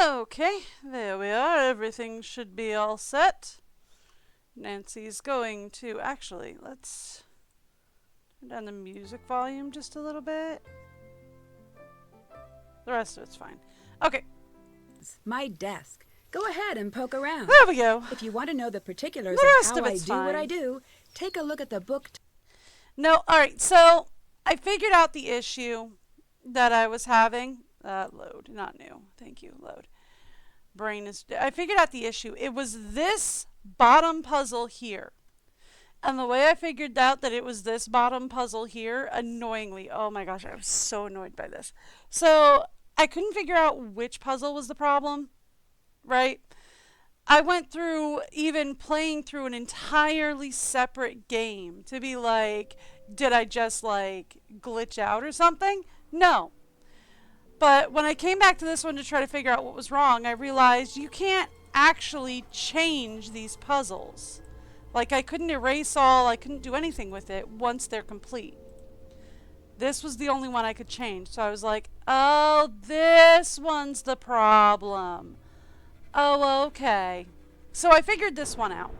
Okay, there we are. Everything should be all set. Nancy's going to... Actually, let's turn down the music volume just a little bit. The rest of it's fine. Okay. My desk. Go ahead and poke around. There we go. If you want to know the particulars The of rest how of I it's do what fine. I do, take a look at the book. No, alright, so I figured out the issue that I was having. Load, not new. Thank you, load. Brain is... I figured out the issue. It was this bottom puzzle here. And the way I figured out that it was this bottom puzzle here, annoyingly, oh my gosh, I was so annoyed by this. So I couldn't figure out which puzzle was the problem, right? I went through even playing through an entirely separate game to be like, did I just like glitch out or something? No. But when I came back to this one to try to figure out what was wrong, I realized you can't actually change these puzzles. Like, I couldn't erase all, I couldn't do anything with it once they're complete. This was the only one I could change. So I was like, oh, this one's the problem. Oh, okay. So I figured this one out.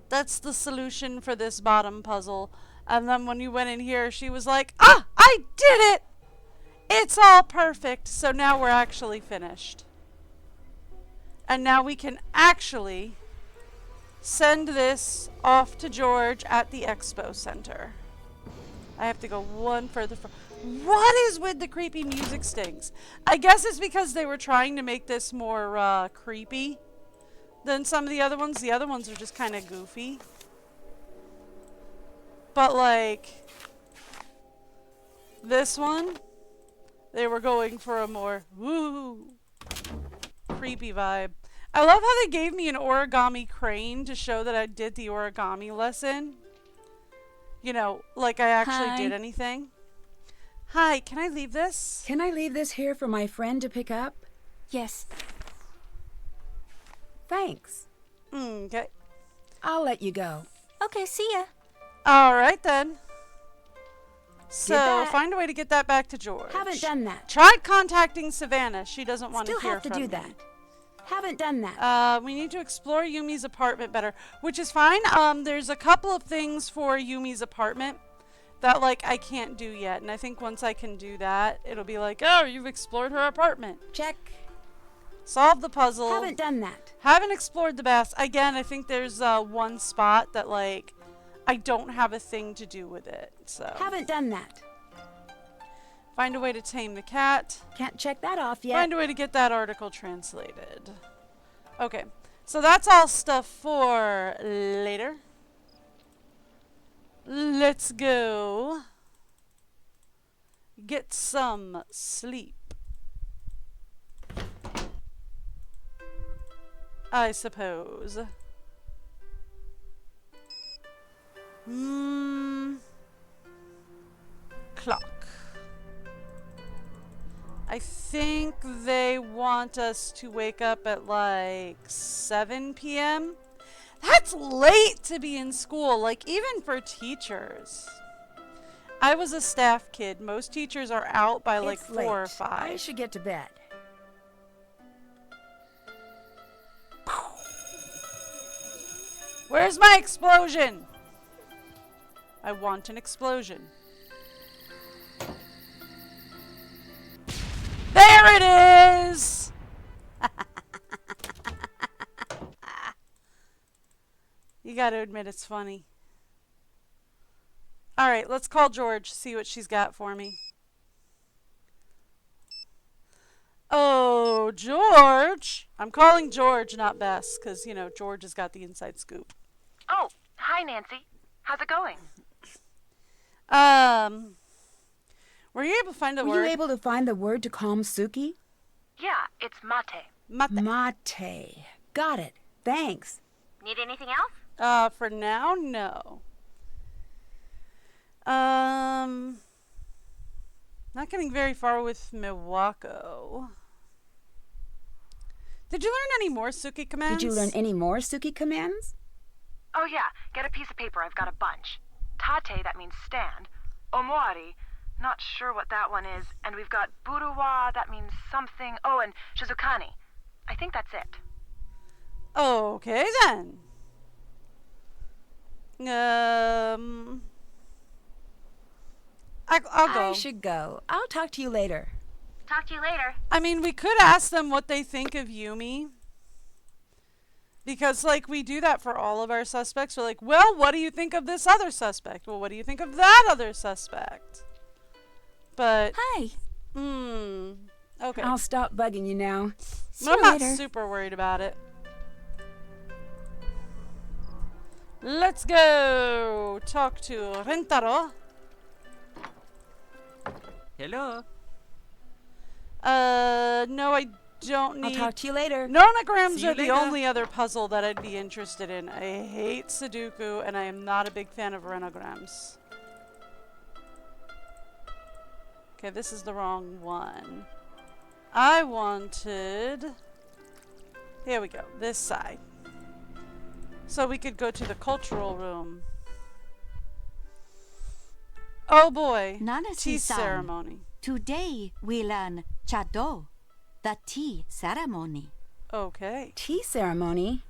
That's the solution for this bottom puzzle. And then when you went in here, she was like, ah, I did it! It's all perfect. So now we're actually finished. And now we can actually send this off to George at the expo center. I have to go one further. What is with the creepy music stings? I guess it's because they were trying to make this more creepy than some of the other ones. The other ones are just kind of goofy. But like this one, they were going for a more woo creepy vibe. I love how they gave me an origami crane to show that I did the origami lesson. You know, like I actually did anything. Hi, can I leave this? Can I leave this here for my friend to pick up? Yes. Thanks. Okay. I'll let you go. Okay, see ya. Alright then. So, that. find a way to get that back to George. Haven't done that. Tried contacting Savannah. She doesn't want Still to hear have to from do me. that. Haven't done that. We need to explore Yumi's apartment better, which is fine. There's a couple of things for Yumi's apartment that, like, I can't do yet. And I think once I can do that, it'll be like, oh, you've explored her apartment. Check. Solve the puzzle. Haven't done that. Haven't explored the bath. Again, I think there's one spot that, like, I don't have a thing to do with it. So Haven't done that. find a way to tame the cat. Can't check that off yet. Find a way to get that article translated. Okay, so that's all stuff for later. Let's go get some sleep, I suppose. Clock. I think they want us to wake up at like 7 p.m. That's late to be in school, like even for teachers. I was a staff kid. Most teachers are out by like It's 4 late. or I 5. should get to bed. Where's my explosion? I want an explosion. There it is! You gotta admit it's funny. Alright, let's call George, see what she's got for me. Oh, George! I'm calling George, not Bess, because, you know, George has got the inside scoop. Oh, hi, Nancy. How's it going? Were you able to find the Were word? you able to find the word to calm Suki? Yeah, it's mate. Mate. Mate. Got it. Thanks. Need anything else? For now, no. Not getting very far with Miwako. Did you learn any more Suki commands? Did you learn any more Suki commands? Oh, yeah. Get a piece of paper. I've got a bunch. Tate, that means stand. Omori, Not sure what that one is. And we've got Buruwa, that means something. Oh, and Shizukani. I think that's it. Okay then. I'll go. I should go. I'll talk to you later. Talk to you later. I mean, we could ask them what they think of Yumi. Because, like, we do that for all of our suspects. We're like, well, what do you think of this other suspect? Well, what do you think of that other suspect? But, Hi. okay. I'll stop bugging you now. See But I'm you not later. super worried about it. Let's go talk to Rentaro. Hello. No, I don't I'll need... talk to you later. Nonograms See you are the later. only other puzzle that I'd be interested in. I hate Sudoku, and I am not a big fan of renograms. Okay, this is the wrong one. I wanted... Here we go, this side. So we could go to the cultural room. Oh boy, tea Nanasi-san. ceremony. Today we learn Chado, the tea ceremony. Okay. Tea ceremony?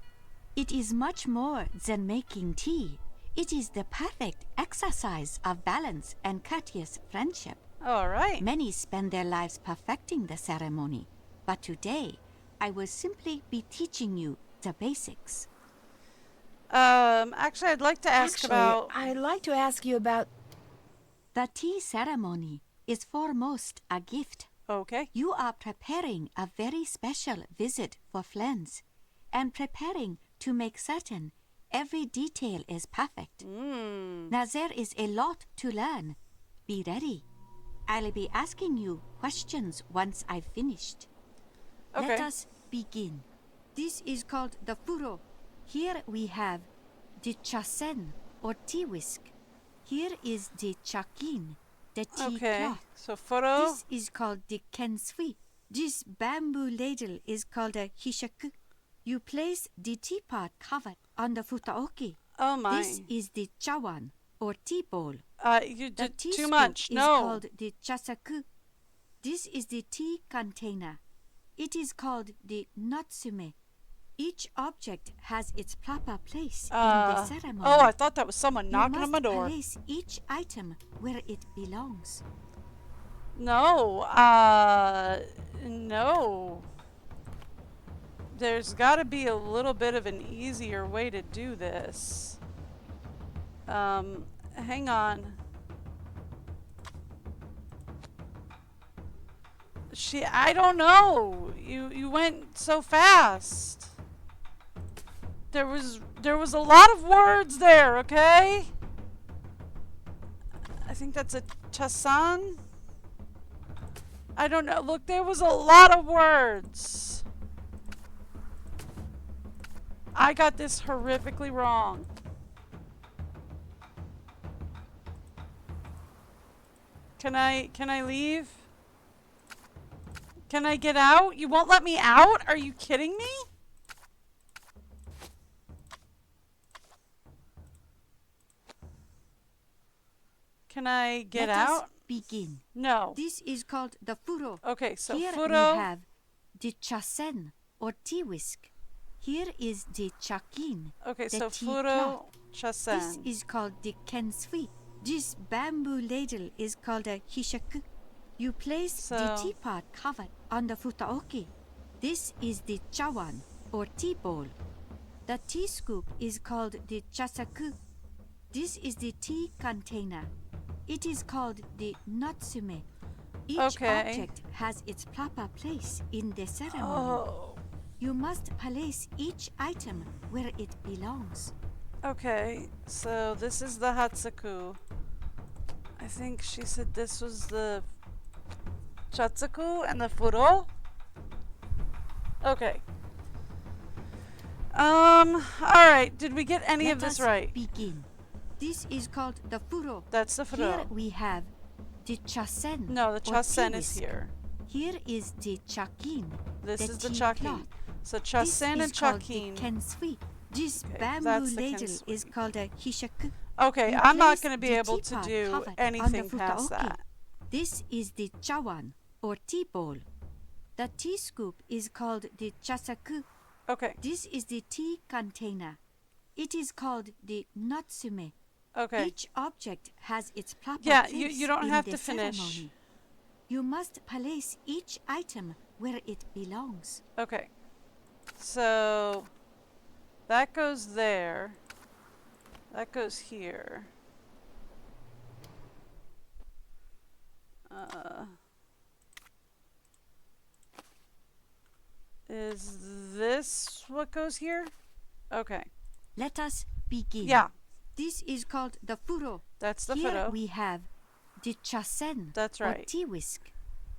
It is much more than making tea. It is the perfect exercise of balance and courteous friendship. All right. Many spend their lives perfecting the ceremony, but today I will simply be teaching you the basics. Actually, I'd like to ask about... I'd like to ask you about... The tea ceremony is foremost a gift. Okay. You are preparing a very special visit for friends and preparing to make certain every detail is perfect. Now there is a lot to learn. Be ready. I'll be asking you questions once I've finished. Okay. Let us begin. This is called the furo. Here we have the chasen or tea whisk. Here is the chakin, the tea Okay. cloth. So photo. This is called the kensui. This bamboo ladle is called a hishaku. You place the teapot cover on the futaoki. Oh my. This is the chawan or tea bowl. You The did tea too scoop much. is No. called the chasaku. This is the tea container. It is called the natsume. Each object has its proper place in the ceremony. Oh, I thought that was someone You knocking on must my door. place each item where it belongs. No. No. There's got to be a little bit of an easier way to do this. Hang on. I don't know. You went so fast. There was a lot of words there, okay? I think that's a chasan. I don't know. Look, there was a lot of words. I got this horrifically wrong. Can I leave? Can I get out? You won't let me out? Are you kidding me? Can I get Let us out? begin. No. This is called the furo. Okay, so Here furo. we have the chasen or tea whisk. Here is the chakin. Okay, the so tea furo cloth. This chasen. is called the kensui. This bamboo ladle is called a hishaku. You place the So- teapot cover on the futaoki. This is the chawan or tea bowl. The tea scoop is called the chasaku. This is the tea container. It is called the natsume. Each Okay. object has its proper place in the ceremony. Oh. You must place each item where it belongs. Okay, so this is the Hatsuku. I think she said this was the Chatsuku and the Furo. Okay. Alright, did we get any of Let this us right? begin. This is called the furo. That's the Here Furo. we have the chasen. No, the or tea Chasen is whisk. here. Here is the chakin. This is the tea Chakin. cloth. So This Chasen is and called Chakin. the kensui. This Okay, bamboo that's the ladle is kensui. called a hishaku. Okay, You I'm not place going to be the able to teapot do cover on the anything past futaoki. that. This is the chawan, or tea bowl. The tea scoop is called the chasaku. Okay. This is the tea container. It is called the natsume. Okay. Each object has its proper Yeah, place you don't in have the to finish. ceremony. You must place each item where it belongs. Okay. So that goes there. That goes here. Is this what goes here? Okay. Let us begin. Yeah, This is called the furo. that's the Here photo. we have the chasen, That's or right. tea whisk.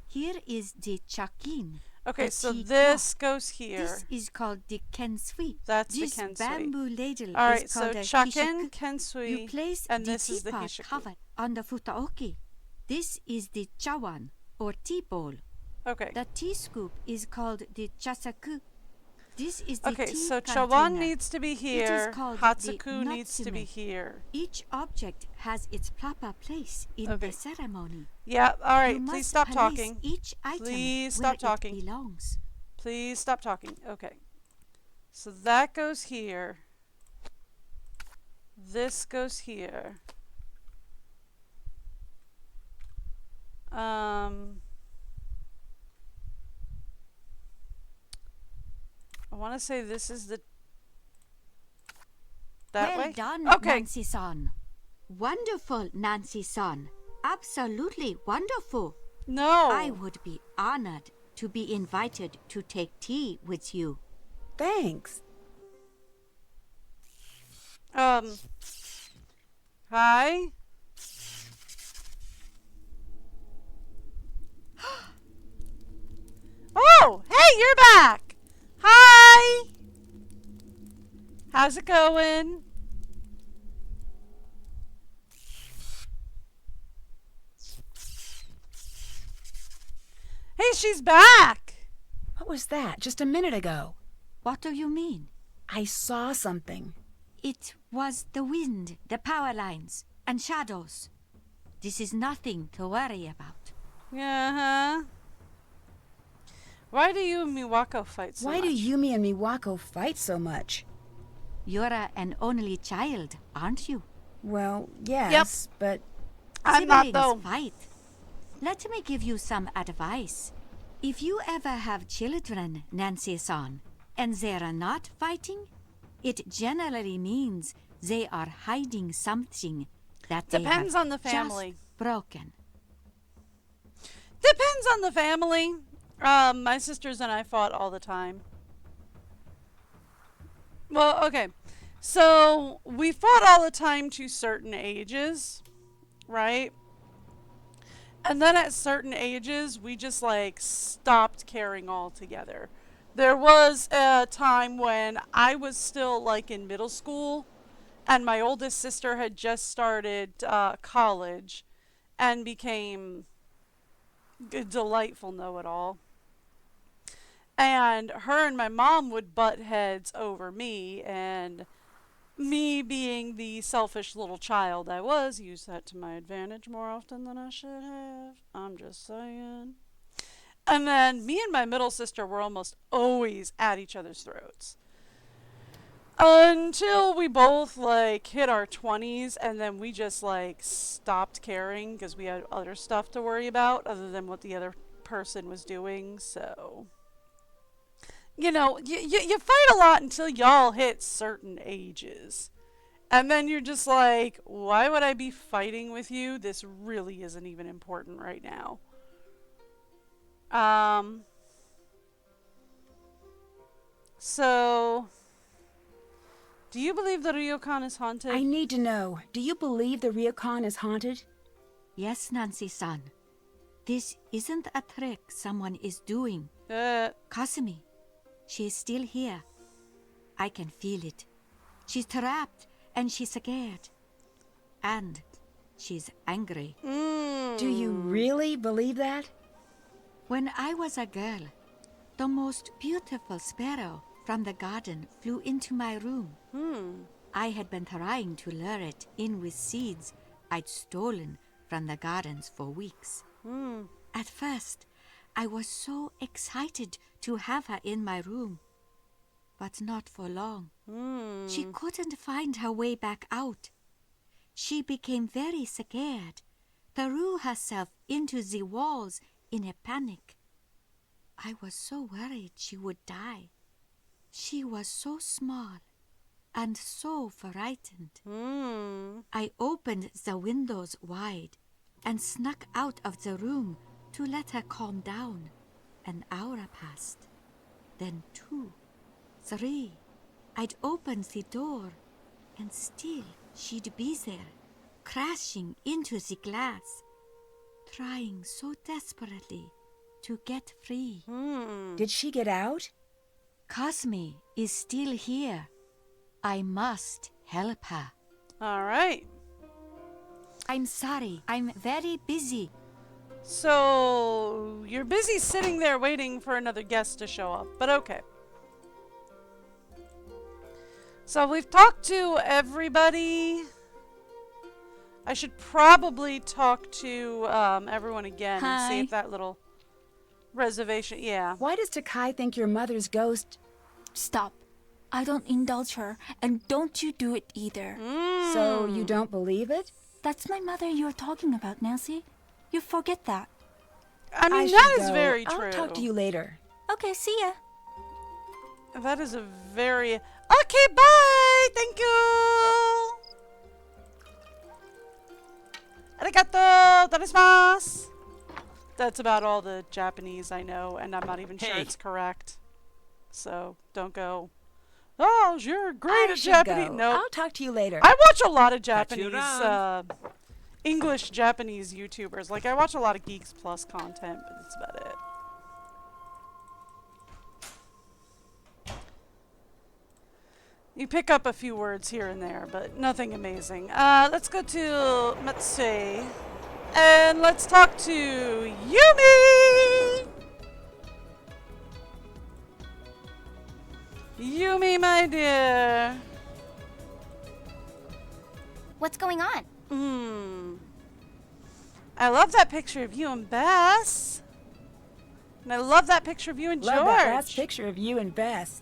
Here is the chakin. Okay, the so tea this cloth. goes here. This is called the kensui. That's the This kensui. bamboo ladle All right, is so called a chakin, hishaku. kensui, You place and the this is the teapot hishaku. cover on the futaoki. This is the chawan, or tea bowl. Okay. The tea scoop is called the chasaku. This is the Okay, tea so container. chawan needs to be here. called Hatsuku the needs to be natsume. here. Each object has its proper place in Okay. the ceremony. Yeah, all right, You please must stop place talking. each item Please where stop talking. it belongs. Please stop talking. Okay. So that goes here. This goes here. I want to say this is the that Well way. done, Okay. Nancy-san. Wonderful, Nancy-san. Absolutely wonderful. No. I would be honored to be invited to take tea with you. Thanks. Hi. Oh, hey, you're back. Hi. How's it going? Hey, she's back. What was that just a minute ago? What do you mean? I saw something. It was the wind, the power lines, and shadows. This is nothing to worry about. Uh-huh. Why do you and Miwako fight so Why much? do Yumi and Miwako fight so much? You're an only child, aren't you? Well, yes, but I'm not, Siblings though. fight. Let me give you some advice. If you ever have children, Nancy-san, and they're not fighting, it generally means they are hiding something that they Depends have on the family. just broken. Depends on the family. My sisters and I fought all the time. Well, okay. So, we fought all the time to certain ages, right? And then at certain ages, we just like stopped caring altogether. There was a time when I was still like in middle school, and my oldest sister had just started college and became a delightful know-it-all. And her and my mom would butt heads over me, and me being the selfish little child I was, used that to my advantage more often than I should have. I'm just saying. And then me and my middle sister were almost always at each other's throats. Until we both like hit our 20s, and then we just like stopped caring because we had other stuff to worry about other than what the other person was doing. So, you know, you fight a lot until y'all hit certain ages. And then you're just like, why would I be fighting with you? This really isn't even important right now. So, do you believe the ryokan is haunted? I need to know, do you believe the ryokan is haunted? Yes, Nancy-san. This isn't a trick someone is doing. Kasumi, she is still here. I can feel it. She's trapped and she's scared. And she's angry. Do you really believe that? When I was a girl, the most beautiful sparrow from the garden flew into my room. I had been trying to lure it in with seeds I'd stolen from the gardens for weeks. At first, I was so excited to have her in my room. But not for long. She couldn't find her way back out. She became very scared, threw herself into the walls in a panic. I was so worried she would die. She was so small and so frightened. I opened the windows wide and snuck out of the room to let her calm down. An hour passed, then 2, 3. I'd open the door, and still she'd be there, crashing into the glass, trying so desperately to get free. Did she get out? Cosme is still here. I must help her. All right. I'm sorry. I'm very busy. So you're busy sitting there waiting for another guest to show up, but okay. So we've talked to everybody. I should probably talk to everyone again and see Hi. if that little reservation. Yeah. Why does Takai think your mother's ghost? Stop. I don't indulge her, and don't you do it either. So you don't believe it? That's my mother you're talking about, Nancy. You forget that. I mean, should that is go. very true. I'll talk to you later. Okay, see ya. That is a very... Okay, bye! Thank you! Arigato gozaimasu! That's about all the Japanese I know, and I'm not even sure Hey. it's correct. So, don't go, oh, you're great I at should Japanese. go. No. I'll talk to you later. I watch a lot of Catch you Japanese, around. English Japanese YouTubers. Like, I watch a lot of Geeks Plus content, but that's about it. You pick up a few words here and there, but nothing amazing. Let's go to Matsui. And let's talk to Yumi! Yumi, my dear. What's going on? I love that picture of you and Bess. And I love that picture of you and Love George. that last picture of you and Bess.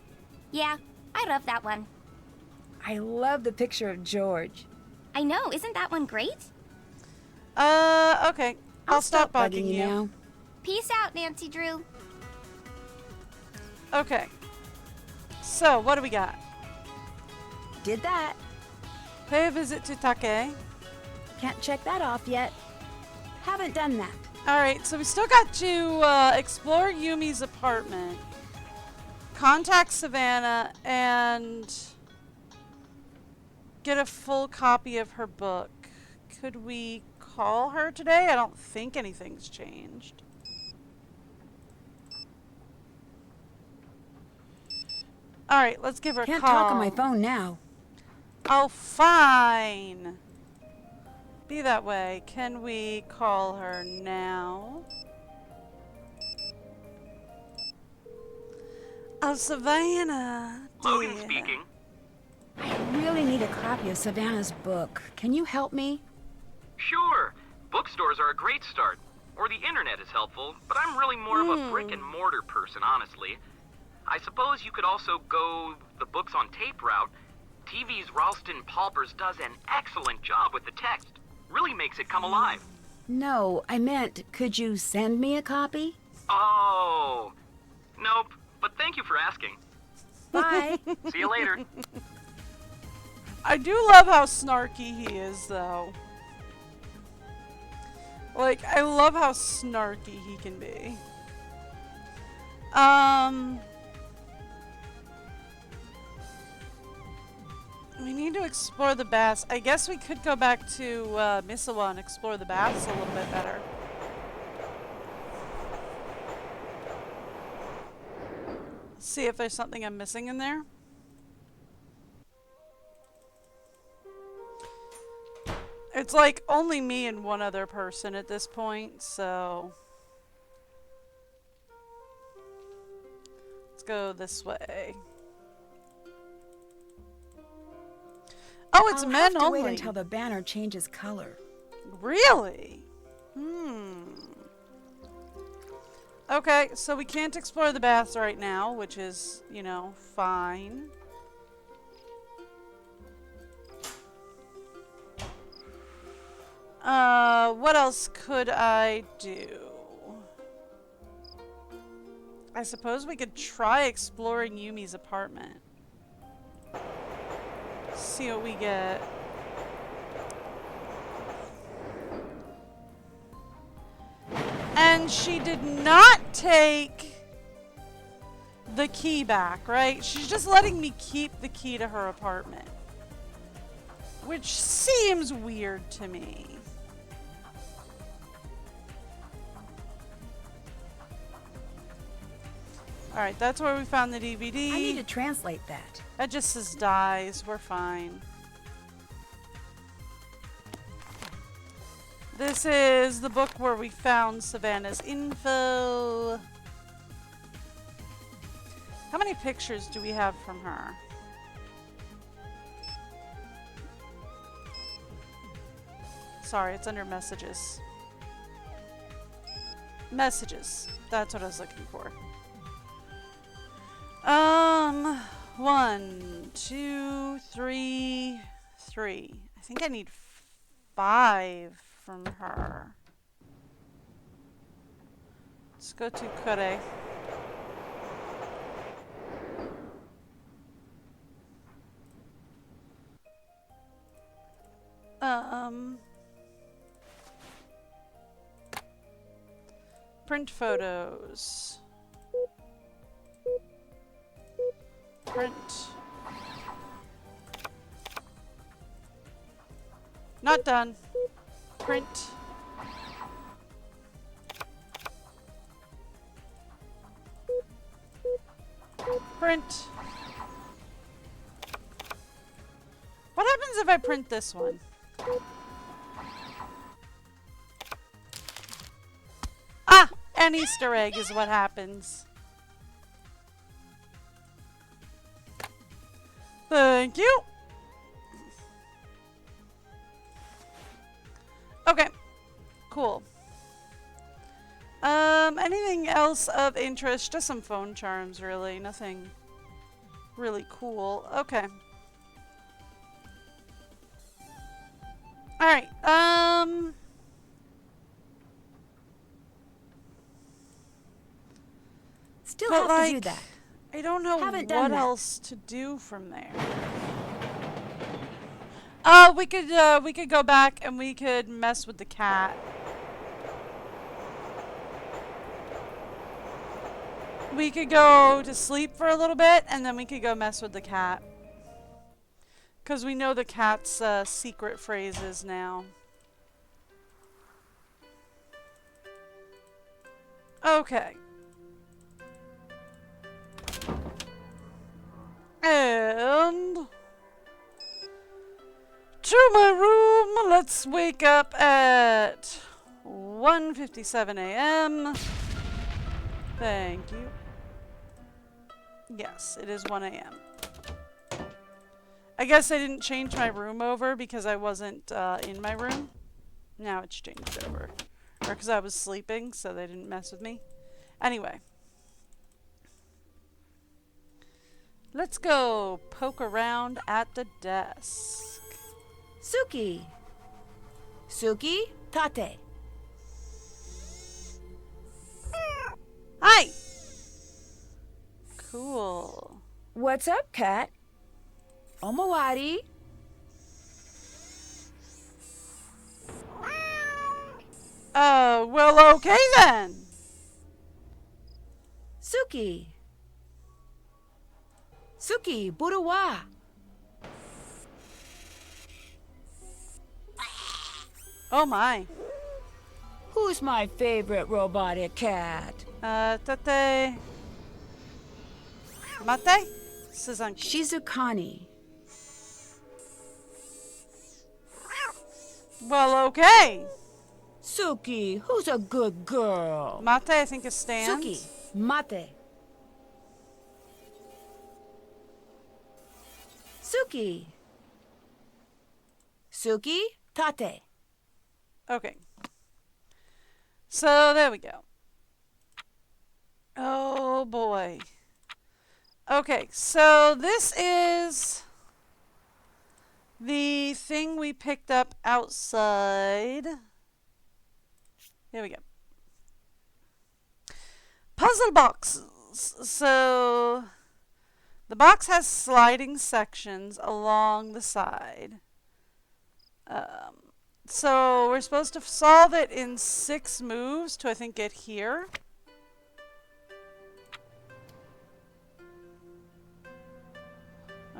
Yeah, I love that one. I love the picture of George. I know, isn't that one great? Okay. I'll stop bugging you. now. Peace out, Nancy Drew. Okay. So, what do we got? Did that. Pay a visit to Take. Can't check that off yet. Haven't done that. Alright, so we still got to explore Yumi's apartment, contact Savannah, and get a full copy of her book. Could we call her today? I don't think anything's changed. Alright, let's give her a Can't call. talk on my phone now. Oh, fine. Be that way. Can we call her now? Oh, Savannah. Logan dear. speaking. I really need a copy of Savannah's book. Can you help me? Sure. Bookstores are a great start. Or the internet is helpful, but I'm really more of a brick and mortar person, honestly. I suppose you could also go the books on tape route. TV's Ralston Palpers does an excellent job with the text. Really makes it come alive. No, I meant, could you send me a copy? Oh. Nope. But thank you for asking. Bye. See you later. I do love how snarky he is, though. Like, I love how snarky he can be. We need to explore the baths. I guess we could go back to Misawa and explore the baths a little bit better. See if there's something I'm missing in there. It's like only me and one other person at this point, so let's go this way. Oh, it's I'll men have to only. wait until the banner changes color. Really? Okay, so we can't explore the baths right now, which is, you know, fine. What else could I do? I suppose we could try exploring Yumi's apartment. See what we get. And she did not take the key back, right? She's just letting me keep the key to her apartment. Which seems weird to me. Alright, that's where we found the DVD. I need to translate that. That just says dies. We're fine. This is the book where we found Savannah's info. How many pictures do we have from her? Sorry, it's under messages. Messages. That's what I was looking for. 1, 2, 3, 3. I think I need 5 from her. Let's go to Kore. Print photos. Print. Not done. Print. Print. What happens if I print this one? Ah! An Easter egg is what happens. Thank you. Okay. Cool. Anything else of interest? Just some phone charms, really. Nothing really cool. Okay. Alright, Still but have to do that. I don't know Haven't done what that. else to do from there. We could go back and we could mess with the cat. We could go to sleep for a little bit and then we could go mess with the cat. 'Cause we know the cat's secret phrases now. Okay. And to my room. Let's wake up at 1:57 a.m. Thank you. Yes, it is 1 a.m. I guess I didn't change my room over because I wasn't in my room. Now it's changed over. Or because I was sleeping, so they didn't mess with me. Anyway. Let's go poke around at the desk. Suki. Suki, tate. Hi! Cool. What's up, cat? Omawari. Well, okay then. Suki. Suki, buruwa. Oh my. Who's my favorite robotic cat? Tate. Mate? Suzanki. Shizukani. Well, okay. Suki, who's a good girl? Mate, I think, is stands. Suki, mate. Suki. Suki, tate. Okay. So, there we go. Oh boy. Okay, so this is the thing we picked up outside. Here we go. Puzzle box. So the box has sliding sections along the side. So we're supposed to solve it in 6 moves to, I think, get here.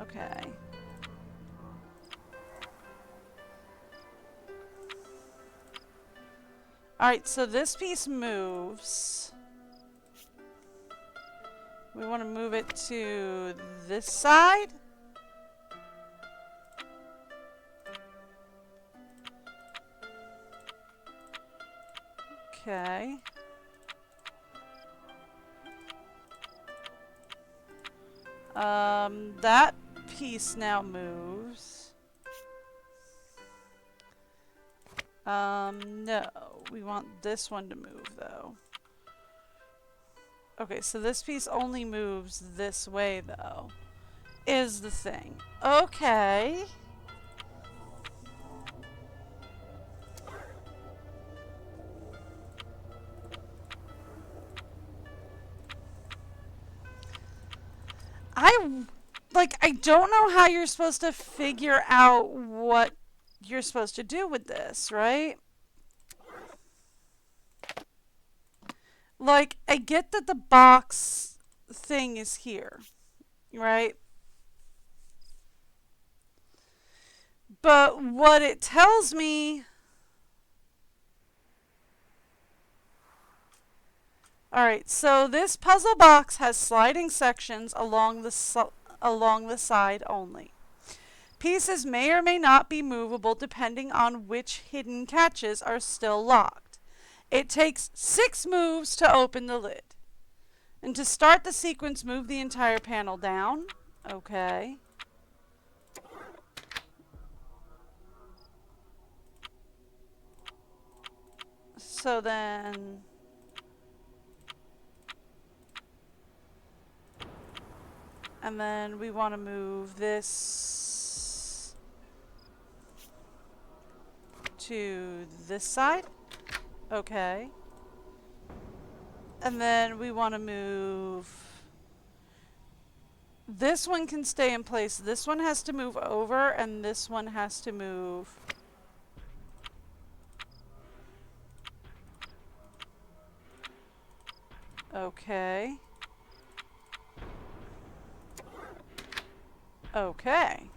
Okay. Alright, so this piece moves. We want to move it to this side. Okay. That piece now moves. No. We want this one to move, though. Okay, so this piece only moves this way, though. Is the thing. Okay. I don't know how you're supposed to figure out what you're supposed to do with this, right? Like, I get that the box thing is here, right? But what it tells me... Alright, so this puzzle box has sliding sections along the side only. Pieces may or may not be movable depending on which hidden catches are still locked. It takes 6 moves to open the lid. And to start the sequence, move the entire panel down. Okay. So then... And then we want to move this to this side. Okay. And then we want to move... This one can stay in place. This one has to move over, and this one has to move... Okay. Okay.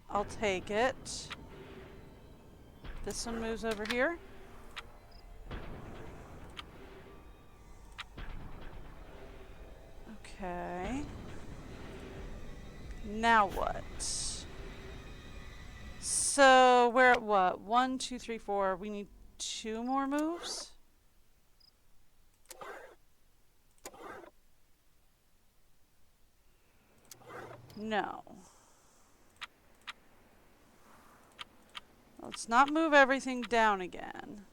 I'll take it. This one moves over here. Okay. Now what? So we're at what? 1, 2, 3, 4. We need 2 more moves? No. Let's not move everything down again.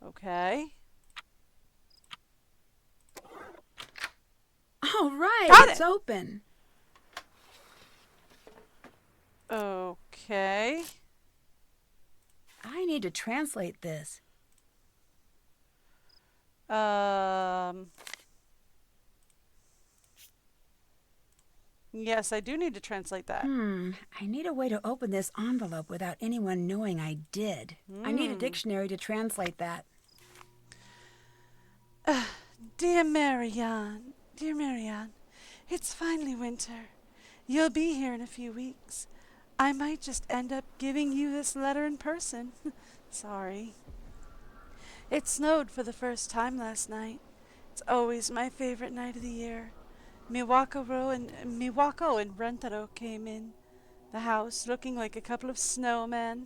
Okay. All right, Got it's it. open. Okay. I need to translate this. Yes, I do need to translate that. I need a way to open this envelope without anyone knowing I did. I need a dictionary to translate that. Dear Marianne, it's finally winter. You'll be here in a few weeks. I might just end up giving you this letter in person. Sorry. It snowed for the first time last night. It's always my favorite night of the year. Miwako and Rentaro came in the house looking like a couple of snowmen.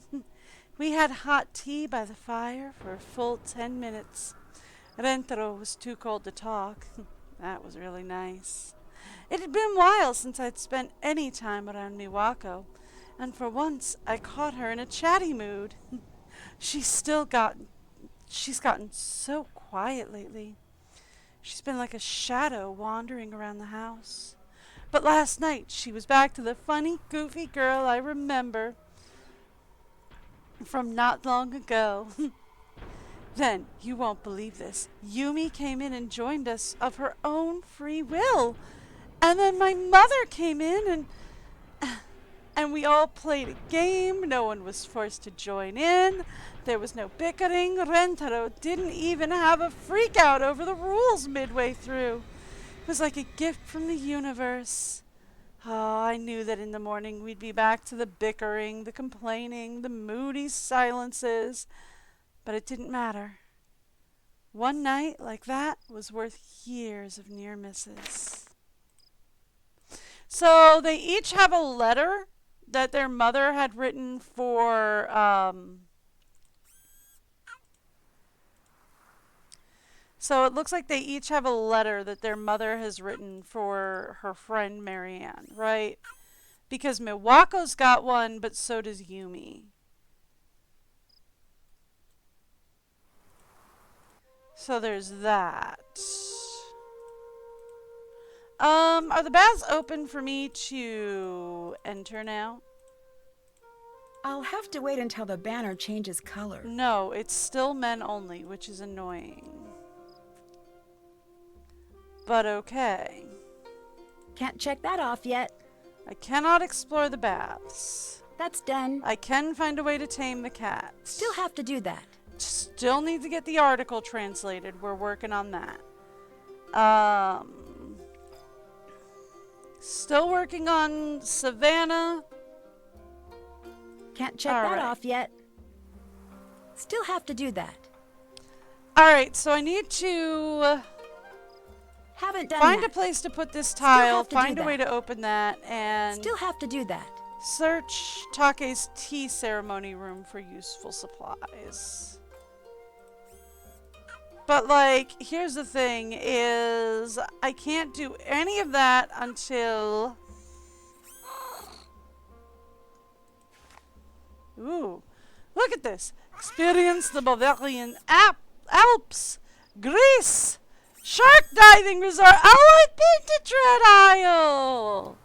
We had hot tea by the fire for a full 10 minutes. Rentaro was too cold to talk. That was really nice. It had been a while since I'd spent any time around Miwako, and for once I caught her in a chatty mood. She's still got She's gotten so quiet lately. She's been like a shadow wandering around the house. But last night she was back to the funny, goofy girl I remember from not long ago. Then, you won't believe this, Yumi came in and joined us of her own free will. And then my mother came in and we all played a game. No one was forced to join in. There was no bickering. Rentaro didn't even have a freak out over the rules midway through. It was like a gift from the universe. Oh, I knew that in the morning we'd be back to the bickering, the complaining, the moody silences. But it didn't matter. One night like that was worth years of near misses. So they each have a letter that their mother had written for, so it looks like they each have a letter that their mother has written for her friend Marianne, right? Because Miwako's got one, but so does Yumi. So there's that. Are the baths open for me to enter now? I'll have to wait until the banner changes color. No, it's still men only, which is annoying. But okay. Can't check that off yet. I cannot explore the baths. That's done. I can find a way to tame the cat. Still have to do that. Still need to get the article translated. We're working on that. Still working on Savannah. Can't check that off yet. Still have to do that. Alright, so I need to Haven't done find that. a place to put this tile, have to do find a that. way to open that, and Still have to do that. search Take's tea ceremony room for useful supplies. But, like, here's the thing, is I can't do any of that until... Ooh, look at this. Experience the Bavarian Alps, Greece, shark diving resort. Oh, I've been to Dread Isle.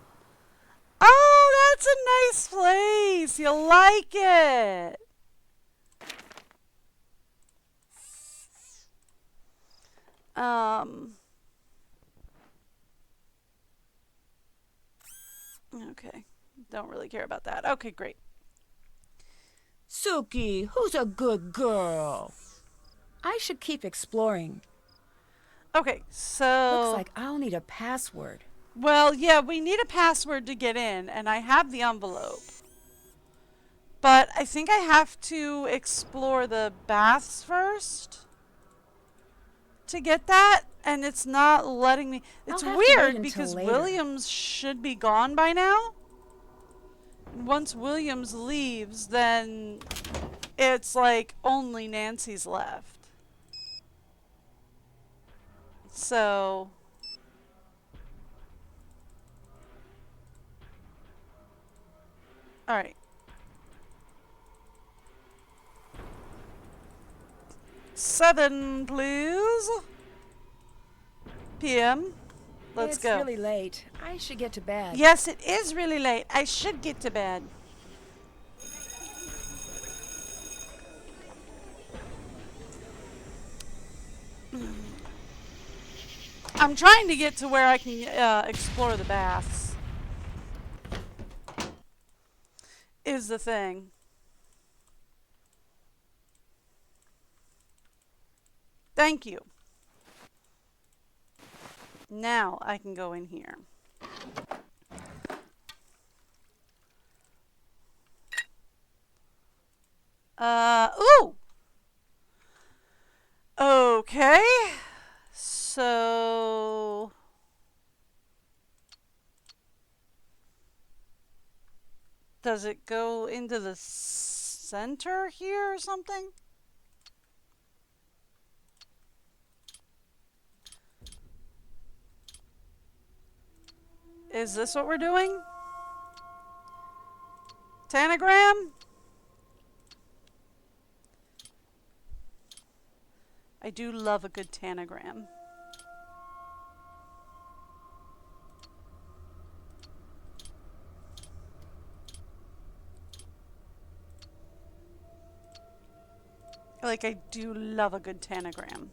Oh, that's a nice place. You'll like it. Okay. Don't really care about that. Okay, great. Suki, who's a good girl? I should keep exploring. Okay, so... Looks like I'll need a password. Well, yeah, we need a password to get in, and I have the envelope. But I think I have to explore the baths first to get that, and it's not letting me... It's I'll have to wait weird until because later. Williams should be gone by now. Once Williams leaves, then it's like only Nancy's left. So... Alright. 7, please. PM. Let's go. It's really late. I should get to bed. Yes, it is really late. I should get to bed. I'm trying to get to where I can explore the baths. Is the thing. Thank you. Now I can go in here. Ooh! Okay. So... Does it go into the center here or something? Is this what we're doing? Tanagram? I do love a good tanagram. Like, I do love a good tanagram.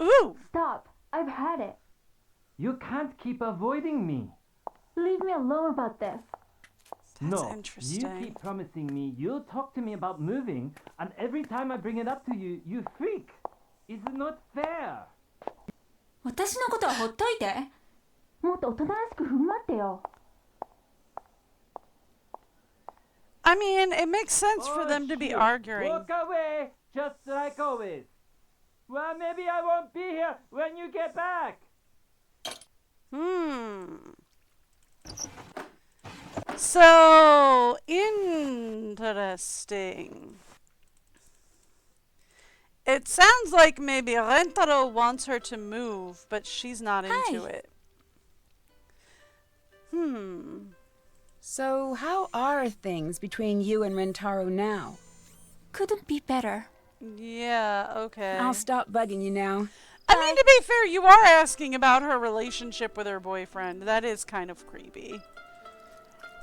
Ooh! Stop. I've had it. You can't keep avoiding me. Leave me alone about this. That's No, interesting. you keep promising me you'll talk to me about moving, and every time I bring it up to you, you freak. It's not fair. 私のことはほっといて。もっと大人らしく振る舞ってよ。I mean, it makes sense for Oh, them to be shit. arguing. Walk away, just like always. Well, maybe I won't be here when you get back. So interesting. It sounds like maybe Rentaro wants her to move, but she's not into Hi. it. So, how are things between you and Rentaro now? Couldn't be better. Yeah, okay. I'll stop bugging you now. I mean, to be fair, you are asking about her relationship with her boyfriend. That is kind of creepy.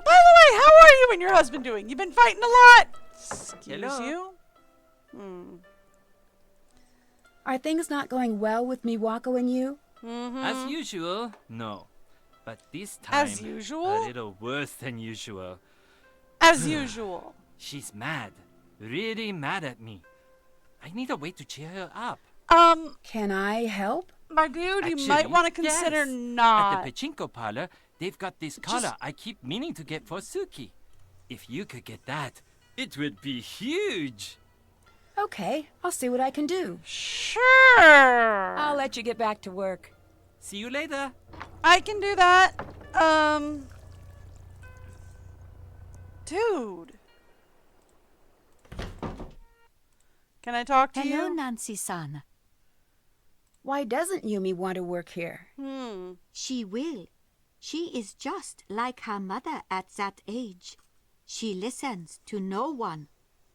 By the way, how are you and your husband doing? You've been fighting a lot? Excuse Hello. you? Are things not going well with Miwako and you? As usual, no. But this time, As usual? a little worse than usual. As usual. She's mad. Really mad at me. I need a way to cheer her up. Can I help? My dude, you Actually, might want to consider yes. not. At the pachinko parlor, they've got this collar I keep meaning to get for Suki. If you could get that, it would be huge. Okay, I'll see what I can do. Sure. I'll let you get back to work. See you later. I can do that. Dude. Can I talk to Hello, you? Nancy-san. Why doesn't Yumi want to work here? She will. She is just like her mother at that age. She listens to no one,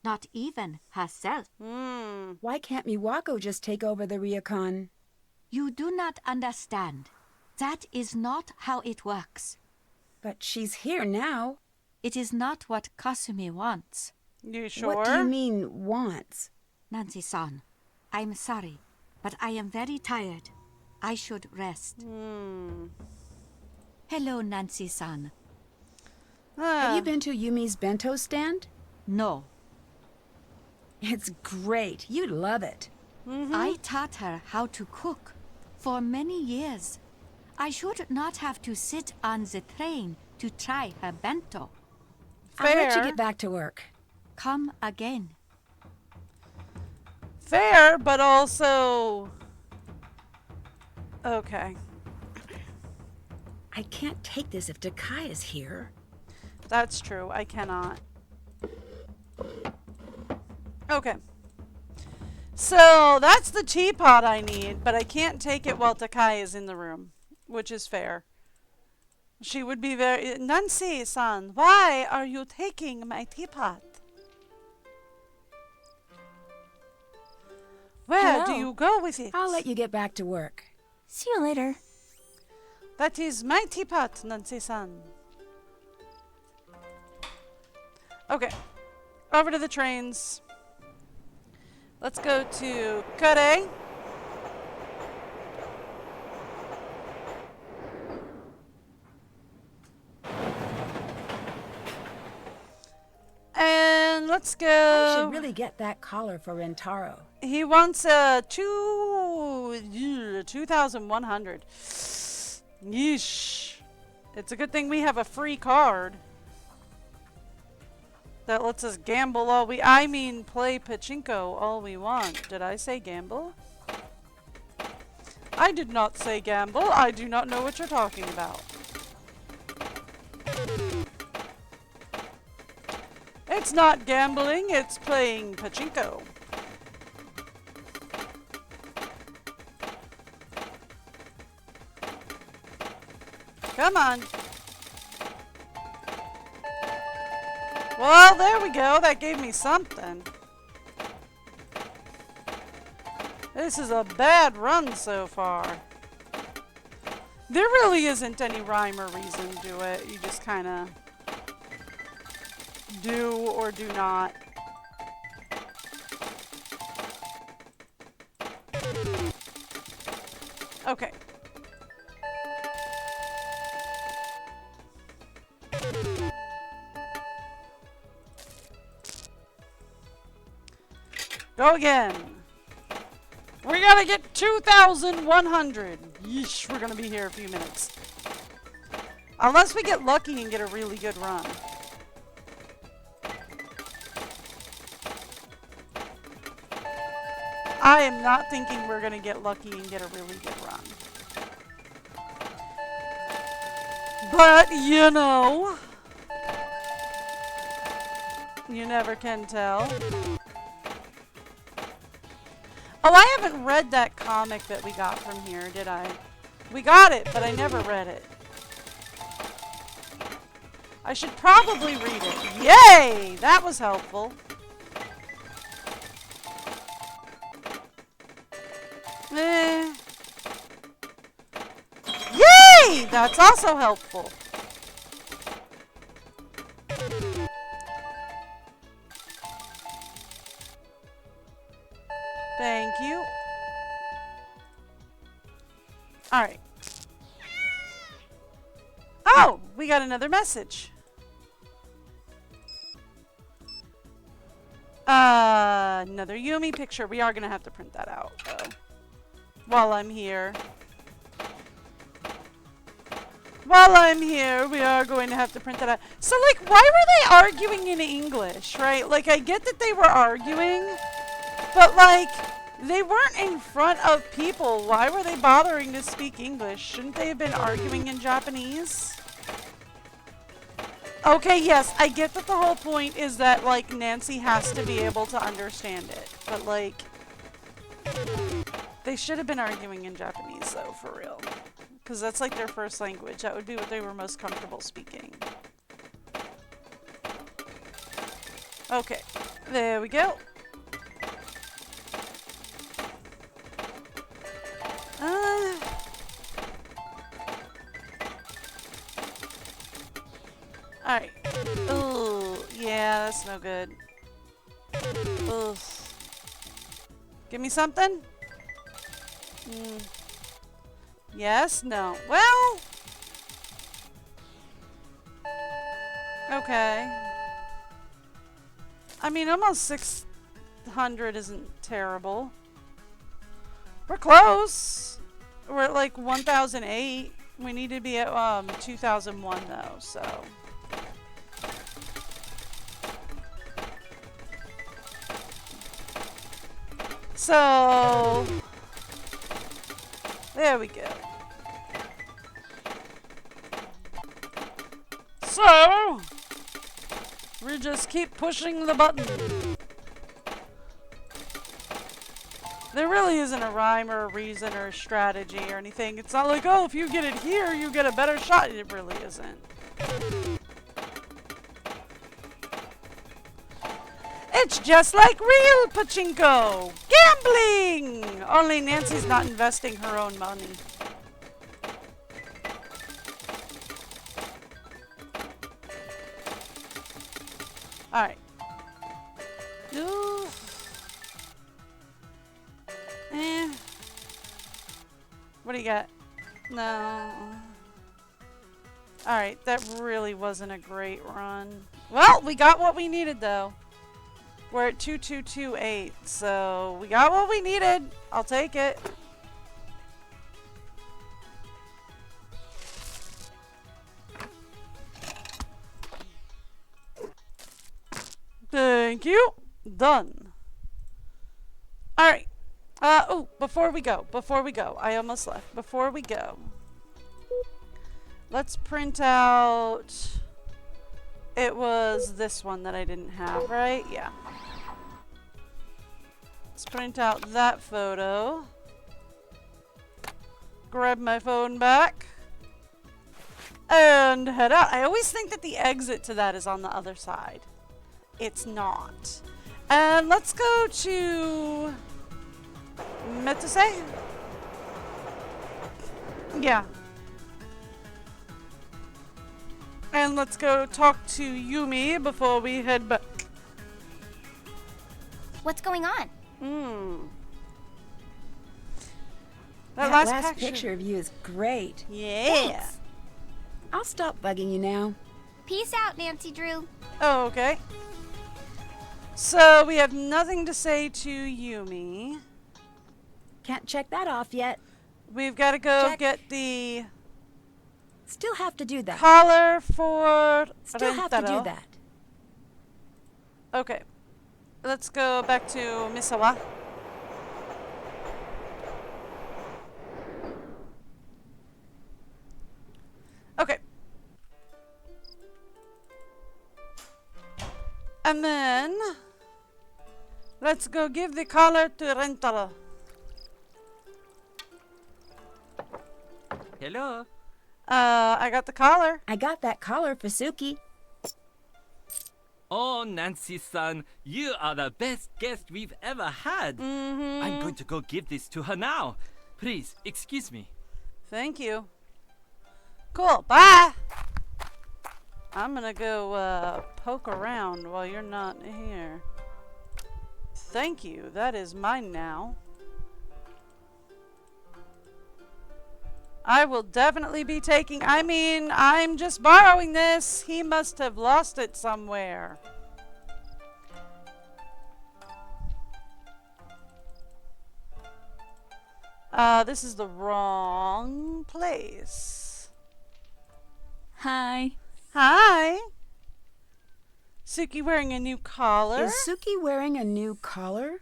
not even herself. Why can't Miwako just take over the ryokan? You do not understand. That is not how it works. But she's here now. It is not what Kasumi wants. You sure? What do you mean, wants? Nancy-san, I'm sorry, but I am very tired. I should rest. Hello, Nancy-san. Have you been to Yumi's bento stand? No, It's great. You'd love it. I taught her how to cook for many years. I should not have to sit on the train to try her bento. I'll let you Fair. get back to work. Come again. Fair, but also... Okay. I can't take this if Dakai is here. That's true. I cannot. Okay. So, that's the teapot I need, but I can't take it while Takai is in the room, which is fair. She would be very... Nancy-san, why are you taking my teapot? Where do Hello. you go with it? I'll let you get back to work. See you later. That is my teapot, Nancy-san. Okay. Over to the trains. Let's go to Kare. And let's go. I should really get that collar for Rentaro. He wants a 2,100. Yeesh. It's a good thing we have a free card that lets us gamble all I mean play pachinko all we want. Did I say gamble? I did not say gamble. I do not know what you're talking about. It's not gambling, it's playing pachinko. Come on. Well, there we go. That gave me something. This is a bad run so far. There really isn't any rhyme or reason to it. You just kind of do or do not. Okay. Go again. We gotta get 2,100. Yeesh, we're gonna be here a few minutes. Unless we get lucky and get a really good run. I am not thinking we're gonna get lucky and get a really good run. But, you know, you never can tell. Oh, I haven't read that comic that we got from here, did I? We got it, but I never read it. I should probably read it. Yay! That was helpful. Yay! That's also helpful. Thank you. Alright. Oh! We got another message. Another Yumi picture. We are going to have to print that out, though. While I'm here. While I'm here, we are going to have to print that out. So, like, why were they arguing in English, right? Like, I get that they were arguing, but, like, they weren't in front of people. Why were they bothering to speak English? Shouldn't they have been arguing in Japanese? Okay, yes, I get that the whole point is that, like, Nancy has to be able to understand it. But, like, they should have been arguing in Japanese, though, for real. Because that's, like, their first language. That would be what they were most comfortable speaking. Okay, there we go. Alright. Ooh, yeah, that's no good. Ugh. Give me something? Yes? No. Well... Okay. I mean, almost 600 isn't terrible. We're close. We're at like 1,008. We need to be at 2,001 though, so... So, there we go. So, we just keep pushing the button. There really isn't a rhyme or a reason or a strategy or anything. It's not like, oh, if you get it here, you get a better shot. It really isn't. It's just like real pachinko. Gambling! Only Nancy's not investing her own money. Alright. What do you got? No. Alright, that really wasn't a great run. Well, we got what we needed though. We're at 2228, so we got what we needed. I'll take it. Thank you. Done. Alright. Oh, before we go, I almost left. Before we go, let's print out, it was this one that I didn't have, right? Yeah. Let's print out that photo. Grab my phone back. And head out. I always think that the exit to that is on the other side. it's not. And let's go to Metuse. Yeah. And let's go talk to Yumi before we head back. What's going on? That last picture of you is great. Yeah. Thanks. I'll stop bugging you now. Peace out, Nancy Drew. Oh, okay. So we have nothing to say to Yumi. Can't check that off yet. We've got to go Check. get the Still have to do that. collar for Still have to do Rentaro. that. Okay. Let's go back to Misawa. Okay. And then let's go give the collar to Rentaro. Hello. I got the collar. I got that collar for Suki. Oh, Nancy-san, you are the best guest we've ever had. I'm going to go give this to her now. Please, excuse me. Thank you. Cool. Bye. I'm gonna go poke around while you're not here. Thank you. That is mine now. I will definitely be taking... I mean, I'm just borrowing this. He must have lost it somewhere. This is the wrong place. Hi. Hi. Suki wearing a new collar. Is Suki wearing a new collar?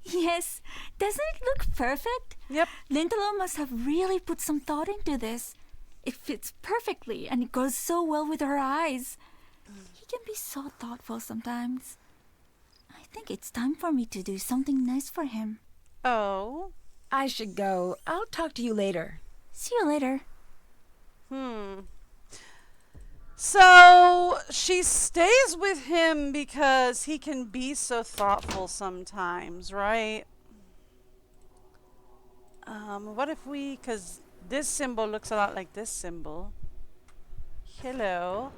Yes, doesn't it look perfect? Yep. Lintalo must have really put some thought into this. It fits perfectly and it goes so well with her eyes. He can be so thoughtful sometimes. I think it's time for me to do something nice for him. Oh. I should go. I'll talk to you later. See you later. So she stays with him because he can be so thoughtful sometimes, right? What if we, because this symbol looks a lot like this symbol. Hello.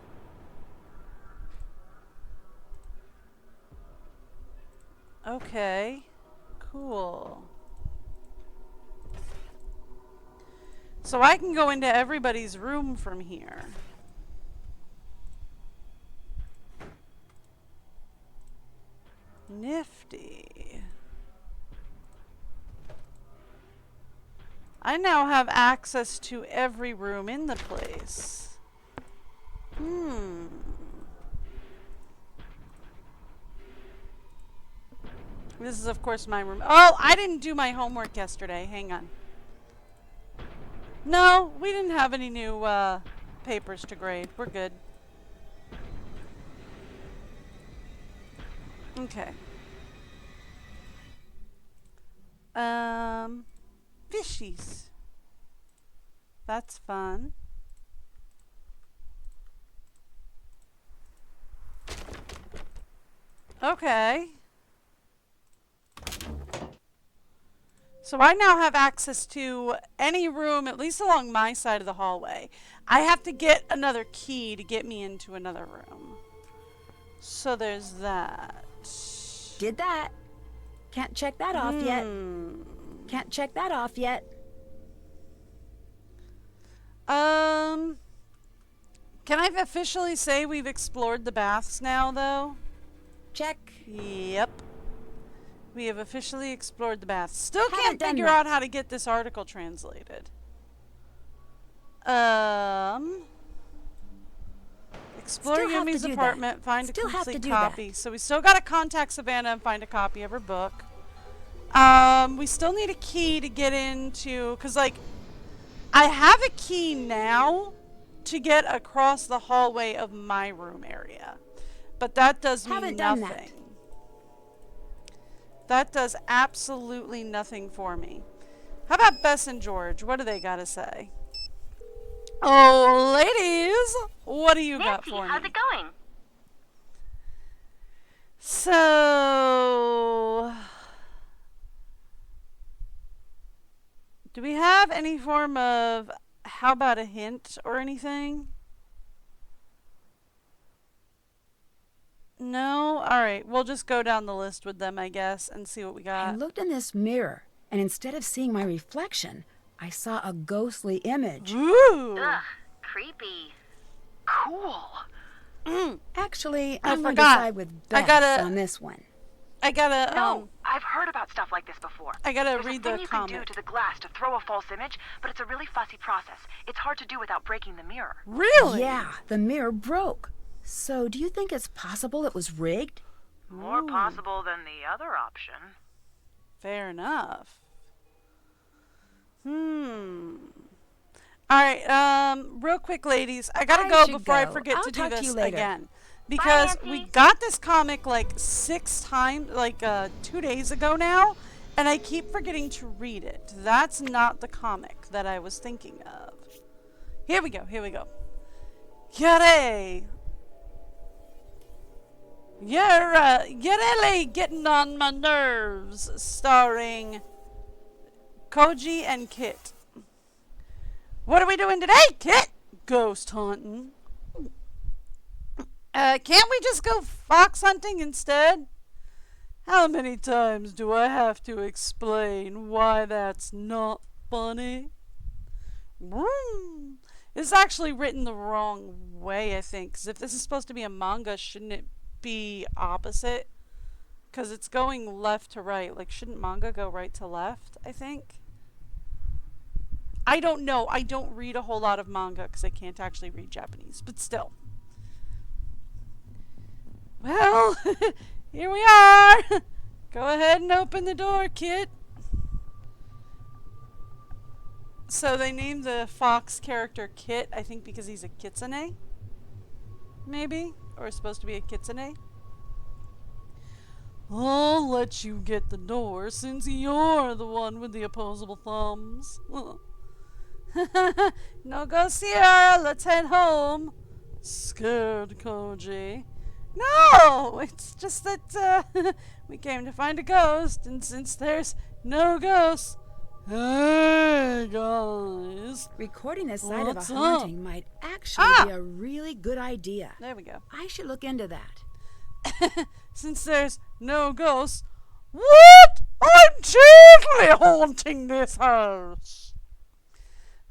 Okay, cool. So I can go into everybody's room from here. Nifty. I now have access to every room in the place. This is, of course, my room. Oh, I didn't do my homework yesterday. Hang on. No, we didn't have any new papers to grade. We're good. Okay. Fishies. That's fun. Okay. So I now have access to any room, at least along my side of the hallway. I have to get another key to get me into another room. So there's that. Did that. Can't check that off yet. Can't check that off yet. Can I officially say we've explored the baths now, though? Check. Yep. We have officially explored the baths. Still Haven't can't done figure that. out how to get this article translated. Explore Still have to Yumi's do that. apartment, find Still a have to complete do that. copy. So we still got to contact Savannah and find a copy of her book. We still need a key to get into, because, like, I have a key now to get across the hallway of my room area. But that does me Haven't done nothing. that. That does absolutely nothing for me. How about Bess and George? What do they got to say? Oh, ladies, what do you got Nancy, for how's me? it going? So, do we have any form of, how about a hint or anything? No? Alright, we'll just go down the list with them, I guess, and see what we I got. looked in this mirror, and instead of seeing my reflection, I saw a ghostly image. Ooh! Ugh, creepy. Cool. Actually, I I'm going to forgot. side with I Beth gotta- on this one. I gotta, No, I've heard about stuff like this before. I gotta There's read a thing the you can do comic. to the glass to throw a false image, but it's a really fussy process. It's hard to do without breaking the mirror. Really? Yeah, the mirror broke. So, do you think it's possible it was rigged? More possible than the other option. Fair enough. Alright, real quick, ladies. I gotta I go should before I go. forget I'll to do talk to this you later. again. Because Nancy. we got this comic like 6 times, like 2 days ago now, and I keep forgetting to read it. That's not the comic that I was thinking of. Here we go, here we go. Yare! You're really getting on my nerves, starring Koji and Kit. What are we doing today, Kit? Ghost hunting. Can't we just go fox hunting instead? How many times do I have to explain why that's not funny? It's actually written the wrong way, I think. 'Cause if this is supposed to be a manga, shouldn't it be opposite? Because it's going left to right. Like, shouldn't manga go right to left, I think? I don't know. I don't read a whole lot of manga because I can't actually read Japanese. But still. Well, here we are. Go ahead and open the door, Kit. So they named the fox character Kit, I think because he's a kitsune? Maybe? Or supposed to be a kitsune? I'll let you get the door since you're the one with the opposable thumbs. No ghosts here, let's head home. Scared, Koji. No, it's just that we came to find a ghost, and since there's no ghosts, hey guys. Recording the site of a What's up? haunting might actually be a really good idea. There we go. I should look into that. Since there's no ghosts, what? I'm totally haunting this house.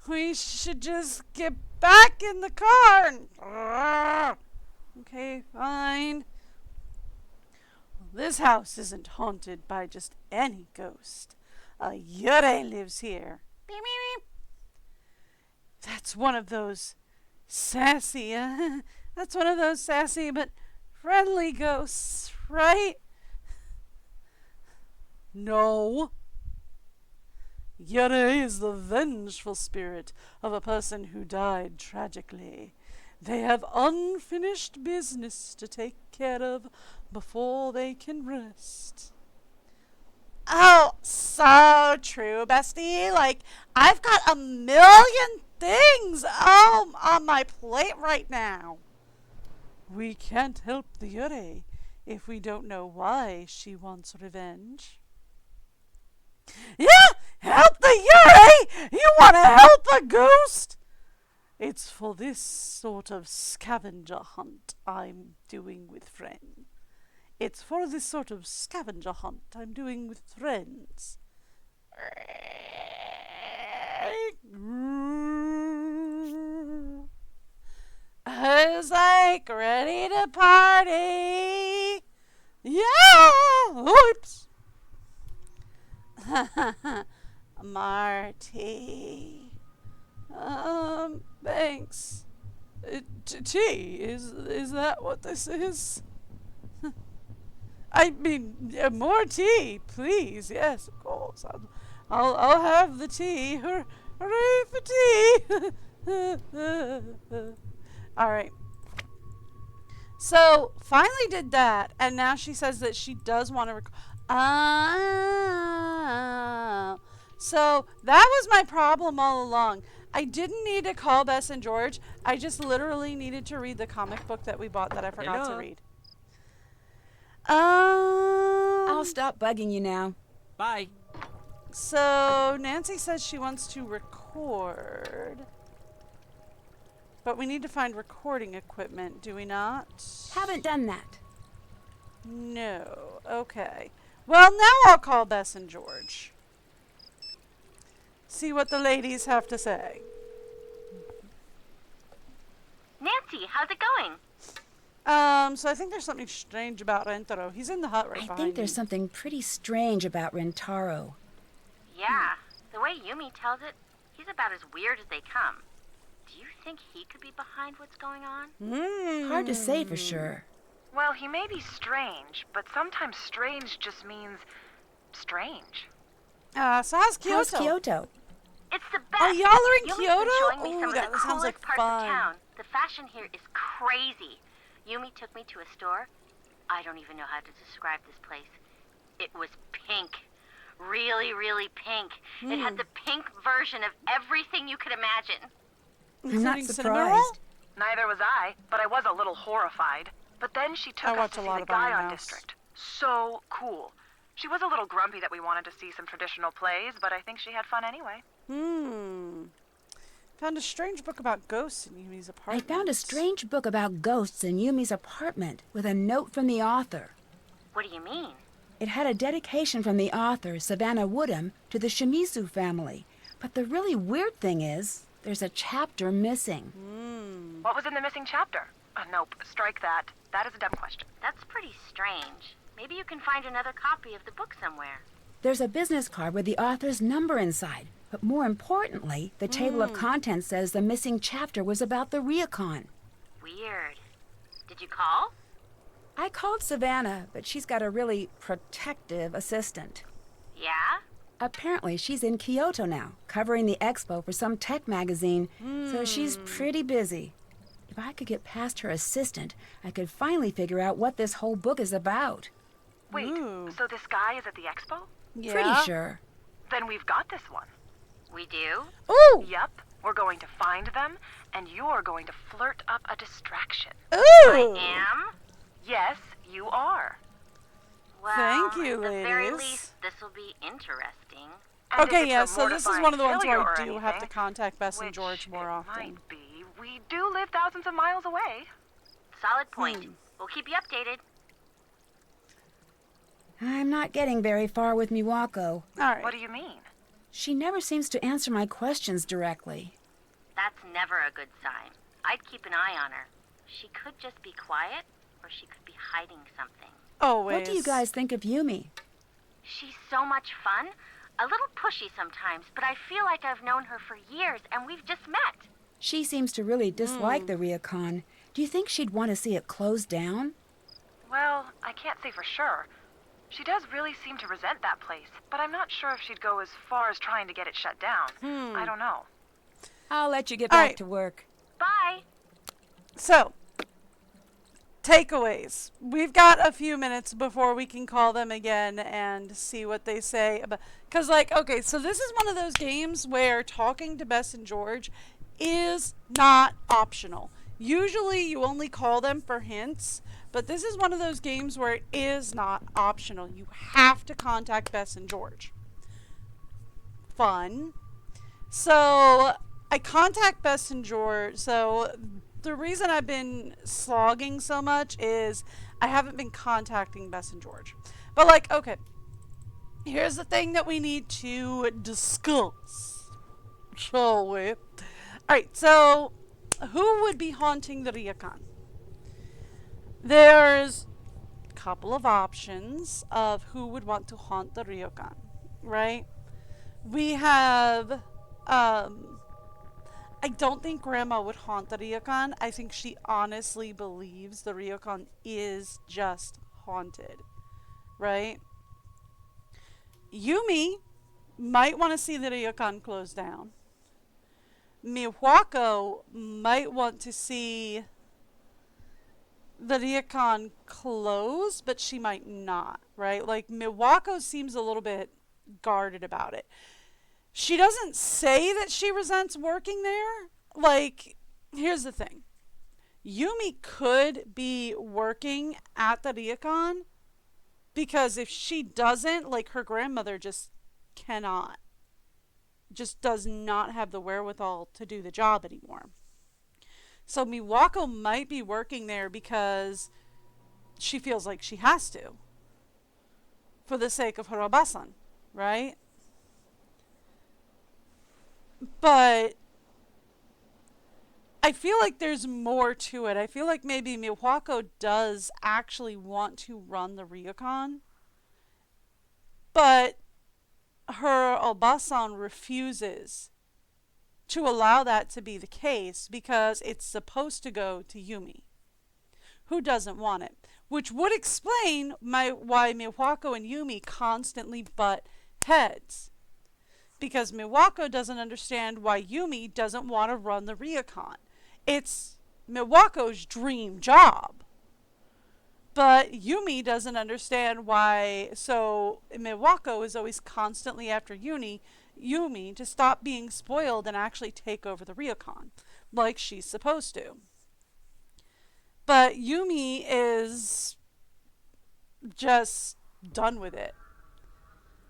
We should just get back in the car and... Okay, fine. This house isn't haunted by just any ghost. A Yure lives here. Beep, beep, beep. That's one of those sassy, that's one of those sassy but friendly ghosts, right? No. Yure is the vengeful spirit of a person who died tragically. They have unfinished business to take care of before they can rest. Oh, so true, bestie. Like, I've got a million things on my plate right now. We can't help the Yure if we don't know why she wants revenge. Yeah, help the Yure! You want to help a ghost? It's for this sort of scavenger hunt I'm doing with friends. It's for this sort of scavenger hunt I'm doing with friends. I was like, ready to party. Yeah! Oops. Marty. Thanks. Tea, is that what this is? I mean, more tea, please. Yes, of course. I'll have the tea. Hooray for tea! All right. So finally did that, and now she says that she does want to. So that was my problem all along. I didn't need to call Bess and George. I just literally needed to read the comic book that we bought that I forgot to read. I'll stop bugging you now. Bye. So Nancy says she wants to record. But we need to find recording equipment, do we not? Haven't done that. No. Okay. Well, now I'll call Bess and George. See what the ladies have to say. Nancy, how's it going? So I think there's something strange about Rentaro. He's in the hut right I behind think there's me. something pretty strange about Rentaro. Yeah, the way Yumi tells it, he's about as weird as they come. Do you think he could be behind what's going on? Hard to say for sure. Well, he may be strange, but sometimes strange just means strange. So how's Kyoto? How's Kyoto? It's the best. Oh, y'all are in Yumi's Kyoto? been showing me Ooh, some of that the sounds coolest like parts fun. of town. The fashion here is crazy. Yumi took me to a store. I don't even know how to describe this place. It was pink. Really, really pink. It had the pink version of everything you could imagine. I'm not Including surprised. Neither was I, but I was a little horrified. But then she I took us watch to a see lot the of Iron Guion Mouse. district. So cool. She was a little grumpy that we wanted to see some traditional plays, but I think she had fun anyway. Found a strange book about ghosts in Yumi's I apartment. found a strange book about ghosts in Yumi's apartment with a note from the author. What do you mean? It had a dedication from the author, Savannah Woodham, to the Shimizu family. But the really weird thing is, there's a chapter missing. What was in the missing chapter? Nope, strike that. That is a dumb question. That's pretty strange. Maybe you can find another copy of the book somewhere. There's a business card with the author's number inside. But more importantly, the table of contents says the missing chapter was about the Ryukon. Weird. Did you call? I called Savannah, but she's got a really protective assistant. Yeah? Apparently, she's in Kyoto now, covering the expo for some tech magazine, so she's pretty busy. If I could get past her assistant, I could finally figure out what this whole book is about. Wait, so this guy is at the expo? Yeah. Pretty sure. Then we've got this one. We do? Ooh! Yep. We're going to find them, and you're going to flirt up a distraction. Ooh! Am? Yes, you are. Well, Thank you, at the very ladies. least, this will be interesting. And if Okay, it's yeah, a so this is mortifying one of the ones failure where or I do have to anything, contact Bess and which George more it often. might be. We do live thousands of miles away. Solid point. We'll keep you updated. I'm not getting very far with Miwako. Alright. What do you mean? She never seems to answer my questions directly. That's never a good sign. I'd keep an eye on her. She could just be quiet, or she could be hiding something. Always. What do you guys think of Yumi? She's so much fun. A little pushy sometimes, but I feel like I've known her for years, and we've just met. She seems to really dislike the Ryukon. Do you think she'd want to see it closed down? Well, I can't say for sure. She does really seem to resent that place, but I'm not sure if she'd go as far as trying to get it shut down. I don't know. I'll let you get All back right. to work. Bye. So, takeaways. We've got a few minutes before we can call them again and see what they say about. Because, like, okay, so this is one of those games where talking to Bess and George is not optional. Usually you only call them for hints, but this is one of those games where it is not optional. You have to contact Bess and George. Fun. So I contact Bess and George. So the reason I've been slogging so much is I haven't been contacting Bess and George. But like, okay, here's the thing that we need to discuss, shall we? Alright, so who would be haunting the Ryukon? There's a couple of options of who would want to haunt the Ryukon, right? We have, I don't think Grandma would haunt the Ryukon. I think she honestly believes the Ryukon is just haunted, right? Yumi might want to see the Ryukon close down. Miwako might want to see the Ryukon close, but she might not, right? Like, Miwako seems a little bit guarded about it. She doesn't say that she resents working there. Like, here's the thing. Yumi could be working at the Ryukon Because if she doesn't, like, her grandmother just cannot, just does not have the wherewithal to do the job anymore. So Miwako might be working there because she feels like she has to, for the sake of her Obasan, right? But I feel like there's more to it. I feel like maybe Miwako does actually want to run the ryokan, but her Obasan refuses to allow that to be the case because it's supposed to go to Yumi, who doesn't want it. Which would explain why Miwako and Yumi constantly butt heads. Because Miwako doesn't understand why Yumi doesn't want to run the ryokan. It's Miwako's dream job. But Yumi doesn't understand why, so Miwako is always constantly after Yumi to stop being spoiled and actually take over the ryokan, like she's supposed to. But Yumi is just done with it.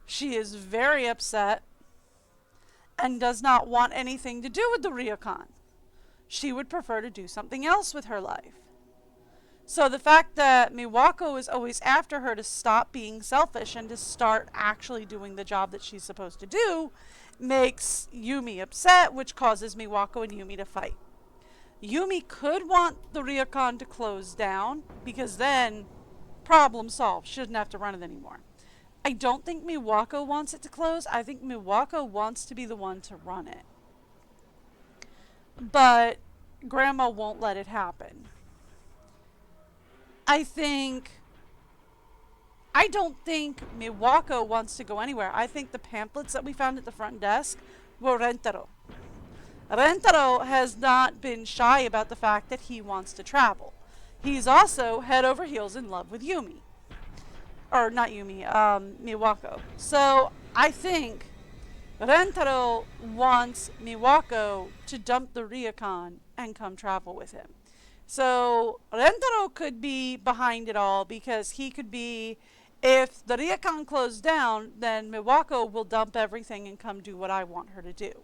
She is very upset and does not want anything to do with the ryokan. She would prefer to do something else with her life. So the fact that Miwako is always after her to stop being selfish and to start actually doing the job that she's supposed to do makes Yumi upset, which causes Miwako and Yumi to fight. Yumi could want the ryokan to close down because then problem solved. She doesn't have to run it anymore. I don't think Miwako wants it to close. I think Miwako wants to be the one to run it. But Grandma won't let it happen. I don't think Miwako wants to go anywhere. I think the pamphlets that we found at the front desk were Rentaro. Rentaro has not been shy about the fact that he wants to travel. He's also head over heels in love with Yumi. Or not Yumi, Miwako. So I think Rentaro wants Miwako to dump the ryokan and come travel with him. So Rentaro could be behind it all because he could be, if the ryokan closed down, then Miwako will dump everything and come do what I want her to do.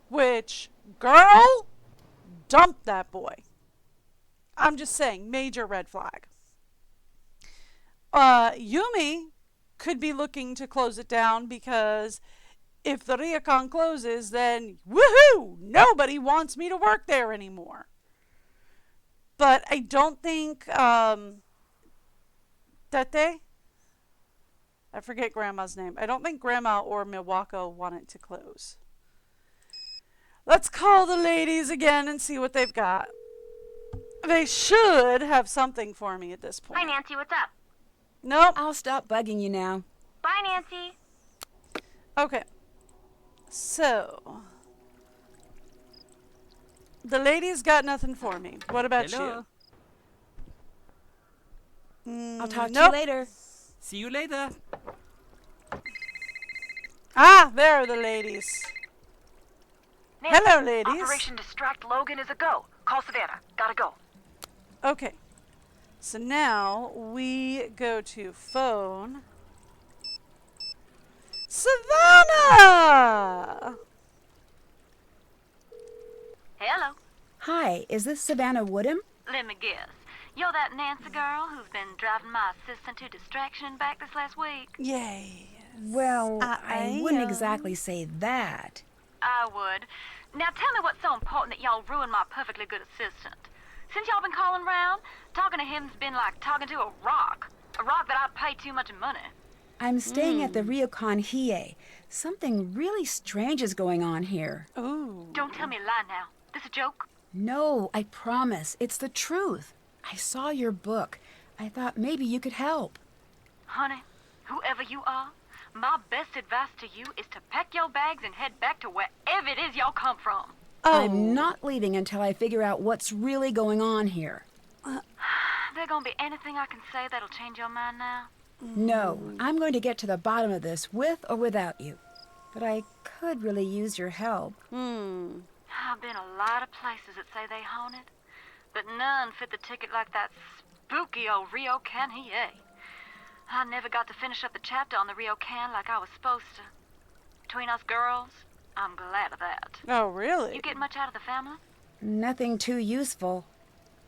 Which, girl, dump that boy. I'm just saying, major red flag. Yumi could be looking to close it down because if the ryokan closes, then woohoo! Nobody wants me to work there anymore. But I don't think Tete, I forget Grandma's name. I don't think Grandma or Miwako want it to close. Let's call the ladies again and see what they've got. They should have something for me at this point. Hi, Nancy, what's up? Nope. I'll stop bugging you now. Bye, Nancy. Okay. So, the ladies got nothing for me. What about Hello. you? I'll talk to nope. you later. See you later. Ah, there are the ladies. Nancy, Hello, ladies. Operation Distract Logan is a go. Call Savannah. Gotta go. Okay. So now we go to phone. Savannah! Hello. Hi, is this Savannah Woodham? Let me guess. You're that Nancy girl who's been driving my assistant to distraction and back this last week? Yay. Well, I wouldn't am. exactly say that. I would. Now tell me what's so important that y'all ruined my perfectly good assistant. Since y'all been calling round, talking to him's been like talking to a rock. A rock that I pay too much money. I'm staying at the Ryokan Hiei. Something really strange is going on here. Ooh. Don't tell me a lie now. This a joke? No, I promise. It's the truth. I saw your book. I thought maybe you could help. Honey, whoever you are, my best advice to you is to pack your bags and head back to wherever it is y'all come from. Oh. I'm not leaving until I figure out what's really going on here. There gonna be anything I can say that'll change your mind now? No, I'm going to get to the bottom of this with or without you. But I could really use your help. I've been a lot of places that say they haunted, but none fit the ticket like that spooky old Ryokan Hiei. I never got to finish up the chapter on the Ryokan like I was supposed to. Between us girls, I'm glad of that. Oh, really? You get much out of the family? Nothing too useful.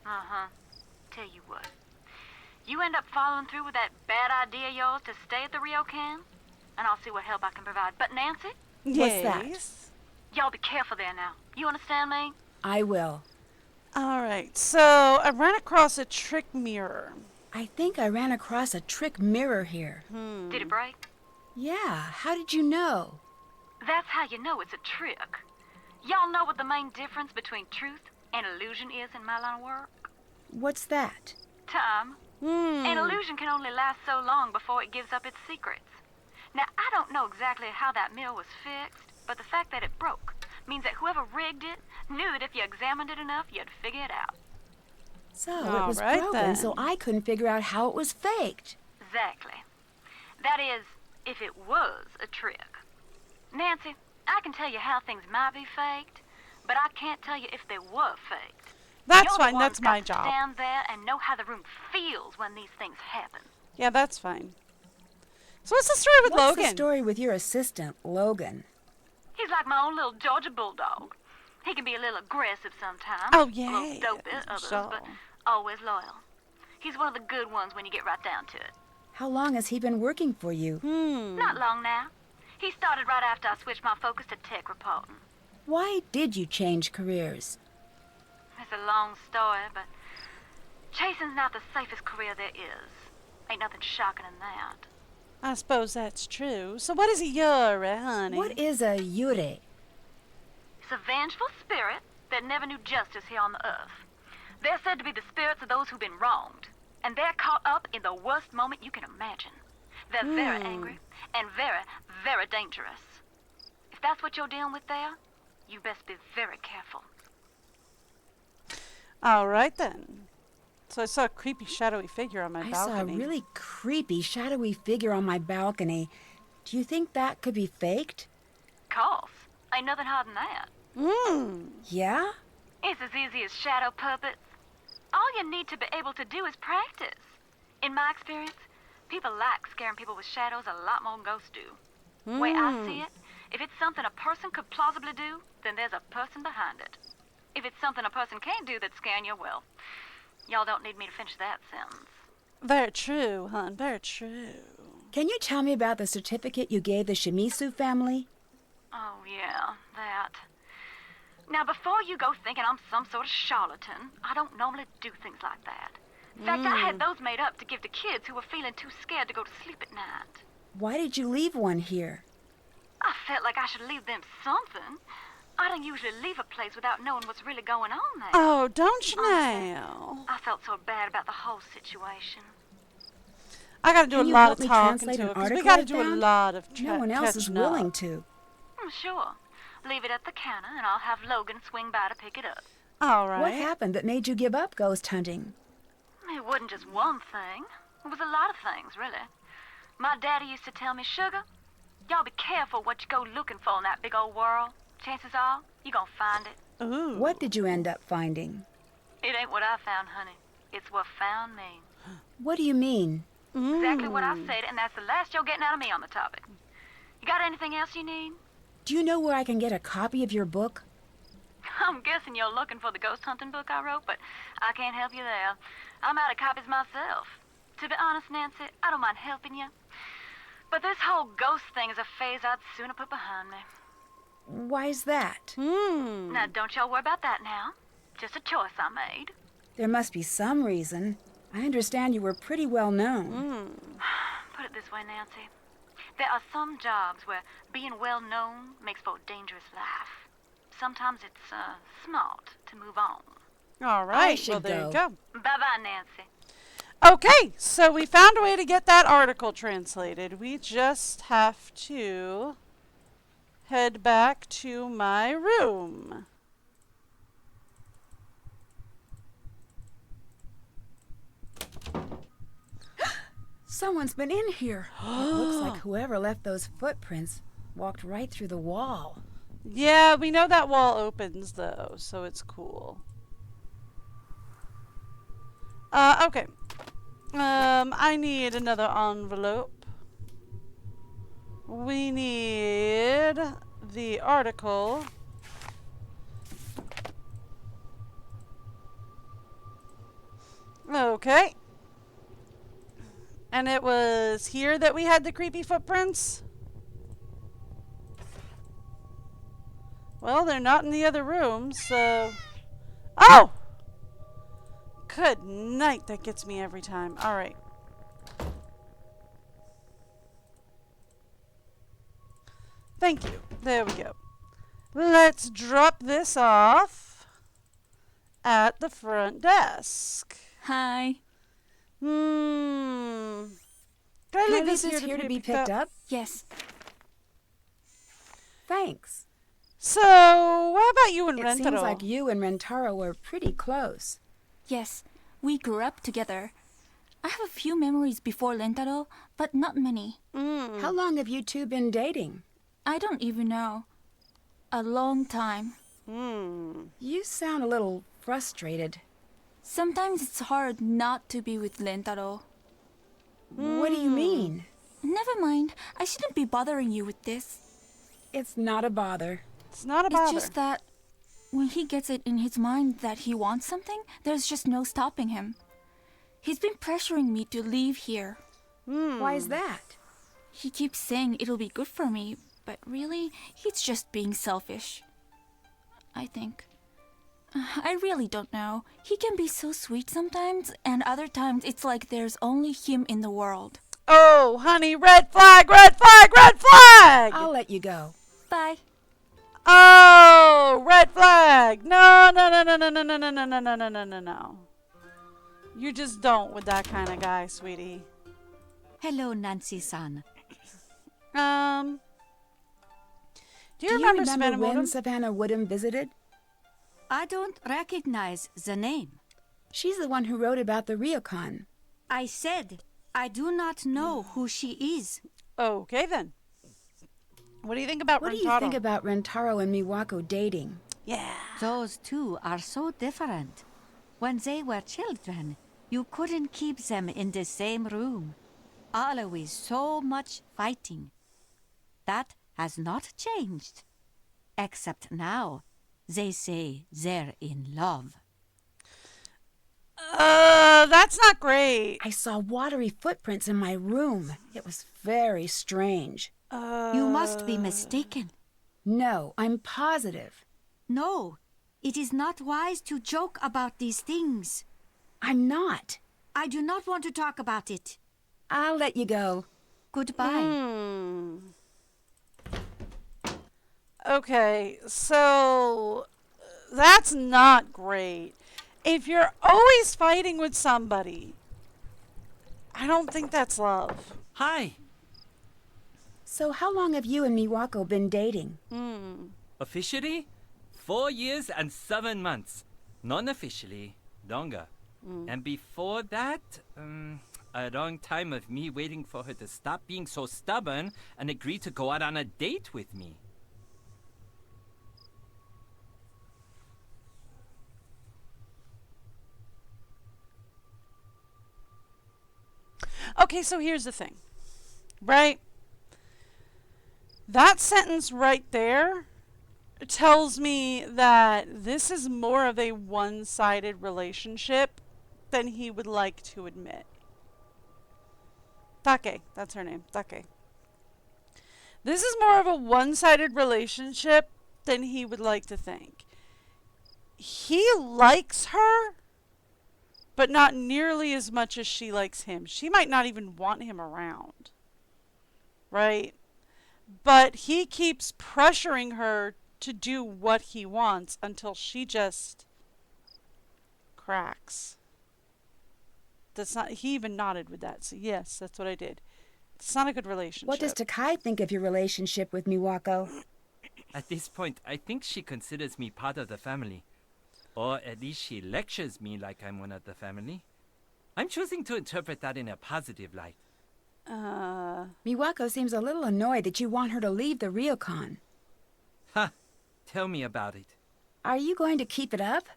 Uh-huh. Tell you what. You end up following through with that bad idea of yours to stay at the Ryokan, and I'll see what help I can provide. But Nancy, What's that? Yes. y'all be careful there now. You understand me? I will. All right. So I ran across a trick mirror. I think I ran across a trick mirror here. Did it break? Yeah, how did you know? That's how you know it's a trick. Y'all know what the main difference between truth and illusion is in my line of work? What's that? Time. An illusion can only last so long before it gives up its secrets. Now, I don't know exactly how that mill was fixed, but the fact that it broke means that whoever rigged it knew that if you examined it enough, you'd figure it out. So it All was right, broken, then. so I couldn't figure out how it was faked. Exactly. That is, if it was a trick. Nancy, I can tell you how things might be faked, but I can't tell you if they were faked. That's You're the fine. ones That's my got to job. stand there and know how the room feels when these things happen. Yeah, that's fine. So what's the story with What's Logan? the story with your assistant, Logan? He's like my own little Georgia bulldog. He can be a little aggressive sometimes. Oh, A yeah. little dopey at others, So- but always loyal. He's one of the good ones when you get right down to it. How long has he been working for you? Not long now. He started right after I switched my focus to tech reporting. Why did you change careers? It's a long story, but chasing's not the safest career there is. Ain't nothing shocking in that. I suppose that's true. So what is a Yuri, honey? What is a Yure? It's a vengeful spirit that never knew justice here on the earth. They're said to be the spirits of those who've been wronged, and they're caught up in the worst moment you can imagine. They're very angry and very, very dangerous. If that's what you're dealing with there, you best be very careful. All right, then. So I saw a creepy, shadowy figure on my I balcony. saw a really creepy, shadowy figure on my balcony. Do you think that could be faked? Course. Ain't nothing harder than that. Yeah? It's as easy as shadow puppets. All you need to be able to do is practice. In my experience, people like scaring people with shadows a lot more than ghosts do. Way I see it, if it's something a person could plausibly do, then there's a person behind it. If it's something a person can't do that's scaring you, well, y'all don't need me to finish that sentence. Very true, hon. Very true. Can you tell me about the certificate you gave the Shimizu family? Oh, yeah, that. Now, before you go thinking I'm some sort of charlatan, I don't normally do things like that. In fact, I had those made up to give to kids who were feeling too scared to go to sleep at night. Why did you leave one here? I felt like I should leave them something. I don't usually leave a place without knowing what's really going on there. Oh, don't you know? I felt so bad about the whole situation. I got to do Can a you lot help of me talking translate to an her because we article got to I do a found? lot of No one else is catching willing up. to. Sure. Leave it at the counter, and I'll have Logan swing by to pick it up. All right. What happened that made you give up ghost hunting? It wasn't just one thing. It was a lot of things, really. My daddy used to tell me, Sugar, y'all be careful what you go looking for in that big old world. Chances are, you gonna find it. Ooh. What did you end up finding? It ain't what I found, honey. It's what found me. What do you mean? Exactly what I said, and that's the last you're getting out of me on the topic. You got anything else you need? Do you know where I can get a copy of your book? I'm guessing you're looking for the ghost hunting book I wrote, but I can't help you there. I'm out of copies myself. To be honest, Nancy, I don't mind helping you. But this whole ghost thing is a phase I'd sooner put behind me. Why's that? Now, don't y'all worry about that now. Just a choice I made. There must be some reason. I understand you were pretty well known. Put it this way, Nancy. There are some jobs where being well known makes for a dangerous life. Sometimes it's smart to move on. All right. should Well, there you go. go. Bye-bye, Nancy. Okay, so we found a way to get that article translated. We just have to head back to my room. Someone's been in here. It looks like whoever left those footprints walked right through the wall. Yeah, we know that wall opens, though, so it's cool. Okay. I need another envelope. We need the article. Okay. And it was here that we had the creepy footprints? Well, they're not in the other rooms, so... Oh! Good night. That gets me every time. Alright. Thank you. There we go. Let's drop this off at the front desk. Hi. Can I Can I leave this here to be picked up? Yes. Thanks. So, what about you and It Rentaro? seems like you and Rentaro were pretty close. Yes. We grew up together. I have a few memories before Lentaro, but not many. How long have you two been dating? I don't even know. A long time. You sound a little frustrated. Sometimes it's hard not to be with Lentaro. What do you mean? Never mind. I shouldn't be bothering you with this. It's not a bother. It's not a bother. It's just that when he gets it in his mind that he wants something, there's just no stopping him. He's been pressuring me to leave here. Why is that? He keeps saying it'll be good for me, but really, he's just being selfish. I think. I really don't know. He can be so sweet sometimes, and other times it's like there's only him in the world. Oh, honey, red flag, red flag, red flag! I'll let you go. Bye. Oh, red flag! No, no, no, no, no, no, no, no, no, no, no, no, no, no, no. You just don't with that kind of guy, sweetie. Hello, Nancy-san. Do you remember when Savannah Savannah Woodham visited? I don't recognize the name. She's the one who wrote about the Ryokon. I said I do not know who she is. Okay, then. What do you think about What Rentaro? do you think about Rentaro and Miwako dating? Yeah. Those two are so different. When they were children, you couldn't keep them in the same room. Always so much fighting. That has not changed. Except now, they say they're in love. That's not great. I saw watery footprints in my room. It was very strange. You must be mistaken. No, I'm positive. No, it is not wise to joke about these things. I'm not. I do not want to talk about it. I'll let you go. Goodbye. Okay, so that's not great. If you're always fighting with somebody, I don't think that's love. Hi. So how long have you and Miwako been dating? Officially, 4 years and 7 months. Non-officially, longer. And before that, a long time of me waiting for her to stop being so stubborn and agree to go out on a date with me. Okay, so here's the thing, right? That sentence right there tells me that this is more of a one-sided relationship than he would like to admit. Take, that's her name, Take. This is more of a one-sided relationship than he would like to think. He likes her, but not nearly as much as she likes him. She might not even want him around, right? But he keeps pressuring her to do what he wants until she just cracks. That's not. He even nodded with that. So yes, that's what I did. It's not a good relationship. What does Takai think of your relationship with Miwako? At this point, I think she considers me part of the family. Or at least she lectures me like I'm one of the family. I'm choosing to interpret that in a positive light. Miwako seems a little annoyed that you want her to leave the Ryokon. Ha! Tell me about it. Are you going to keep it up?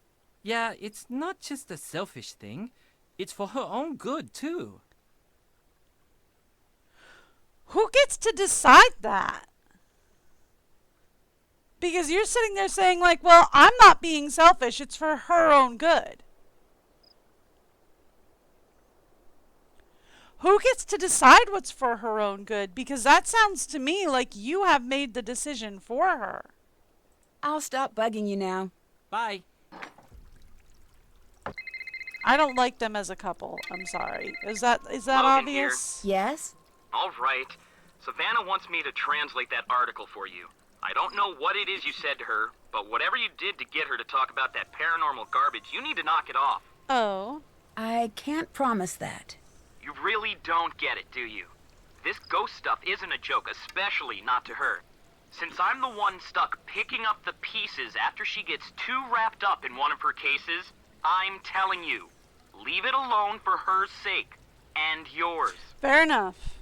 Yeah, it's not just a selfish thing. It's for her own good, too. Who gets to decide that? Because you're sitting there saying, like, well, I'm not being selfish. It's for her own good. Who gets to decide what's for her own good? Because that sounds to me like you have made the decision for her. I'll stop bugging you now. Bye. I don't like them as a couple. I'm sorry. Is that Logan obvious? Yes? All right. Savannah wants me to translate that article for you. I don't know what it is you said to her, but whatever you did to get her to talk about that paranormal garbage, you need to knock it off. Oh. I can't promise that. You really don't get it, do you? This ghost stuff isn't a joke, especially not to her. Since I'm the one stuck picking up the pieces after she gets too wrapped up in one of her cases, I'm telling you, leave it alone for her sake. And yours. Fair enough.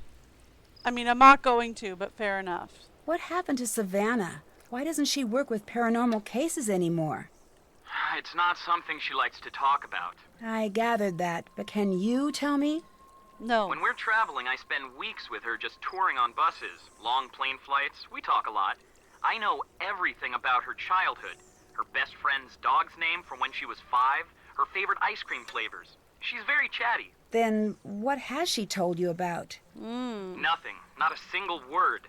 I mean, I'm not going to, but fair enough. What happened to Savannah? Why doesn't she work with paranormal cases anymore? It's not something she likes to talk about. I gathered that, but can you tell me? No. When we're traveling, I spend weeks with her just touring on buses, long plane flights. We talk a lot. I know everything about her childhood. Her best friend's dog's name from when she was 5, her favorite ice cream flavors. She's very chatty. Then what has she told you about? Nothing. Not a single word.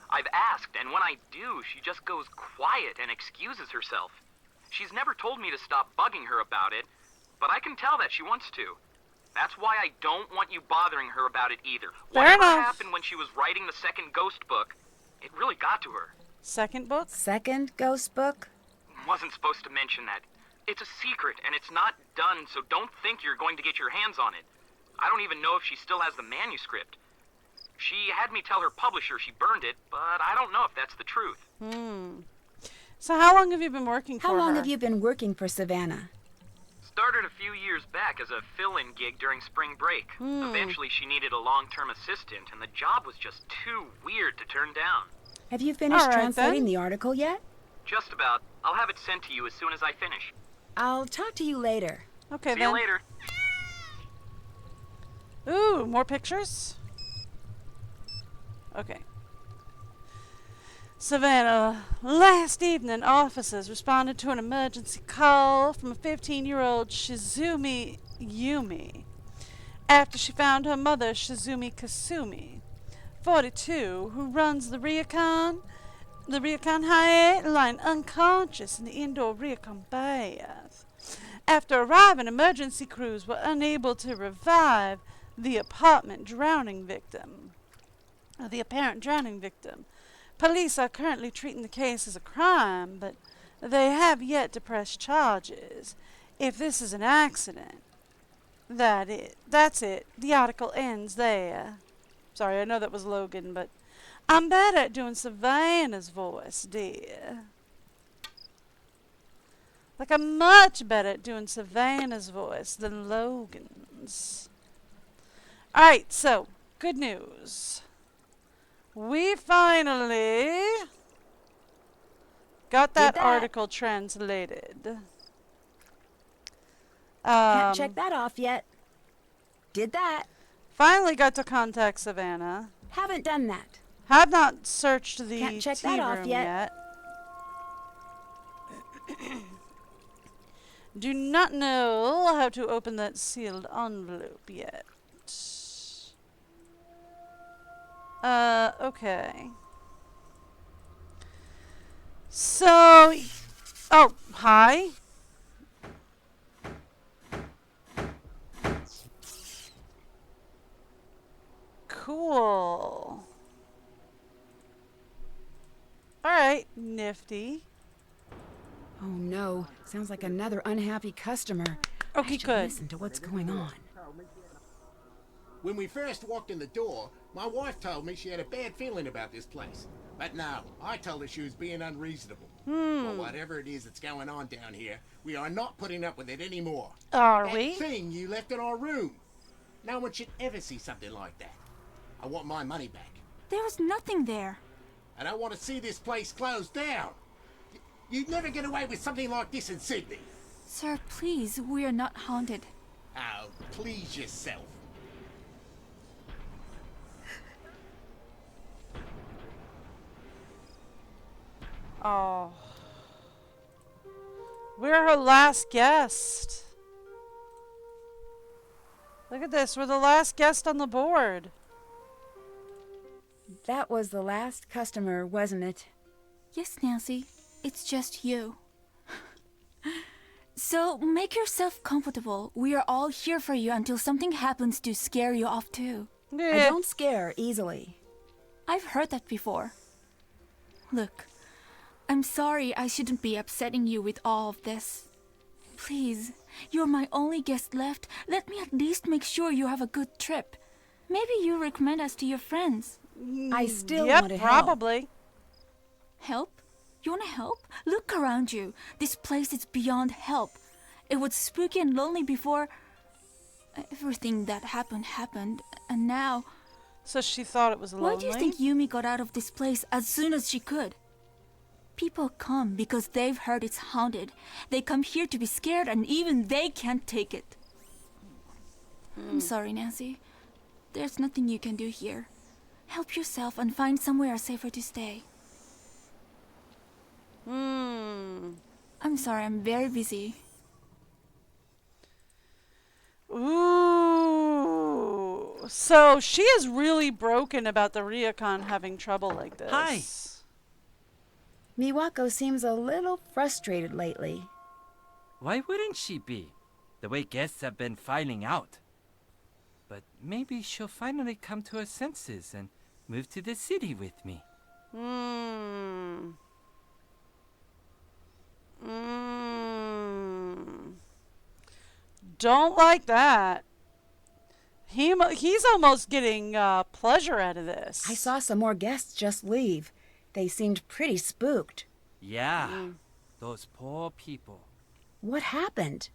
I've asked, and when I do, she just goes quiet and excuses herself. She's never told me to stop bugging her about it, but I can tell that she wants to. That's why I don't want you bothering her about it either. Fair Whatever enough. happened when she was writing the second ghost book, it really got to her. Second book? Second ghost book? Wasn't supposed to mention that. It's a secret, and it's not done, so don't think you're going to get your hands on it. I don't even know if she still has the manuscript. She had me tell her publisher she burned it, but I don't know if that's the truth. So how long have you been working for her? How long have you been working for Savannah? Started a few years back as a fill-in gig during spring break. Eventually she needed a long-term assistant, and the job was just too weird to turn down. Have you finished All right, translating then. the article yet? Just about. I'll have it sent to you as soon as I finish. I'll talk to you later. Okay, See then. you later. Ooh, more pictures? Okay. Savannah, last evening, officers responded to an emergency call from a 15-year-old Shizumi Yumi after she found her mother, Shizumi Kasumi, 42, who runs the Ryokan Hyatt line, unconscious in the indoor Ryokan bath. After arriving, emergency crews were unable to revive the apparent drowning victim. Police are currently treating the case as a crime, but they have yet to press charges. If this is an accident, that's it. The article ends there. Sorry, I know that was Logan, but I'm better at doing Savannah's voice, dear. Like, I'm much better at doing Savannah's voice than Logan's. Alright, so, good news. We finally got that article translated. Can't check that off yet. Did that. Finally got to contact Savannah. Haven't done that. Have not searched the Can't check tea that off room yet. Do not know how to open that sealed envelope yet. Okay. So, oh, hi. Cool. Alright, nifty. Oh no, sounds like another unhappy customer. Okay, I should good. listen to what's going on. When we first walked in the door, my wife told me she had a bad feeling about this place. But no, I told her she was being unreasonable. Well, whatever it is that's going on down here, we are not putting up with it anymore. Are That we? thing you left in our room. No one should ever see something like that. I want my money back. There was nothing there. And I want to see this place closed down. You'd never get away with something like this in Sydney. Sir, please, we are not haunted. Oh, please yourself. Oh. We're her last guest. Look at this. We're the last guest on the board. That was the last customer, wasn't it? Yes, Nancy. It's just you. So make yourself comfortable. We are all here for you until something happens to scare you off too. I don't scare easily. I've heard that before. Look, I'm sorry I shouldn't be upsetting you with all of this. Please, you're my only guest left. Let me at least make sure you have a good trip. Maybe you recommend us to your friends. I still Yep, want to help. probably. Help? You want to help? Look around you. This place is beyond help. It was spooky and lonely before everything that happened, and now... So she thought it was lonely. Why do you think Yumi got out of this place as soon as she could? People come because they've heard it's haunted. They come here to be scared, and even they can't take it. I'm sorry, Nancy. There's nothing you can do here. Help yourself and find somewhere safer to stay. I'm sorry, I'm very busy. Ooh. So she is really broken about the Ryukon having trouble like this. Hi. Miwako seems a little frustrated lately. Why wouldn't she be? The way guests have been filing out. But maybe she'll finally come to her senses and move to the city with me. Don't like that. He's almost getting pleasure out of this. I saw some more guests just leave. They seemed pretty spooked. Yeah, those poor people. What happened?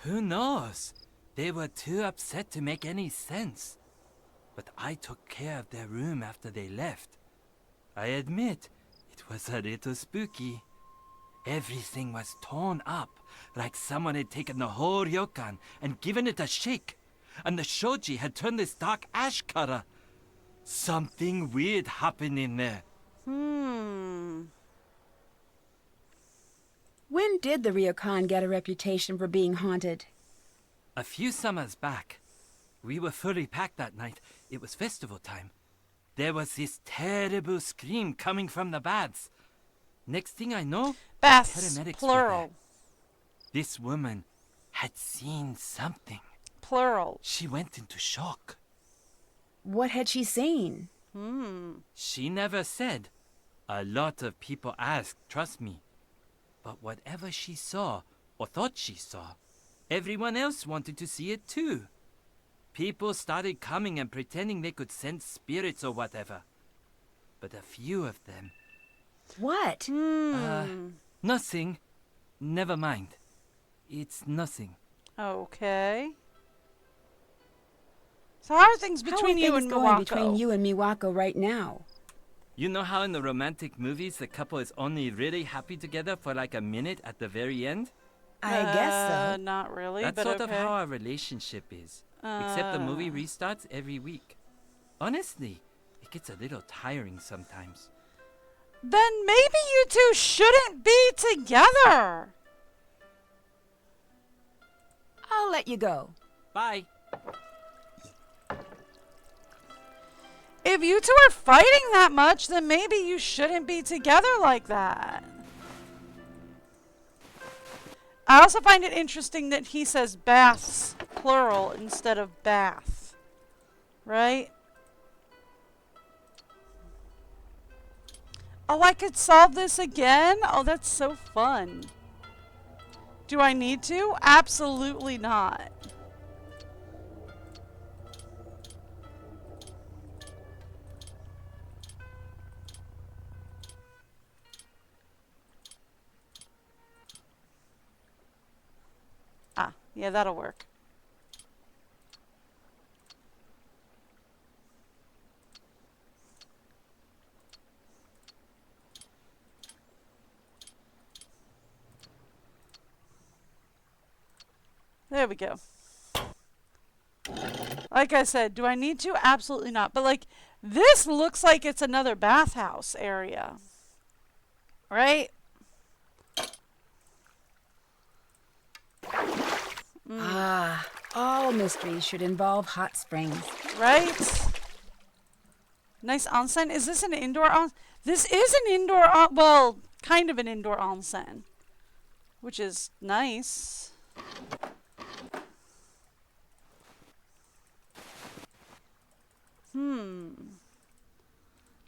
Who knows? They were too upset to make any sense. But I took care of their room after they left. I admit, it was a little spooky. Everything was torn up, like someone had taken the whole ryokan and given it a shake. And the shoji had turned this dark ash color. Something weird happened in there. When did the ryokan get a reputation for being haunted? A few summers back, we were fully packed that night. It was festival time. There was this terrible scream coming from the baths. Next thing I know, Baths, paramedics were plural. there. This woman had seen something. Plural. She went into shock. What had she seen? She never said. A lot of people asked, trust me. But whatever she saw, or thought she saw, everyone else wanted to see it too. People started coming and pretending they could sense spirits or whatever. But a few of them... What? Nothing. Never mind. It's nothing. Okay. So how are things between you and going Miwako? between you and Miwako right now? You know how in the romantic movies the couple is only really happy together for like a minute at the very end? I guess so. Not really, That's but sort okay. of how our relationship is. Except the movie restarts every week. Honestly, it gets a little tiring sometimes. Then maybe you two shouldn't be together. I'll let you go. Bye. If you two are fighting that much, then maybe you shouldn't be together like that. I also find it interesting that he says baths, plural, instead of bath. Right? Oh, I could solve this again? Oh, that's so fun. Do I need to? Absolutely not. Ah, yeah, that'll work. There we go. Like I said, do I need to? Absolutely not. But like, this looks like it's another bathhouse area. Right? Ah, all mysteries should involve hot springs. Right? Nice onsen. Is this an indoor onsen? This is an indoor well, kind of an indoor onsen. Which is nice.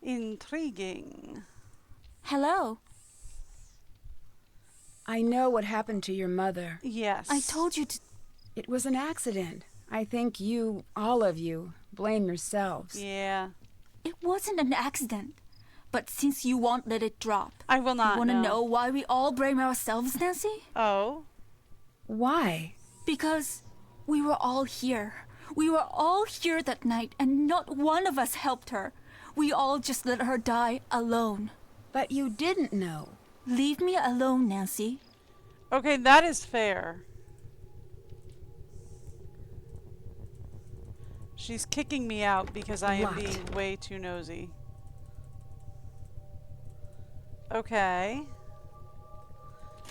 Intriguing. Hello. I know what happened to your mother. Yes. I told you to... It was an accident. I think you, all of you, blame yourselves. Yeah. It wasn't an accident. But since you won't let it drop... I will not You want to know. know why we all blame ourselves, Nancy? Oh. Why? Because we were all here. We were all here that night, and not one of us helped her. We all just let her die alone. But you didn't know. Leave me alone, Nancy. Okay, that is fair. She's kicking me out because I am What? being way too nosy. Okay.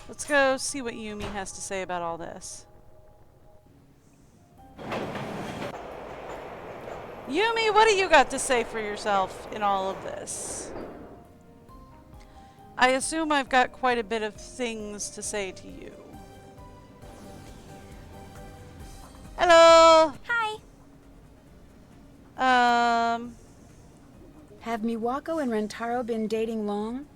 Let's go see what Yumi has to say about all this. Yumi, what do you got to say for yourself in all of this? I assume I've got quite a bit of things to say to you. Hello! Hi. Have Miwako and Rentaro been dating long?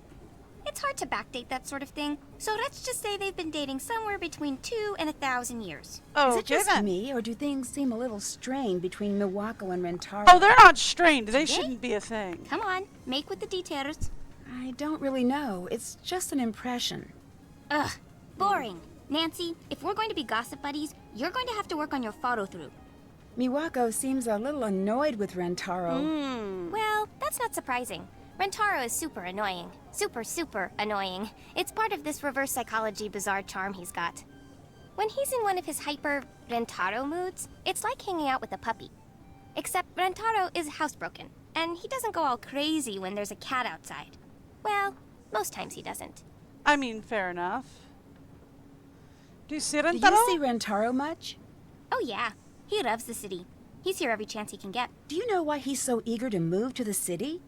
It's hard to backdate that sort of thing, so let's just say they've been dating somewhere between 2 and 1,000 years. Oh, Is it just then. me, or do things seem a little strained between Miwako and Rentaro? Oh, they're not strained. They Today? shouldn't be a thing. Come on, make with the details. I don't really know. It's just an impression. Ugh, boring. Nancy, if we're going to be gossip buddies, you're going to have to work on your follow-through. Miwako seems a little annoyed with Rentaro. Well, that's not surprising. Rentaro is super annoying. Super annoying. It's part of this reverse psychology bizarre charm he's got. When he's in one of his hyper Rentaro moods, it's like hanging out with a puppy. Except Rentaro is housebroken, and he doesn't go all crazy when there's a cat outside. Well, most times he doesn't. I mean, fair enough. Do you see Do Rentaro? you see Rentaro much? Oh yeah, he loves the city. He's here every chance he can get. Do you know why he's so eager to move to the city?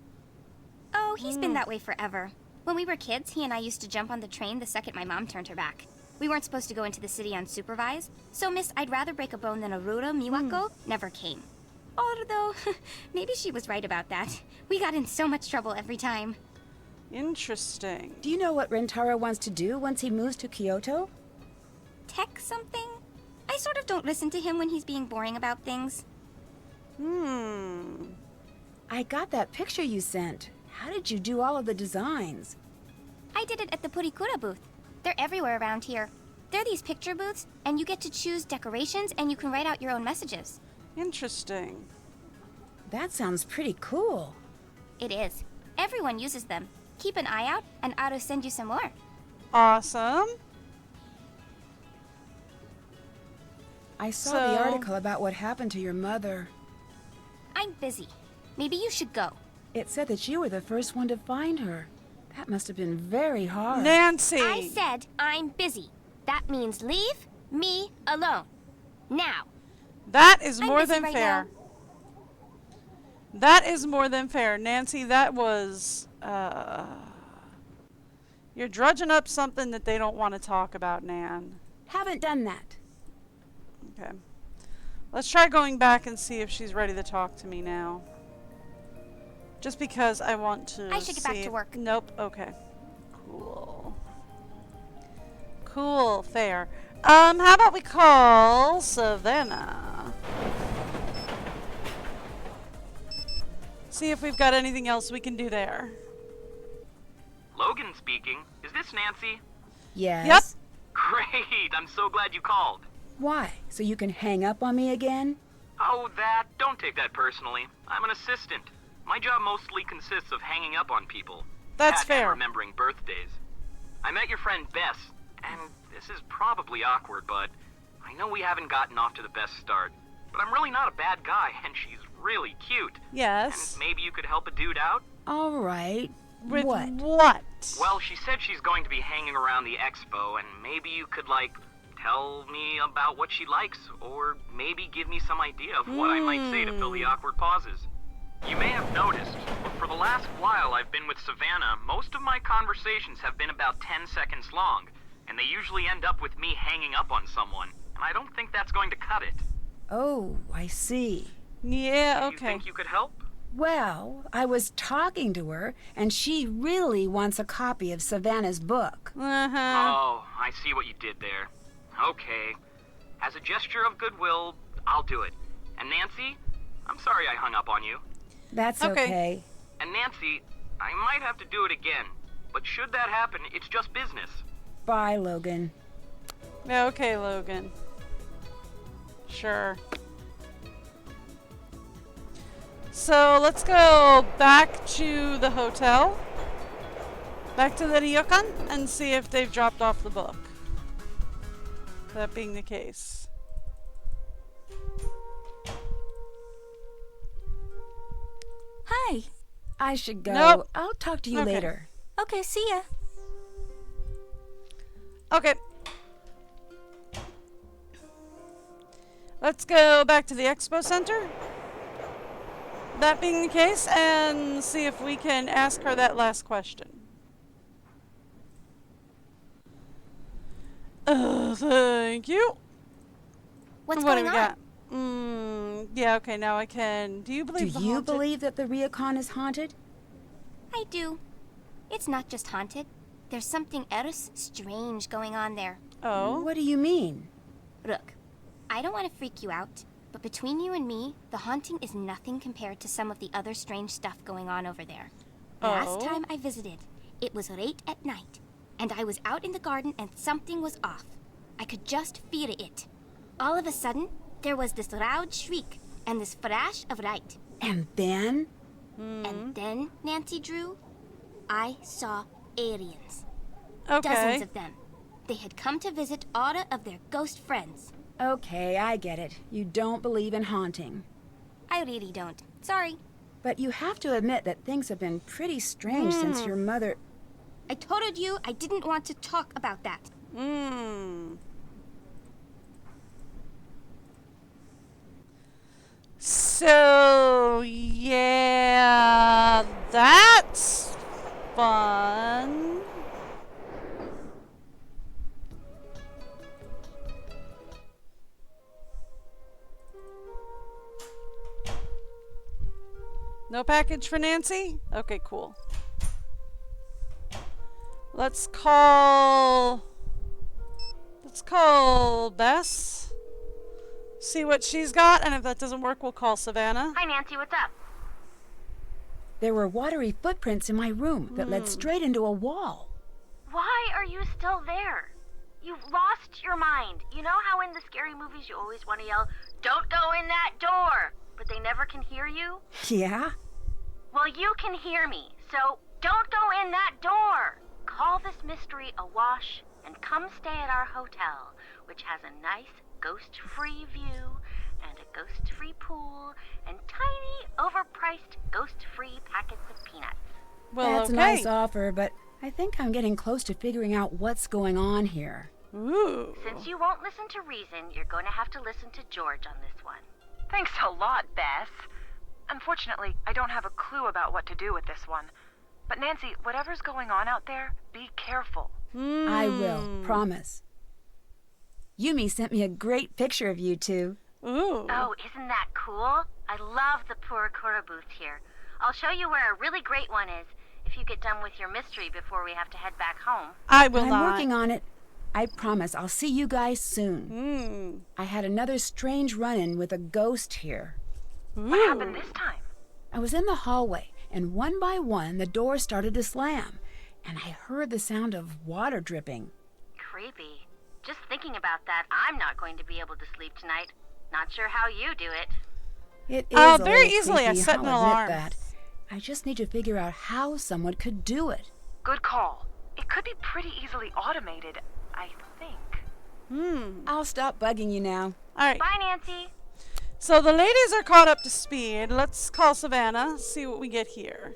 Oh, he's been that way forever. When we were kids, he and I used to jump on the train the second my mom turned her back. We weren't supposed to go into the city unsupervised, so Miss I'd rather break a bone than Aurora Miwako never came. Although, maybe she was right about that. We got in so much trouble every time. Interesting. Do you know what Rentaro wants to do once he moves to Kyoto? Tech something? I sort of don't listen to him when he's being boring about things. I got that picture you sent. How did you do all of the designs? I did it at the Purikura booth. They're everywhere around here. They're these picture booths, and you get to choose decorations, and you can write out your own messages. Interesting. That sounds pretty cool. It is. Everyone uses them. Keep an eye out, and I'll send you some more. Awesome. I saw So- the article about what happened to your mother. I'm busy. Maybe you should go. It said that you were the first one to find her. That must have been very hard. Nancy. I said I'm busy. That means leave me alone. Now. That is I'm more busy than right fair. now. That is more than fair. Nancy, that was, you're drudging up something that they don't want to talk about, Nan. Haven't done that. Okay. Let's try going back and see if she's ready to talk to me now. Just because I want to I should get back see to if- work. Nope. Okay. Cool. Cool. Fair. How about we call Savannah? See if we've got anything else we can do there. Logan speaking. Is this Nancy? Yes. Yep. Great, I'm so glad you called. Why? So you can hang up on me again? Oh, that. Don't take that personally. I'm an assistant. My job mostly consists of hanging up on people. That's And fair. remembering birthdays. I met your friend Bess, and this is probably awkward, but I know we haven't gotten off to the best start. but I'm really not a bad guy, and she's really cute. Yes. And maybe you could help a dude out? All right. With what? what? Well, she said she's going to be hanging around the expo, and maybe you could, like, tell me about what she likes, or maybe give me some idea of what I might say to fill the awkward pauses. You may have noticed, but for the last while I've been with Savannah, most of my conversations have been about 10 seconds long, and they usually end up with me hanging up on someone, and I don't think that's going to cut it. Oh, I see. Yeah, Do okay. you think you could help? Well, I was talking to her, and she really wants a copy of Savannah's book. Uh-huh. Oh, I see what you did there. Okay. As a gesture of goodwill, I'll do it. And Nancy, I'm sorry I hung up on you. That's Okay. okay. And Nancy, I might have to do it again, but should that happen, it's just business. Bye, Logan. Okay, Logan. Sure. So let's go back to the hotel, back to the ryokan, and see if they've dropped off the book. That being the case. Hi. I should go. Nope. I'll talk to you Okay. later. Okay, see ya. Okay. Let's go back to the expo center. That being the case, and see if we can ask her that last question. Thank you. What's What going do we on? got? Yeah, okay, now I can. Do you Do believe the you haunted? believe that the ryokan is haunted? I do. It's not just haunted. There's something else strange going on there. Oh. What do you mean? Look, I don't want to freak you out, but between you and me, the haunting is nothing compared to some of the other strange stuff going on over there. Last Oh. time I visited, it was late at night, and I was out in the garden and something was off. I could just feel it. All of a sudden, there was this loud shriek and this flash of light. And then? And then, Nancy Drew, I saw aliens. Okay. Dozens of them. They had come to visit all of their ghost friends. Okay, I get it. You don't believe in haunting. I really don't. Sorry. But you have to admit that things have been pretty strange since your mother... I told you I didn't want to talk about that. So, yeah, that's fun. No package for Nancy? Okay, cool. Let's call Bess. See what she's got, and if that doesn't work, we'll call Savannah. Hi, Nancy, what's up? There were watery footprints in my room that led straight into a wall. Why are you still there? You've lost your mind. You know how in the scary movies you always want to yell, "Don't go in that door," but they never can hear you? Yeah? Well, you can hear me, so don't go in that door. Call this mystery a wash and come stay at our hotel, which has a nice ghost-free view and a ghost-free pool and tiny, overpriced ghost-free packets of peanuts. Well, That's okay. a nice offer, but I think I'm getting close to figuring out what's going on here. Ooh. Since you won't listen to reason, you're going to have to listen to George on this one. Thanks a lot, Bess. Unfortunately, I don't have a clue about what to do with this one. But Nancy, whatever's going on out there, be careful. I will, promise. Yumi sent me a great picture of you two. Ooh. Oh, isn't that cool? I love the Purikura booth here. I'll show you where a really great one is if you get done with your mystery before we have to head back home. I will I'm not. working on it. I promise I'll see you guys soon. I had another strange run-in with a ghost here. What happened this time? I was in the hallway, and one by one the doors started to slam, and I heard the sound of water dripping. Creepy. Just thinking about that, I'm not going to be able to sleep tonight. Not sure how you do it. It is a very little easily. I creepy, set an I'll admit alarm. that. I just need to figure out how someone could do it. Good call. It could be pretty easily automated, I think. I'll stop bugging you now. All right. Bye, Nancy. So the ladies are caught up to speed. Let's call Savannah, see what we get here.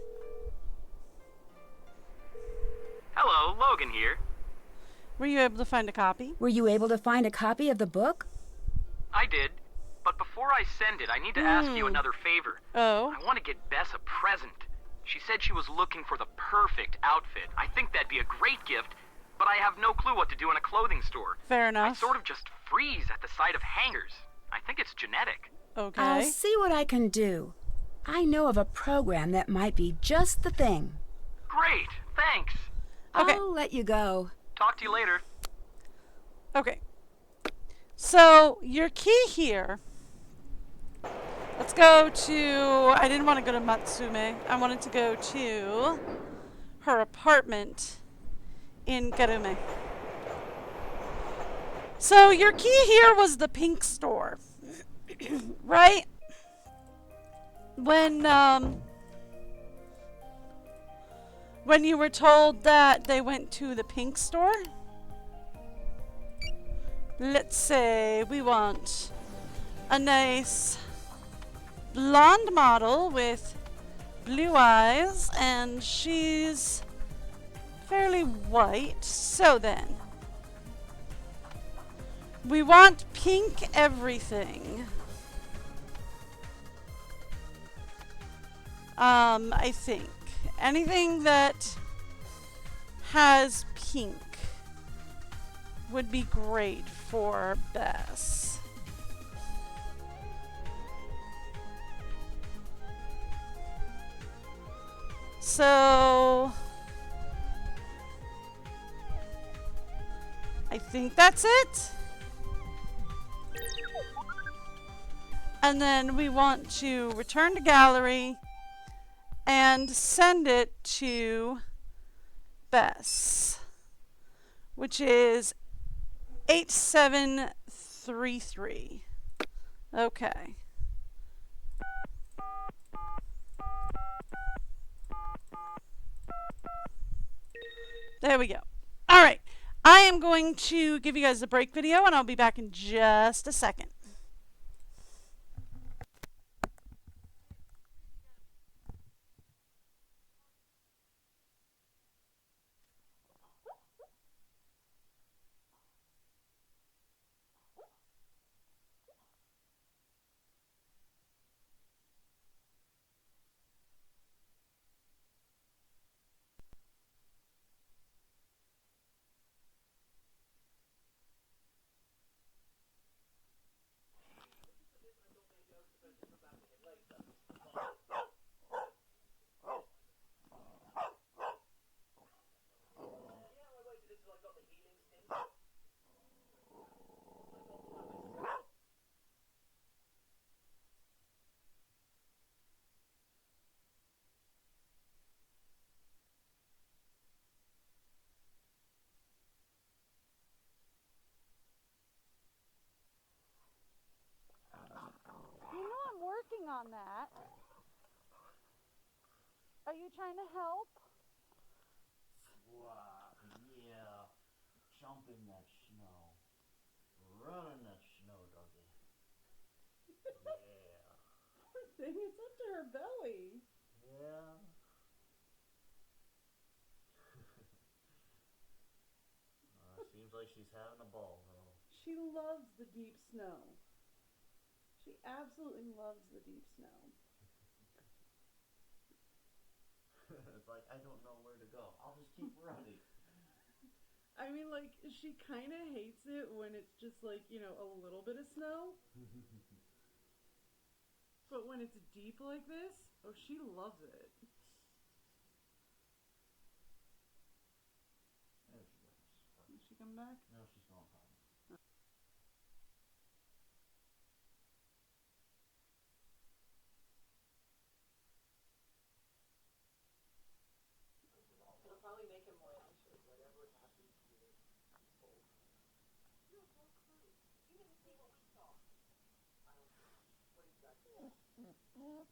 Hello, Logan here. Were you able to find a copy? Were you able to find a copy of the book? I did. But before I send it, I need to ask you another favor. Oh. I want to get Bess a present. She said she was looking for the perfect outfit. I think that'd be a great gift, but I have no clue what to do in a clothing store. Fair I enough. sort of just freeze at the sight of hangers. I think it's genetic. Okay. I'll see what I can do. I know of a program that might be just the thing. Great, thanks. Okay. I'll let you go. Talk to you later. Okay. So your key here. Let's go to. I didn't want to go to Matsume. I wanted to go to her apartment in Garume. So your key here was the pink store, right? When you were told that they went to the pink store. Let's say we want a nice blonde model with blue eyes, and she's fairly white. So then, we want pink everything. I think anything that has pink would be great for Bess. So I think that's it. And then we want to return to gallery and send it to Bess, which is 8733. Okay. There we go. All right. I am going to give you guys a break video, and I'll be back in just a second. You know I'm working on that. Are you trying to help? Wow, yeah. Jump in that snow. Run in that snow, doggy. Yeah. Poor thing, it's up to her belly. Yeah. Seems like she's having a ball, though. She loves the deep snow. She absolutely loves the deep snow. It's like, I don't know where to go. I'll just keep running. I mean, like, she kind of hates it when it's just like, you know, a little bit of snow. But when it's deep like this, oh, she loves it. There she goes. Did she come back? No, she's going home. It'll probably make him more anxious. Whatever happens here, he's cold. No, it's all cloudy. You didn't see what we saw. I don't know. What exactly? I'm not sure.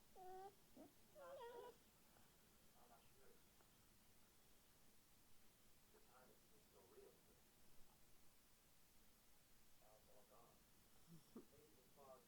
The time is still real. Now it's all gone. Maybe the fog.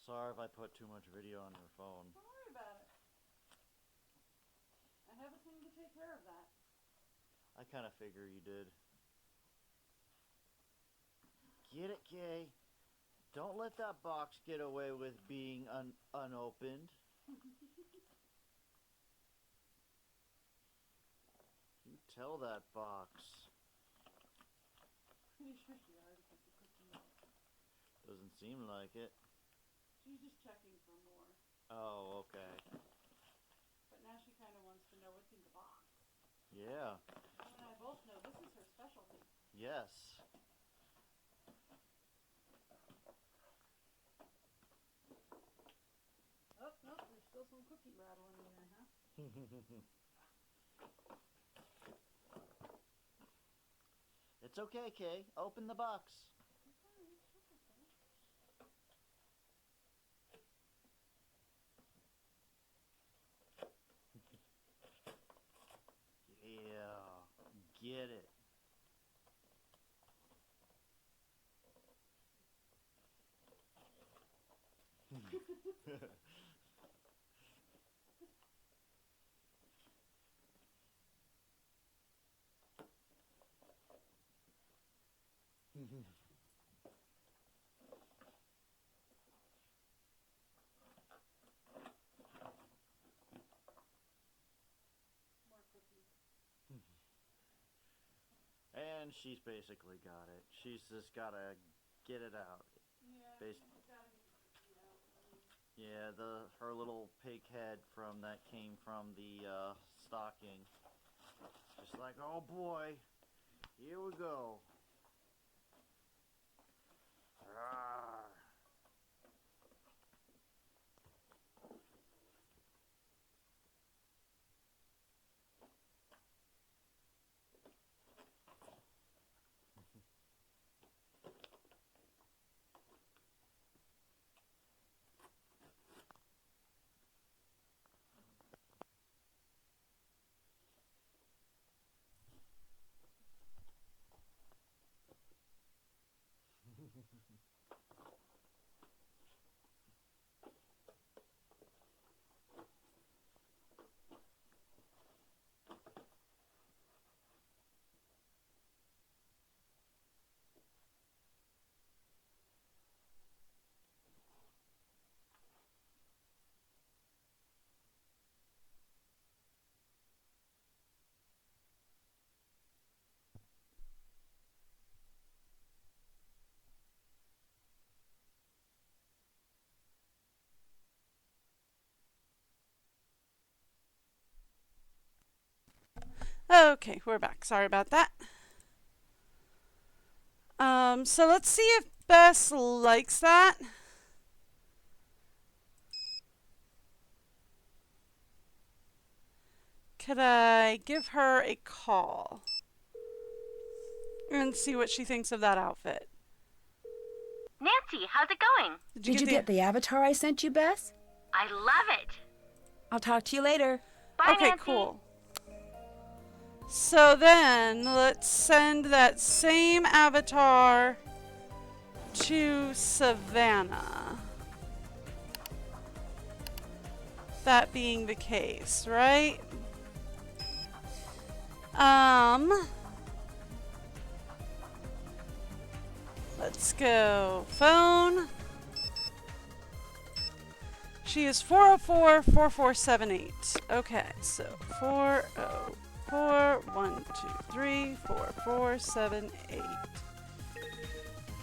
sorry if I put too much video on your phone. Don't worry about it. I have a thing to take care of that. I kind of figure you did. Get it, Kay? Don't let that box get away with being unopened. You tell that box. Pretty sure she already put the cookie in. Doesn't seem like it. She's just checking for more. Oh, okay. But now she kind of wants to know what's in the box. Yeah. You and I both know this is her specialty. Yes. Oh, no, there's still some cookie rattling in there, huh? It's okay, Kay. Open the box. Yeah. Get it. More cookies. And she's basically got it. She's just gotta get it out. Yeah, Bas- she's gotta get the cookie out. yeah, her little pig head from that came from the stocking. Just like, oh boy, here we go. Rawr. Okay, we're back. Sorry about that. So let's see if Bess likes that. Could I give her a call and see what she thinks of that outfit? Nancy, how's it going? Did you get the avatar I sent you, Bess? I love it. I'll talk to you later. Bye, Okay, Nancy. cool. So then let's send that same avatar to Savannah. That being the case, right? Let's go. Phone. She is 404-4478. Okay, so 404-123-4478.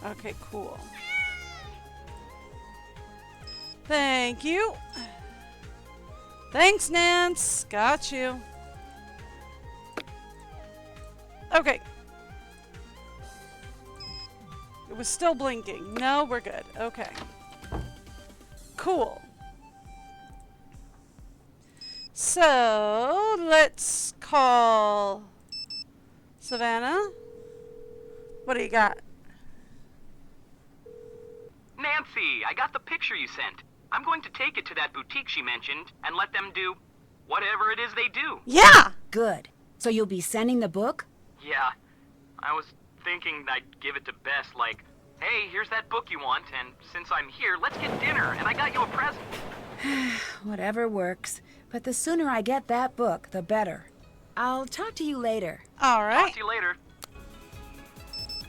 Okay, cool. Thank you. Thanks, Nance. Got you. Okay. It was still blinking. No, we're good. Okay. Cool. So, let's call Savannah. What do you got? Nancy, I got the picture you sent. I'm going to take it to that boutique she mentioned and let them do whatever it is they do. Yeah! Good. So you'll be sending the book? Yeah, I was thinking I'd give it to Bess, like, Hey, here's that book you want, and since I'm here, let's get dinner, and I got you a present. Whatever works. But the sooner I get that book, the better. I'll talk to you later. All right. Talk to you later.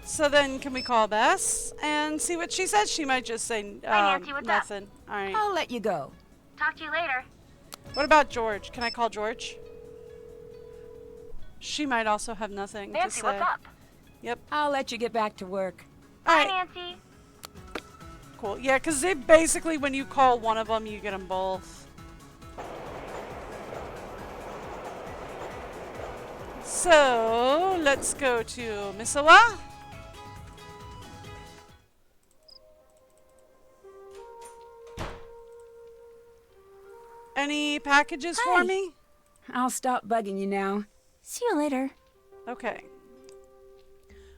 So then can we call Bess and see what she says? She might just say Nancy, what's up? nothing. All right. I'll let you go. Talk to you later. What about George? Can I call George? She might also have nothing to Nancy, say. what's up? Yep. I'll let you get back to work. All Hi, right. Nancy. Cool. Yeah, because they basically, when you call one of them, you get them both. So, let's go to Misawa. Any packages for Hi. me? I'll stop bugging you now. See you later. Okay.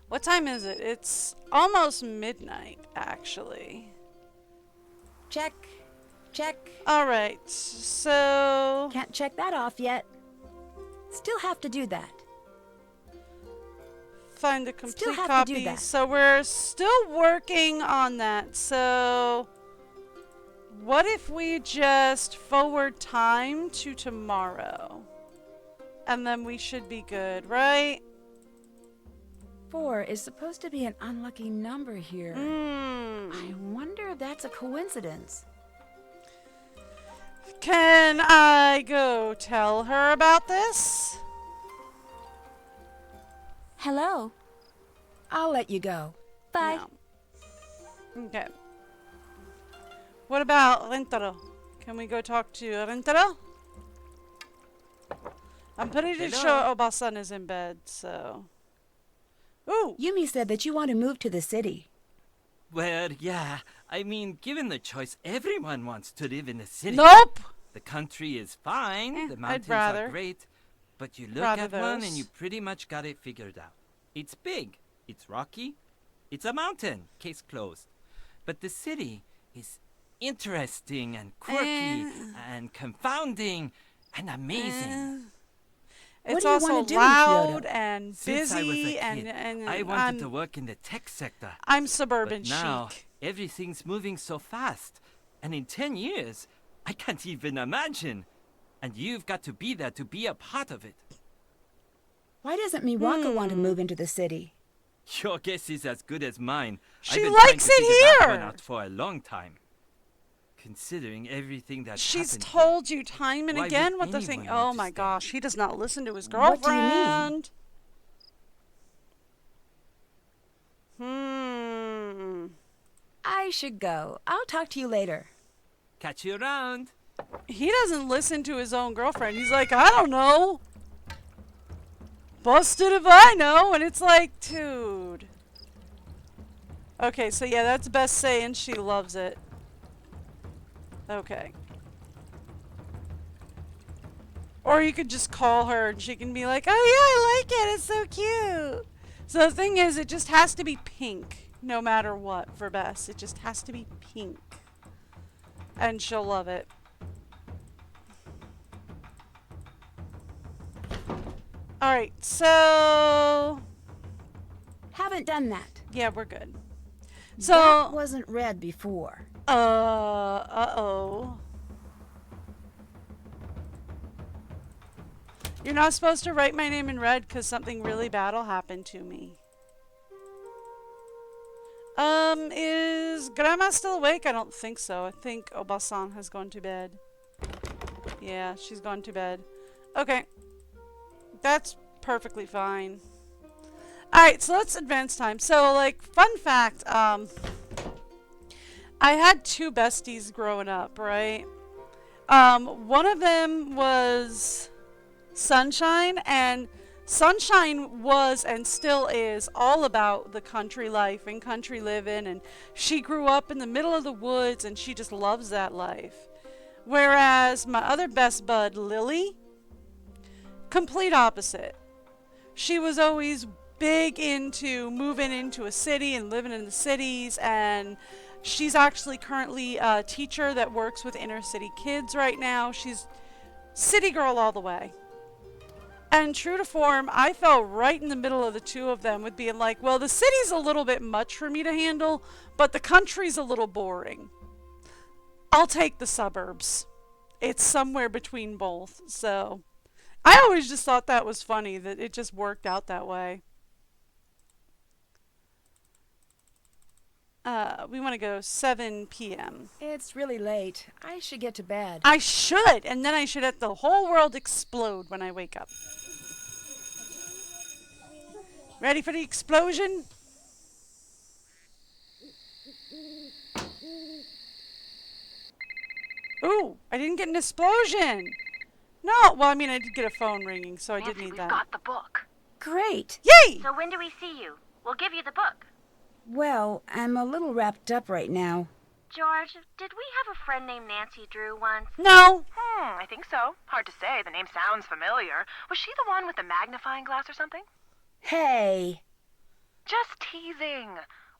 What time is it? It's almost midnight, actually. Check. Check. All right. So, Can't check that off yet. Still have to do that. find the complete Still have to copy. do that. So we're still working on that. So what if we just forward time to tomorrow? And then we should be good, right? 4 is supposed to be an unlucky number here. I wonder if that's a coincidence. Can I go tell her about this? Hello. I'll let you go. Bye. No. Okay. What about Rentaro? Can we go talk to Rentaro? I'm pretty sure Obasan is in bed, so... Ooh! Yumi said that you want to move to the city. Well, yeah. I mean, given the choice, everyone wants to live in the city. Nope! The country is fine. The I'd mountains rather. are great. But you look Rather at one those. and you pretty much got it figured out. It's big. It's rocky. It's a mountain. Case closed. But the city is interesting and quirky and confounding and amazing. It's do you also wanna do in loud Kyoto? and Since I was a busy kid, and I wanted to work in the tech sector. I'm suburban But now, chic. everything's moving so fast. And in 10 years, I can't even imagine. And you've got to be there to be a part of it. Why doesn't Miwako want to move into the city? Your guess is as good as mine. She I've been likes trying to it figure that here! one out for a long time. Considering everything that's She's happened told you time and Why would again what they're saying. anyone want Oh to my stay? gosh, he does not listen to his What do you mean? girlfriend. Hmm. I should go. I'll talk to you later. Catch you around. He doesn't listen to his own girlfriend. He's like, I don't know. Busted if I know. And it's like, dude. Okay, so yeah, that's Best saying she loves it. Okay. Or you could just call her and she can be like, oh yeah, I like it. It's so cute. So the thing is, it just has to be pink, no matter what, for Bess. It just has to be pink. And she'll love it. Alright, so... Haven't done that. Yeah, we're good. That So... wasn't read before. Uh-oh. You're not supposed to write my name in red because something really bad will happen to me. Is Grandma still awake? I don't think so. I think Obasan has gone to bed. Yeah, she's gone to bed. Okay. That's perfectly fine. Alright, so let's advance time. So, like, fun fact, I had 2 besties growing up, right? One of them was Sunshine, and Sunshine was and still is all about the country life and country living, and she grew up in the middle of the woods and she just loves that life. Whereas my other best bud, Lily, complete opposite. She was always big into moving into a city and living in the cities, and she's actually currently a teacher that works with inner city kids right now. She's city girl all the way. And true to form, I fell right in the middle of the two of them with being like, well, the city's a little bit much for me to handle, but the country's a little boring. I'll take the suburbs. It's somewhere between both. So I always just thought that was funny that it just worked out that way. We want to go 7 p.m. It's really late. I should get to bed. I should, and then I should let the whole world explode when I wake up. Ready for the explosion? Ooh, I didn't get an explosion. No, well, I mean, I did get a phone ringing, so I did Nancy, need we've that. got the book. Great. Yay! So when do we see you? We'll give you the book. Well, I'm a little wrapped up right now. George, did we have a friend named Nancy Drew once? No. I think so. Hard to say. The name sounds familiar. Was she the one with the magnifying glass or something? Hey. Just teasing.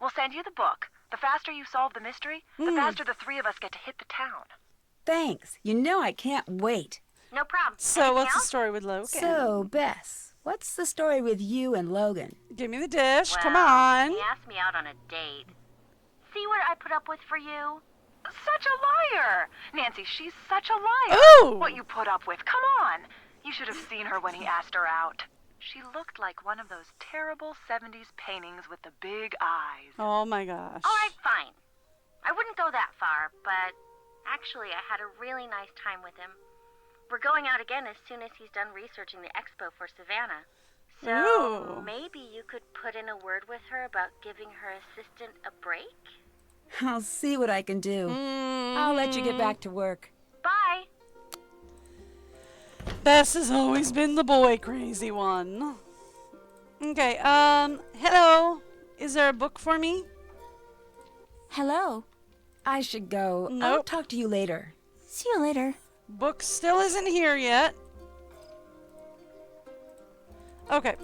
We'll send you the book. The faster you solve the mystery, the faster the three of us get to hit the town. Thanks. You know I can't wait. No problem. So Anything what's the else? story with Logan? So, Bess, what's the story with you and Logan? Give me the dish. Well, Come on. He asked me out on a date. See what I put up with for you? Such a liar! Nancy, she's such a liar. Ooh. What you put up with. Come on. You should have seen her when he asked her out. She looked like one of those terrible 70s paintings with the big eyes. Oh my gosh. All right, fine. I wouldn't go that far, but actually I had a really nice time with him. We're going out again as soon as he's done researching the expo for Savannah. So Ooh. maybe you could put in a word with her about giving her assistant a break? I'll see what I can do. I'll let you get back to work. Bye. Bess has always been the boy crazy one. Okay, hello. Is there a book for me? Hello. I should go. I'll Nope. talk to you later. See you later. Book still isn't here yet. Okay.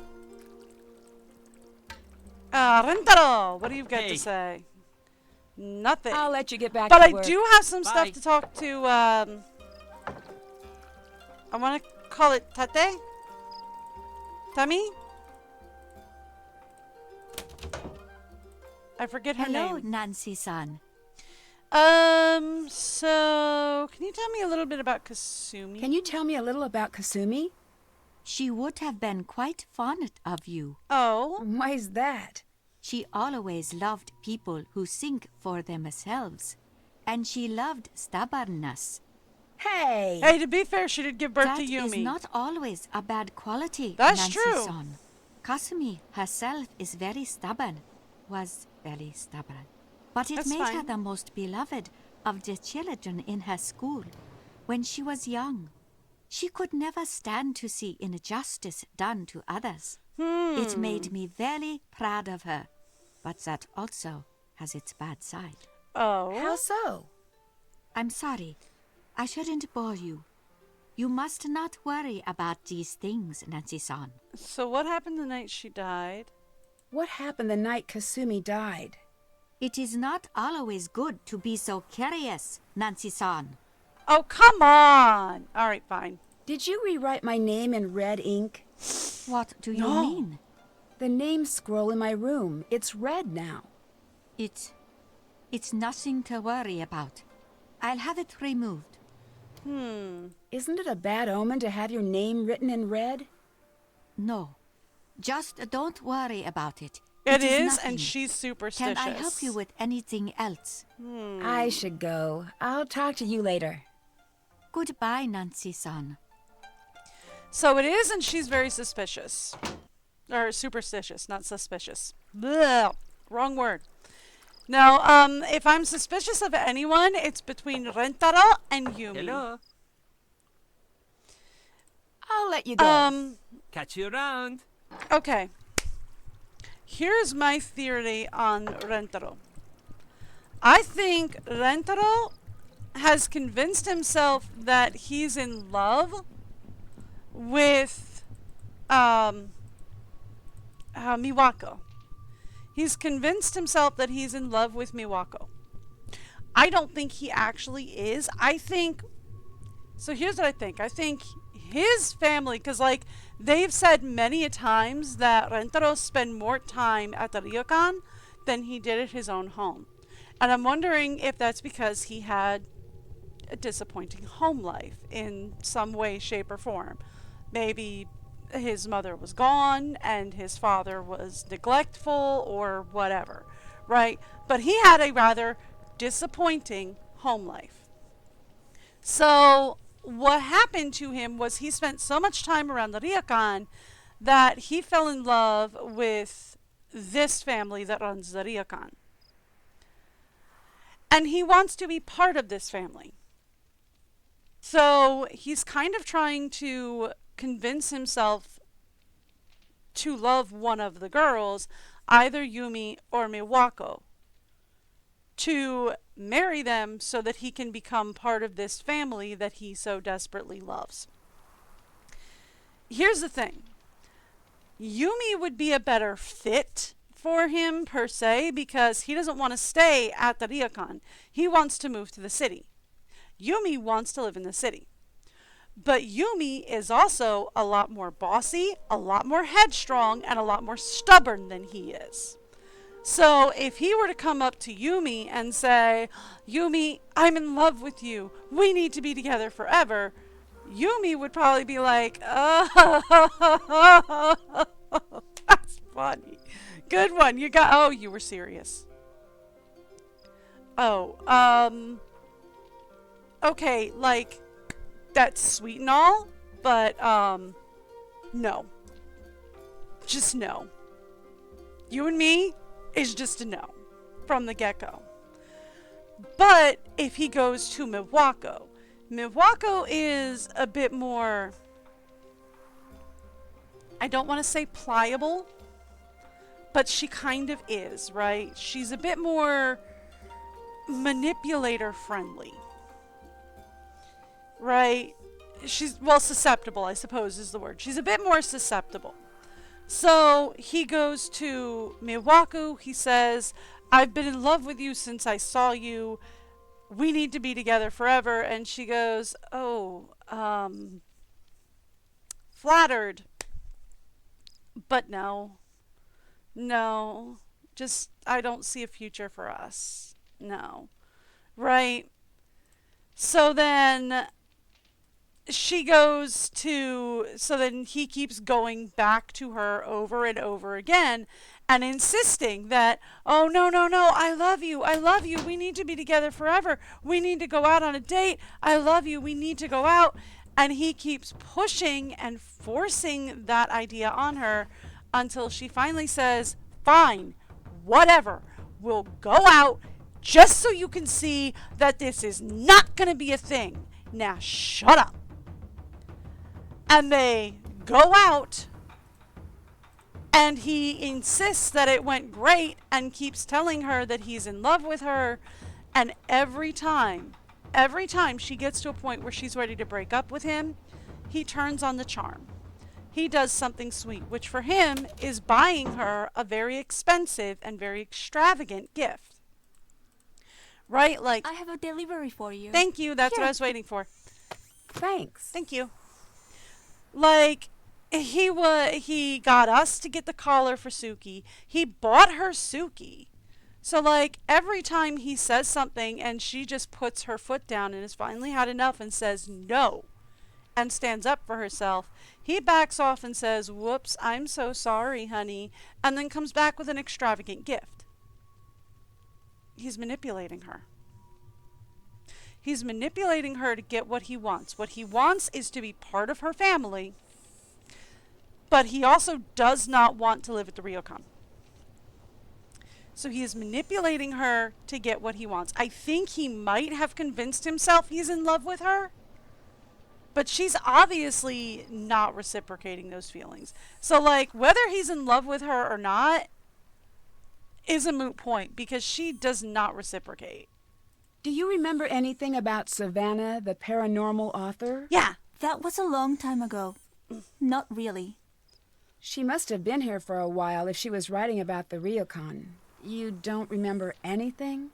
Rentaro, what do you got Hey. to say? Nothing. I'll let you get back But to I work. do have some Bye. stuff to talk to, I want to call it Tate? Tami? I forget her Hello, name. Nancy-san. So, can you tell me a little bit about Kasumi? Can you tell me a little about Kasumi? She would have been quite fond of you. Oh, Why's that? She always loved people who think for themselves. And she loved stubbornness. Hey! hey, to be fair, she did give birth That to is Yumi. not always a bad quality, That's true. Nancy-san. Kasumi herself is very stubborn. Was very stubborn. But it That's made her fine. the most beloved of the children in her school. When she was young, she could never stand to see injustice done to others. It made me very proud of her. But that also has its bad side. Oh. How so? I'm sorry. I shouldn't bore you. You must not worry about these things, Nancy-san. So what happened the night she died? What happened the night Kasumi died? It is not always good to be so curious, Nancy-san. Oh, come on. All right, fine. Did you rewrite my name in red ink? What do you No. mean? The name scroll in my room. It's red now. It's nothing to worry about. I'll have it removed. Isn't it a bad omen to have your name written in red? No. Just don't worry about it. It is, nothing. and she's superstitious. Can I help you with anything else? I should go. I'll talk to you later. Goodbye, Nancy-san. So it is, and she's very suspicious. Or superstitious, not suspicious. Blah, wrong word. Now, if I'm suspicious of anyone, it's between Rentaro and Yumi. Hello. I'll let you go. Catch you around. Okay. Here's my theory on Rentaro. I think Rentaro has convinced himself that he's in love with Miwako. He's convinced himself that he's in love with Miwako. I don't think he actually is. I think... So here's what I think. I think his family, because, like, They've said many a times that Rentaro spent more time at the ryokan than he did at his own home. And I'm wondering if that's because he had a disappointing home life in some way, shape, or form. Maybe his mother was gone and his father was neglectful or whatever, right? But he had a rather disappointing home life. So what happened to him was he spent so much time around the ryokan that he fell in love with this family that runs the ryokan. And he wants to be part of this family. So he's kind of trying to convince himself to love one of the girls, either Yumi or Miwako, to marry them so that he can become part of this family that he so desperately loves. Here's the thing. Yumi would be a better fit for him per se because he doesn't want to stay at the ryokan. He wants to move to the city. Yumi wants to live in the city. But Yumi is also a lot more bossy, a lot more headstrong, and a lot more stubborn than he is. So if he were to come up to Yumi and say, Yumi, I'm in love with you. We need to be together forever. Yumi would probably be like, oh, that's funny. Good one. You were serious. Okay, like, that's sweet and all, but, no. Just no. You and me is just a no from the get-go. But if he goes to Miwako is a bit more, I don't want to say pliable, but she kind of is, right? She's a bit more manipulator friendly. Right? She's, well, susceptible, I suppose is the word. She's a bit more susceptible. So he goes to Miwako. He says, I've been in love with you since I saw you. We need to be together forever. And she goes, flattered. But no. Just, I don't see a future for us. No. Right? So then then he keeps going back to her over and over again and insisting that, oh, no, I love you, we need to be together forever, we need to go out on a date, I love you, we need to go out. And he keeps pushing and forcing that idea on her until she finally says, fine, whatever, we'll go out just so you can see that this is not going to be a thing. Now shut up. And they go out, and he insists that it went great and keeps telling her that he's in love with her. And every time she gets to a point where she's ready to break up with him, he turns on the charm. He does something sweet, which for him is buying her a very expensive and very extravagant gift. Right? Like, I have a delivery for you. Thank you. That's what I was waiting for. Thanks. Thank you. Like, he got us to get the collar for Suki. He bought her Suki. So, like, every time he says something and she just puts her foot down and has finally had enough and says no and stands up for herself, he backs off and says, whoops, I'm so sorry, honey, and then comes back with an extravagant gift. He's manipulating her. He's manipulating her to get what he wants. What he wants is to be part of her family, but he also does not want to live at the ryokan. So he is manipulating her to get what he wants. I think he might have convinced himself he's in love with her, but she's obviously not reciprocating those feelings. So, like, whether he's in love with her or not is a moot point because she does not reciprocate. Do you remember anything about Savannah, the paranormal author? Yeah. That was a long time ago. Not really. She must have been here for a while if she was writing about the ryokan. You don't remember anything?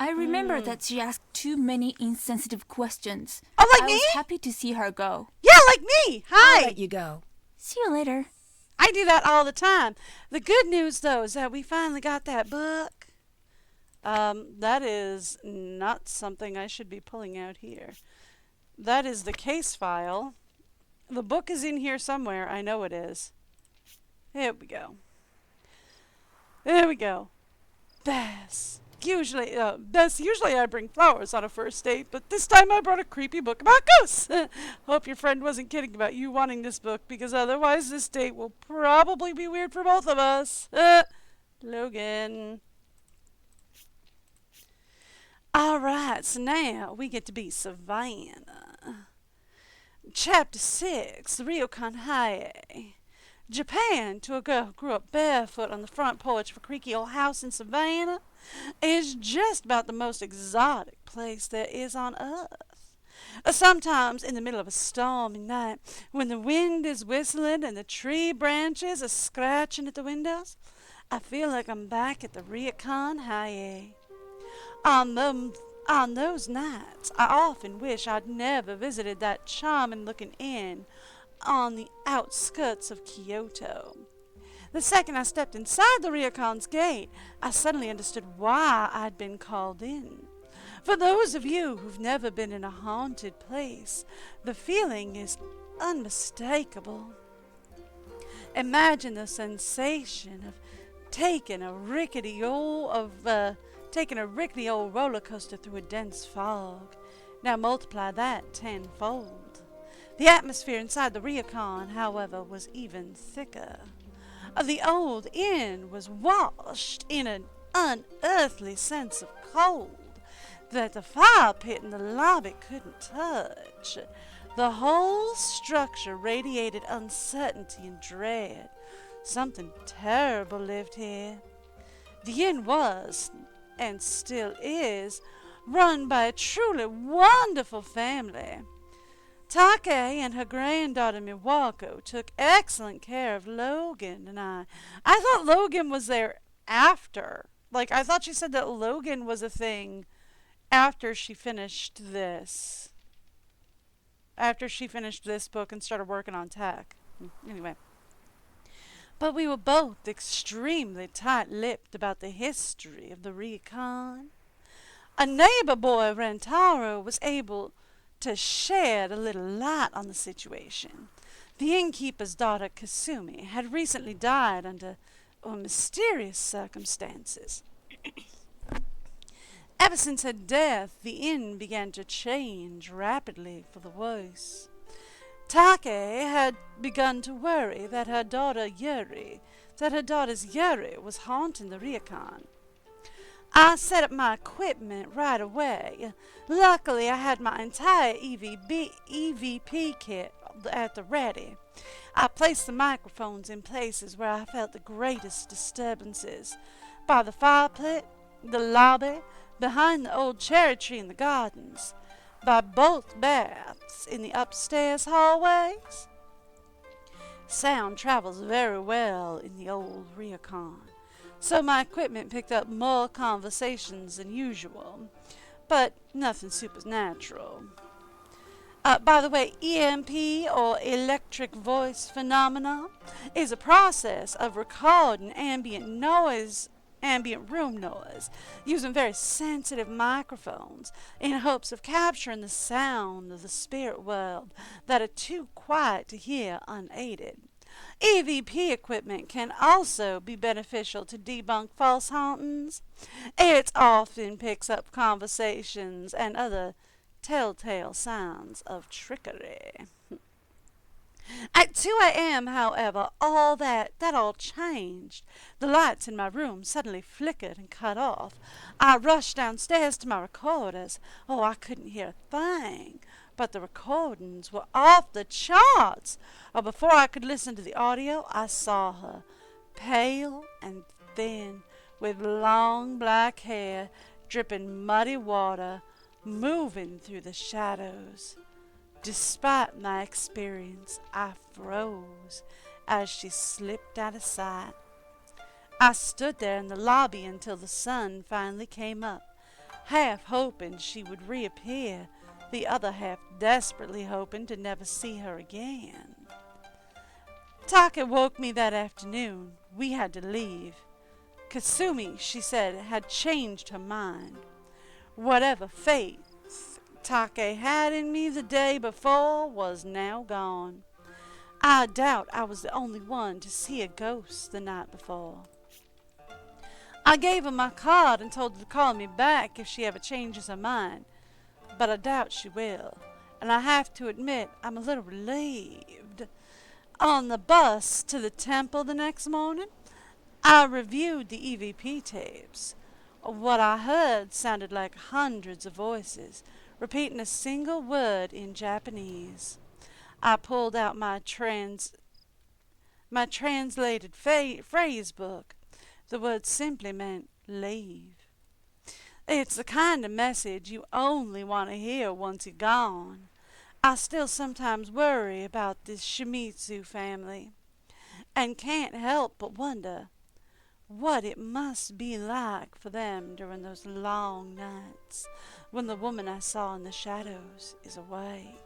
I remember that she asked too many insensitive questions. Oh, like I me? was happy to see her go. Yeah, like me. Hi. I'll let you go. See you later. I do that all the time. The good news, though, is that we finally got that book. That is not something I should be pulling out here. That is the case file. The book is in here somewhere. I know it is. There we go. There we go. Bess. Usually I bring flowers on a first date, but this time I brought a creepy book about ghosts. Hope your friend wasn't kidding about you wanting this book, because otherwise this date will probably be weird for both of us. Logan. Alright, so now we get to be Savannah. Chapter 6, the Ryokan Haie. Japan, to a girl who grew up barefoot on the front porch of a creaky old house in Savannah, is just about the most exotic place there is on earth. Sometimes in the middle of a stormy night, when the wind is whistling and the tree branches are scratching at the windows, I feel like I'm back at the Ryokan Haie. On those nights, I often wish I'd never visited that charming-looking inn on the outskirts of Kyoto. The second I stepped inside the Ryokan's gate, I suddenly understood why I'd been called in. For those of you who've never been in a haunted place, the feeling is unmistakable. Imagine the sensation of taking a rickety old roller coaster through a dense fog. Now multiply that tenfold. The atmosphere inside the Ryokan, however, was even thicker. The old inn was washed in an unearthly sense of cold that the fire pit in the lobby couldn't touch. The whole structure radiated uncertainty and dread. Something terrible lived here. The inn was, and still is, run by a truly wonderful family. Take and her granddaughter Miwako took excellent care of Logan and I. I thought Logan was there after. I thought she said that Logan was a thing after she finished this. After she finished this book and started working on tech. Anyway. But we were both extremely tight-lipped about the history of the Ryokan. A neighbor boy, Rentaro, was able to shed a little light on the situation. The innkeeper's daughter, Kasumi, had recently died under mysterious circumstances. Ever since her death, the inn began to change rapidly for the worse. Take had begun to worry that her daughter's Yuri was haunting the Ryokan. I set up my equipment right away. Luckily, I had my entire EVP kit at the ready. I placed the microphones in places where I felt the greatest disturbances. By the fire pit, the lobby, behind the old cherry tree in the gardens, by both baths in the upstairs hallways. Sound travels very well in the old Ryokan, so my equipment picked up more conversations than usual, but nothing supernatural. By the way, EMP, or electric voice phenomena, is a process of recording ambient room noise, using very sensitive microphones in hopes of capturing the sound of the spirit world that are too quiet to hear unaided. EVP equipment can also be beneficial to debunk false hauntings. It often picks up conversations and other telltale signs of trickery. At 2 a.m., however, all changed. The lights in my room suddenly flickered and cut off. I rushed downstairs to my recorders. I couldn't hear a thing, but the recordings were off the charts. Before I could listen to the audio, I saw her, pale and thin, with long black hair, dripping muddy water, moving through the shadows. Despite my experience, I froze as she slipped out of sight. I stood there in the lobby until the sun finally came up, half hoping she would reappear, the other half desperately hoping to never see her again. Taka woke me that afternoon. We had to leave. Kasumi, she said, had changed her mind. Whatever faith Take had in me the day before was now gone. I doubt I was the only one to see a ghost the night before. I gave her my card and told her to call me back if she ever changes her mind, but I doubt she will, and I have to admit I'm a little relieved. On the bus to the temple the next morning, I reviewed the EVP tapes. What I heard sounded like hundreds of voices, repeating a single word in Japanese. I pulled out my translated phrase book. The word simply meant leave. It's the kind of message you only want to hear once you're gone. I still sometimes worry about this Shimizu family, and can't help but wonder what it must be like for them during those long nights when the woman I saw in the shadows is awake.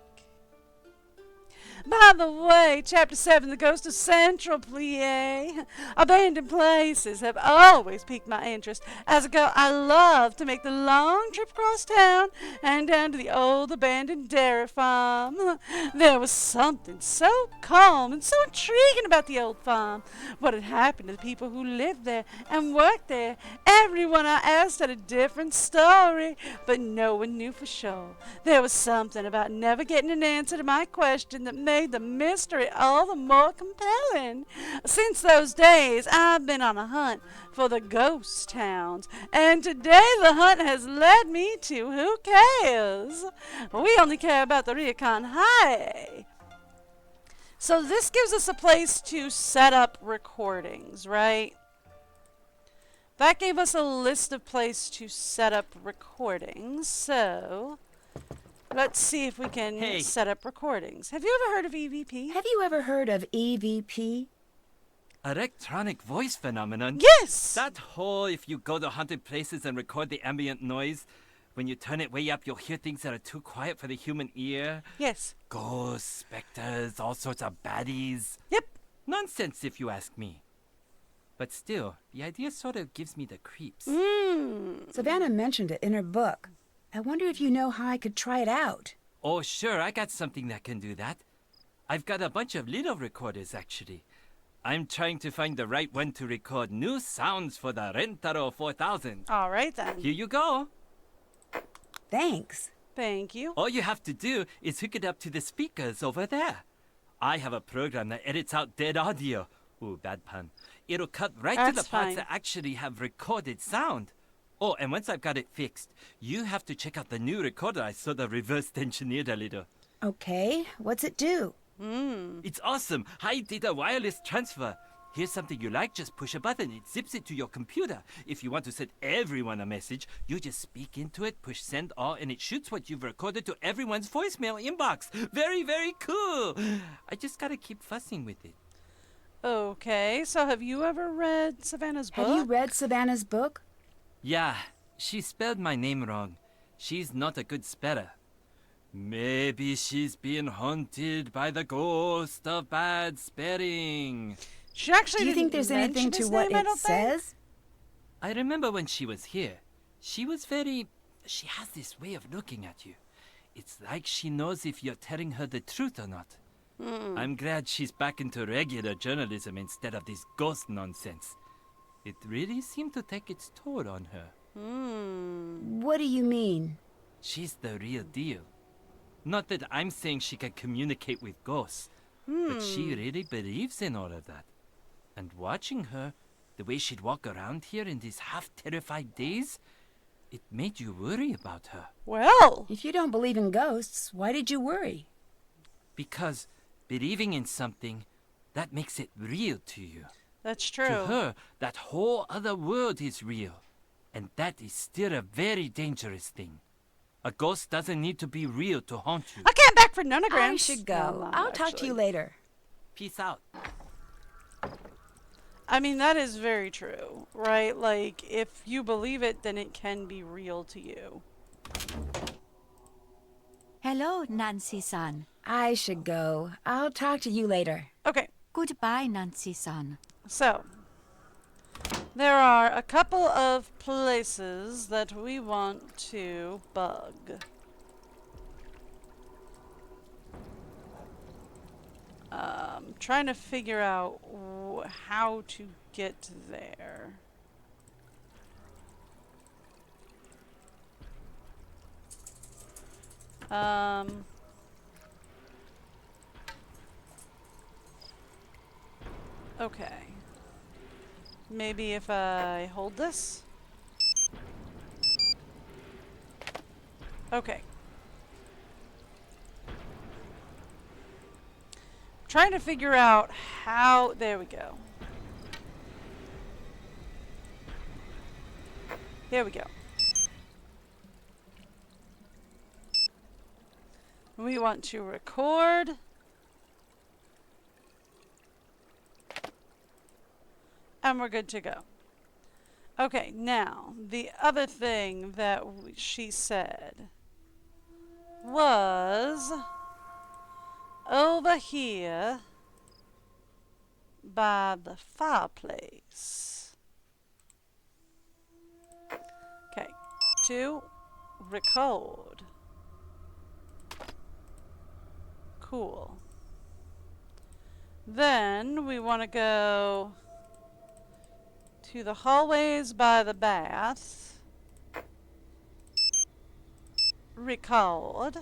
By the way, Chapter 7, The Ghost of Central Plie. Abandoned places have always piqued my interest. As a girl, I loved to make the long trip across town and down to the old abandoned dairy farm. There was something so calm and so intriguing about the old farm. What had happened to the people who lived there and worked there? Everyone I asked had a different story, but no one knew for sure. There was something about never getting an answer to my question that made the mystery all the more compelling. Since those days, I've been on a hunt for the ghost towns, and today the hunt has led me to Who Cares? We only care about the Ryokan High. So this gives us a place to set up recordings, right? That gave us a list of places to set up recordings, so let's see if we can set up recordings. Have you ever heard of EVP? Have you ever heard of EVP? Electronic voice phenomenon? Yes! That whole if you go to haunted places and record the ambient noise, when you turn it way up, you'll hear things that are too quiet for the human ear. Yes. Ghosts, specters, all sorts of baddies. Yep. Nonsense if you ask me. But still, the idea sort of gives me the creeps. Savannah mentioned it in her book. I wonder if you know how I could try it out. Oh, sure, I got something that can do that. I've got a bunch of little recorders, actually. I'm trying to find the right one to record new sounds for the Rentaro 4000. All right, then. Here you go. Thanks. Thank you. All you have to do is hook it up to the speakers over there. I have a program that edits out dead audio. Ooh, bad pun. It'll cut right to the parts that actually have recorded sound. Oh, and once I've got it fixed, you have to check out the new recorder I sort of reverse engineered a little. Okay, what's it do? It's awesome. High data wireless transfer. Here's something you like, just push a button. It zips it to your computer. If you want to send everyone a message, you just speak into it, push send all, and it shoots what you've recorded to everyone's voicemail inbox. Very, very cool. I just gotta keep fussing with it. Okay, so have you ever read Savannah's book? Have you read Savannah's book? Yeah, she spelled my name wrong. She's not a good speller. Maybe she's being haunted by the ghost of bad spelling. She actually Do you think there's anything to what it says? I remember when she was here. She has this way of looking at you. It's like she knows if you're telling her the truth or not. I'm glad she's back into regular journalism instead of this ghost nonsense. It really seemed to take its toll on her. What do you mean? She's the real deal. Not that I'm saying she can communicate with ghosts, but she really believes in all of that. And watching her, the way she'd walk around here in these half-terrified days, it made you worry about her. Well, if you don't believe in ghosts, why did you worry? Because believing in something, that makes it real to you. That's true. To her, that whole other world is real. And that is still a very dangerous thing. A ghost doesn't need to be real to haunt you. I came back for nonograms. I should go. I'll talk to you later. Peace out. I mean, that is very true, right? Like, if you believe it, then it can be real to you. Hello, Nancy-san. I should go. I'll talk to you later. Okay. Goodbye, Nancy-san. So, there are a couple of places that we want to bug. Trying to figure out how to get there. Okay. Maybe if I hold this? Okay. Trying to figure out how... There we go. Here we go. We want to record. And we're good to go. Okay, now, the other thing that she said was over here by the fireplace. Okay, to record. Cool. Then we want to go to the hallways by the bath. Record.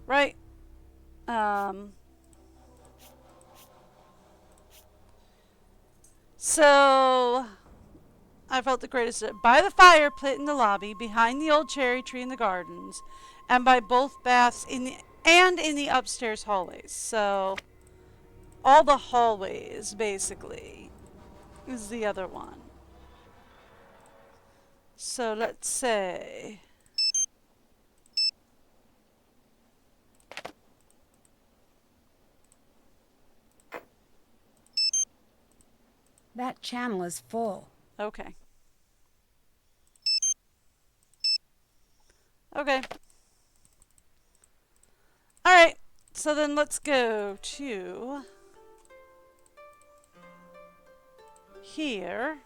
Right. So I felt the greatest by the fire pit in the lobby, behind the old cherry tree in the gardens, and by both baths in the upstairs hallways. So all the hallways basically is the other one. So let's say That channel is full. okay. Okay. Alright, so then let's go to here.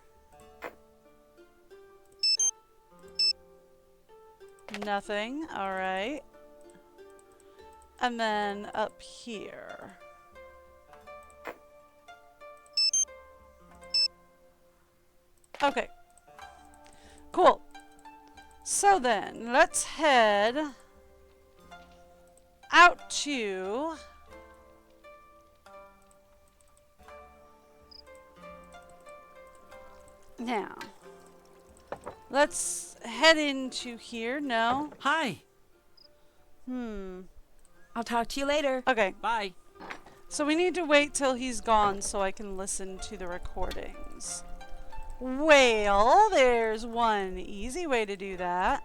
Nothing, alright. And then up here. Okay. Cool. So then, let's head out to now. Let's head into here. No. Hi. I'll talk to you later. Okay. Bye. So we need to wait till he's gone so I can listen to the recordings. Well, there's one easy way to do that.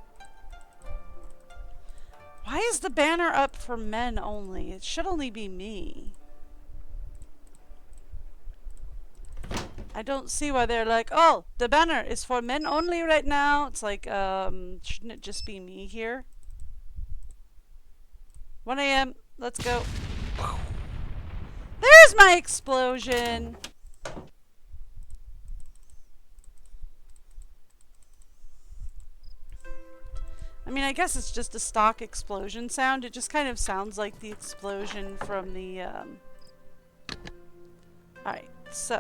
Why is the banner up for men only? It should only be me. I don't see why they're like, oh, the banner is for men only right now. It's like, shouldn't it just be me here? 1 a.m. Let's go. There's my explosion. I mean, I guess it's just a stock explosion sound. It just kind of sounds like the explosion from the, Alright, so.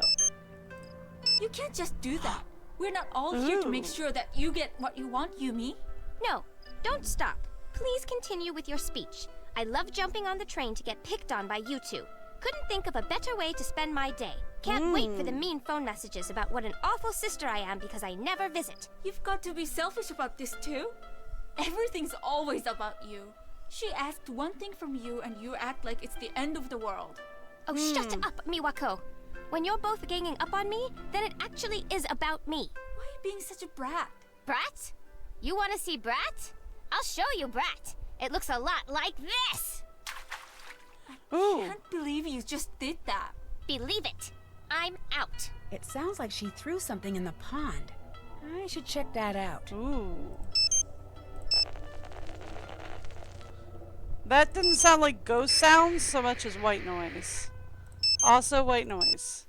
You can't just do that. We're not all here to make sure that you get what you want, Yumi. No, don't stop. Please continue with your speech. I love jumping on the train to get picked on by you two. Couldn't think of a better way to spend my day. Can't wait for the mean phone messages about what an awful sister I am because I never visit. You've got to be selfish about this too. Everything's always about you. She asked one thing from you and you act like it's the end of the world. Oh, shut up, Miwako. When you're both ganging up on me, then it actually is about me. Why are you being such a brat? Brat? You want to see Brat? I'll show you Brat. It looks a lot like this. I can't believe you just did that. Believe it. I'm out. It sounds like she threw something in the pond. I should check that out. Ooh. That didn't sound like ghost sounds so much as white noise. Also white noise.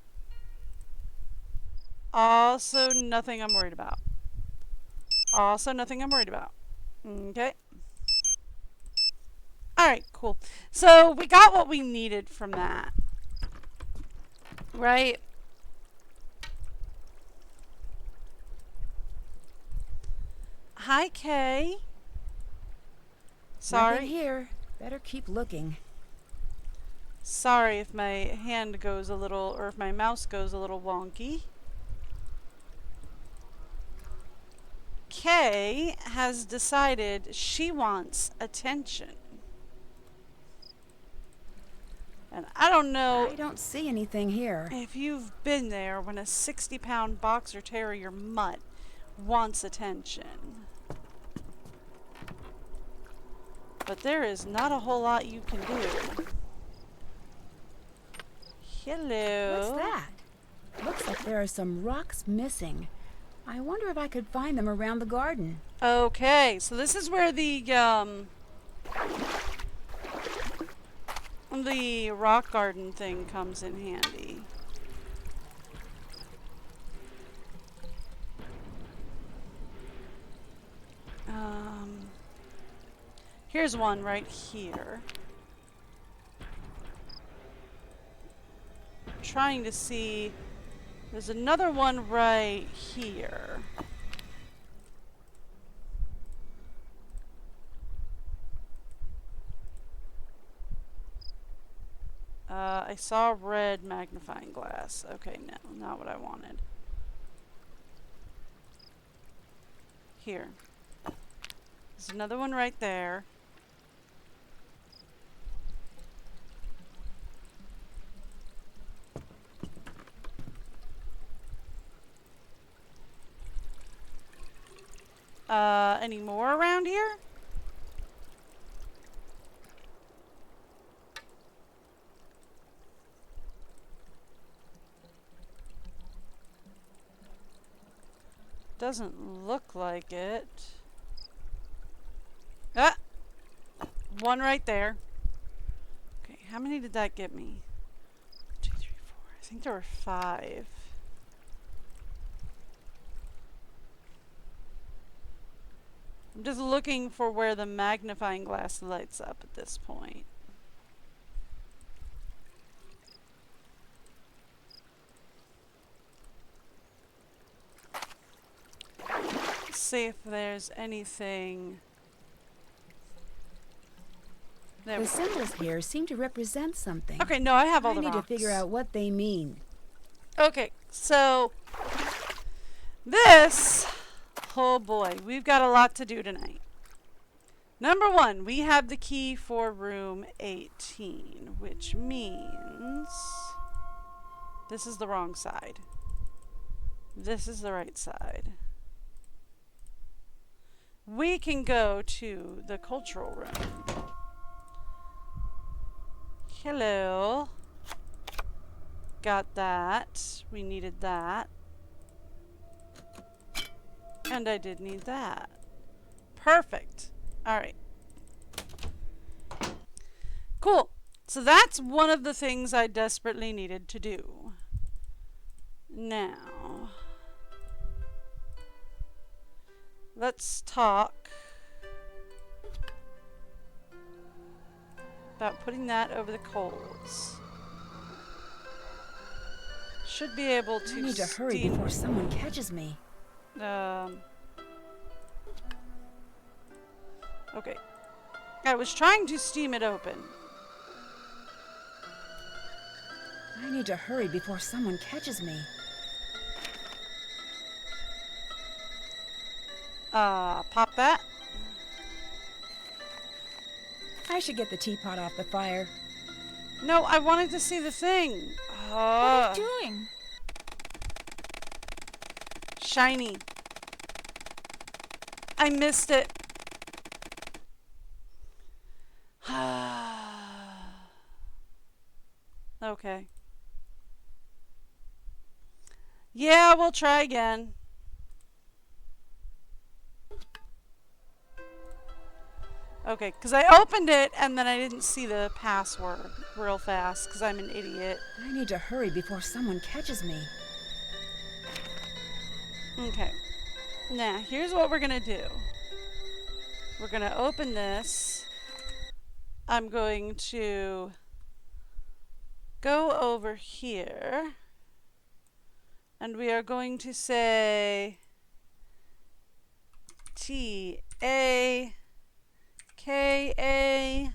Also nothing I'm worried about. Also nothing I'm worried about. Okay. Alright, cool. So we got what we needed from that. Right? Hi, Kay. Sorry. Nothing here. Better keep looking. Sorry if my hand goes a little, or if my mouse goes a little wonky. Kay has decided she wants attention. And I don't know I don't see anything here. if you've been there when a 60-pound boxer terrier mutt wants attention. But there is not a whole lot you can do. Hello. What's that? Looks like there are some rocks missing. I wonder if I could find them around the garden. Okay, so this is where the rock garden thing comes in handy. Here's one right here. I'm trying to see. There's another one right here. I saw red magnifying glass. Okay, no, not what I wanted. Here. There's another one right there. Any more around here? Doesn't look like it. Ah! One right there. Okay, how many did that get me? 2, 3, 4. I think there were 5. I'm just looking for where the magnifying glass lights up at this point. Let's see if there's anything. There The we go. symbols here seem to represent something. Okay, no, I have all I the need to rocks. figure out what they mean. Okay, so this, oh boy, we've got a lot to do tonight. Number 1, we have the key for room 18, which means this is the wrong side. This is the right side. We can go to the cultural room. Hello. Got that. We needed that. And I did need that. Perfect. Alright. Cool. So that's one of the things I desperately needed to do. Now, let's talk about putting that over the coals. Should be able to I need to hurry steam- before someone catches me. Okay. I was trying to steam it open. I need to hurry before someone catches me. Pop that. I should get the teapot off the fire. No, I wanted to see the thing. What are you doing? Shiny. I missed it. Okay. Yeah, we'll try again. Okay, because I opened it and then I didn't see the password real fast because I'm an idiot. I need to hurry before someone catches me. Okay. Now, here's what we're going to do. We're going to open this. I'm going to go over here. And we are going to say T-A K-A-K-A-W-A.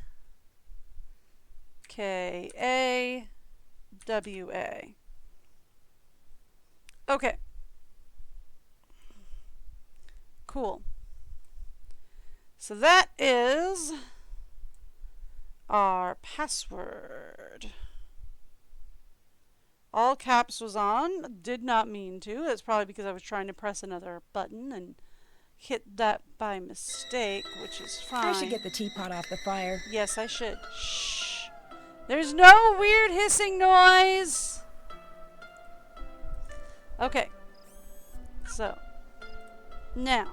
Okay. Cool. So that is our password. All caps was on. Did not mean to. That's probably because I was trying to press another button and hit that by mistake, which is fine. I should get the teapot off the fire. Yes, I should. Shh. There's no weird hissing noise. Okay. So, now.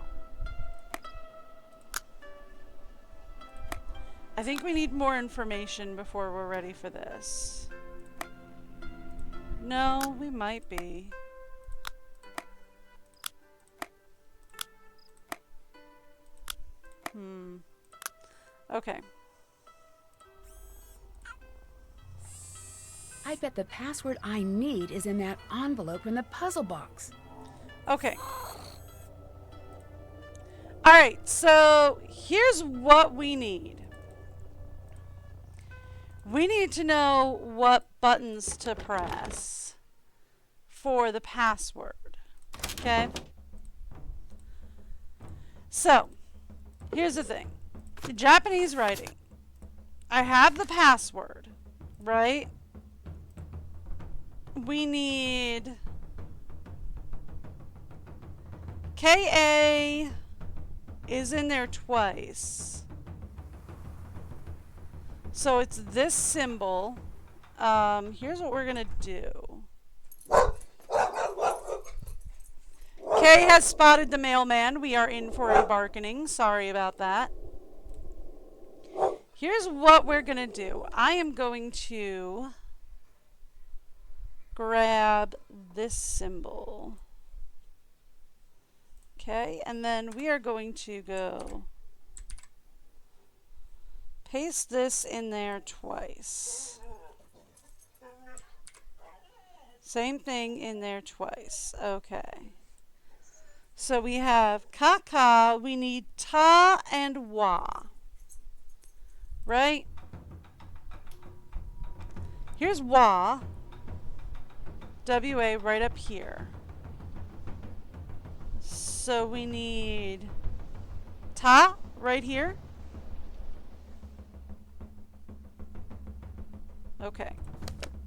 I think we need more information before we're ready for this. No, we might be. Okay. I bet the password I need is in that envelope in the puzzle box. Okay. Alright, so here's what we need. We need to know what buttons to press for the password. Okay? So, here's the thing. The Japanese writing. I have the password, right? We need KA is in there twice. So it's this symbol. Here's what we're gonna do. Kay has spotted the mailman. We are in for a bargaining. Sorry about that. Here's what we're gonna do. I am going to grab this symbol. Okay, and then we are going to go paste this in there twice. Same thing in there twice. Okay. So we have ka, we need ta and wa. Right? Here's wa. W-A right up here. So we need ta right here. Okay.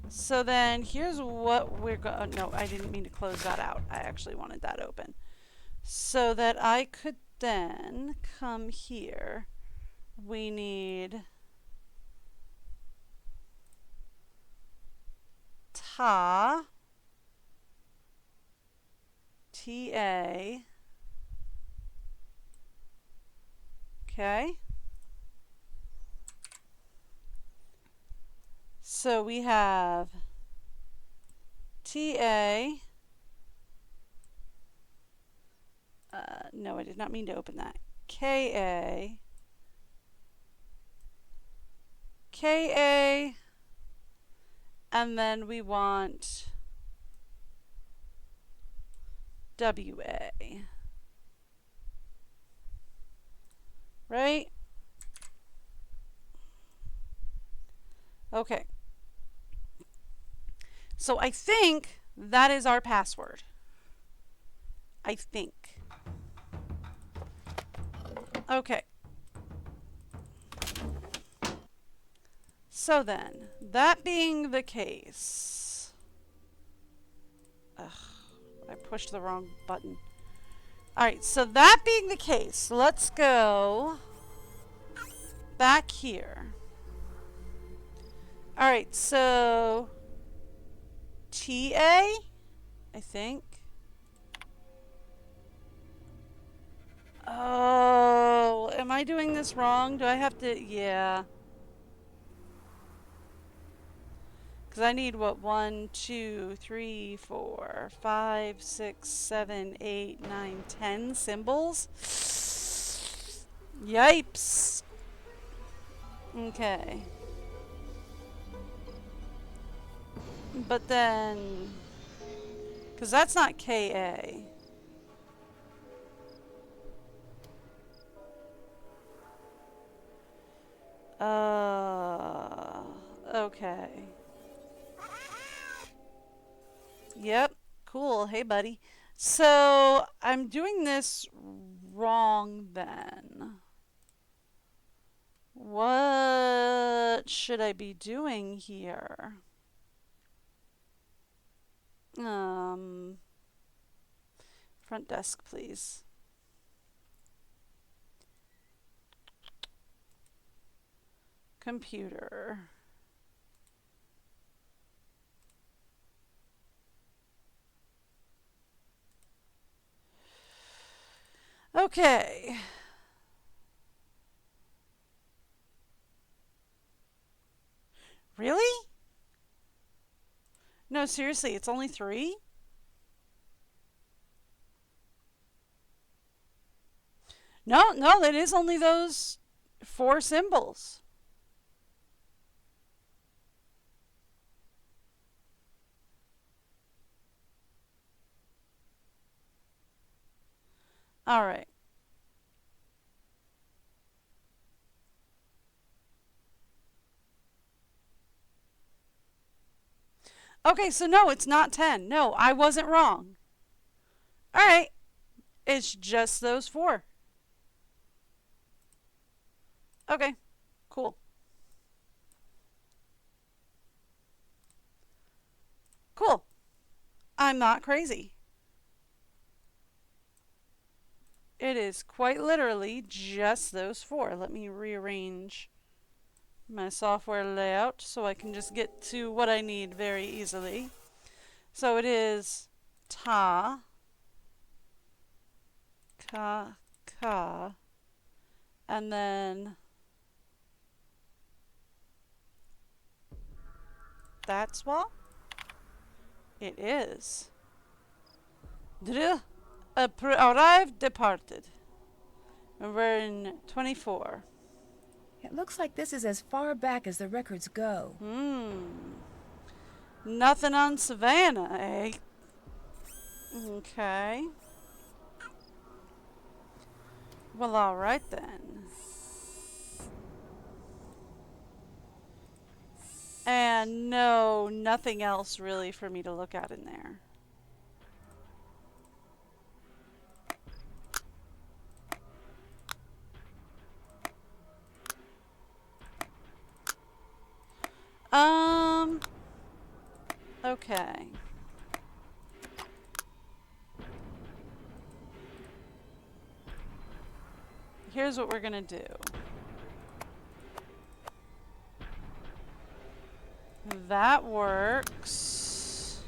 So then here's what we're going... no, I didn't mean to close that out. I actually wanted that open. So that I could then come here. We need ta, T-A, okay. So we have T-A, no, I did not mean to open that, K-A, K-A, and then we want W-A, right? Okay. So I think that is our password. I think. Okay. So then, that being the case... ugh, I pushed the wrong button. Alright, so that being the case, let's go back here. Alright, so... T-A, I think. Oh, am I doing this wrong? Do I have to, yeah. Because I need what, 1, 2, 3, 4, 5, 6, 7, 8, 9, 10 symbols? Yipes. Okay. But then, because that's not KA. Okay. Yep. Cool. Hey, buddy. So, I'm doing this wrong then. What should I be doing here? Front desk, please. Computer. Okay. Really? No, seriously, it's only 3? No, no, it is only those 4 symbols. All right. Okay, so no, it's not 10. No, I wasn't wrong. All right. It's just those 4. Okay, cool. Cool. I'm not crazy. It is quite literally just those 4. Let me rearrange my software layout so I can just get to what I need very easily. So it is ta, ka, ka, and then that's what it is. Arrived, departed. And we're in 24. It looks like this is as far back as the records go. Nothing on Savannah, eh? Okay. Well, alright then. And no, nothing else really for me to look at in there. Okay. Here's what we're gonna do. That works.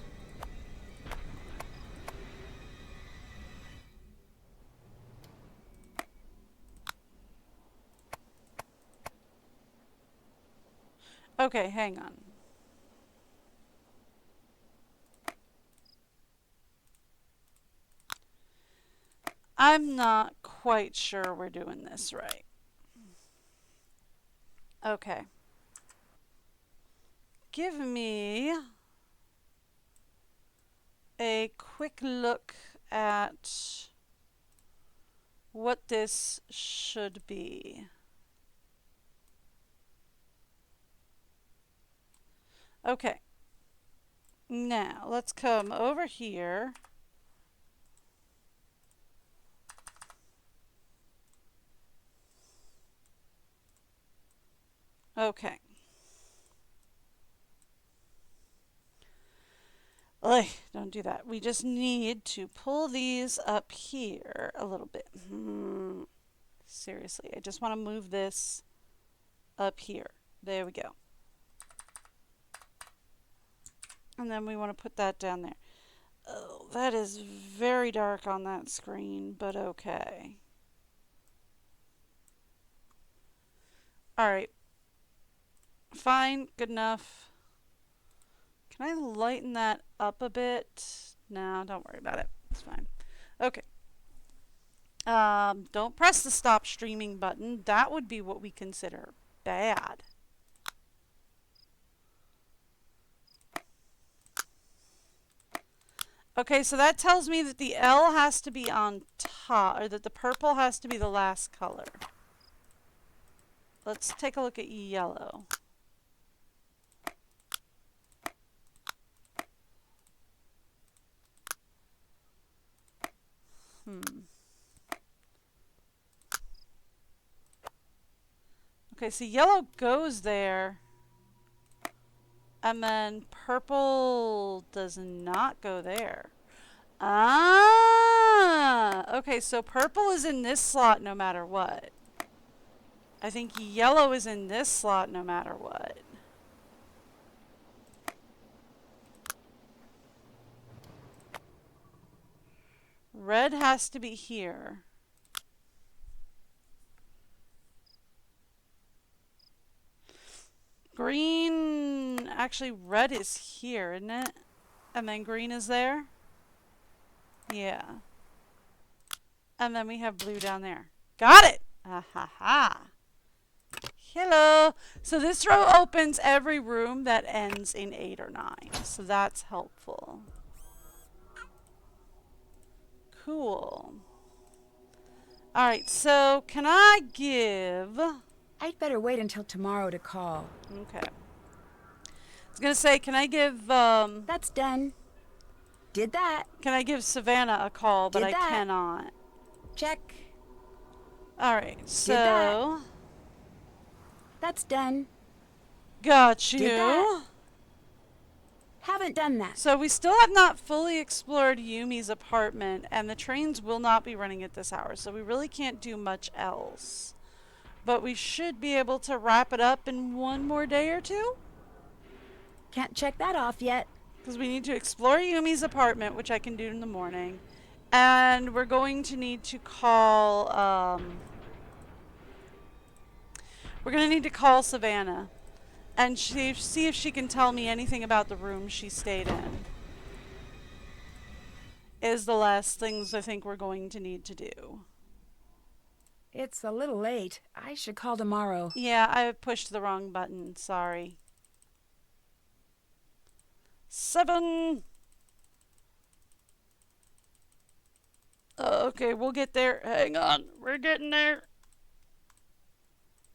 Okay, hang on. I'm not quite sure we're doing this right. Okay. Give me a quick look at what this should be. Okay. Now, let's come over here. Okay. Ugh, don't do that. We just need to pull these up here a little bit. Seriously, I just want to move this up here. There we go. And then we want to put that down there. Oh, that is very dark on that screen, but okay. Alright. Fine. Good enough. Can I lighten that up a bit? No, don't worry about it. It's fine. Okay. Don't press the stop streaming button. That would be what we consider bad. Okay, so that tells me that the L has to be on top, or that the purple has to be the last color. Let's take a look at yellow. Okay, so yellow goes there. And then purple does not go there. Ah! Okay, so purple is in this slot no matter what. I think yellow is in this slot no matter what. Red has to be here. Green, actually red is here, isn't it? And then green is there? Yeah. And then we have blue down there. Got it! Ah ha ha. Hello. So this row opens every room that ends in 8 or 9. So that's helpful. Cool. Alright, so can I give... I'd better wait until tomorrow to call. Okay. I was gonna say, can I give, That's done. Did that. Can I give Savannah a call, but Did I that. cannot. Check. Alright, so... Did that. That's done. Got you. Did that. Haven't done that. So we still have not fully explored Yumi's apartment, and the trains will not be running at this hour, so we really can't do much else. But we should be able to wrap it up in one more day or two. Can't check that off yet. Because we need to explore Yumi's apartment, which I can do in the morning. And we're going to need to call, we're going to need to call Savannah. And see if she can tell me anything about the room she stayed in. Is the last things I think we're going to need to do. It's a little late. I should call tomorrow. Yeah, I pushed the wrong button. Sorry. 7. Okay, we'll get there. Hang on. We're getting there.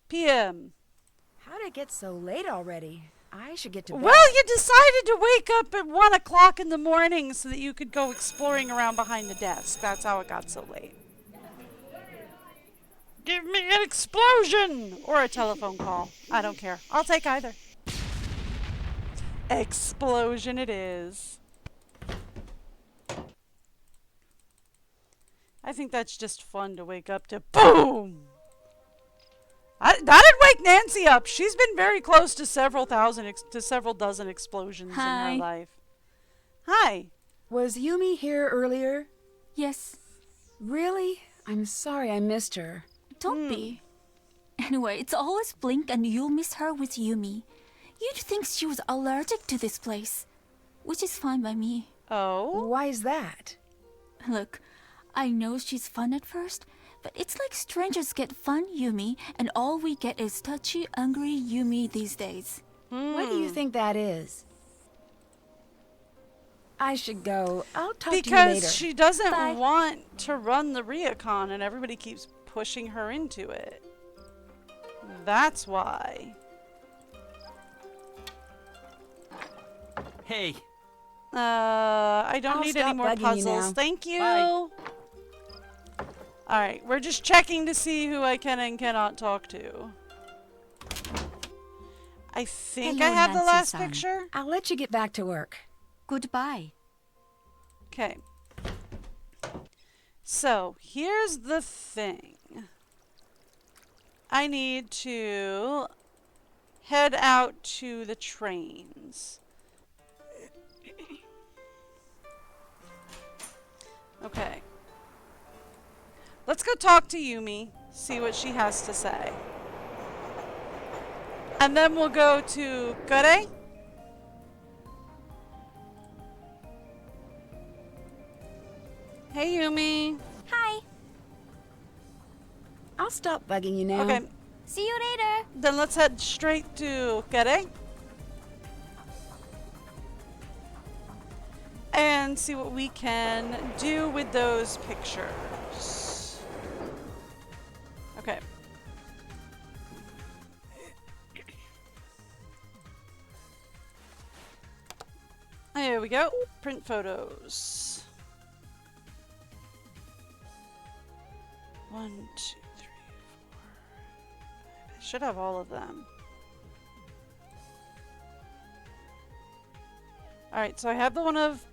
PM. How'd it get so late already? I should get to bed. Well, you decided to wake up at 1 o'clock in the morning so that you could go exploring around behind the desk. That's how it got so late. Give me an explosion! Or a telephone call. I don't care. I'll take either. Explosion it is. I think that's just fun to wake up to. Boom! That'd wake Nancy up. She's been very close to several dozen explosions in Hi. her life. Hi. Was Yumi here earlier? Yes. Really? I'm sorry I missed her. Don't be. Anyway, it's always Blink and you'll miss her with Yumi. You'd think she was allergic to this place. Which is fine by me. Oh? Why's that? Look, I know she's fun at first, but it's like strangers get fun Yumi, and all we get is touchy, angry Yumi these days. Why do you think that is? I should go. I'll talk to you later. Because she doesn't Bye. want to run the Ryukon and everybody keeps pushing her into it. That's why. Hey, I don't I'll need any stop more bugging you puzzles. now. Thank you. Bye. Alright, we're just checking to see who I can and cannot talk to. I think I Hello, have the last Nancy-san. picture. I'll let you get back to work. Goodbye. Okay. So, here's the thing. I need to head out to the trains. Okay. Let's go talk to Yumi, see what she has to say. And then we'll go to Gure. Hey, Yumi. Hi. I'll stop bugging you now. Okay, See you later. then let's head straight to Gure. And see what we can do with those pictures. Okay. Here we go. Print photos. 1, 2, 3, 4. I should have all of them. Alright, so I have the one of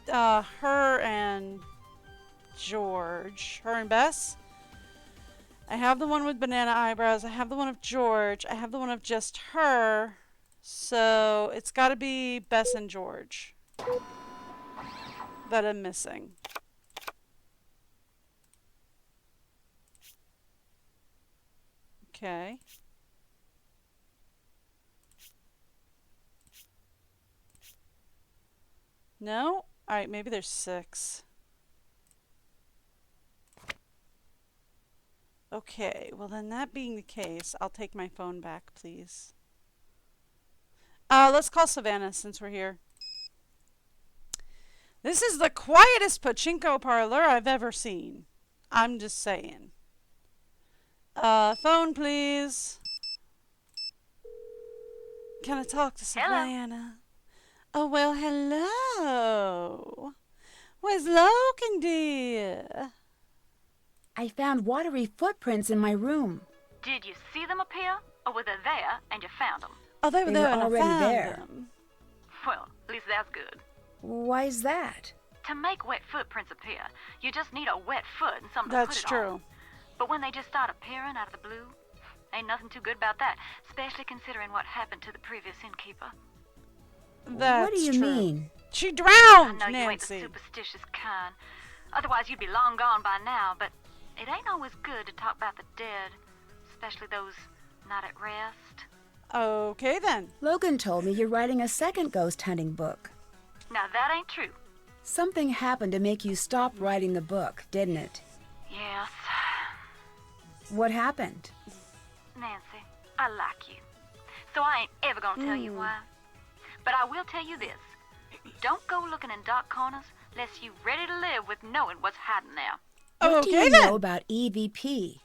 her and George. Her and Bess. I have the one with banana eyebrows. I have the one of George. I have the one of just her. So it's got to be Bess and George that I'm missing. Okay. No? Alright, maybe there's 6. Okay, well then that being the case, I'll take my phone back, please. Let's call Savannah since we're here. This is the quietest pachinko parlor I've ever seen. I'm just saying. Phone, please. Can I talk to Savannah? Oh, well, hello. Where's Logan, dear? I found watery footprints in my room. Did you see them appear, or were they there and you found them? Oh, they were They there were and I already found there. them. Well, at least that's good. Why is that? To make wet footprints appear, you just need a wet foot and something That's to put it true. on. But when they just start appearing out of the blue, ain't nothing too good about that, especially considering what happened to the previous innkeeper. That's what do you true. mean? She I drowned, know you ain't the Nancy. superstitious kind. Otherwise, you'd be long gone by now, but it ain't always good to talk about the dead, especially those not at rest. Okay, then. Logan told me you're writing a second ghost hunting book. Now, that ain't true. Something happened to make you stop writing the book, didn't it? Yes. What happened? Nancy, I like you. So I ain't ever gonna tell you why. But I will tell you this. Don't go looking in dark corners unless you ready to live with knowing what's hiding there. What do Okay, you then. know about EVP?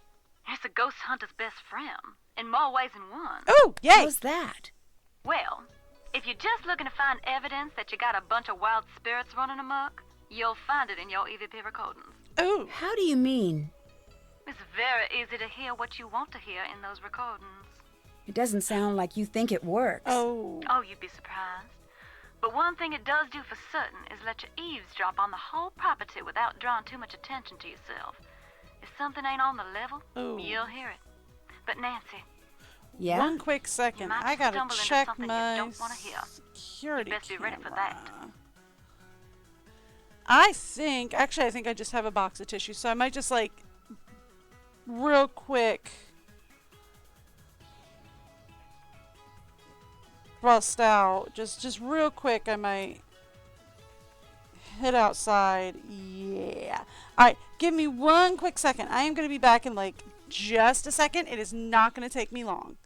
It's a ghost hunter's best friend, in more ways than one. Oh, yay. How's that? Well, if you're just looking to find evidence that you got a bunch of wild spirits running amok, you'll find it in your EVP recordings. Oh. How do you mean? It's very easy to hear what you want to hear in those recordings. It doesn't sound like you think it works. Oh. Oh, you'd be surprised. But one thing it does do for certain is let you eavesdrop on the whole property without drawing too much attention to yourself. If something ain't on the level, Ooh. you'll hear it. But Nancy, Yeah? One quick second. might I gotta stumble into check something you my don't wanna hear. security You best be ready for camera. that. I think I just have a box of tissue, so I might just like real quick bust out. Just real quick, I might head outside. Yeah. Alright, give me one quick second. I am gonna be back in like just a second. It is not gonna take me long.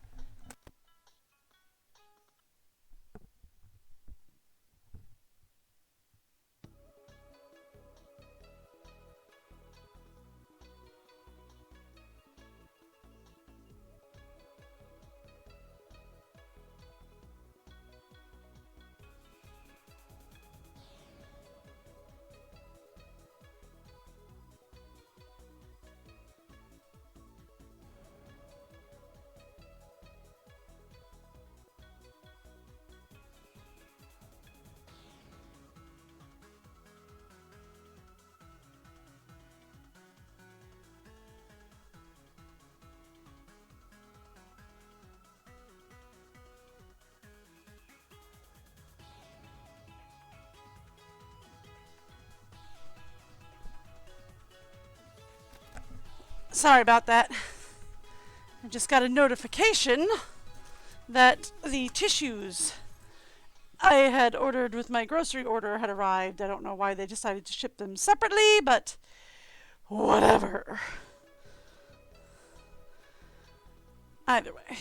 Sorry about that. I just got a notification that the tissues I had ordered with my grocery order had arrived. I don't know why they decided to ship them separately, but whatever. Either way.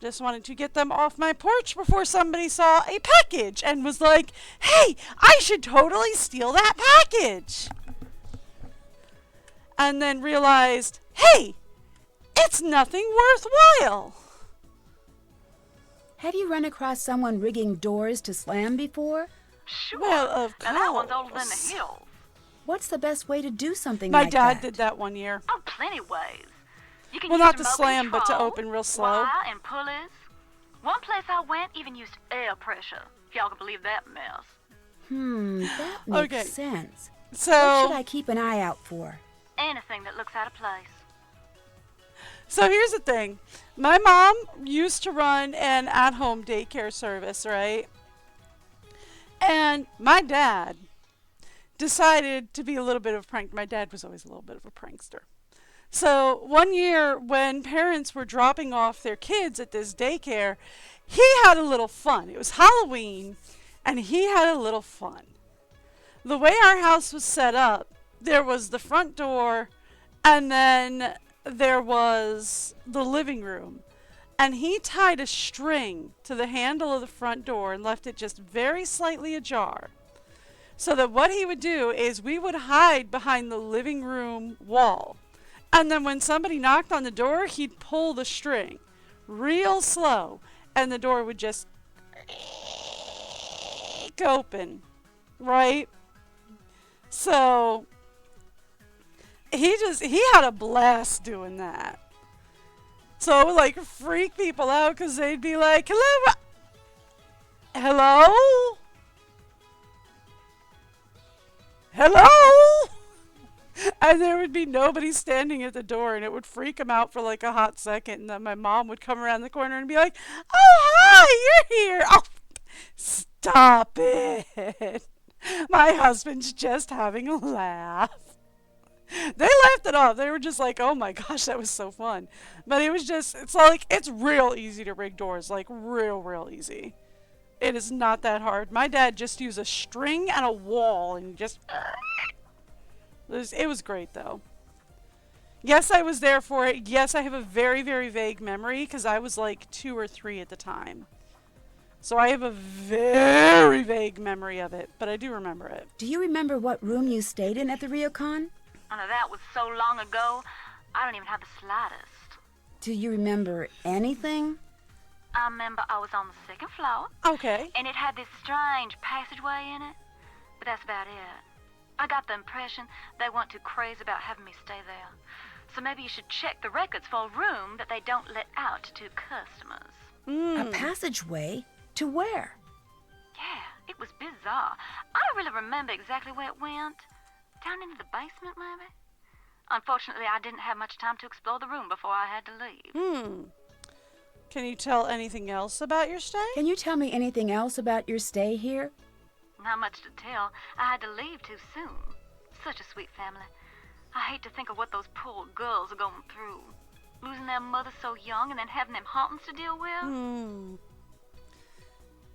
Just wanted to get them off my porch before somebody saw a package and was like, hey, I should totally steal that package. And then realized, hey, it's nothing worthwhile. Have you run across someone rigging doors to slam before? Sure. Well, of Now that one's older than course. the hills. What's the best way to do something My like dad that? did that one year. Oh, plenty ways. You can Well, use not to remote slam, but to control, open real slow. wire and pulleys. One place I went even used air pressure. If y'all can believe that mess. That makes Okay. sense. What So, should I keep an eye out for? Anything that looks out of place. so here's the thing. My mom used to run an at-home daycare service, right? And my dad decided to be a little bit of a prank. My dad was always a little bit of a prankster. So one year when parents were dropping off their kids at this daycare, he had a little fun. It was Halloween, and he had a little fun. The way our house was set up, there was the front door, and then there was the living room. And he tied a string to the handle of the front door and left it just very slightly ajar. So that what he would do is we would hide behind the living room wall. And then when somebody knocked on the door, he'd pull the string real slow, and the door would just open, right? So he had a blast doing that. So it would like freak people out because they'd be like, hello? Hello? Hello? And there would be nobody standing at the door, and it would freak him out for like a hot second. And then my mom would come around the corner and be like, oh, hi, you're here. Oh, stop it. My husband's just having a laugh. They laughed it off. They were just like, oh my gosh, that was so fun. But it was just, it's like, it's real easy to rig doors. Like, real easy. It is not that hard. My dad just used a string and a wall and just... It was great, though. Yes, I was there for it. Yes, I have a very vague memory because I was like 2 or 3 at the time. So I have a very vague memory of it, but I do remember it. Do you remember what room you stayed in at the Ryokon? I know that was so long ago, I don't even have the slightest. Do you remember anything? I remember I was on the 2nd floor. Okay. And it had this strange passageway in it. But that's about it. I got the impression they weren't too crazy about having me stay there. So maybe you should check the records for a room that they don't let out to customers. A passageway? To where? Yeah, it was bizarre. I don't really remember exactly where it went. Down into the basement, maybe? Unfortunately, I didn't have much time to explore the room before I had to leave. Can you tell anything else about your stay? Can you tell me anything else about your stay here? Not much to tell. I had to leave too soon. Such a sweet family. I hate to think of what those poor girls are going through. Losing their mother so young and then having them hauntings to deal with.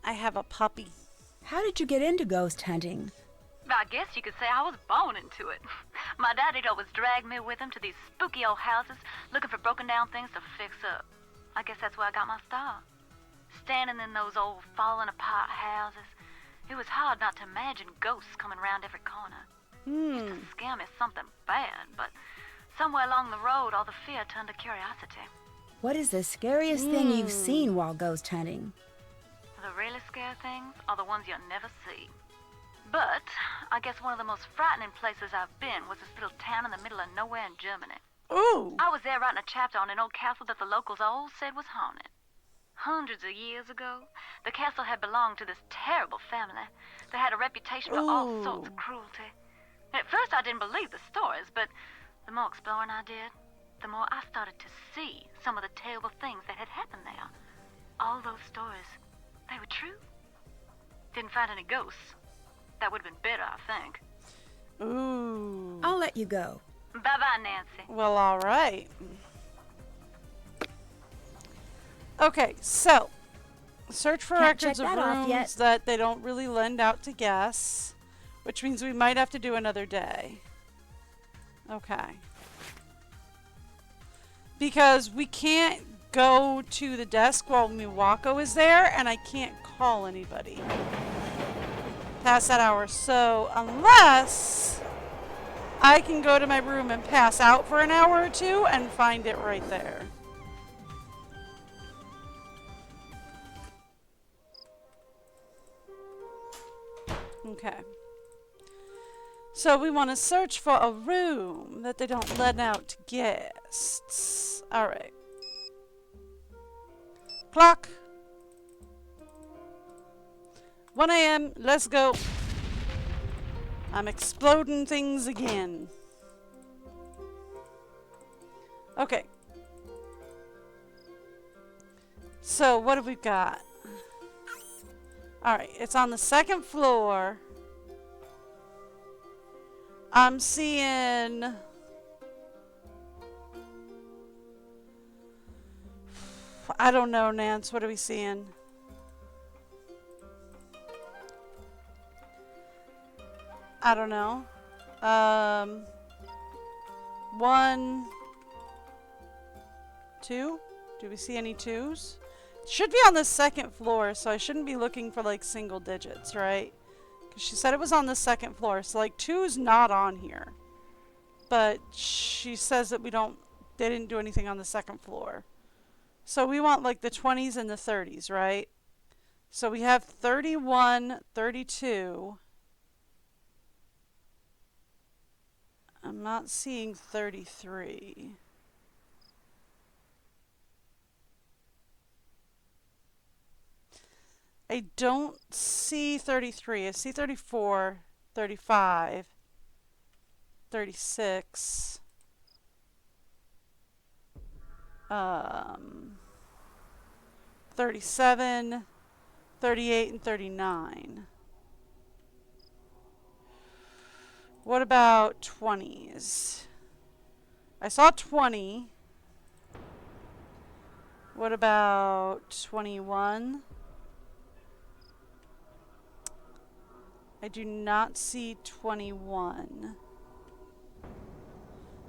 I have a puppy. How did you get into ghost hunting? I guess you could say I was born into it. My daddy'd always drag me with him to these spooky old houses looking for broken down things to fix up. I guess that's where I got my start. Standing in those old falling apart houses, it was hard not to imagine ghosts coming around every corner. It used to scare me something bad, but somewhere along the road all the fear turned to curiosity. What is the scariest thing you've seen while ghost hunting? The really scary things are the ones you'll never see. But I guess one of the most frightening places I've been was this little town in the middle of nowhere in Germany. Ooh. I was there writing a chapter on an old castle that the locals all said was haunted. Hundreds of years ago, the castle had belonged to this terrible family. They had a reputation for all sorts of cruelty. At first I didn't believe the stories, but the more exploring I did, the more I started to see some of the terrible things that had happened there. All those stories, they were true. Didn't find any ghosts. That would have been better, I think. Ooh. I'll let you go. Bye-bye, Nancy. Well, all right. Okay, so search for Can't check records of that off yet. rooms that they don't really lend out to guests, which means we might have to do another day. Okay. Because we can't go to the desk while Miwako is there, and I can't call anybody past that hour. So unless I can go to my room and pass out for an hour or two and find it right there. Okay. So we want to search for a room that they don't let out to guests. Alright. Clock. 1 a.m. Let's go. I'm exploding things again. Okay. So what have we got? Alright, it's on the second floor. I'm seeing... I don't know, Nance. What are we seeing? I don't know. 1, 2? Do we see any 2s? It should be on the second floor, so I shouldn't be looking for like single digits, right? Because she said it was on the second floor, so like 2's not on here. But she says that they didn't do anything on the second floor. So we want like the 20s and the 30s, right? So we have 31, 32. I'm not seeing 33. I don't see 33. I see 34, 35, 36. 37, 38, and 39. What about 20s? I saw 20. What about 21? I do not see 21.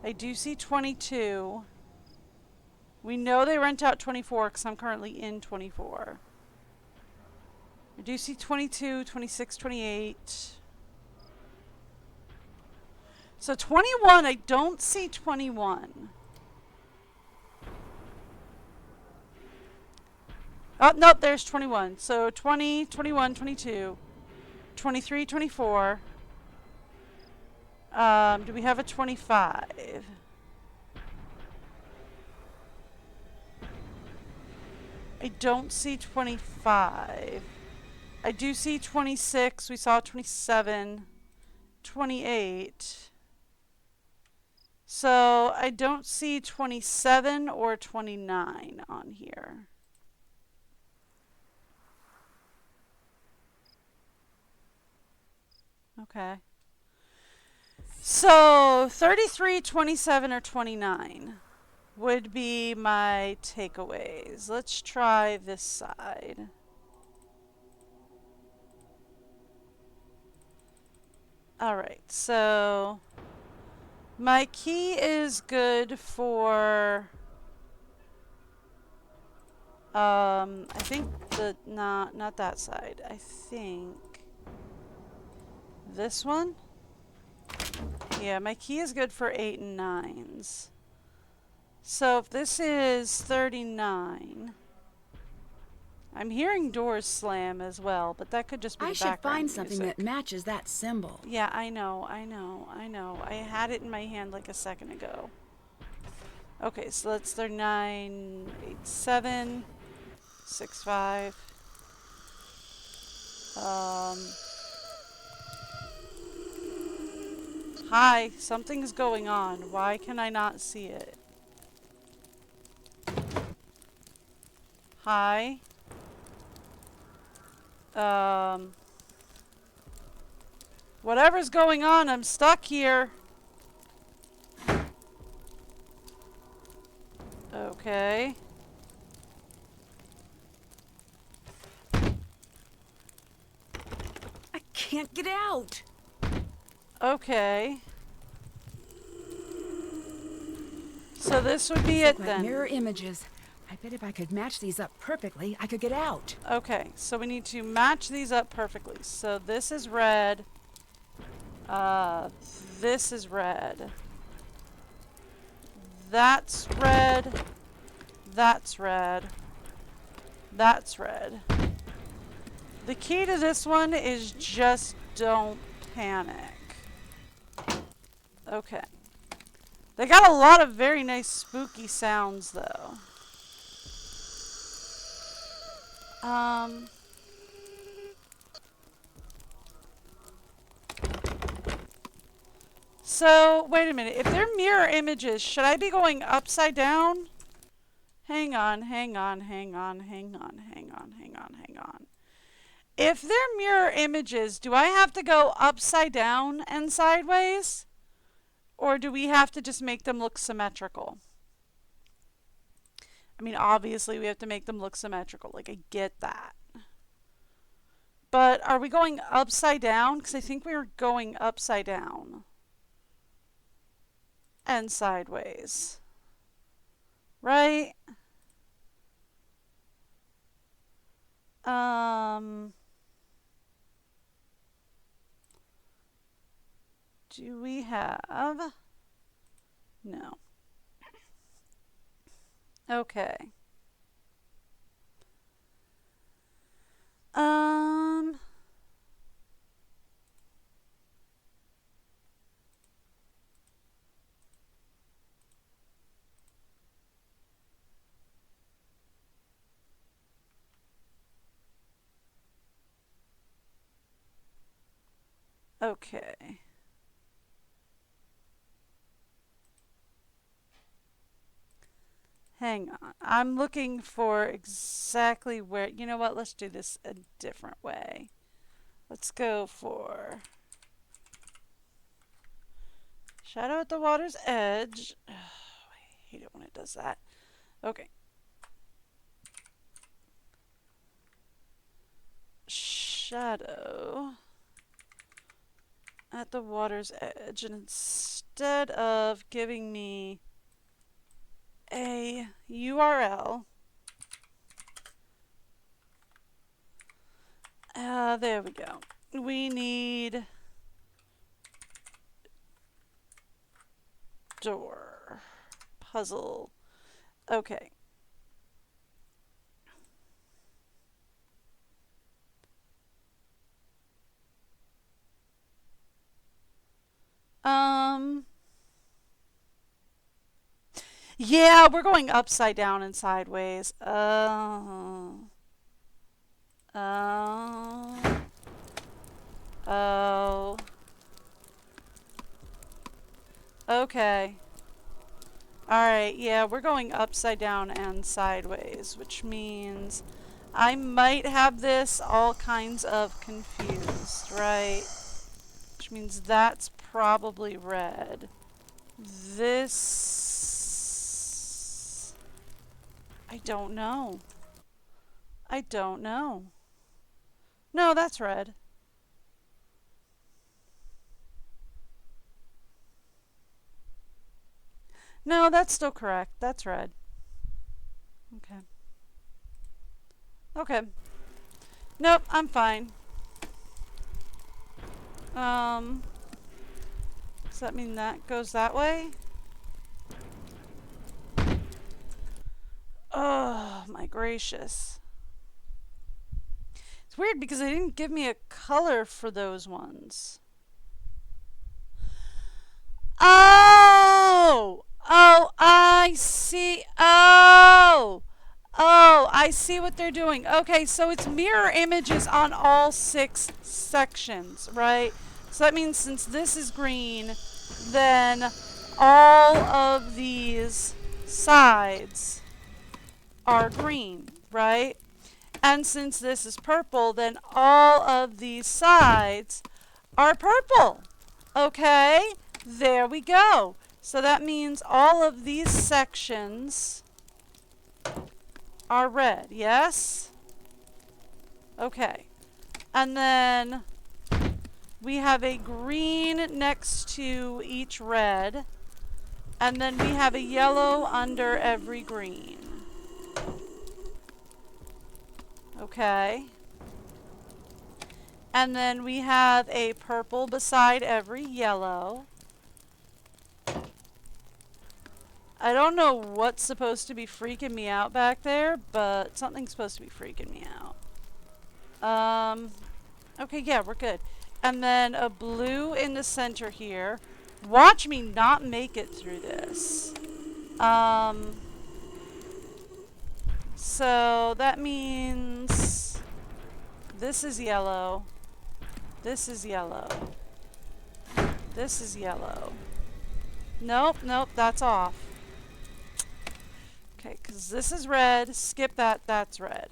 I do see 22. We know they rent out 24 because I'm currently in 24. I do see 22, 26, 28. So 21, I don't see 21. Oh, nope, there's 21. So 20, 21, 22, 23, 24. Do we have a 25? I don't see 25. I do see 26. We saw 27. 28. So I don't see 27 or 29 on here. Okay. So 33, 27, or 29 would be my takeaways. Let's try this side. Alright, so my key is good for I think not that side. I think this one. Yeah, my key is good for 8 and 9s. So if this is 39, I'm hearing doors slam as well, but that could just be the I background should find something music. that matches that symbol. Yeah, I know. I had it in my hand like a second ago. Okay, so that's 39, 87, 65. Hi, something's going on. Why can I not see it? Hi. Whatever's going on, I'm stuck here. Okay. can't get out. Okay. So this would be Look it like then. mirror images. I bet if I could match these up perfectly, I could get out. Okay, so we need to match these up perfectly. So this is red. This is red. That's red. That's red. That's red. The key to this one is just don't panic. Okay. They got a lot of very nice spooky sounds though. So, wait a minute. If they're mirror images, should I be going upside down? Hang on, hang on, hang on, hang on, hang on, hang on, hang on. If they're mirror images, do I have to go upside down and sideways? Or do we have to just make them look symmetrical? I mean, obviously we have to make them look symmetrical. Like, I get that. But are we going upside down? Because I think we were going upside down. And sideways. Right? Do we have... No. Okay. Okay. Hang on. I'm looking for exactly where... You know what? Let's do this a different way. Let's go for... Shadow at the water's edge. Oh, I hate it when it does that. Okay. Shadow at the water's edge. And instead of giving me a URL, there we go. We need door puzzle. Okay. Yeah, we're going upside down and sideways. Oh. Okay. Alright, yeah, we're going upside down and sideways, which means I might have this all kinds of confused, right? Which means that's probably red. This... I don't know. I don't know. No, that's red. No, that's still correct. That's red. Okay. Okay. Nope, I'm fine. Does that mean that goes that way? Oh, my gracious. It's weird because they didn't give me a color for those ones. Oh! Oh, I see. Oh! Oh, I see what they're doing. Okay, so it's mirror images on all 6 sections, right? So that means since this is green, then all of these sides are green, right? And since this is purple, then all of these sides are purple. Okay, there we go. So that means all of these sections are red, yes? Okay. And then We have a green next to each red. And then we have a yellow under every green. Okay. And then we have a purple beside every yellow. I don't know what's supposed to be freaking me out back there, but something's supposed to be freaking me out. Okay, yeah, we're good. And then a blue in the center here. Watch me not make it through this. So that means this is yellow. This is yellow. This is yellow. Nope, nope, that's off. Okay, because this is red. Skip that, that's red.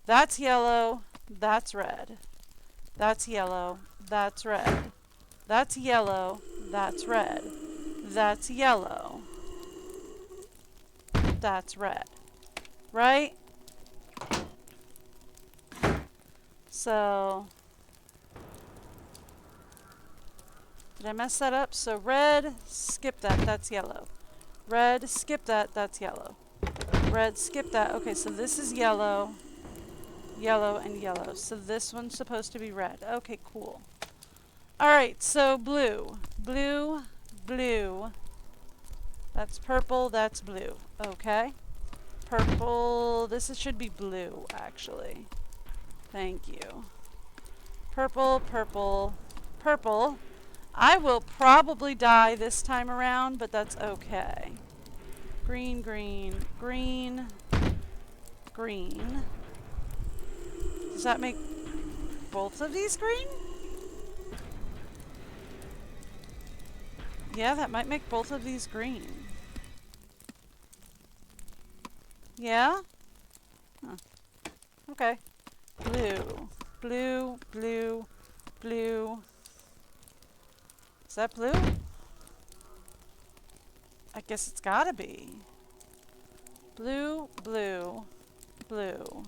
That's yellow, that's red. That's yellow, that's red. That's yellow, that's red. That's yellow. That's red. Right? So, did I mess that up? So red, skip that, that's yellow. Red, skip that, that's yellow. Red, skip that. Okay, so this is yellow, yellow, and yellow. So this one's supposed to be red. Okay, cool. Alright, so blue. Blue, blue. That's purple, that's blue. Okay. Purple, should be blue, actually. Thank you. Purple, purple, purple. I will probably die this time around, but that's okay. Green, green, green, green. Does that make both of these green? Yeah, that might make both of these green. Yeah? Huh. Okay. Blue. Blue, blue, blue. Is that blue? I guess it's gotta be. Blue, blue, blue.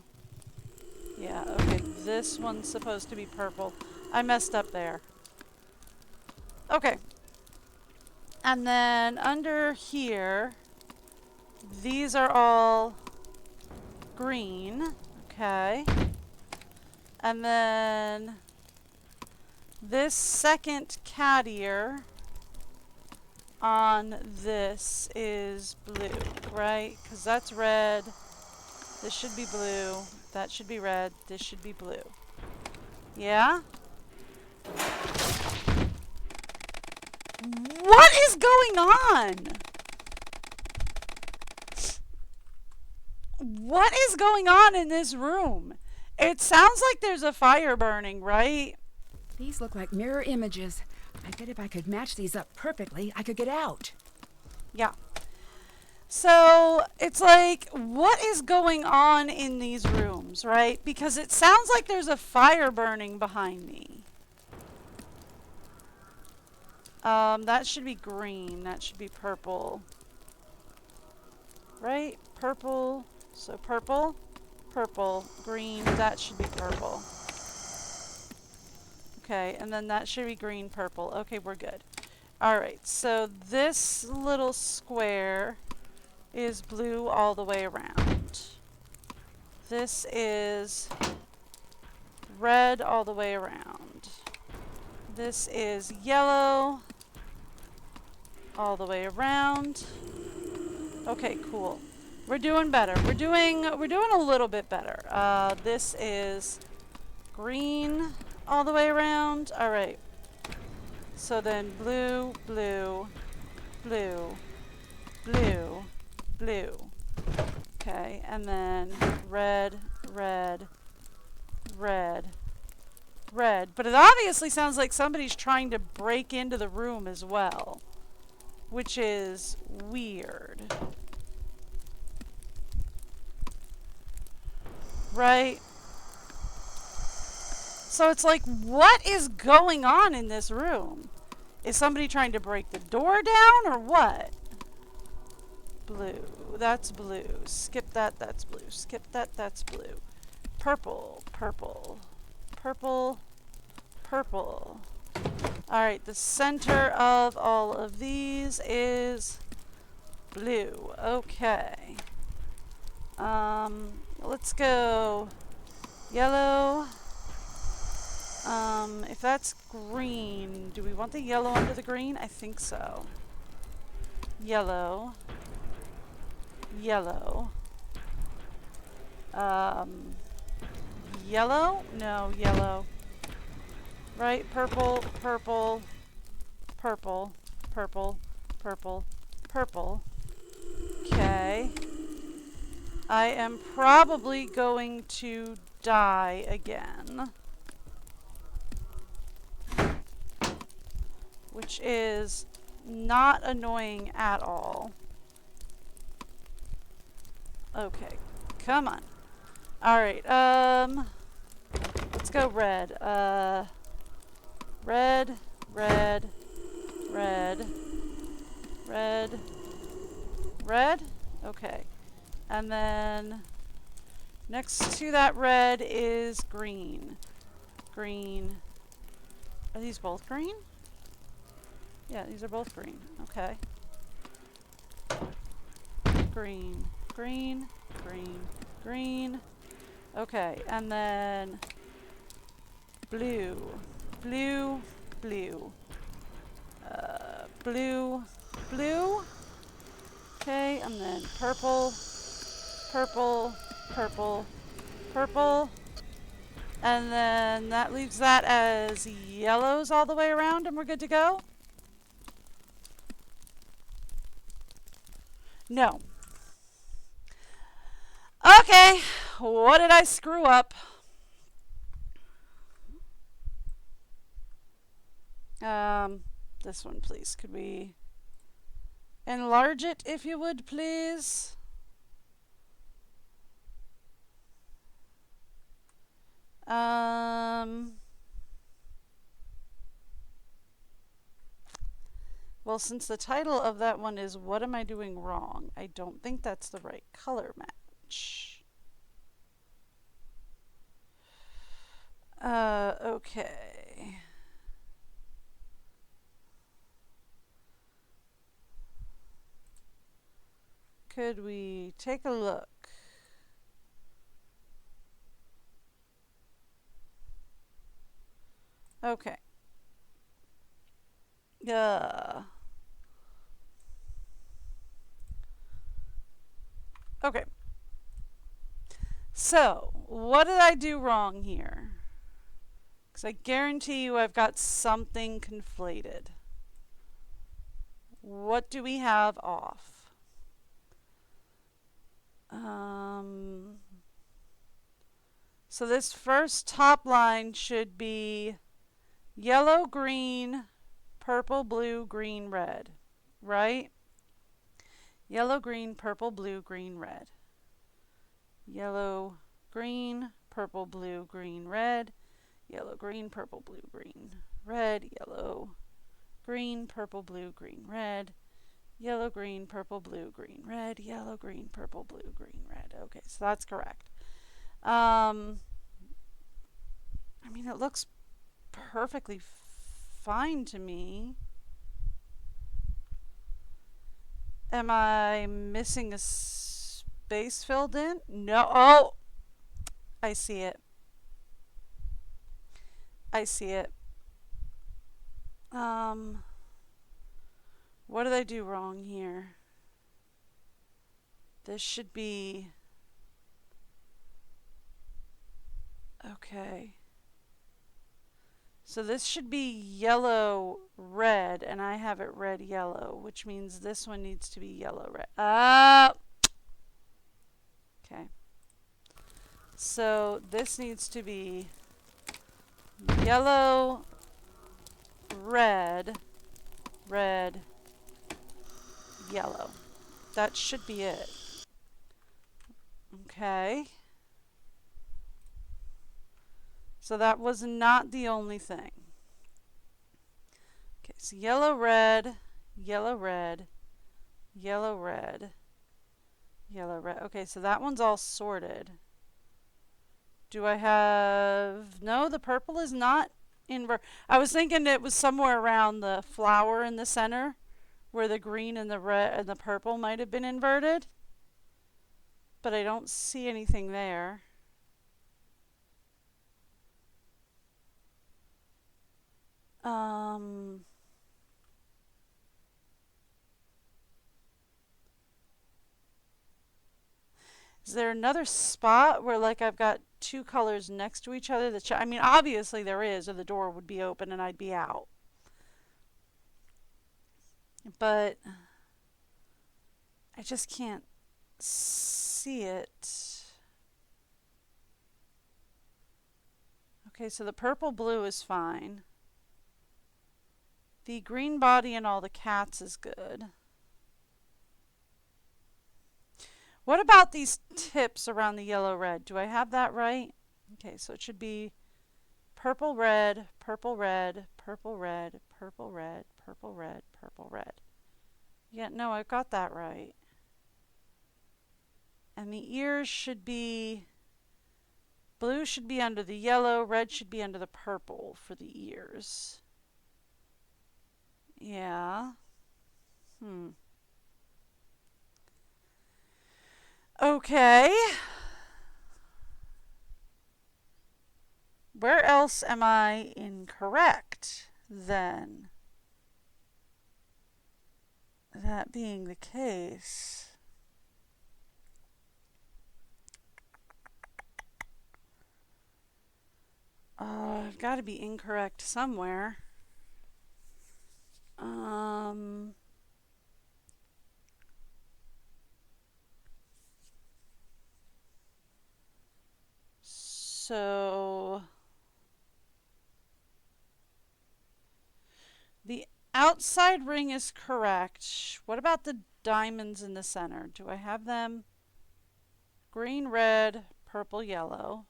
Yeah, okay. This one's supposed to be purple. I messed up there. Okay. And then under here, these are all green. Okay. And then this second cat ear on this is blue, right? Because that's red. This should be blue. That should be red. This should be blue. Yeah? What is going on? What is going on in this room? It sounds like there's a fire burning, right? These look like mirror images. I bet if I could match these up perfectly, I could get out. Yeah. So it's like, what is going on in these rooms, right? Because it sounds like there's a fire burning behind me. That should be green. That should be purple. Right? Purple. So purple, purple, green. That should be purple. Okay, and then that should be green, purple. Okay, we're good. Alright, so this little square is blue all the way around. This is red all the way around. This is yellow all the way around. Okay, cool. We're doing better. We're doing a little bit better. This is green all the way around. All right. So then blue, blue, blue, blue, blue. Okay, and then red, red, red, red. But it obviously sounds like somebody's trying to break into the room as well, which is weird. Right? So it's like, what is going on in this room? Is somebody trying to break the door down or what? Blue. That's blue. Skip that. That's blue. Skip that. That's blue. Purple. Purple. Purple. Purple. Alright, the center of all of these is blue. Okay. Let's go yellow. If that's green, do we want the yellow under the green? I think so. Yellow. Yellow. Yellow? No, yellow. Right? Purple, purple, purple, purple, purple, purple. Okay. I am probably going to die again. Which is not annoying at all. Okay, come on. Alright, let's go red. Red, red, red, red, red. Okay. And then next to that red is green. Green. Are these both green? Yeah, these are both green. Okay. Green, green, green, green. Okay, and then blue, blue, blue. Blue, blue. Okay, and then purple, purple, purple, purple. And then that leaves that as yellows all the way around, and we're good to go? No. Okay, what did I screw up? This one, please. Could we enlarge it, if you would, please? Well, since the title of that one is What Am I Doing Wrong? I don't think that's the right color match. Okay. Could we take a look? Okay. Okay. So, what did I do wrong here? Because I guarantee you I've got something conflated. What do we have off? So this first top line should be yellow, green, purple, blue, green, red. Right? Yellow, green, purple, blue, green, red. Yellow, green, purple, blue, green, red. Yellow, green, purple, blue, green, red. Yellow, green, purple, blue, green, red. Yellow, green, purple, blue, green, red. Yellow, green, purple, blue, green, red. Okay, so that's correct. I mean, it looks perfectly fine to me. Am I missing a space filled in? No. Oh! I see it. I see it. What did I do wrong here? This should be... Okay. So this should be yellow, red, and I have it red, yellow, which means this one needs to be yellow, red. Okay. So this needs to be yellow, red, red, yellow. That should be it. Okay. So that was not the only thing. Okay, so yellow, red, yellow, red, yellow, red, yellow, red. Okay, so that one's all sorted. Do I have... No, the purple is not I was thinking it was somewhere around the flower in the center where the green and the red and the purple might have been inverted. But I don't see anything there. Is there another spot where like I've got two colors next to each other that I mean, obviously there is, or the door would be open and I'd be out. But I just can't see it. Okay, so the purple blue is fine. The green body and all the cats is good. What about these tips around the yellow red? Do I have that right? Okay, so it should be purple red, purple red, purple red, purple red, purple red, purple red. Yeah, no, I've got that right. And the ears should be, blue should be under the yellow, red should be under the purple for the ears. Yeah. Okay. Where else am I incorrect then? That being the case. I've got to be incorrect somewhere. So the outside ring is correct. What about the diamonds in the center? Do I have them? Green, red, purple, yellow.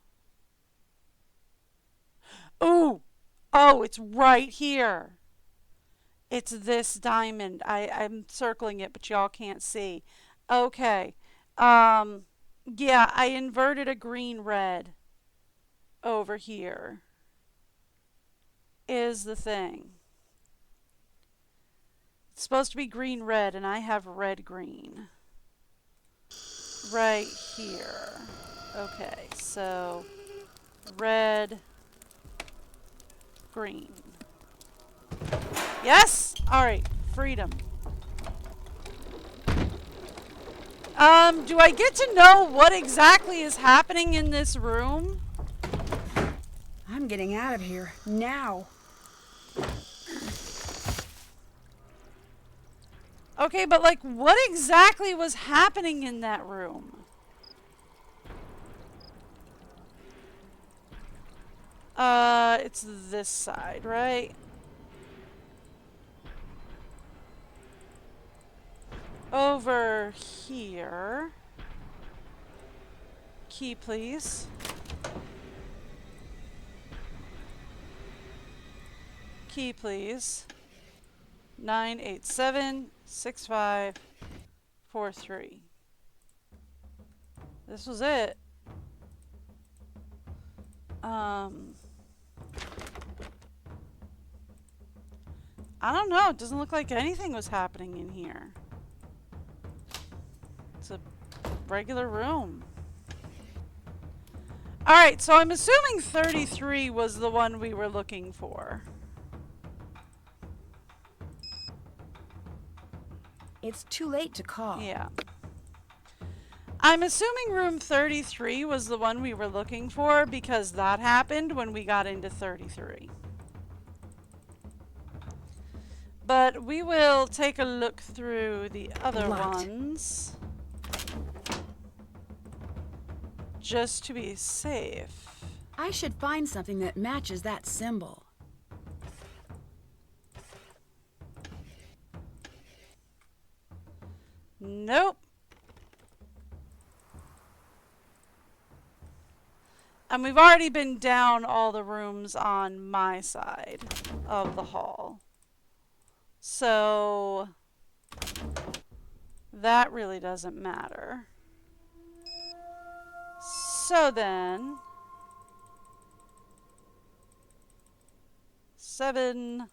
Ooh! Oh, it's right here. It's this diamond. I'm circling it, but y'all can't see. Okay. Yeah, I inverted a green red over here. Is the thing. It's supposed to be green red, and I have red green. Right here. Okay, so red, green. Yes? Alright, freedom. Do I get to know what exactly is happening in this room? I'm getting out of here now. Okay, but like, what exactly was happening in that room? It's this side, right? Over here. Key, please. Key, please. 9876543. This was it. I don't know. It doesn't look like anything was happening in here. It's a regular room. Alright, so I'm assuming 33 was the one we were looking for. It's too late to call. Yeah. I'm assuming room 33 was the one we were looking for because that happened when we got into 33. But we will take a look through the other ones. Just to be safe. I should find something that matches that symbol. Nope. And we've already been down all the rooms on my side of the hall. So that really doesn't matter. So then, 7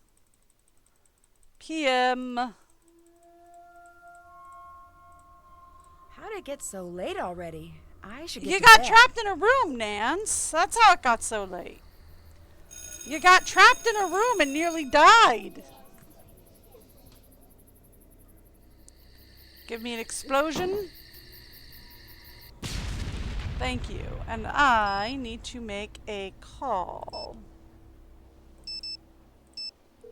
p.m. How did it get so late already? I should get You to got bed. trapped in a room, Nance. That's how it got so late. You got trapped in a room and nearly died. Give me an explosion. Thank you. And I need to make a call.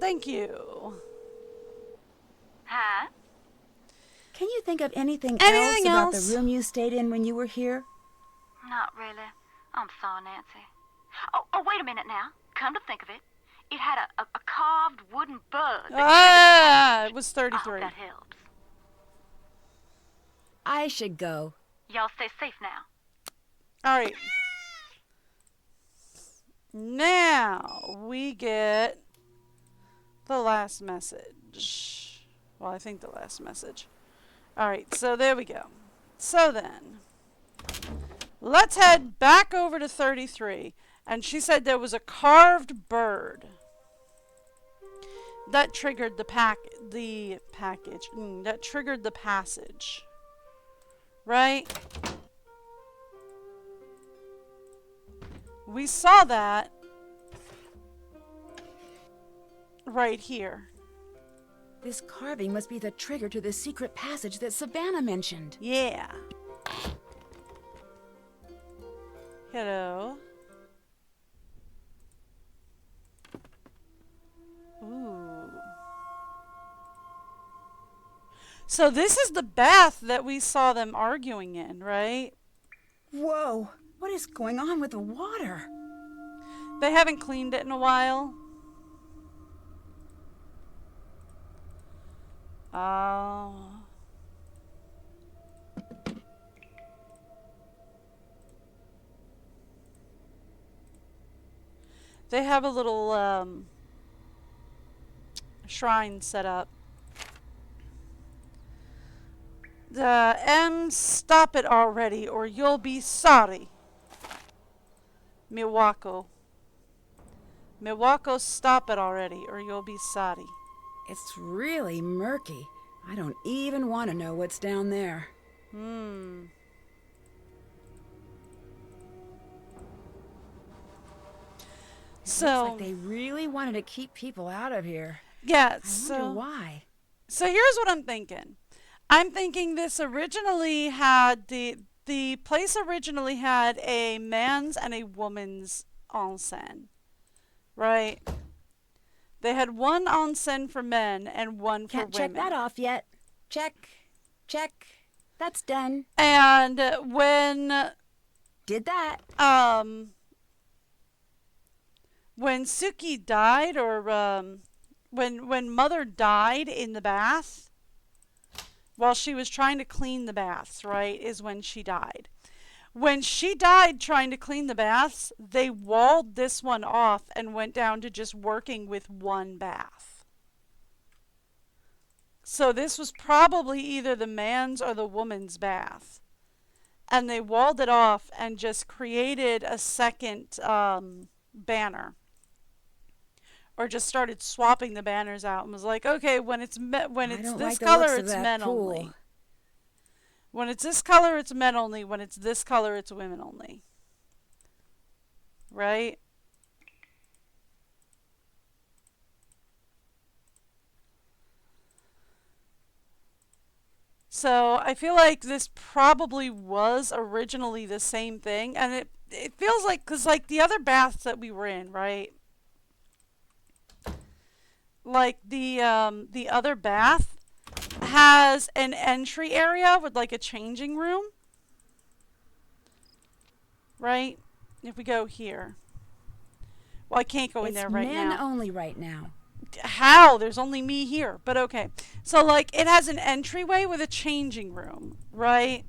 Thank you. Huh? Can you think of anything Anything about else? the room you stayed in when you were here? Not really. I'm sorry, Nancy. Oh, wait a minute now. Come to think of it, it had a carved wooden bug. It was I hope 33. that helps. I should go. Y'all stay safe now. All right. Now we get the last message. Well, I think the last message. All right, so there we go. So then, let's head back over to 33. And she said there was a carved bird that triggered the package. That triggered the passage. Right? We saw that right here. This carving must be the trigger to the secret passage that Savannah mentioned. Yeah. Hello. Ooh. So this is the bath that we saw them arguing in, right? Whoa, what is going on with the water? They haven't cleaned it in a while. Oh. They have a little shrine set up. Stop it already or you'll be sorry. Miwako. Miwako, stop it already or you'll be sorry. It's really murky. I don't even want to know what's down there. So Looks like they really wanted to keep people out of here. yeah, I wonder why. So here's what I'm thinking. I'm thinking this originally had the place originally had a man's and a woman's onsen. Right? They had one onsen for men and one for Can't women. check that off yet. Check. Check. That's done. And when Did that. when Suki died, or when Mother died in the bath, while she was trying to clean the baths, right, is when she died. When she died trying to clean the baths, they walled this one off and went down to just working with one bath. So this was probably either the man's or the woman's bath. And they walled it off and just created a second banner. Or just started swapping the banners out and was like, okay, when it's this color, it's men only. When it's this color, it's men only. When it's this color, it's women only. Right? So I feel like this probably was originally the same thing. And it feels like, because like the other baths that we were in, right? Like the other bath has an entry area with like a changing room. Right? If we go here. Well, I can't go in there right now. It's men only right now. How? There's only me here. But okay. So like it has an entryway with a changing room, right?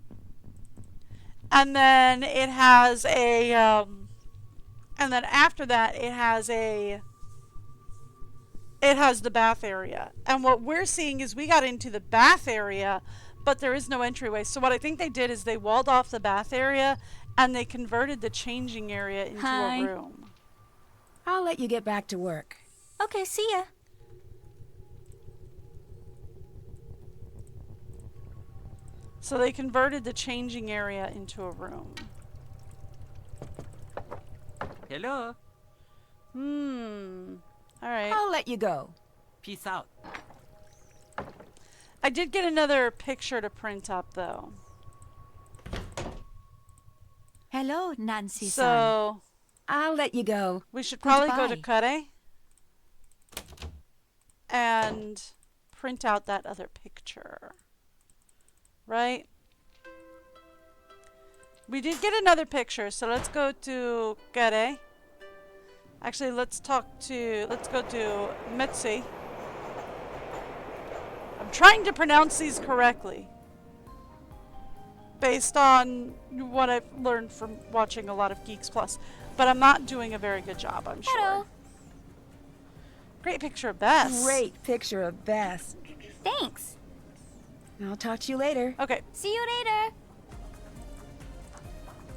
And then it has a and then after that it has the bath area. And what we're seeing is we got into the bath area, but there is no entryway. So what I think they did is they walled off the bath area and they converted the changing area into a room. I'll let you get back to work. Okay, see ya. So they converted the changing area into a room. Hello. Alright. I'll let you go. Peace out. I did get another picture to print up, though. Hello, Nancy-san. So I'll let you go. we should probably go to Goodbye. Kare and print out that other picture. Right? We did get another picture, so let's go to Kare. Actually, let's go to Metsi. I'm trying to pronounce these correctly. Based on what I've learned from watching a lot of Geeks Plus. But I'm not doing a very good job, I'm sure. Hello. Great picture of Bess. Great picture of Bess. Thanks. I'll talk to you later. Okay, See you later.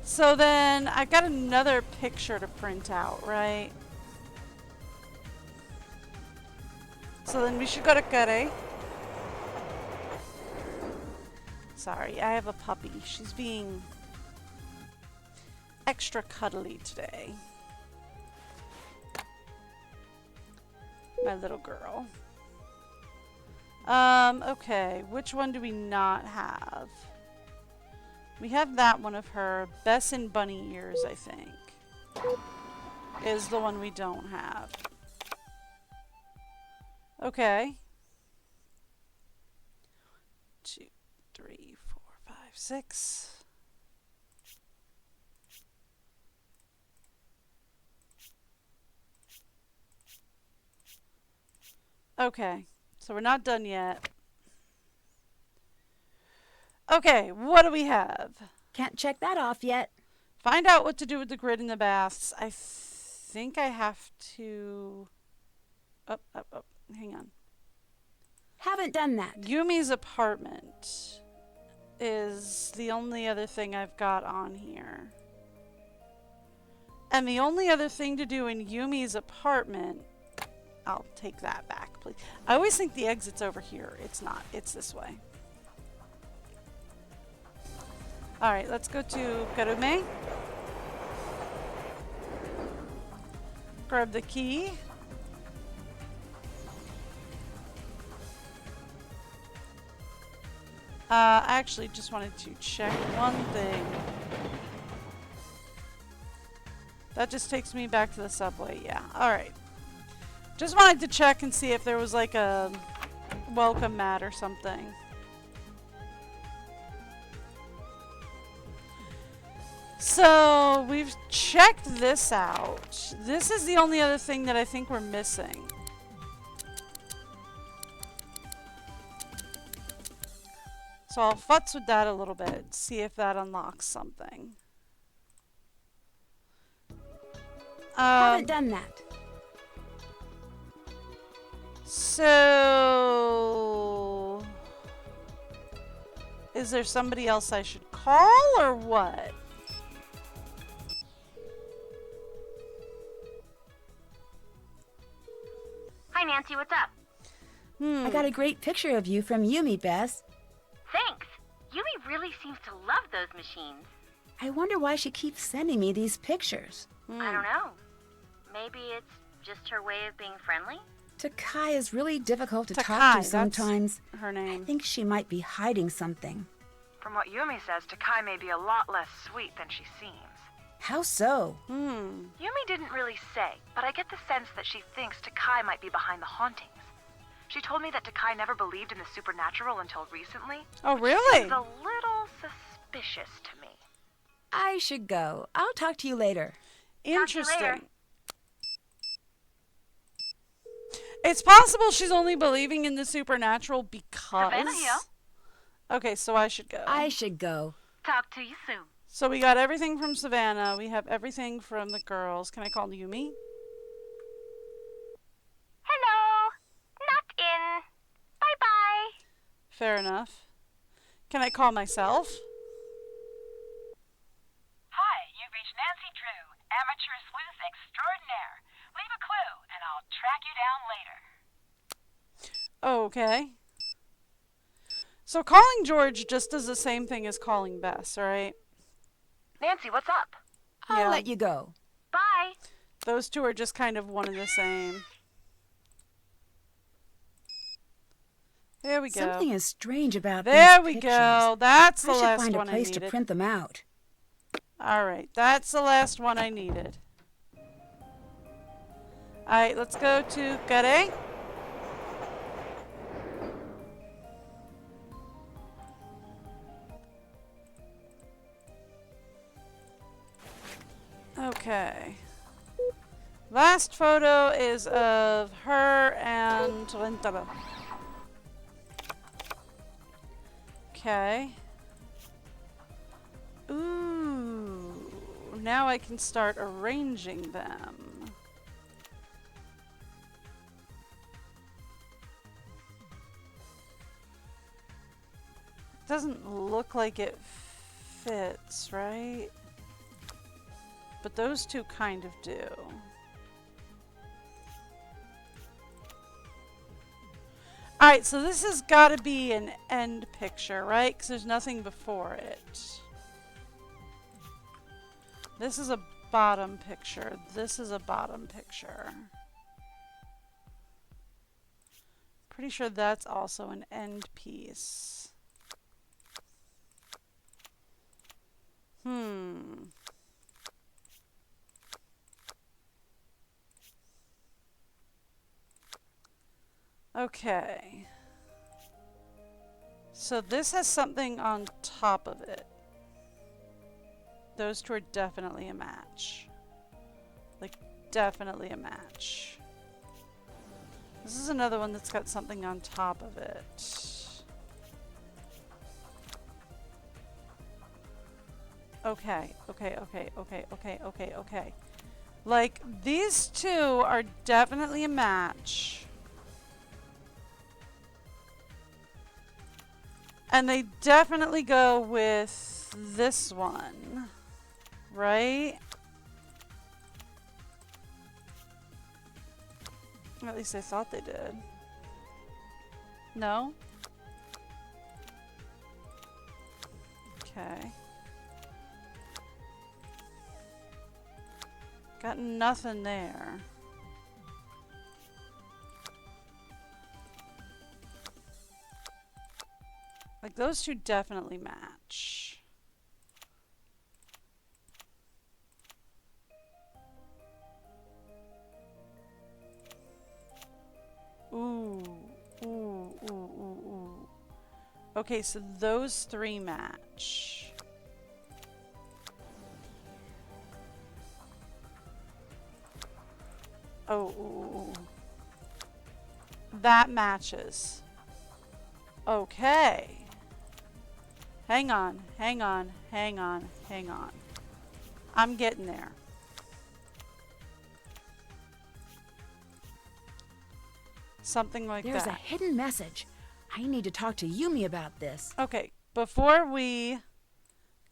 so then I've got another picture to print out, right? So then we should go to Kare. Sorry, I have a puppy. She's being extra cuddly today. My little girl. Okay, which one do we not have? We have that one of her. Bess in bunny ears, I think, is the one we don't have. Okay. 2, 3, 4, 5, 6. Okay, so we're not done yet. Okay, what do we have? Can't check that off yet. Find out what to do with the grid in the baths. I think I have to... Up. Hang on. Haven't done that. Yumi's apartment is the only other thing I've got on here. And the only other thing to do in Yumi's apartment... I'll take that back, please. I always think the exit's over here. It's not. It's this way. Alright, let's go to Karume. Grab the key. I actually just wanted to check one thing. That just takes me back to the subway. Yeah, alright. Just wanted to check and see if there was like a welcome mat or something. So, we've checked this out. This is the only other thing that I think we're missing. So I'll futz with that a little bit, see if that unlocks something. Haven't done that. So... Is there somebody else I should call or what? Hi, Nancy, what's up? I got a great picture of you from Yumi, Bess. Thanks. Yumi really seems to love those machines. I wonder why she keeps sending me these pictures. I don't know. Maybe it's just her way of being friendly? Takai is really difficult to Takai, talk to that's sometimes. her name. I think she might be hiding something. From what Yumi says, Takai may be a lot less sweet than she seems. How so? Yumi didn't really say, but I get the sense that she thinks Takai might be behind the hauntings. She told me that Takai never believed in the supernatural until recently. Oh, which really? seems a little suspicious to me. I should go. I'll talk to you later. Interesting. It's possible she's only believing in the supernatural because... Savannah here. Okay, so I should go. I should go. Talk to you soon. So we got everything from Savannah. We have everything from the girls. Can I call Yumi? Hello. Not in. Bye-bye. Fair enough. Can I call myself? Hi, you've reached Nancy Drew, amateur sleuth extraordinaire. Leave a clue, and I'll track you down later. Okay. So calling George just does the same thing as calling Bess, right? Nancy, what's up? I'll let you go. Bye. Those two are just kind of one and the same. There we go. Something is strange about there these we pictures. go. That's the I should last find one a place I to needed. print them out. All right, that's the last one I needed. All right, let's go to Gare. Okay. Last photo is of her and Rentaro. Okay. Ooh. Now I can start arranging them. Doesn't look like it fits, right? But those two kind of do. Alright, so this has got to be an end picture, right? Because there's nothing before it. This is a bottom picture. This is a bottom picture. Pretty sure that's also an end piece. Okay. So this has something on top of it. Those two are definitely a match. Like, definitely a match. This is another one that's got something on top of it. Okay. Like, these two are definitely a match. And they definitely go with this one, right? Or at least I thought they did. No? Okay. Got nothing there. Like, those two definitely match. Ooh. Okay, so those three match. Oh. That matches. Okay. Hang on. I'm getting there. Something like There's that. a hidden message. I need to talk to Yumi about this. Okay, before we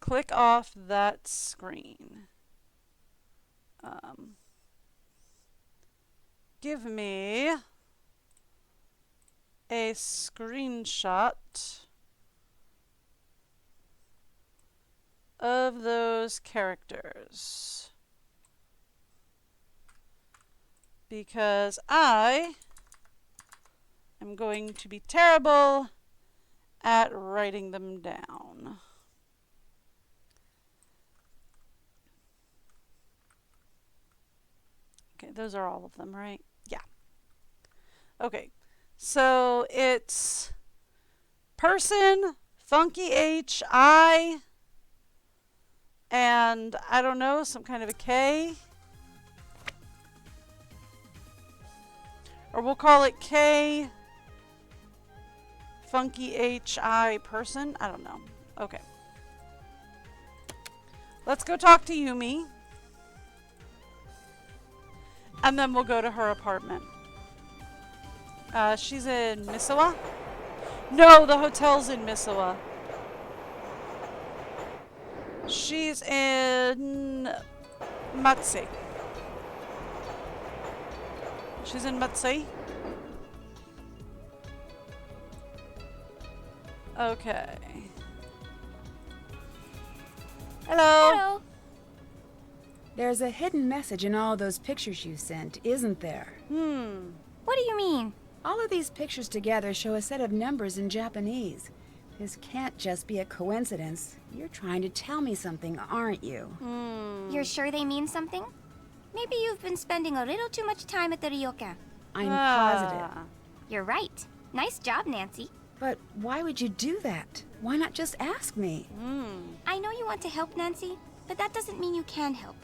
click off that screen, give me a screenshot of those characters, because I am going to be terrible at writing them down. Okay, those are all of them, right? Yeah. Okay, so it's person, Funky H, I, and I don't know, some kind of a K. Or we'll call it K, Funky H-I person. I don't know. Okay. Let's go talk to Yumi. And then we'll go to her apartment. She's in Misawa? No, the hotel's in Misawa. She's in Matsue. She's in Matsui. Okay. Hello. Hello. There's a hidden message in all those pictures you sent, isn't there? What do you mean? All of these pictures together show a set of numbers in Japanese. This can't just be a coincidence. You're trying to tell me something, aren't you? You're sure they mean something? Maybe you've been spending a little too much time at the ryokan. I'm positive. You're right. Nice job, Nancy. But why would you do that? Why not just ask me? I know you want to help, Nancy, but that doesn't mean you can help.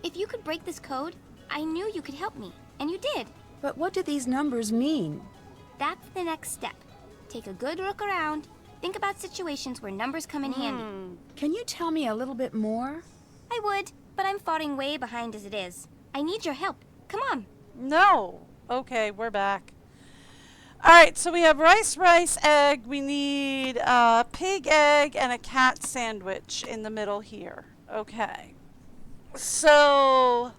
If you could break this code, I knew you could help me, and you did. But what do these numbers mean? That's the next step. Take a good look around. Think about situations where numbers come in handy. Can you tell me a little bit more? I would, but I'm falling way behind as it is. I need your help. Come on. No. Okay, we're back. Alright, so we have rice, egg. We need a pig egg and a cat sandwich in the middle here. Okay. So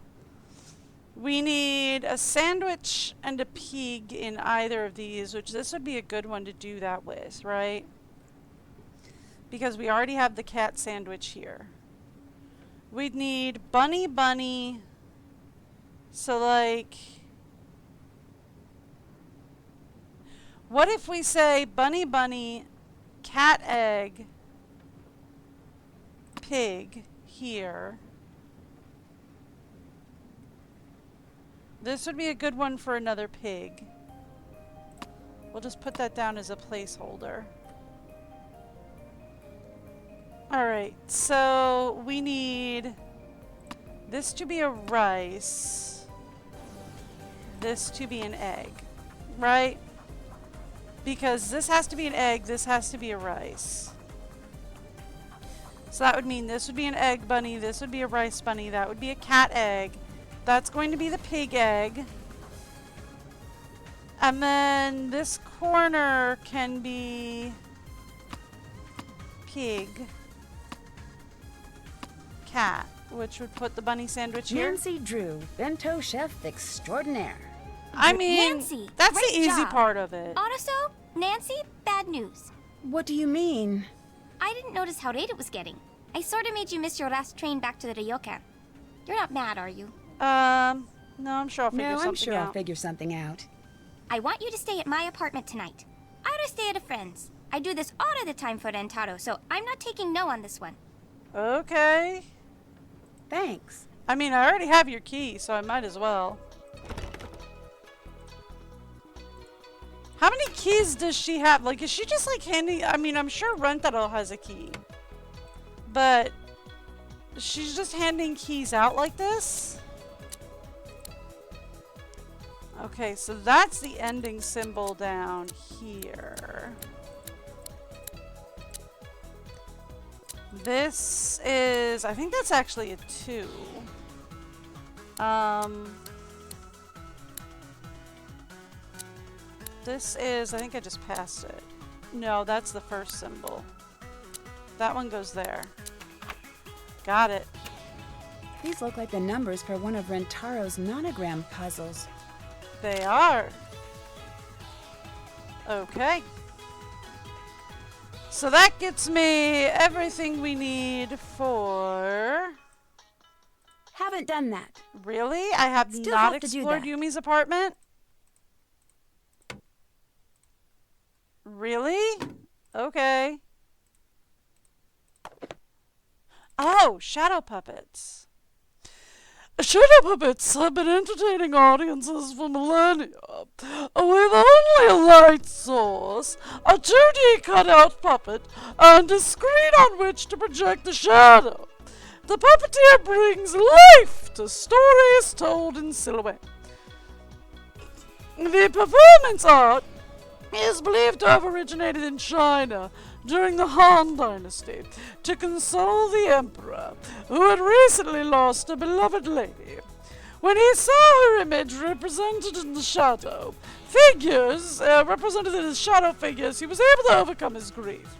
we need a sandwich and a pig in either of these, which this would be a good one to do that with, right? Because we already have the cat sandwich here. We'd need bunny. So like, what if we say bunny, cat egg, pig here? This would be a good one for another pig. We'll just put that down as a placeholder. Alright, so we need this to be a rice, this to be an egg, right? Because this has to be an egg, this has to be a rice. So that would mean this would be an egg bunny, this would be a rice bunny, that would be a cat egg. That's going to be the pig egg. And then this corner can be pig, cat, which would put the bunny sandwich here. Nancy Drew, bento chef extraordinaire. I mean, Nancy, that's the great easy job. part of it. Also, Nancy, bad news. What do you mean? I didn't notice how late it was getting. I sort of made you miss your last train back to the ryokan. You're not mad, are you? No, I'm sure I'll figure something out. I'm sure I'll figure something out. I want you to stay at my apartment tonight. I ought to stay at a friend's. I do this all of the time for Rentaro, so I'm not taking no on this one. Okay. Thanks. I mean, I already have your key, so I might as well. How many keys does she have? Like, is she just like handing... I mean, I'm sure Rentaro has a key. But she's just handing keys out like this? Okay, so that's the ending symbol down here. This is... I think that's actually a 2. This is... I think I just passed it. No, that's the first symbol. That one goes there. Got it. These look like the numbers for one of Rentaro's nonogram puzzles. They are. Okay. So that gets me everything we need for... Haven't done that. Really? I have Still not have to do explored that. Yumi's apartment? Really? Okay. Oh, shadow puppets. Shadow puppets have been entertaining audiences for millennia, with only a light source, a 2D cutout puppet, and a screen on which to project the shadow. The puppeteer brings life to stories told in silhouette. The performance art is believed to have originated in China during the Han Dynasty to console the emperor, who had recently lost a beloved lady. When he saw her image represented in the shadow figures, he was able to overcome his grief.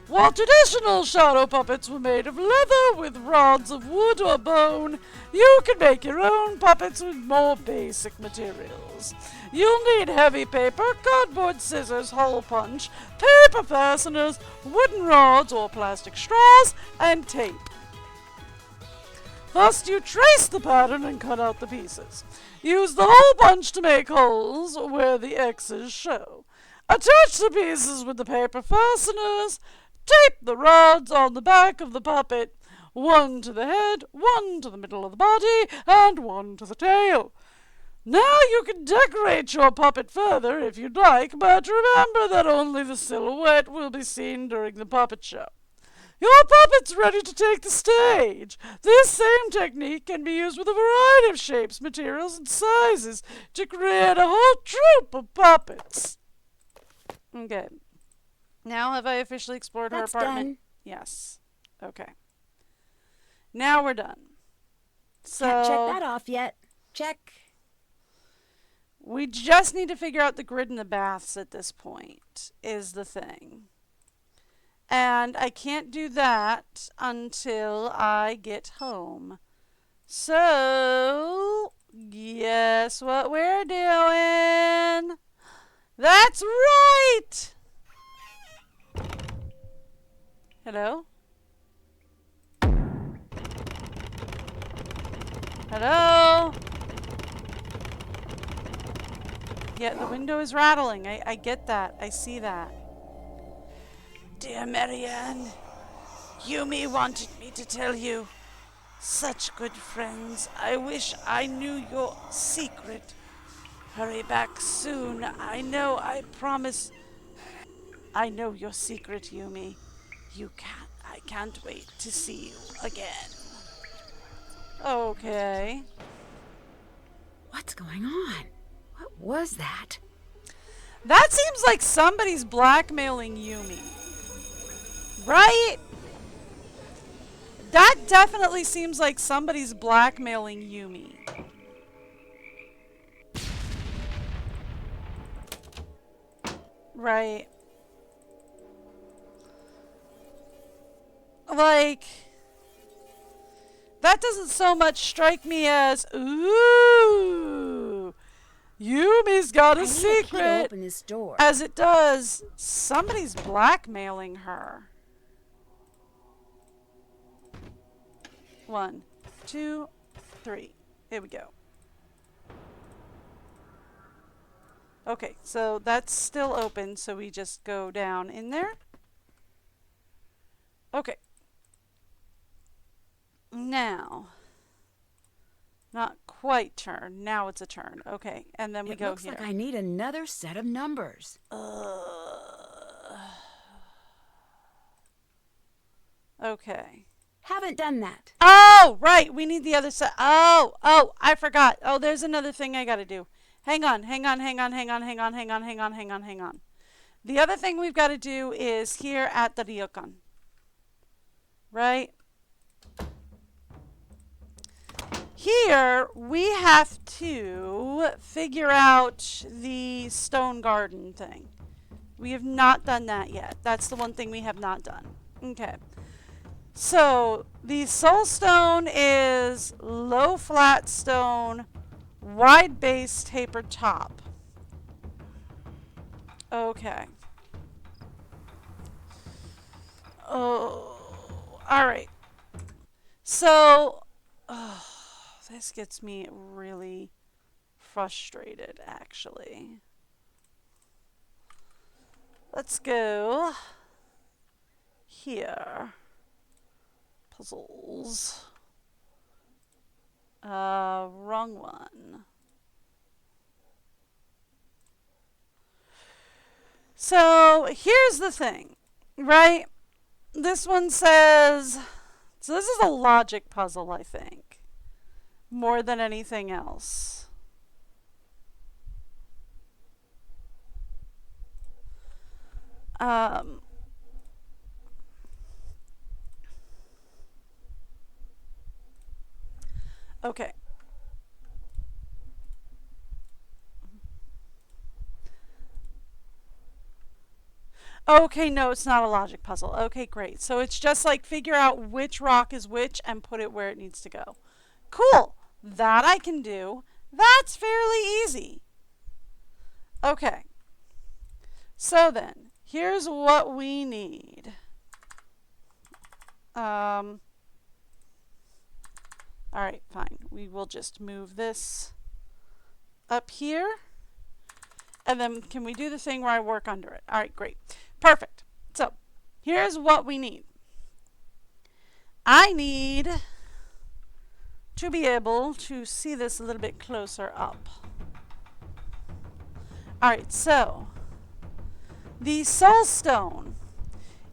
While traditional shadow puppets were made of leather with rods of wood or bone, you can make your own puppets with more basic materials. You'll need heavy paper, cardboard, scissors, hole punch, paper fasteners, wooden rods or plastic straws, and tape. First, you trace the pattern and cut out the pieces. Use the hole punch to make holes where the X's show. Attach the pieces with the paper fasteners. Tape the rods on the back of the puppet. One to the head, one to the middle of the body, and one to the tail. Now you can decorate your puppet further if you'd like, but remember that only the silhouette will be seen during the puppet show. Your puppet's ready to take the stage. This same technique can be used with a variety of shapes, materials, and sizes to create a whole troupe of puppets. Okay. Now have I officially explored her apartment? Done. Yes. Okay. Now we're done. So Can't check that off yet. Check. we just need to figure out the grid in the baths at this point, is the thing. And I can't do that until I get home. So, guess what we're doing? That's right! Hello? Hello? Yeah, the window is rattling. I get that. I see that. Dear Marianne, Yumi wanted me to tell you. Such good friends. I wish I knew your secret. Hurry back soon. I promise. I know your secret, Yumi. I can't wait to see you again. Okay. What's going on? What was that? That seems like somebody's blackmailing Yumi. Right? That definitely seems like somebody's blackmailing Yumi. Right. Like, that doesn't so much strike me as, ooh, Yumi's got a I need a key to secret, open this door. as it does, somebody's blackmailing her. 1, 2, 3. Here we go. Okay, so that's still open, so we just go down in there. Okay. Now, not quite turn. Now it's a turn. Okay, and then we It go looks here. like I need another set of numbers. Okay. Haven't done that. Oh, right. We need the other side. Oh, I forgot. Oh, there's another thing I got to do. Hang on. The other thing we've got to do is here at the ryokan. Right? Here, we have to figure out the stone garden thing. We have not done that yet. That's the one thing we have not done. Okay. So, the soul stone is low flat stone, wide base, tapered top. Okay. Oh, alright. So, this gets me really frustrated, actually. Let's go here. Puzzles. Wrong one. So here's the thing, right? This one says, so this is a logic puzzle, I think, more than anything else. Okay. Okay, no, it's not a logic puzzle. Okay, great. So it's just like figure out which rock is which and put it where it needs to go. Cool. That I can do. That's fairly easy. Okay. So then, here's what we need. All right, fine. We will just move this up here. And then can we do the thing where I work under it? All right, great. Perfect. So here's what we need. I need to be able to see this a little bit closer up. All right, so the soul stone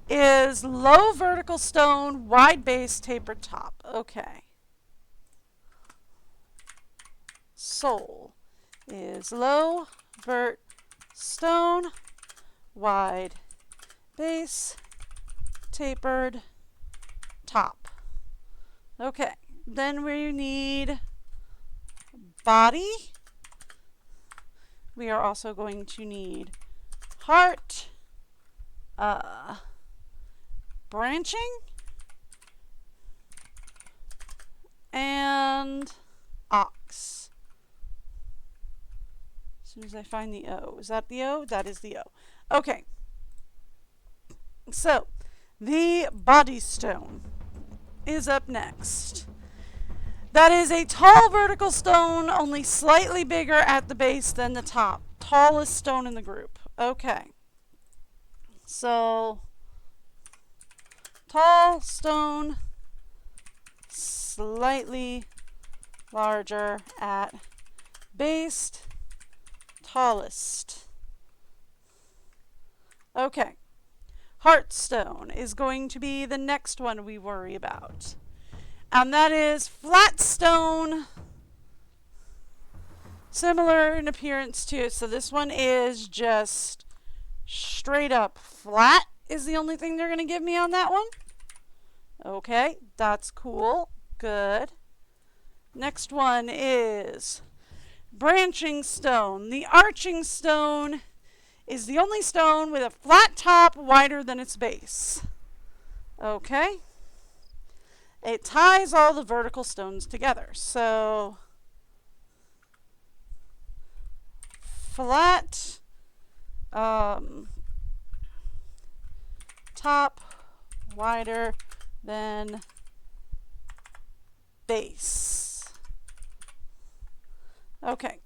is low vertical stone, wide base, tapered top. Okay. Soul is low vert stone, wide base, tapered top. Okay. Then we need body. We are also going to need heart, branching, and ox. As soon as I find the O. Is that the O? That is the O. Okay. So, the body stone is up next. That is a tall vertical stone, only slightly bigger at the base than the top. Tallest stone in the group. Okay. So, tall stone, slightly larger at base, tallest. Okay. Heartstone is going to be the next one we worry about. And that is flat stone, similar in appearance to it. So this one is just straight up flat is the only thing they're going to give me on that one. Okay, that's cool. Good. Next one is branching stone. The arching stone is the only stone with a flat top wider than its base. Okay. It ties all the vertical stones together. So, flat top wider than base. Okay.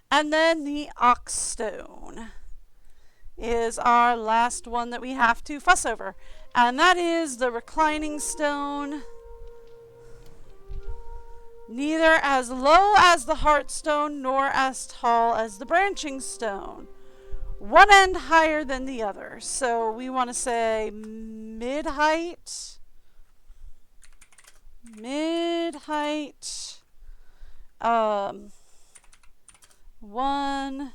And then the ox stone is our last one that we have to fuss over. And that is the reclining stone. Neither as low as the heart stone nor as tall as the branching stone. One end higher than the other. So we want to say mid-height. Mid-height. One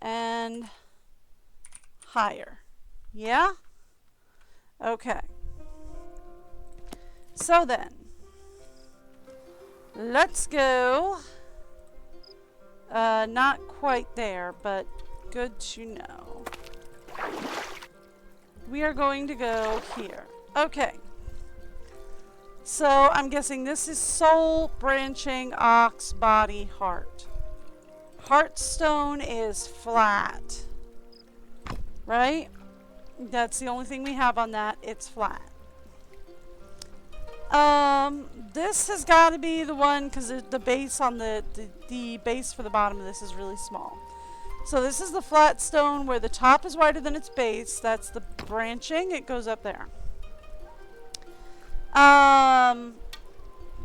and higher. Yeah? Okay. So then, let's go. Not quite there, but good to know. We are going to go here. Okay. So I'm guessing this is soul, branching, ox, body, heart. Heartstone is flat. Right? That's the only thing we have on that. It's flat. This has got to be the one because the base on the base for the bottom of this is really small. So this is the flat stone where the top is wider than its base. That's the branching. It goes up there.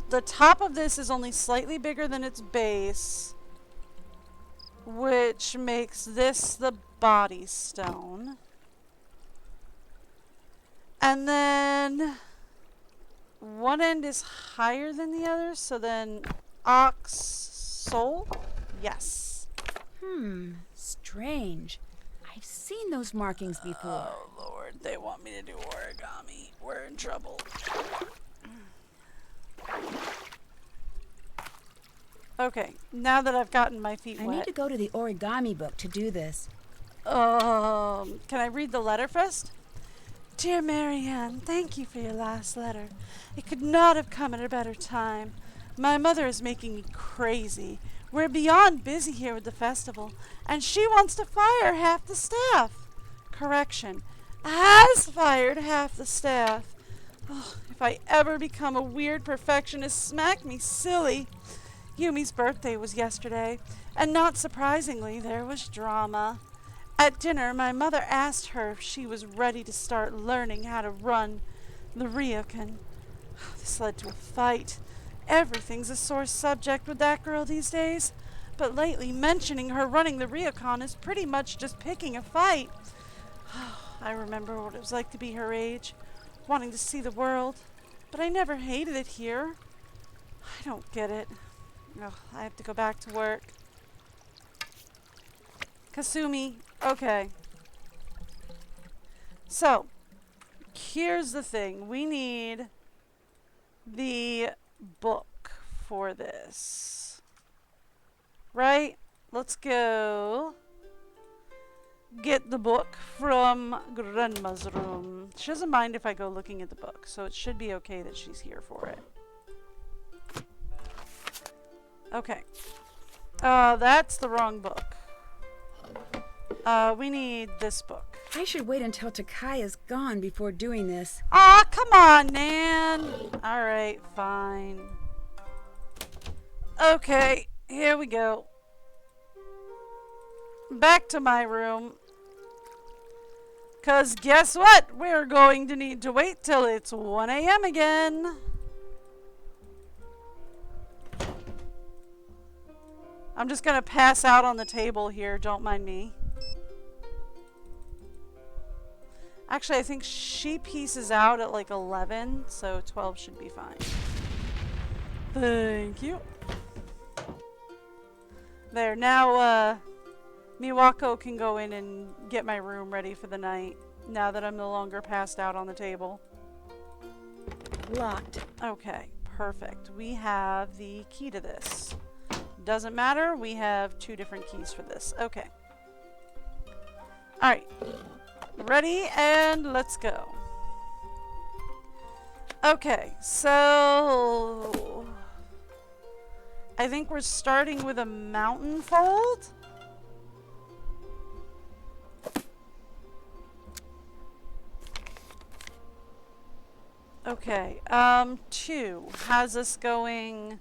The top of this is only slightly bigger than its base, which makes this the body stone. And then one end is higher than the other, so then ox, soul? Yes. Strange. I've seen those markings before. Oh, Lord, they want me to do origami. We're in trouble. Okay, now that I've gotten my feet I wet. need to go to the origami book to do this. Can I read the letter first? Dear Marianne, thank you for your last letter. It could not have come at a better time. My mother is making me crazy. We're beyond busy here with the festival, and she wants to fire half the staff. Correction, has fired half the staff. Oh, if I ever become a weird perfectionist, smack me silly. Yumi's birthday was yesterday, and not surprisingly, there was drama. At dinner, my mother asked her if she was ready to start learning how to run the ryokan. This led to a fight. Everything's a sore subject with that girl these days. But lately, mentioning her running the ryokan is pretty much just picking a fight. I remember what it was like to be her age, wanting to see the world. But I never hated it here. I don't get it. Ugh, I have to go back to work. Kasumi, okay. So, here's the thing. We need the book for this. Right? Let's go get the book from Grandma's room. She doesn't mind if I go looking at the book, so it should be okay that she's here for it. Okay. That's the wrong book. We need this book. I should wait until Takaya's gone before doing this. Aw, come on, Nan. Alright, fine. Okay, here we go. Back to my room. 'Cause guess what? We're going to need to wait till it's 1 a.m. again. I'm just gonna pass out on the table here, don't mind me. Actually, I think she pieces out at like 11, so 12 should be fine. Thank you. There, now, Miwako can go in and get my room ready for the night, now that I'm no longer passed out on the table. Locked. Okay, perfect. We have the key to this. Doesn't matter, we have 2 different keys for this. Okay. Alright. Ready, and let's go. Okay, so I think we're starting with a mountain fold. Okay, 2 has us going.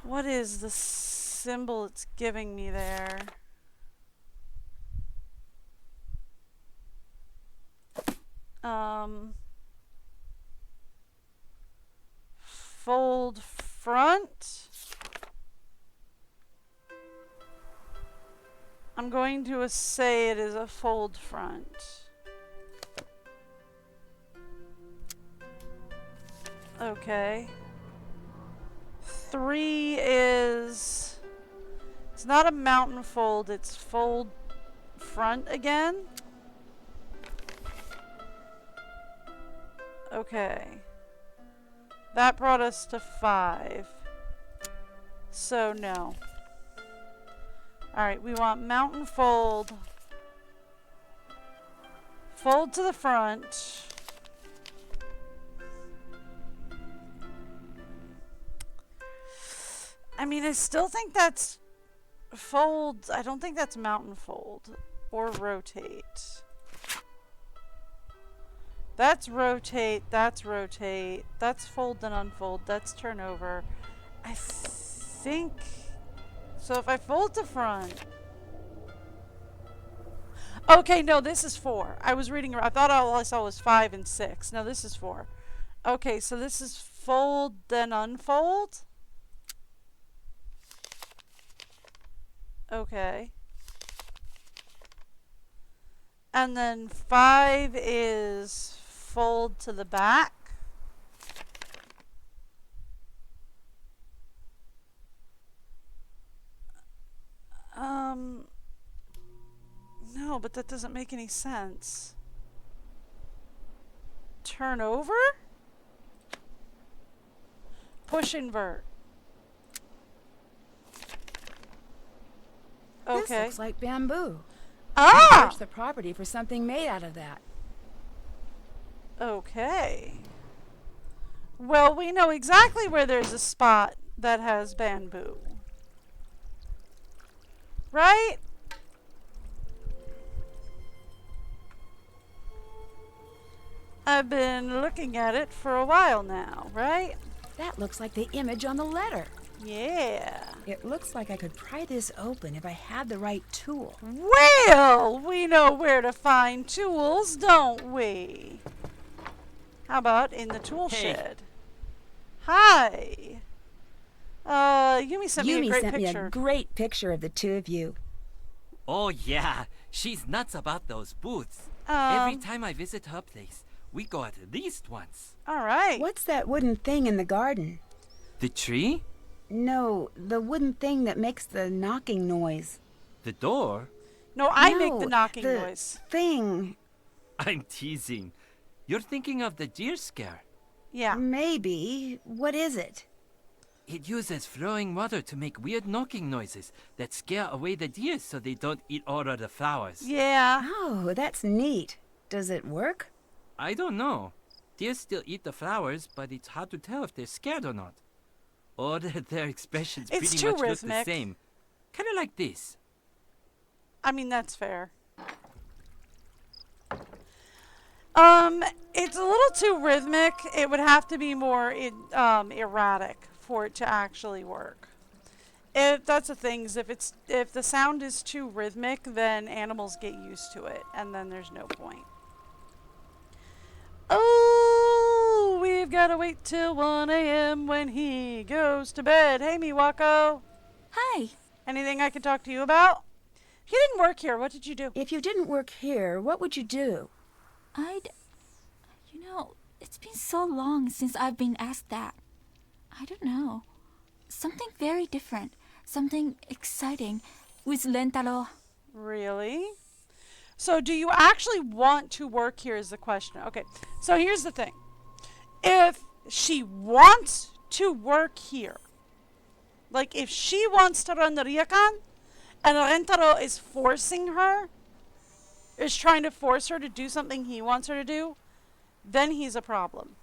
What is the symbol it's giving me there? Fold front. I'm going to say it is a fold front. Okay. 3 is... It's not a mountain fold, it's fold front again. Okay. That brought us to 5. So no. Alright, we want mountain fold. Fold to the front. I mean, I still think that's fold. I don't think that's mountain fold or rotate. That's rotate, that's rotate, that's fold and unfold, that's turn over. I think, so if I fold to front. Okay, no, this is 4. I was reading, I thought all I saw was 5 and 6. No, this is 4. Okay, so this is fold then unfold. Okay. And then 5 is fold to the back. No, but that doesn't make any sense. Turn over? Push invert. This Okay. looks like bamboo. Ah! Search the property for something made out of that. Okay. Well, we know exactly where there's a spot that has bamboo. Right? I've been looking at it for a while now, right? That looks like the image on the letter. Yeah. It looks like I could pry this open if I had the right tool. Well, we know where to find tools, don't we? How about in the tool Hey. shed? Hi. Yumi sent me a Yumi great sent me picture. a great picture of the two of you. Oh, yeah. She's nuts about those booths. Every Um, time I visit her place, we go at least once. all right. What's that wooden thing in the garden? The tree? No, the wooden thing that makes the knocking noise. The door? No, I make No, the knocking the noise. Thing. I'm teasing. You're thinking of the deer scare. Yeah. Maybe. What is it? It uses flowing water to make weird knocking noises that scare away the deer so they don't eat all of the flowers. Yeah. Oh, that's neat. Does it work? I don't know. Deer still eat the flowers, but it's hard to tell if they're scared or not. Or their expressions It's pretty too much look rhythmic. the same. Kind of like this. I mean, that's fair. It's a little too rhythmic. It would have to be more erratic for it to actually work. If that's the thing, is if the sound is too rhythmic, then animals get used to it, and then there's no point. Oh, we've got to wait till 1 a.m. when he goes to bed. Hey, Miwako. Hi. Anything I can talk to you about? He didn't work here. What did you do? If you didn't work here, what would you do? It's been so long since I've been asked that. I don't know. Something very different. Something exciting with Rentaro. Really? So do you actually want to work here is the question. Okay, so here's the thing. If she wants to work here, like if she wants to run the ryokan, and Rentaro is forcing her, is trying to force her to do something he wants her to do, then he's a problem.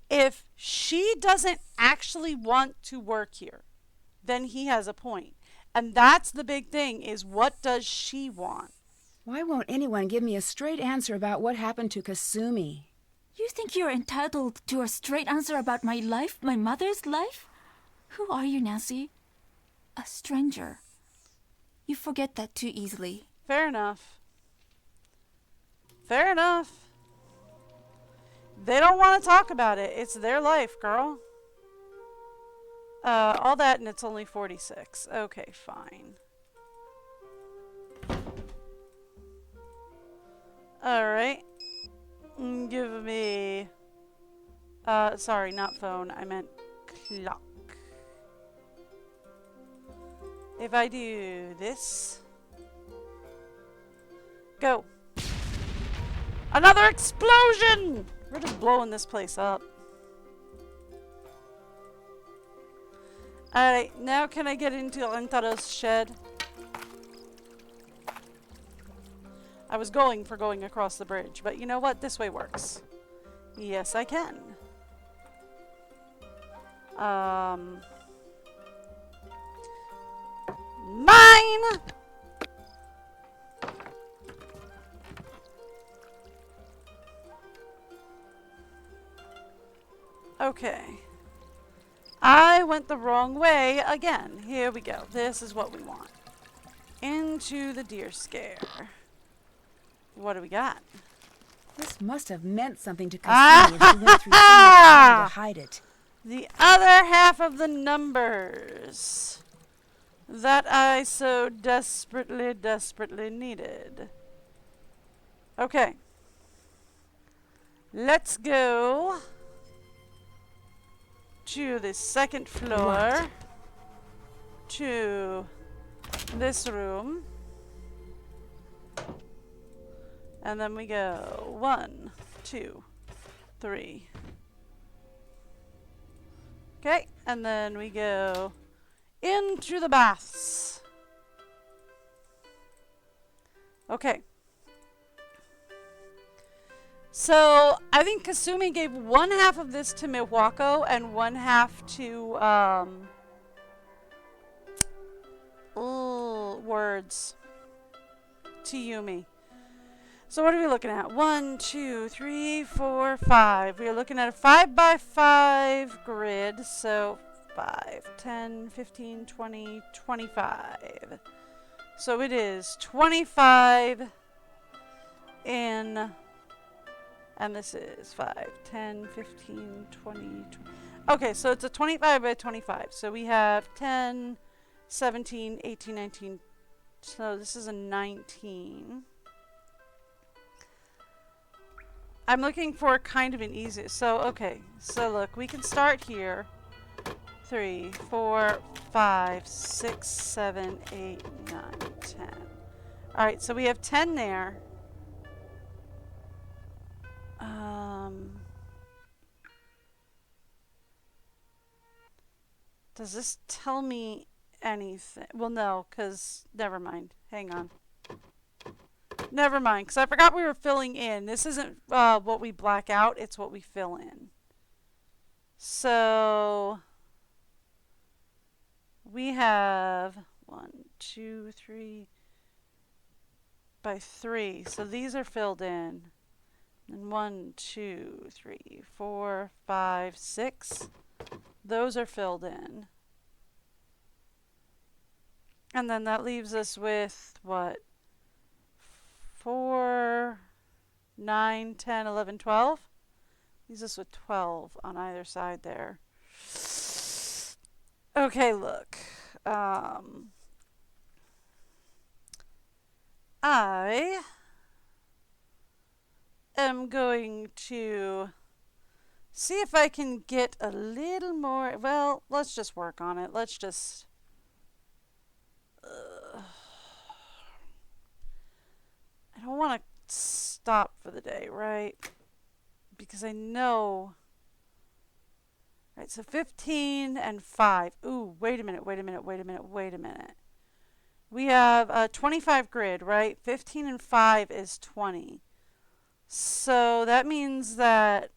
If she doesn't actually want to work here, then he has a point. And that's the big thing, is what does she want? Why won't anyone give me a straight answer about what happened to Kasumi? You think you're entitled to a straight answer about my life, my mother's life? Who are you, Nancy? A stranger. You forget that too easily. Fair enough. Fair enough. They don't want to talk about it. It's their life, girl. All that, and it's only 46. Okay, fine. Alright. Give me... sorry, not phone. I meant clock. If I do this... Go. Another explosion! We're just blowing this place up. Alright, now can I get into Rentaro's shed? I was going across the bridge, but you know what? This way works. Yes, I can. Mine! Okay. I went the wrong way again. Here we go. This is what we want. Into the deer scare. What do we got? This must have meant something to Kasumi if she went through so much trouble to hide it. The other half of the numbers that I so desperately, desperately needed. Okay. Let's go to the second floor. What? To this room. And then we go 1, 2, 3. Okay, and then we go into the baths. Okay. So I think Kasumi gave one half of this to Miwako and one half to words to Yumi. So what are we looking at? 1, 2, 3, 4, 5. We are looking at a 5x5 grid. So 5, 10, 15, 20, 25. So it is 25 in, and this is 5, 10, 15, 20, 20. Okay, so it's a 25 by 25. So we have 10, 17, 18, 19. So this is a 19. I'm looking for kind of an easy. So, okay. So look, we can start here. 3, 4, 5, 6, 7, 8, 9, 10. Alright, so we have 10 there. Does this tell me anything? Well, no, because never mind. Hang on. Never mind, because I forgot we were filling in. This isn't what we black out, it's what we fill in. So we have 1, 2, 3 by 3. So these are filled in. And 1, 2, 3, 4, 5, 6. Those are filled in. And then that leaves us with what? 4, 9, 10, 11, 12. Leaves us with 12 on either side there. Okay, look. I am going to see if I can get a little more. Well, let's just work on it. Let's just. I don't want to stop for the day, right? Because I know. Right, so 15 and 5. Ooh, wait a minute. We have a 25 grid, right? 15 and 5 is 20. So that means that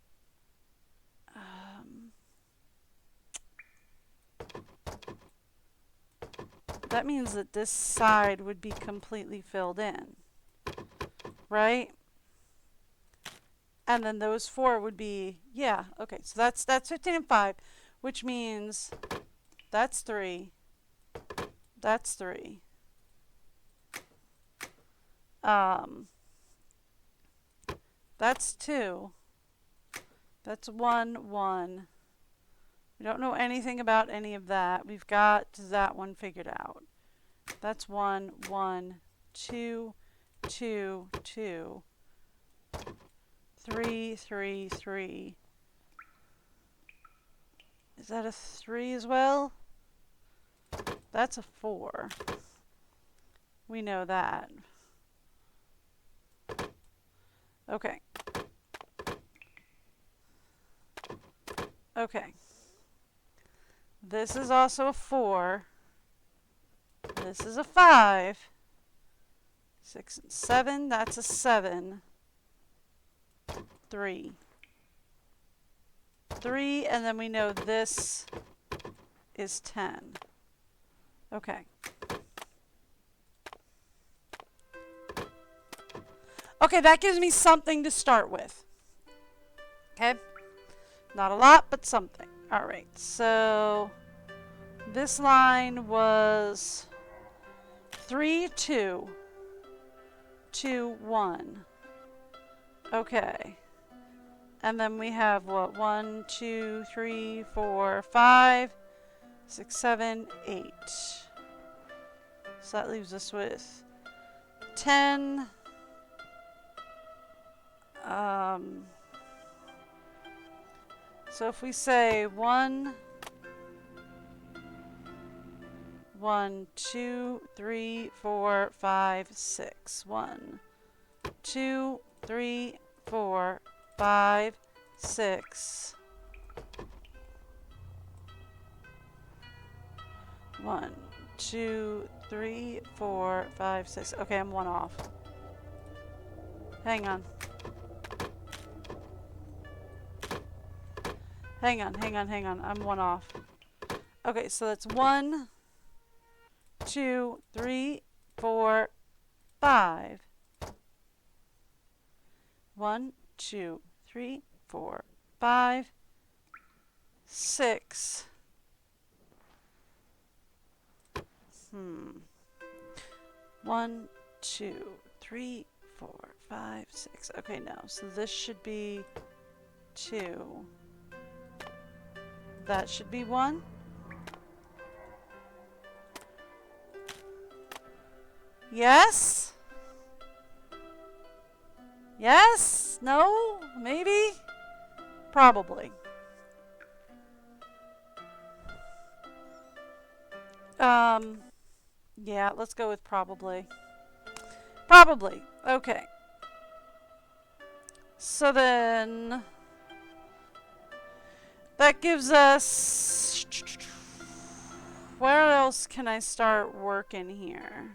this side would be completely filled in, right? And then those 4 would be, yeah, okay. So that's 15 and 5, which means that's 3. That's 3. That's 2. That's 1, 1. We don't know anything about any of that. We've got that one figured out. That's 1, 1, 2, 2, 2. 3, 3, 3. Is that a 3 as well? That's a 4. We know that. Okay. Okay. This is also a 4. This is a 5. 6 and 7. That's a 7. 3. 3, and then we know this is 10. Okay. Okay, that gives me something to start with. Okay? Not a lot, but something. Alright, so this line was 3, 2, 2, 1. Okay. And then we have what? 1, 2, 3, 4, 5, 6, 7, 8. So that leaves us with 10. So if we say 1, 2, 3, 4, 5, 6. 1, 2, 3, 4, 5, 6. 1, 2, 3, 4, 5, 6. Okay, I'm 1 off. Hang on. Hang on, hang on, hang on. I'm one off. Okay, so that's 1, 2, 3, 4, 5. 1, 2, 3, 4, 5, 6. 1, 2, 3, 4, 5, 6. Okay, no. So this should be 2. That should be 1. Yes? Yes? No? Maybe? Probably. Yeah, let's go with probably. Probably. Okay. So then that gives us, where else can I start working here?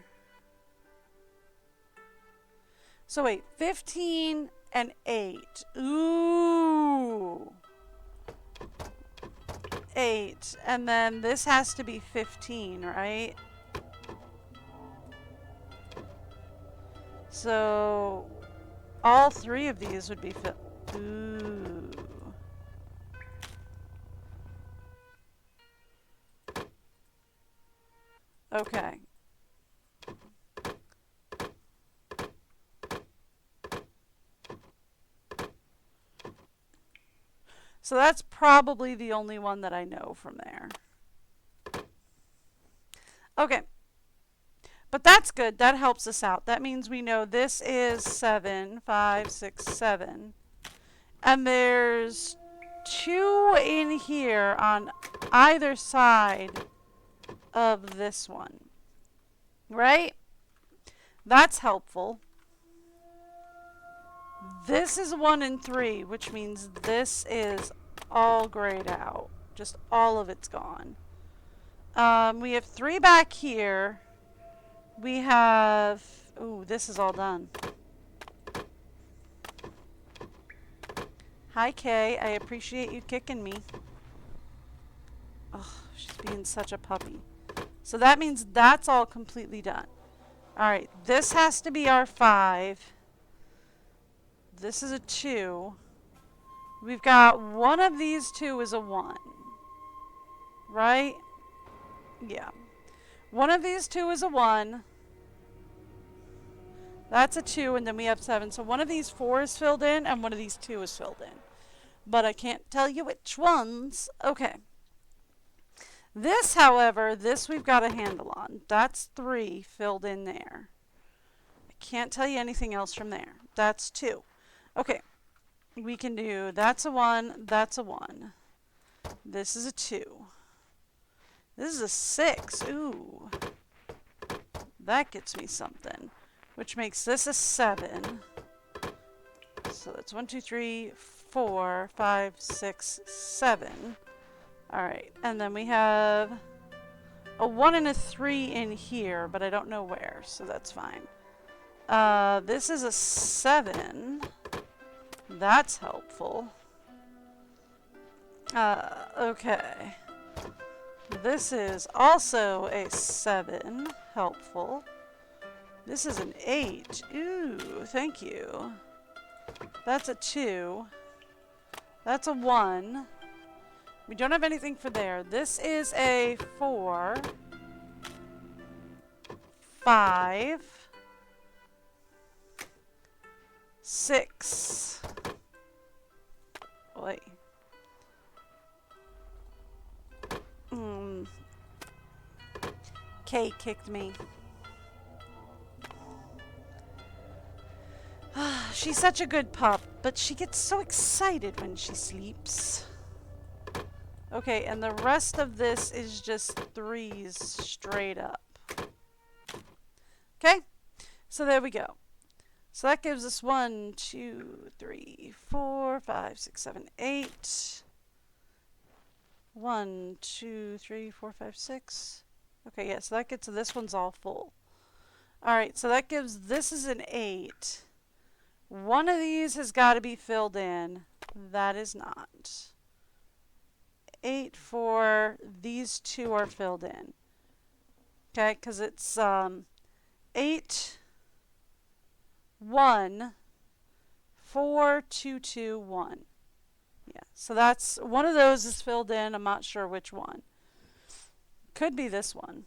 So wait, 15 and 8. Ooh. 8. And then this has to be 15, right? So all 3 of these would be ooh. Okay. So that's probably the only one that I know from there. Okay. But that's good. That helps us out. That means we know this is 7, 5, 6, 7. And there's 2 in here on either side of this one. Right? That's helpful. This is 1 and 3, which means this is all grayed out. Just all of it's gone. We have 3 back here. We have... Ooh, this is all done. Hi, Kay. I appreciate you kicking me. Oh, she's being such a puppy. So that means that's all completely done. Alright, this has to be our 5. This is a 2. We've got one of these 2 is a 1. Right? Yeah. One of these 2 is a 1. That's a 2, and then we have 7. So one of these 4 is filled in, and one of these 2 is filled in. But I can't tell you which ones. Okay. This, however, this we've got a handle on. That's 3 filled in there. I can't tell you anything else from there. That's 2. Okay. We can do, that's a 1, that's a 1. This is a 2. This is a 6. Ooh. That gets me something. Which makes this a 7. So that's 1, 2, 3, 4, 5, 6, 7. Alright, and then we have a 1 and a 3 in here, but I don't know where, so that's fine. This is a 7. That's helpful. Okay. This is also a 7. Helpful. This is an 8. Ooh, thank you. That's a 2. That's a 1. We don't have anything for there. This is a 4. 5. 6. Wait. Kay kicked me. She's such a good pup, but she gets so excited when she sleeps. Okay, and the rest of this is just 3s straight up. Okay, so there we go. So that gives us 1, 2, 3, 4, 5, 6, 7, 8. 1, 2, 3, 4, 5, 6. Okay, yeah, so that gets, this one's all full. Alright, so that gives, this is an 8. One of these has got to be filled in. That is not. 8, 4. These two are filled in. Okay, because it's 8, 1, 4, 2, 2, 1. Yeah, so that's one of those is filled in. I'm not sure which one. Could be this one.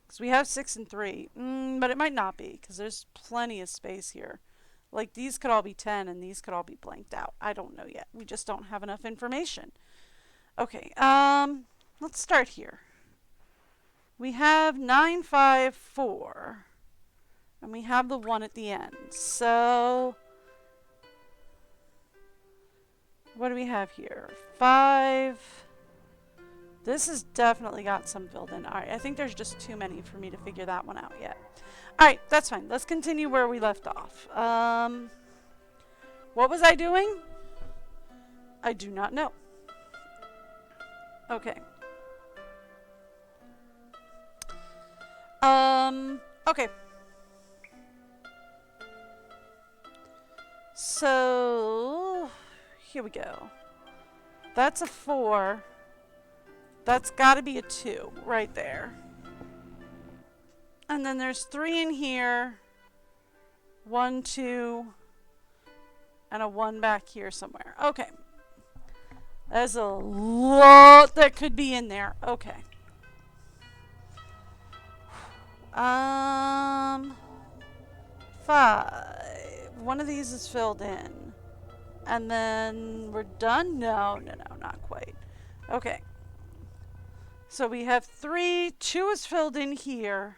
Because we have 6 and 3. But it might not be because there's plenty of space here. Like these could all be 10 and these could all be blanked out. I don't know yet. We just don't have enough information. Okay, let's start here. We have 9, 5, 4. And we have the 1 at the end. So what do we have here? 5. This has definitely got some filled in. Alright, I think there's just too many for me to figure that one out yet. Alright, that's fine. Let's continue where we left off. What was I doing? I do not know. Okay. Okay. So, here we go. That's a 4. That's got to be a 2 right there. And then there's 3 in here. 1, 2, and a 1 back here somewhere. Okay. There's a lot that could be in there. Okay. 5. One of these is filled in. And then we're done? No, not quite. Okay. So we have 3. 2 is filled in here.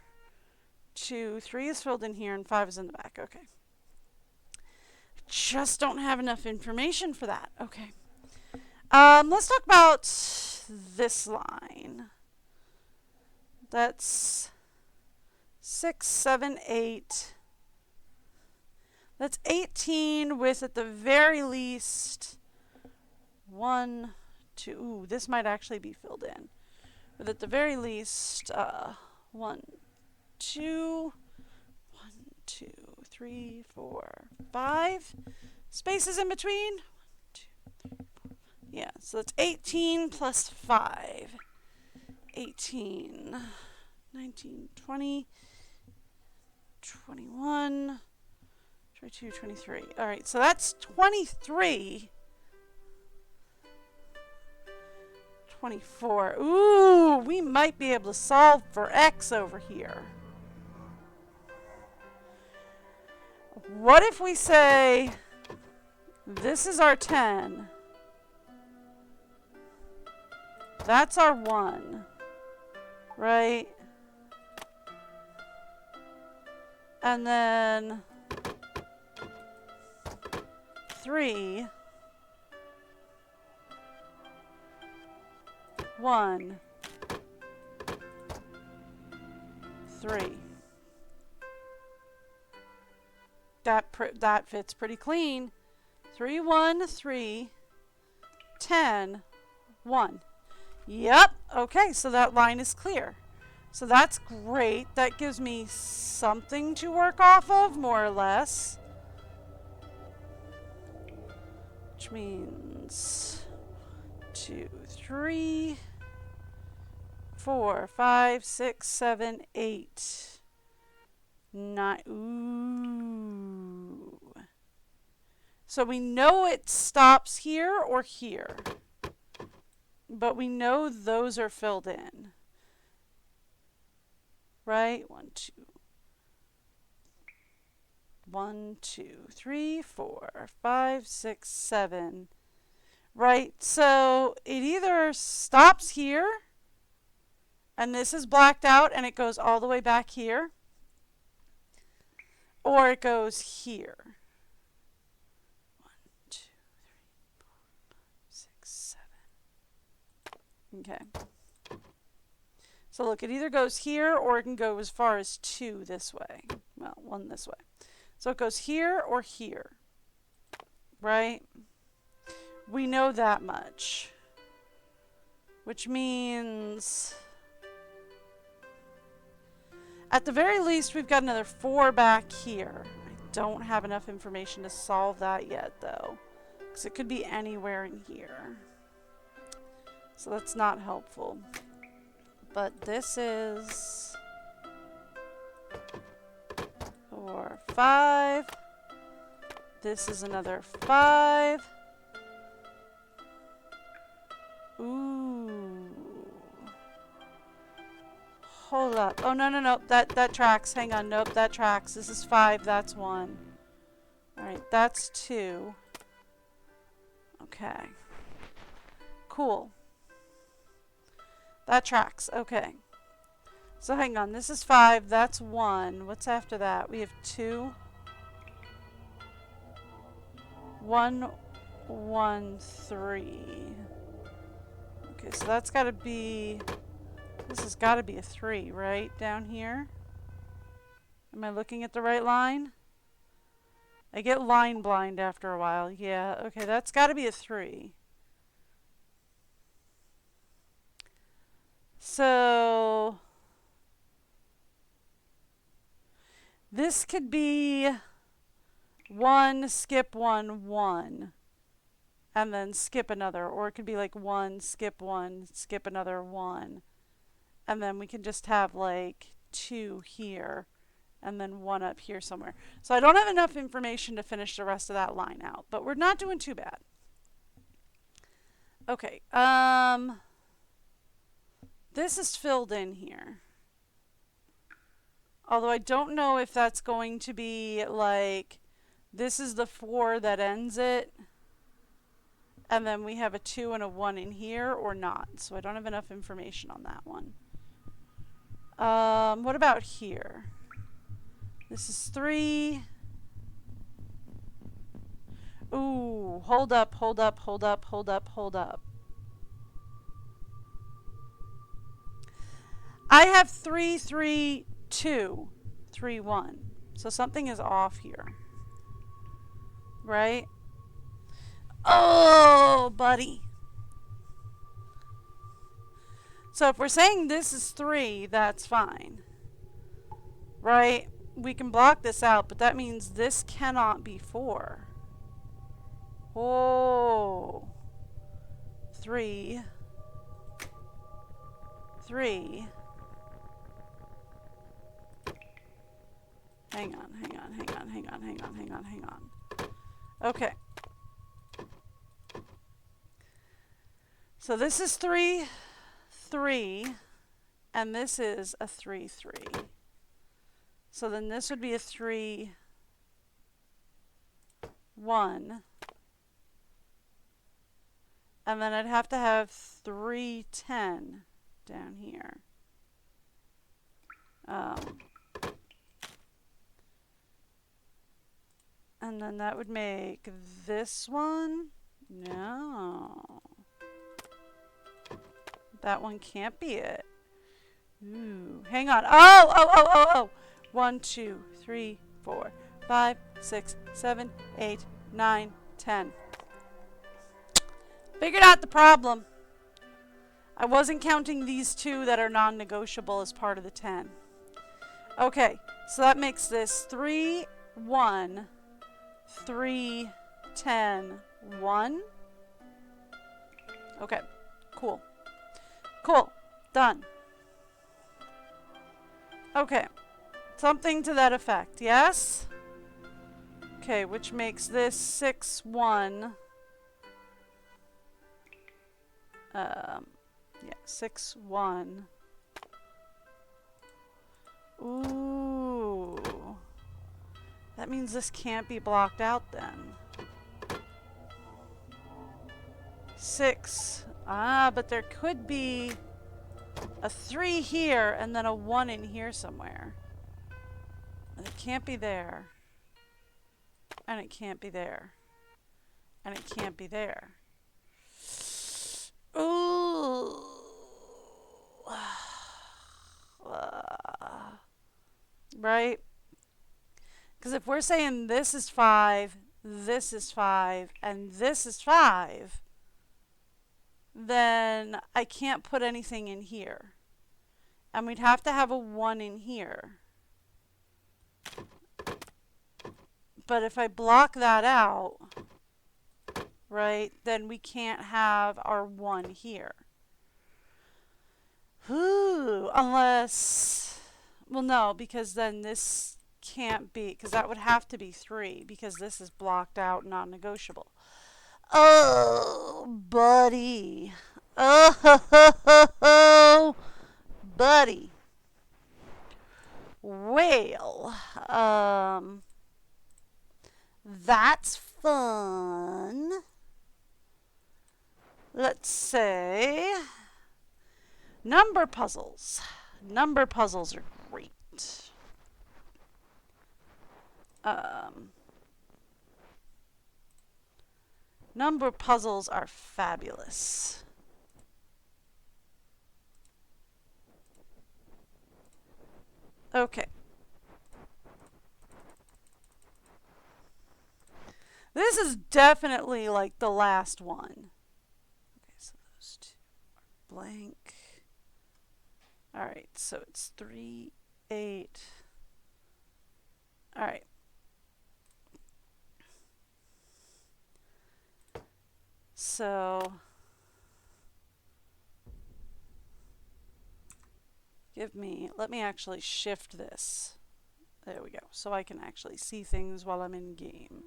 2, 3 is filled in here, and 5 is in the back. Okay. Just don't have enough information for that. Okay. Let's talk about this line. That's 6, 7, 8. That's 18 with, at the very least, 1, 2. Ooh, this might actually be filled in. But at the very least, 1, 2, 1, 2, 3, 4, 5 spaces in between. 1, 2, 3, 4. Yeah, so that's 18 plus 5. 18, 19, 20, 21, 22, 23. All right, so that's 23. 24. Ooh, we might be able to solve for X over here. What if we say this is our 10? That's our 1, right? And then 3, 1, 3. That fits pretty clean. 3, 1, 3, 10, 1. Yep. Okay, so that line is clear. So that's great. That gives me something to work off of, more or less. Which means 2, 3, 4, 5, 6, 7, 8, 9. Ooh. So we know it stops here or here. But we know those are filled in. Right? 1, 2. 1, 2, 3, 4, 5, 6, 7. Right? So it either stops here, and this is blacked out, and it goes all the way back here, or it goes here. 1, 2, 3, 4, 5, 6, 7. Okay. So look, it either goes here or it can go as far as 2 this way. Well, 1 this way. So it goes here or here. Right? We know that much. Which means at the very least we've got another 4 back here. I don't have enough information to solve that yet, though. Because it could be anywhere in here. So that's not helpful. But this is 4, 5. This is another 5. Ooh. Hold up. Oh, no. That tracks. Hang on. Nope, that tracks. This is 5. That's 1. Alright, that's 2. Okay. Cool. That tracks. Okay. So hang on. This is 5. That's 1. What's after that? We have 2. 1, 1, 3. Okay, so that's got to be... This has got to be a 3, right? Down here. Am I looking at the right line? I get line blind after a while. Yeah, okay, that's got to be a 3. So... This could be 1, skip 1, 1. And then skip another. Or it could be like 1, skip another 1. And then we can just have like 2 here. And then 1 up here somewhere. So I don't have enough information to finish the rest of that line out. But we're not doing too bad. Okay. This is filled in here. Although I don't know if that's going to be like... This is the 4 that ends it. And then we have a 2 and a 1 in here or not. So I don't have enough information on that one. What about here? This is 3. Ooh, hold up. I have 3, 3, 2, 3, 1. So something is off here. Right? Oh, buddy. So if we're saying this is 3, that's fine. Right? We can block this out, but that means this cannot be 4. Oh. 3. 3. Hang on. Okay. So this is 3, 3, and this is a 3, 3. So then this would be a 3, 1. And then I'd have to have 3, 10 down here. And then that would make this one. No. That one can't be it. Ooh. Hang on. Oh. 1, 2, 3, 4, 5, 6, 7, 8, 9, 10. Figured out the problem. I wasn't counting these 2 that are non-negotiable as part of the 10. Okay, so that makes this 3, 1, 3, 10, 1. Okay, cool. Done. Okay, something to that effect, yes? Okay, which makes this 6, 1. Yeah, 6, 1. Ooh. That means this can't be blocked out then. 6. But there could be a 3 here and then a 1 in here somewhere. And it can't be there. And it can't be there. And it can't be there. Ooh. Right? Because if we're saying this is 5, this is 5, and this is 5, then I can't put anything in here. And we'd have to have a 1 in here. But if I block that out, right, then we can't have our 1 here. Ooh, unless, well, no, because then this can't be, because that would have to be 3, because this is blocked out, non-negotiable. Oh, buddy. Oh, buddy. Well, that's fun. Let's say number puzzles. Number puzzles are great. Number puzzles are fabulous. Okay. This is definitely like the last one. Okay, so those 2 are blank. Alright, so it's 3, 8. Alright. So let me actually shift this. There we go. So I can actually see things while I'm in game.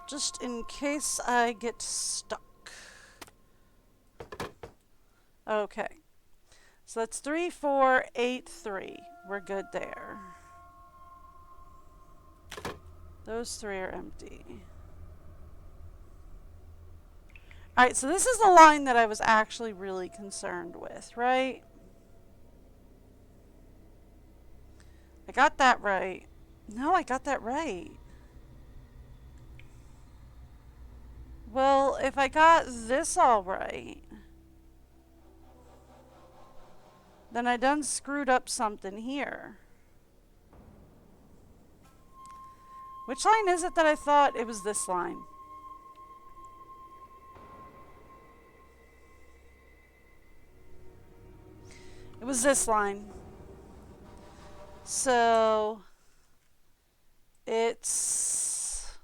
Just in case I get stuck. Okay. So that's 3, 4, 8, 3. We're good there. Those 3 are empty. Alright, so this is the line that I was actually really concerned with, right? I got that right. No, I got that right. Well, if I got this all right, then I done screwed up something here. Which line is it that I thought it was this line? It was this line. So it's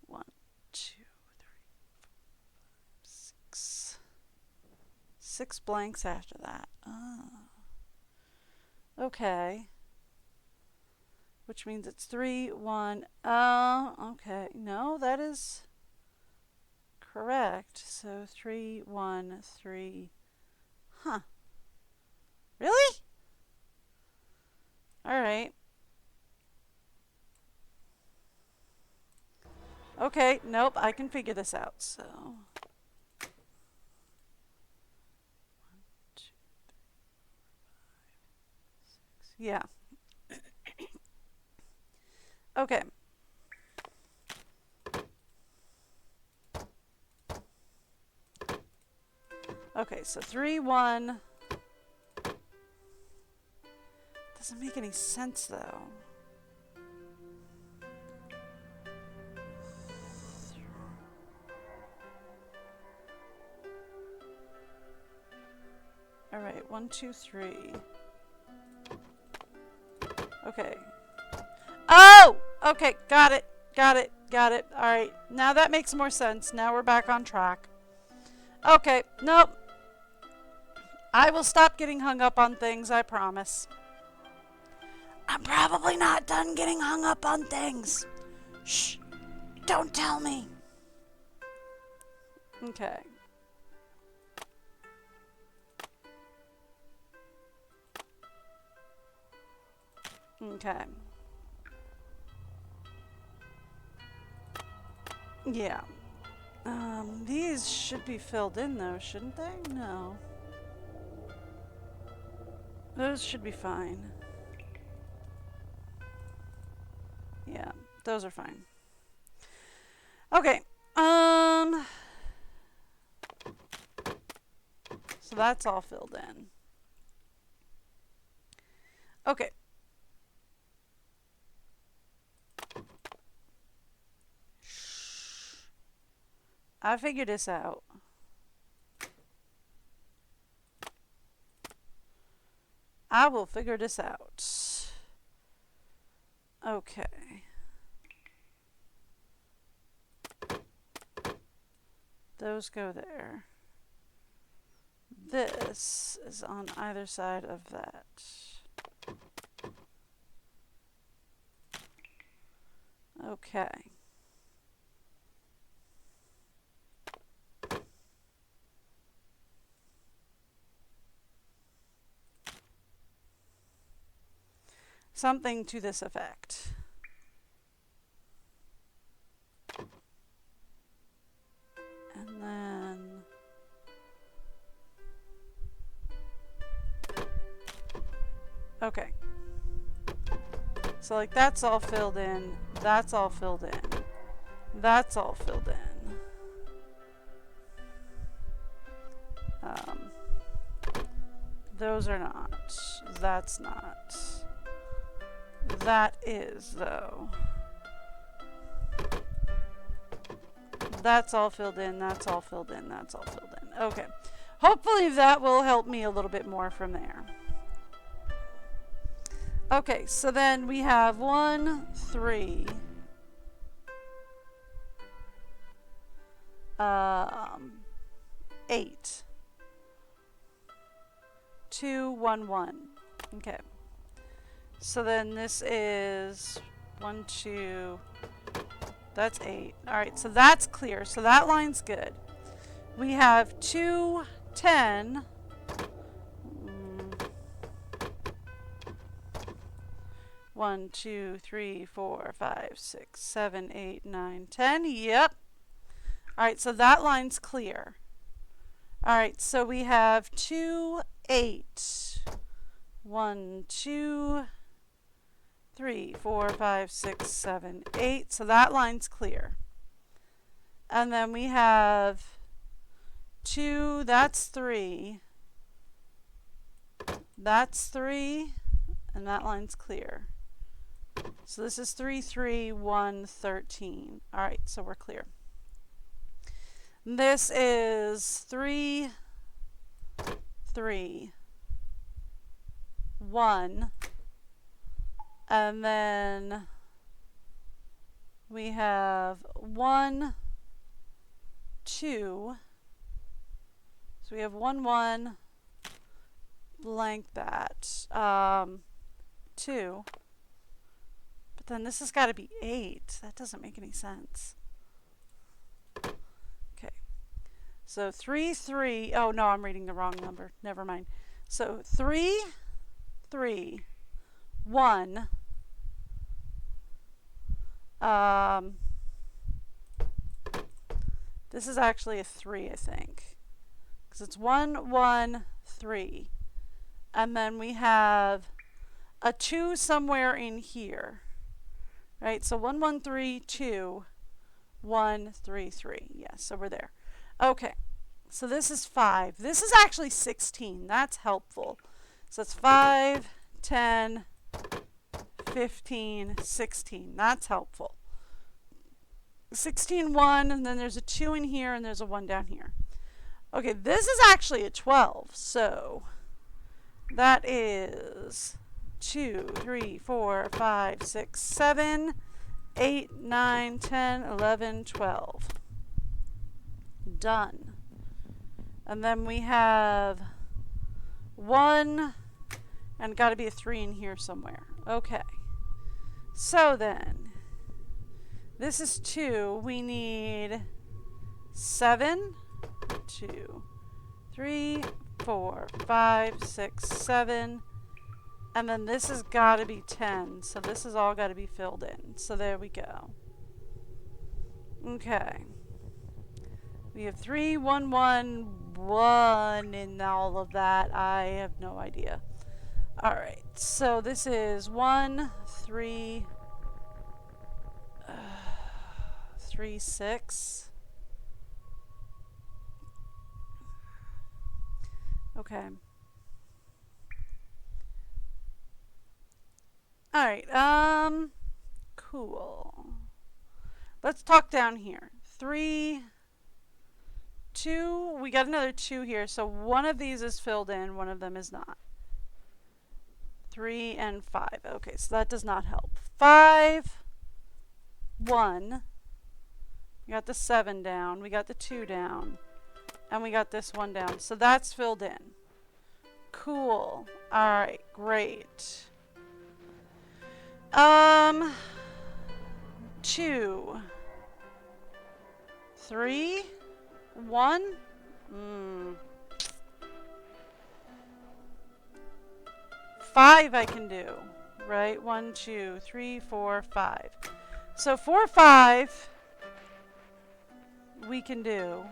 1, 2, 3, 4, 5, 6. 6 blanks after that. Oh. Okay. Which means it's 3, 1. Okay. No, that is correct. So 3, 1, 3. Huh. Really? Alright. Okay, nope, I can figure this out, so. 1, 2, 3, 4, 5, 6. Yeah. Okay. Okay, so 3, 1. Doesn't make any sense though. Alright, 1, 2, 3. Okay. Oh! Okay, got it. Got it. Got it. Alright, now that makes more sense. Now we're back on track. Okay, nope. I will stop getting hung up on things, I promise. I'm probably not done getting hung up on things. Shh. Don't tell me. Okay. Okay. Yeah. These should be filled in though, shouldn't they? No. Those should be fine. Yeah, those are fine. Okay. So that's all filled in. Okay. I figured this out. I will figure this out. Okay. Those go there. This is on either side of that. Okay. Something to this effect. And then okay. So like that's all filled in, that's all filled in, that's all filled in. Those are not. That's not. That is, though. That's all filled in, that's all filled in, that's all filled in. Okay. Hopefully that will help me a little bit more from there. Okay, so then we have 1, 3. 8. 2, 1, 1. Okay. So then this is 1, 2. That's 8. Alright, so that's clear. So that line's good. We have 2, 10. 1, 2, 3, 4, 5, 6, 7, 8, 9, 10. Yep. Alright, so that line's clear. Alright, so we have 2, 8. 1, 2, 3, 4, 5, 6, 7, 8. So that line's clear. And then we have 2, that's 3. That's 3. And that line's clear. So this is 3, 3, 1, 13. Alright, so we're clear. This is 3, 3, 1. And then we have 1, 2. So we have 1, 1, blank that. 2. But then this has got to be 8. That doesn't make any sense. Okay. So 3, 3. Oh, no, I'm reading the wrong number. Never mind. So 3, 3, 1. This is actually a 3, I think. Because it's 1, 1, 3. And then we have a 2 somewhere in here. Right? So 1, 1, 3, 2, 1, 3, 3. Yes, so we're there. Okay. So this is 5. This is actually 16. That's helpful. So it's 5, 10, 15, 16. That's helpful. 16, 1, and then there's a 2 in here, and there's a 1 down here. Okay, this is actually a 12. So that is 2, 3, 4, 5, 6, 7, 8, 9, 10, 11, 12. Done. And then we have 1, and got to be a 3 in here somewhere. Okay. So then, this is 2. We need 7, 2, 3, 4, 5, 6, 7. And then this has got to be 10. So this has all got to be filled in. So there we go. Okay. We have 3, 1, 1, 1 in all of that. I have no idea. Alright. So this is 1, 3, 3, 6. Okay. Alright, cool. Let's talk down here. 3, 2, we got another 2 here, so one of these is filled in, one of them is not. 3 and 5. Okay, so that does not help. 5, 1. We got the 7 down. We got the 2 down. And we got this 1 down. So that's filled in. Cool. Alright, great. 2, 3, 1. 5 I can do, right? 1, 2, 3, 4, 5. So 4, 5 we can do.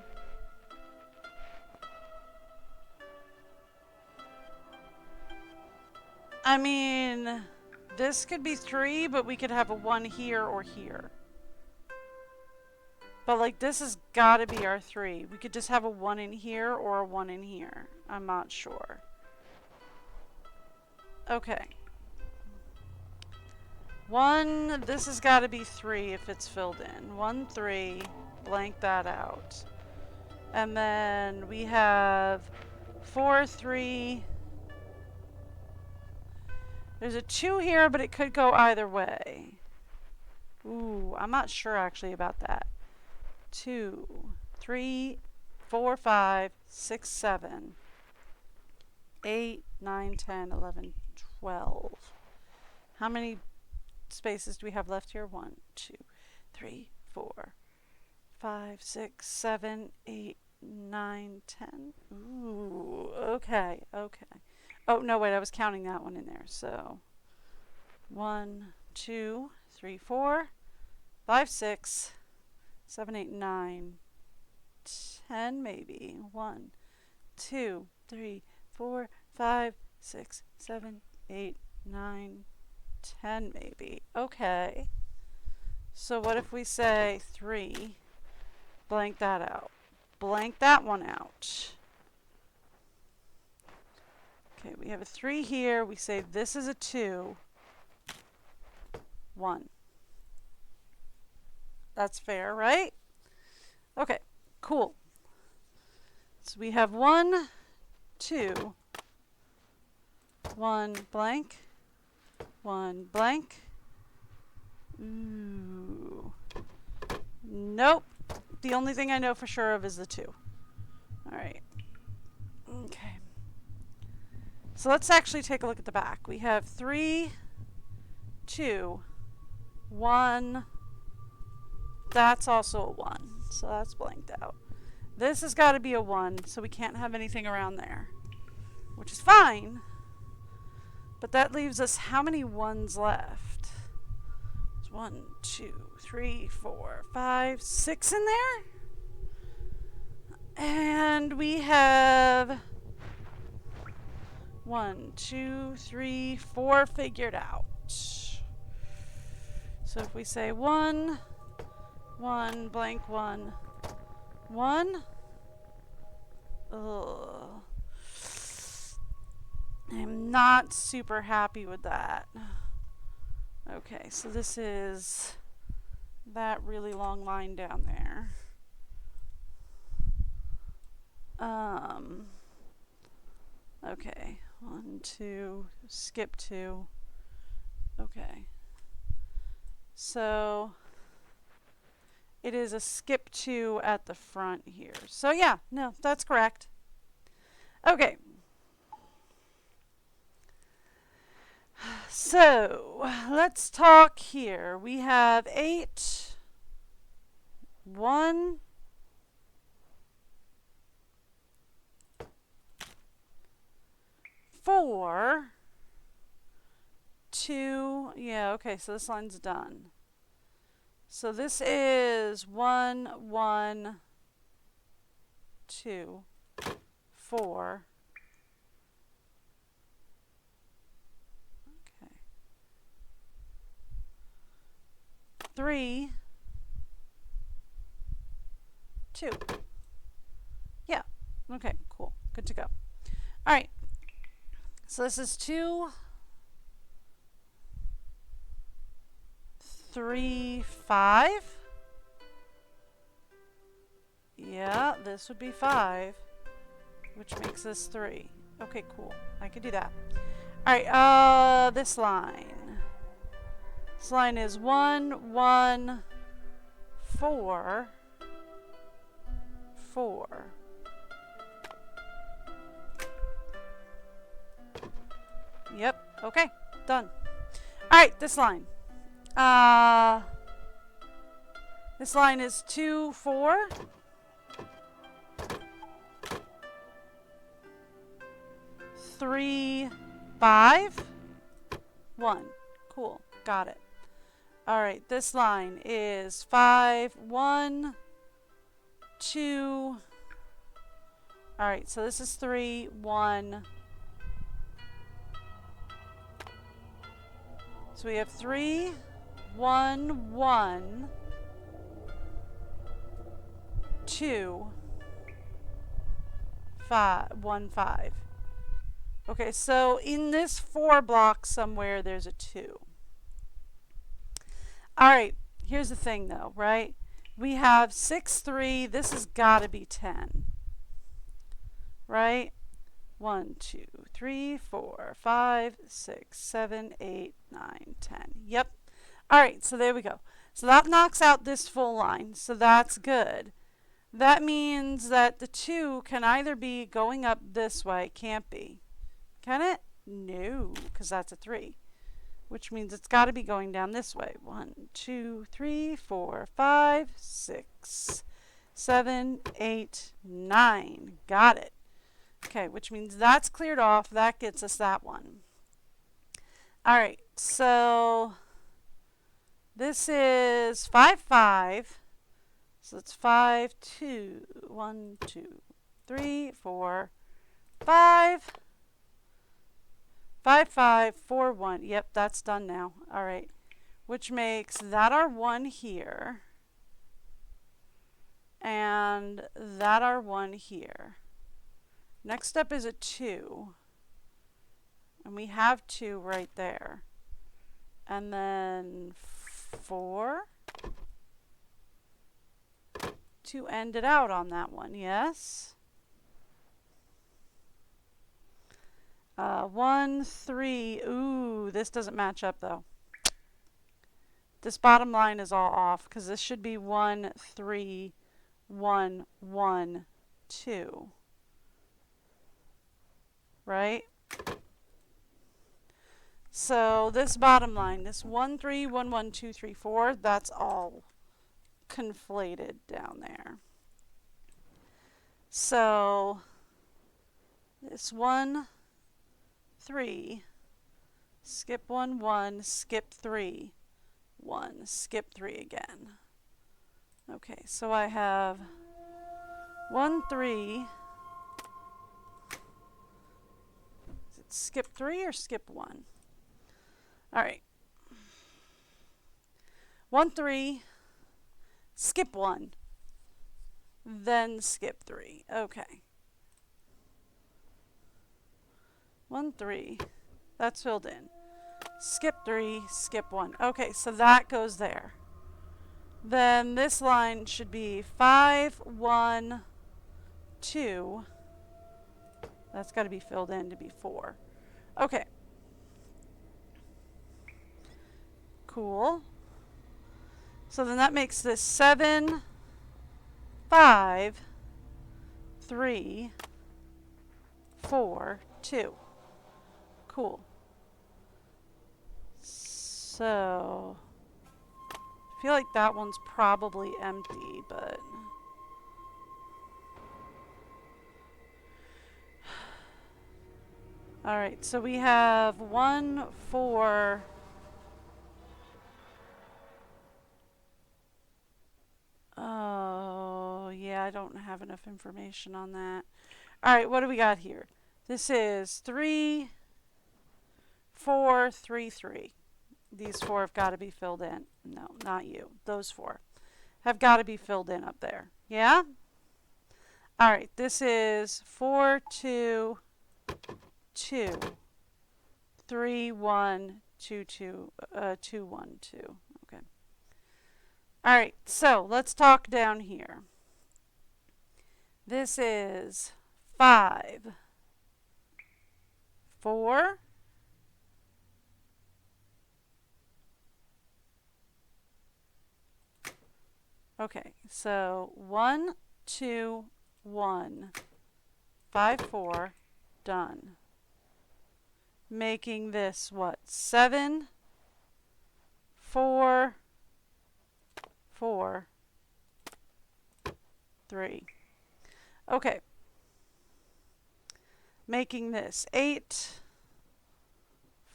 I mean, this could be 3, but we could have a 1 here or here. But like this has got to be our 3. We could just have a 1 in here or a 1 in here. I'm not sure. Okay. 1, this has got to be 3 if it's filled in. 1, 3, blank that out. And then we have 4, 3. There's a 2 here, but it could go either way. Ooh, I'm not sure actually about that. 2, 3, 4, 5, 6, 7, 8, 9, 10, 11, 12. How many spaces do we have left here? 1, 2, 3, 4, 5, 6, 7, 8, 9, 10. Ooh, okay, okay. Oh, no, wait, I was counting that one in there. So 1, 2, 3, 4, 5, 6, 7, 8, 9, 10 maybe. 1, 2, 3, 4, 5, 6, 7, 8, 9, 10 maybe. Okay. So what if we say 3, blank that out. Blank that one out. Okay, we have a 3 here. We say this is a 2, 1. That's fair, right? Okay, cool. So we have 1, 2, 1 blank, 1 blank. Ooh. Nope. The only thing I know for sure of is the 2. All right. Okay. So let's actually take a look at the back. We have 3, 2, 1. That's also a 1. So that's blanked out. This has got to be a 1, so we can't have anything around there, which is fine. But that leaves us how many 1s left? There's 1, 2, 3, 4, 5, 6 in there. And we have 1, 2, 3, 4 figured out. So if we say 1, 1, blank 1, 1. Ugh. I'm not super happy with that. Okay, so this is that really long line down there. Okay, 1, 2, skip 2. Okay. So it is a skip 2 at the front here. So yeah, no, that's correct. Okay. So let's talk here. We have 8, 1, 4, 2. Yeah, okay, so this line's done. So this is 1, 1, 2, 4. Okay. 3, 2. Yeah. Okay, cool. Good to go. All right. So this is 2, 3, 5. Yeah, this would be 5, which makes this 3. Okay, cool. I could do that. All right, this line. This line is 1, 1, 4, 4. Yep, okay, done. Alright, this line. This line is 2, 4. 3, 5, 1. Cool, got it. Alright, this line is 5, 1, 2. Alright, so this is 3, 1. So we have 3, 1, 1, 2, 5, 1, 5. Okay, so in this 4 block somewhere, there's a 2. Alright, here's the thing though, right? We have 6, 3. This has got to be 10. Right? 1, 2, 3, 4, 5, 6, 7, 8, 9, 10. Yep. Alright, so there we go. So that knocks out this full line. So that's good. That means that the 2 can either be going up this way. Can't be. Can it? No, because that's a 3. Which means it's got to be going down this way. 1, 2, 3, 4, 5, 6, 7, 8, 9. Got it. Okay, which means that's cleared off. That gets us that one. Alright, so this is 5, 5. So it's 5, 2, 1, 2, 3, 4, 5. 5, 5, 4, 1. Yep, that's done now. Alright, which makes that our 1 here. And that our 1 here. Next up is a 2. And we have 2 right there. And then 4. To end it out on that one, yes? 1, 3. Ooh, this doesn't match up though. This bottom line is all off because this should be 1, 3, 1, 1, 2. Right? So this bottom line, this 1, 3, 1, 1, 2, 3, 4, that's all conflated down there. So this 1, 3, skip 1, 1, skip 3, 1, skip 3 again. Okay, so I have 1, 3. Is it skip 3 or skip 1? Alright. 1, 3, skip 1, then skip 3. Okay. 1, 3, that's filled in. Skip 3, skip 1. Okay, so that goes there. Then this line should be 5, 1, 2. That's got to be filled in to be 4. Okay. Cool. So then that makes this 7, 5, 3, 4, 2. Cool. So I feel like that one's probably empty, but alright, so we have 1, 4. Oh, yeah, I don't have enough information on that. Alright, what do we got here? This is 3, 4, 3, 3. These 4 have got to be filled in. No, not you. Those 4 have got to be filled in up there. Yeah? Alright, this is 4, 2, 2, 3, 1, 2, 2, 2, 1, 2. Okay. Alright, so let's talk down here. This is 5, 4, Okay, so 1, 2, 1, 5, 4, done. Making this what? 7, 4, 4, 3. Okay. Making this 8,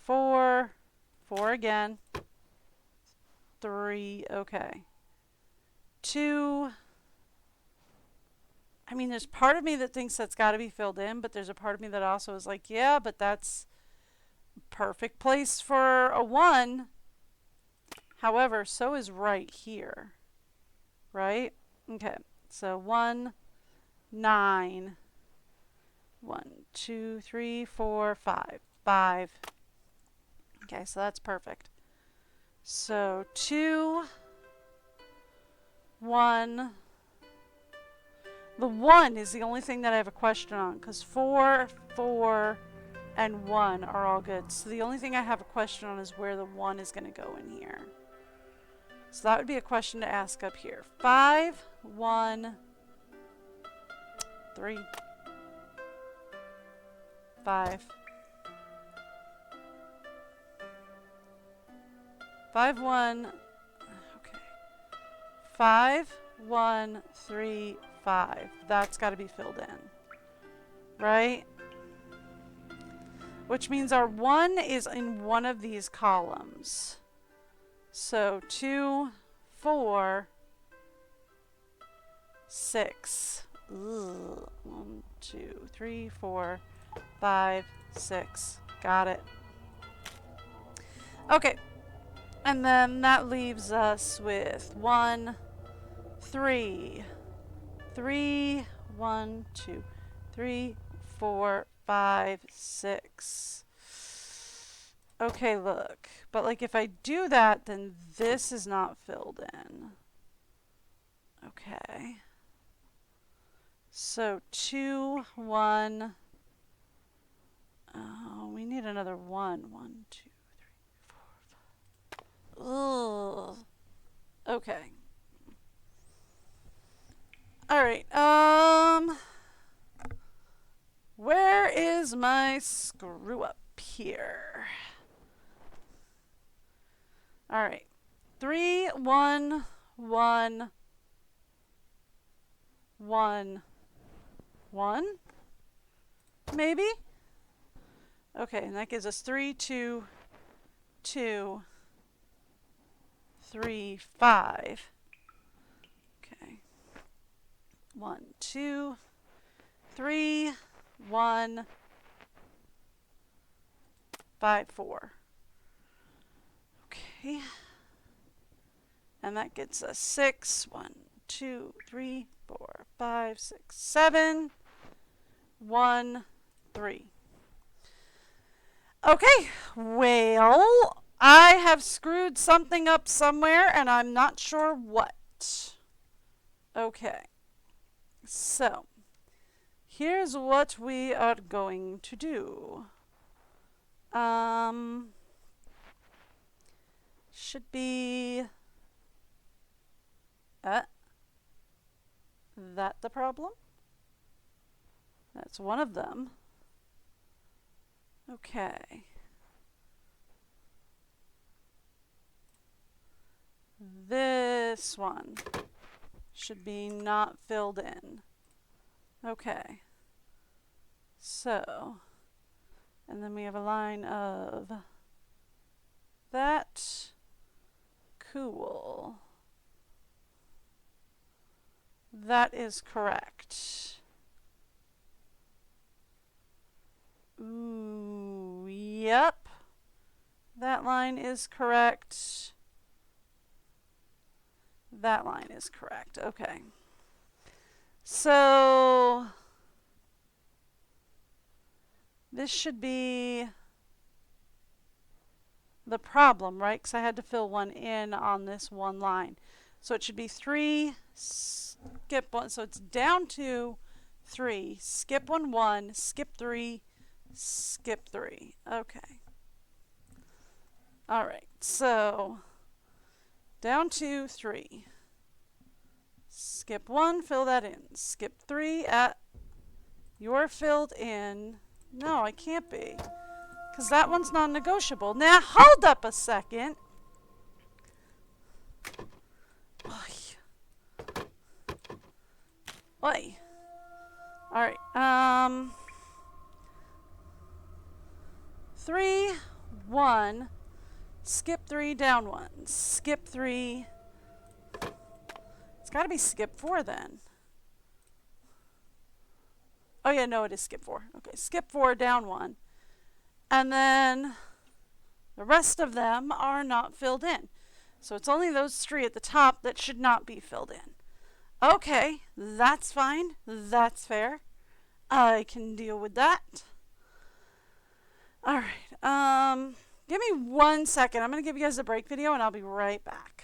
4, 4 again, 3, okay. 2. I mean, there's part of me that thinks that's got to be filled in, but there's a part of me that also is like, yeah, but that's perfect place for a 1. However, so is right here, right? Okay, so 1, 9, 1, 2, 3, 4, 5, 5. Okay, so that's perfect. So 2, 1. The 1 is the only thing that I have a question on, because 4, 4, and 1 are all good. So the only thing I have a question on is where the 1 is going to go in here. So that would be a question to ask up here. 5, 1, 3, 5. 5, 1. Okay. 5, 1, 3, 5. That's got to be filled in. Right? Which means our 1 is in one of these columns. So 2, 4, 6. Ugh. 1, 2, 3, 4, 5, 6. Got it. Okay. And then that leaves us with 1, 3. 3, 1, 2, 3, 4, 5, 6. Okay, look. But like if I do that, then this is not filled in. Okay. So 2, 1. Oh, we need another 1. 1, 2, 3, 4, 5. Ugh. Okay. Alright, where is my screw up here? Alright. 3, 1, 1, 1, 1. Maybe? Okay, and that gives us 3, 2, 2, 3, 5. Okay. 1, 2, 3, 1, 5, 4. Okay. And that gets us 6. 1, 2, 3, 4, 5, 6, 7. 1, 3. Okay, well, I have screwed something up somewhere and I'm not sure what. Okay, so here's what we are going to do. Should be that the problem? That's one of them. Okay. This one should be not filled in. Okay. So, and then we have a line of that. Cool. That is correct. Ooh, yep. That line is correct. That line is correct. Okay. So this should be the problem, right? Because I had to fill one in on this one line. So it should be 3, skip 1. So it's down to 3, skip 1, 1, skip 3, skip 3. Okay. All right. So down to 3. Skip 1, fill that in. Skip 3 at you're filled in. No, I can't be. Because that one's non-negotiable. Now, hold up a second. Oi. Alright, 3, 1. Skip 3, down 1. Skip 3. It's got to be skip 4 then. Oh yeah, no, it is skip 4. Okay, skip 4, down 1. And then the rest of them are not filled in. So it's only those 3 at the top that should not be filled in. Okay, that's fine. That's fair. I can deal with that. Alright, give me 1 second. I'm going to give you guys a break video and I'll be right back.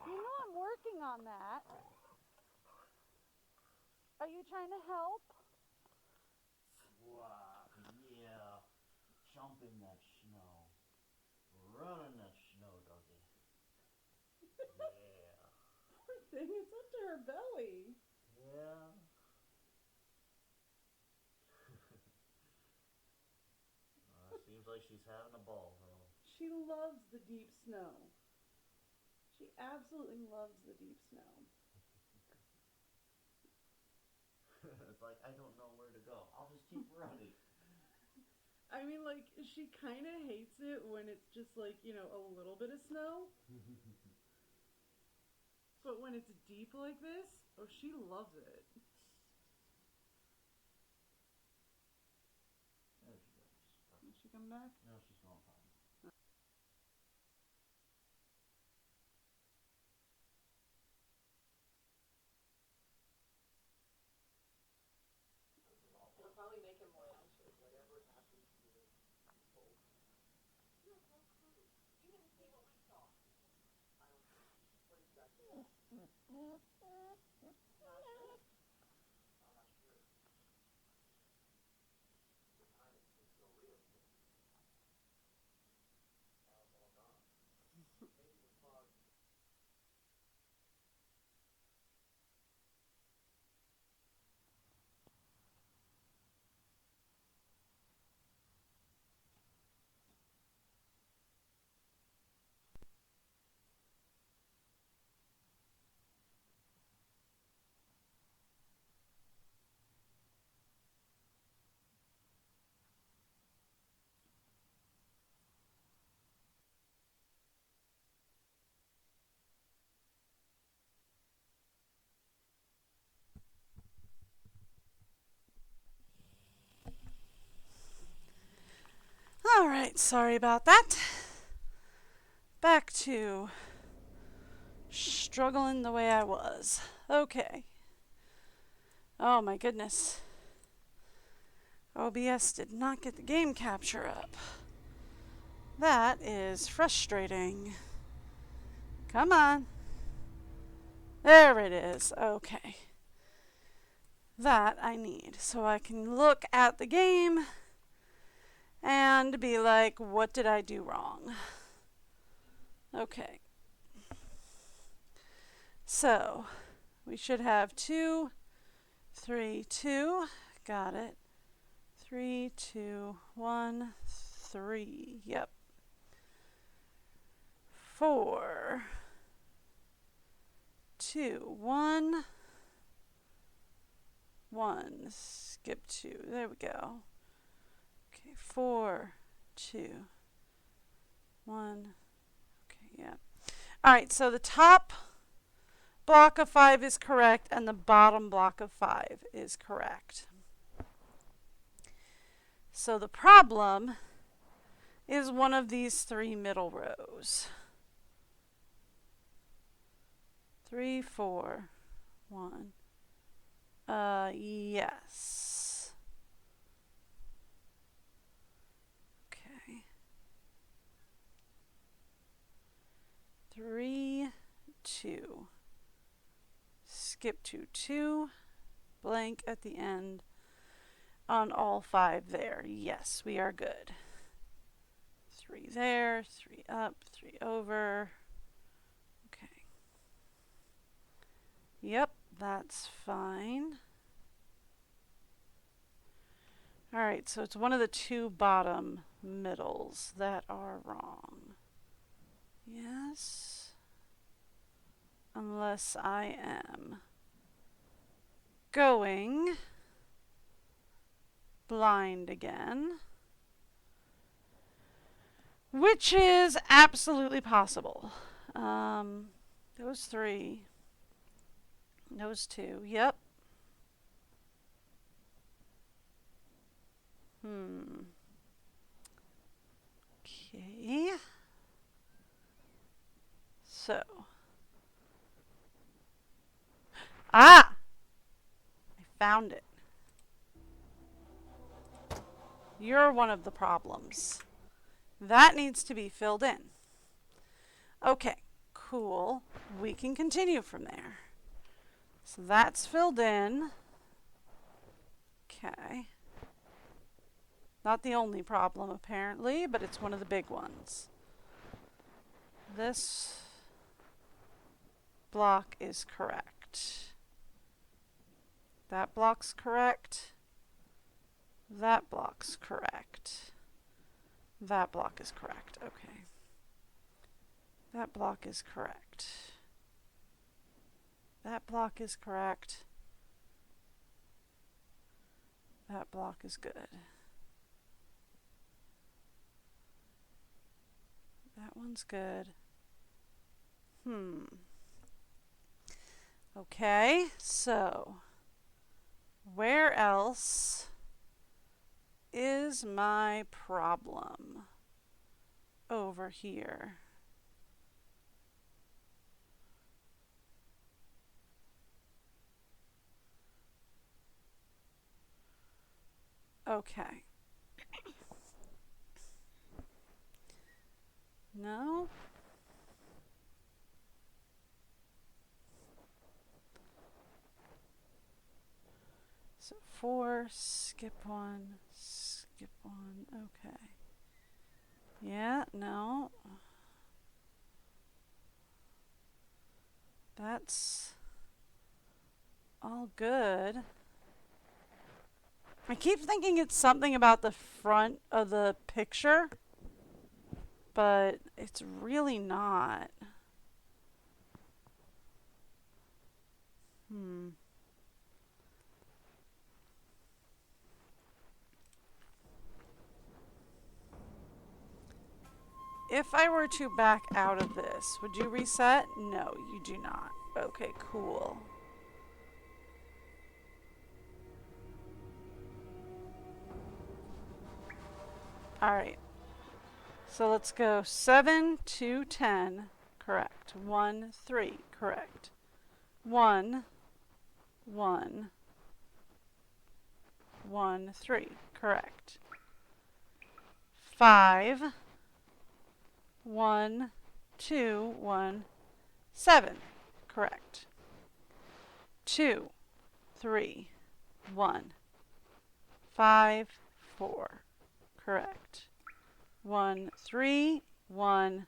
You know I'm working on that. Are you trying to help? Wow, yeah. Jump in that snow. Run in that snow, doggy. Yeah. Poor thing, it's up to her belly. Yeah. Seems like she's having a ball, though. She loves the deep snow. She absolutely loves the deep snow. It's like, I don't know where to go. I'll just keep running. I mean, like, she kind of hates it when it's just like, you know, a little bit of snow. But when it's deep like this, oh, she loves it. There she goes. Is she come back? No, she's going fine. It'll probably make him more anxious, whatever happens to his cold. You have no clue. You didn't see what we saw. I don't know. What exactly? I'm not sure. The panic is so real here. Now it's all gone. Maybe the fog. All right, sorry about that. Back to struggling the way I was. Okay. Oh my goodness. OBS did not get the game capture up. That is frustrating. Come on. There it is. Okay. That I need so I can look at the game and be like, what did I do wrong? Okay. So, we should have 2, 3, 2. Got it. 3, 2, 1, 3. Yep. 4. 2. 1, 1. Skip 2. There we go. Okay, 4, 2, 1. Okay, yeah. All right, so the top block of 5 is correct, and the bottom block of 5 is correct. So the problem is one of these 3 middle rows. 3, 4, 1. Yes. Okay. 3, 2. Skip to 2. Blank at the end on all 5 there. Yes, we are good. 3 there, 3 up, 3 over. Okay. Yep, that's fine. Alright, so it's one of the 2 bottom middles that are wrong. Yes. Unless I am going blind again. Which is absolutely possible. Those 3. Those 2. Yep. Okay. So. I found it. You're one of the problems. That needs to be filled in. Okay, cool. We can continue from there. So that's filled in. Okay. Not the only problem, apparently, but it's one of the big ones. This block is correct. That block's correct. That block's correct. That block is correct. Okay. That block is correct. That block is correct. That block is good. That one's good. Okay, so where else is my problem? Over here. Okay. No? So 4, skip 1, skip 1, okay. Yeah, no. That's all good. I keep thinking it's something about the front of the picture, but it's really not. If I were to back out of this, would you reset? No, you do not. Okay, cool. Alright. So let's go 7 to 10. Correct. 1, 3. Correct. 1, 1, 1, 3. Correct. 5, 1, 2, 1, 7. Correct. 2, 3, 1, 5, 4. Correct. 1, 3, 1,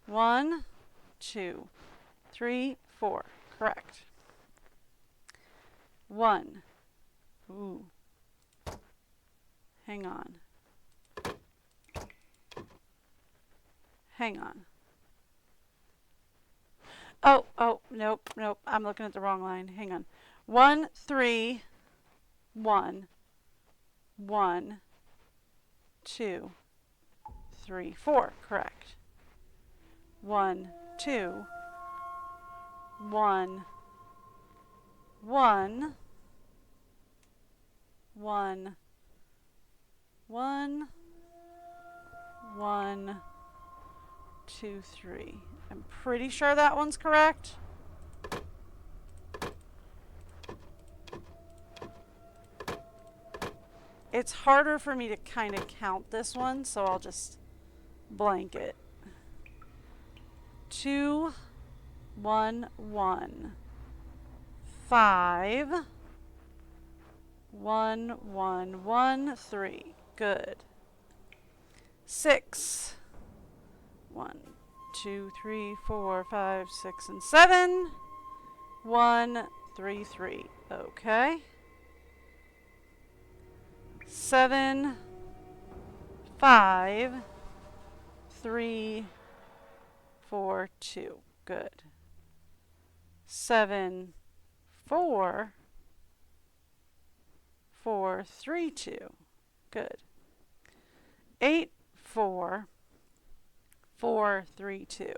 1, 2, 3, 4. Correct. 1. Ooh. Hang on. Hang on. Oh, nope. I'm looking at the wrong line. Hang on. 1, 3, 1, 1, 2, 3, 4. Correct. 1, 2, 1, 1, 1, 1, 1, 2, 3. I'm pretty sure that one's correct. It's harder for me to kind of count this one, so I'll just blank it. 2, 1, 1, 5, 1, 1, 1, 3. Good. 6, 1, 2, 3, 4, 5, 6, and 7. 1, 3, 3. Okay. 7, 5, 3, 4, 2. Good. 7, 4, 4, 3, 2. Good. 8, 4, 4, 3, 2.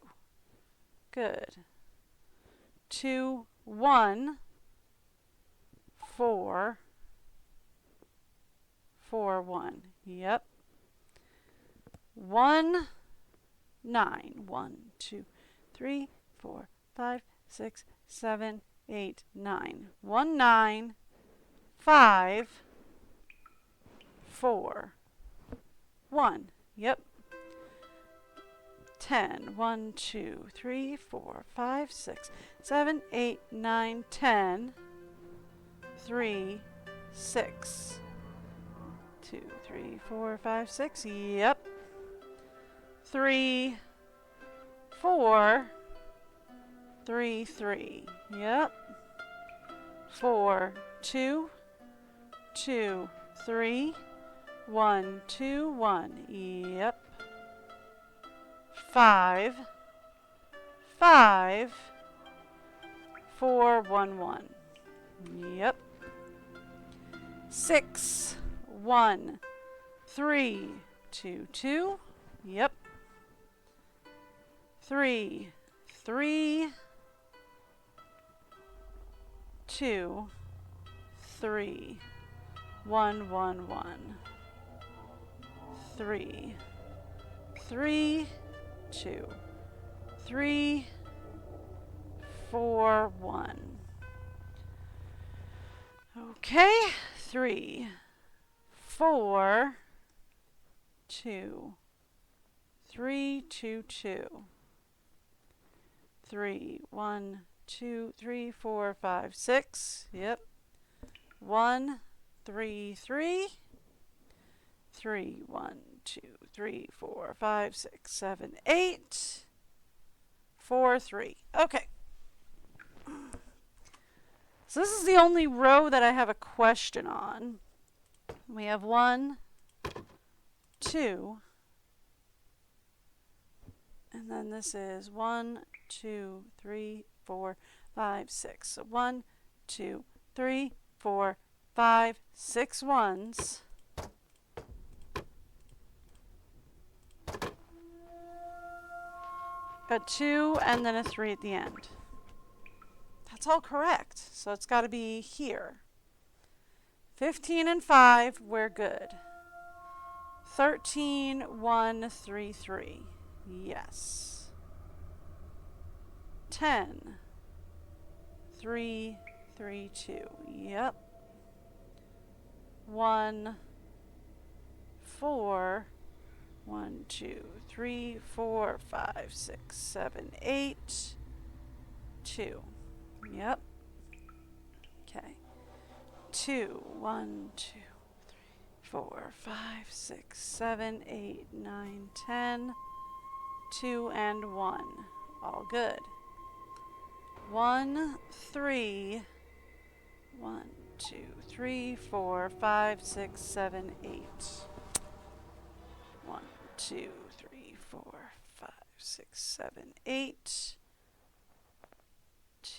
Good. 2, 1, 4, 4, 1. Yep. 1, 9. 1, 2, 3, 4, 5, 6, 7, 8, 9. 1, 9, 5, 4, 1. Yep. 10. 1, 2, 3, 4, 5, 6, 7, 8, 9, 10. 3, 6. 2, 3, 4, 5, 6. Yep. 3, 4, 3, 3. Yep. 4, 2, 2, 3, 1, 2, 1. Yep. 5, 5, 4, 1, 1. Yep. 6, 1, 3, 2, 2. Yep. 3, 3, 2, 3, 1, 1, 1. 3, 3, 2, 3, 4, 1. Okay, 3, 4, 2, 3, 2, 2. 3, 1, 2, 3, 4, 5, 6. Yep. 1, 3, 3. 3, 1, 2, 3, 4, 5, 6, 7, 8. 4, 3. Okay. So this is the only row that I have a question on. We have 1, 2, and then this is 1, 2, 3, 4, 5, 6. So 1, 2, 3, 4, 5, 6 ones. A 2 and then a 3 at the end. That's all correct. So it's got to be here. 15 and 5, we're good. 13, 1, 3, 3. Yes. 10, 3, 3, 2. Yep. 1, 4, 1, 2, 3, 4, 5, 6, 7, 8, 2. Yep. Okay. 2, 1, 2, 3, 4, 5, 6, 7, 8, 9, 10. 2 and 1. All good. 1, 3, 1, 2, 3, 4, 5, 6, 7, 8. 1, 2, 3, 4, 5, 6, 7, 8.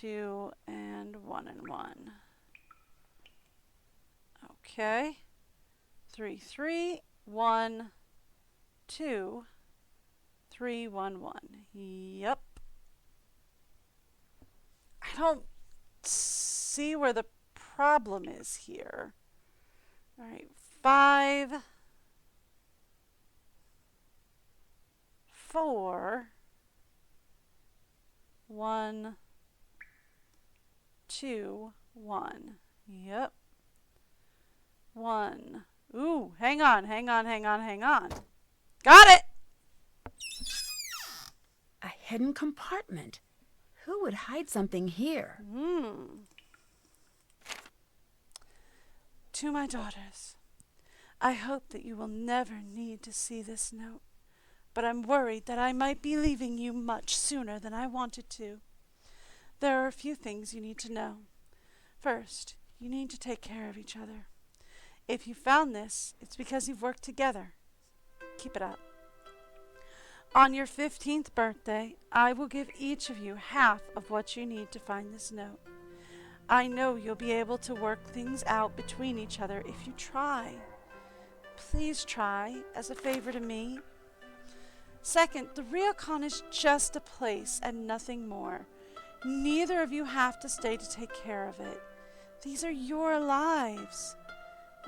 2, and 1 and 1. Okay. 3, 3, 1, 2, 3, 1, 1. Yep. I don't see where the problem is here. All right, 5, 4, 1, 2, 1. Yep. 1. Ooh, hang on. Got it! A hidden compartment. Who would hide something here? To my daughters, I hope that you will never need to see this note, but I'm worried that I might be leaving you much sooner than I wanted to. There are a few things you need to know. First, you need to take care of each other. If you found this, it's because you've worked together. Keep it up. On your 15th birthday, I will give each of you half of what you need to find this note. I know you'll be able to work things out between each other if you try. Please try, as a favor to me. Second, the Ryokan is just a place and nothing more. Neither of you have to stay to take care of it. These are your lives.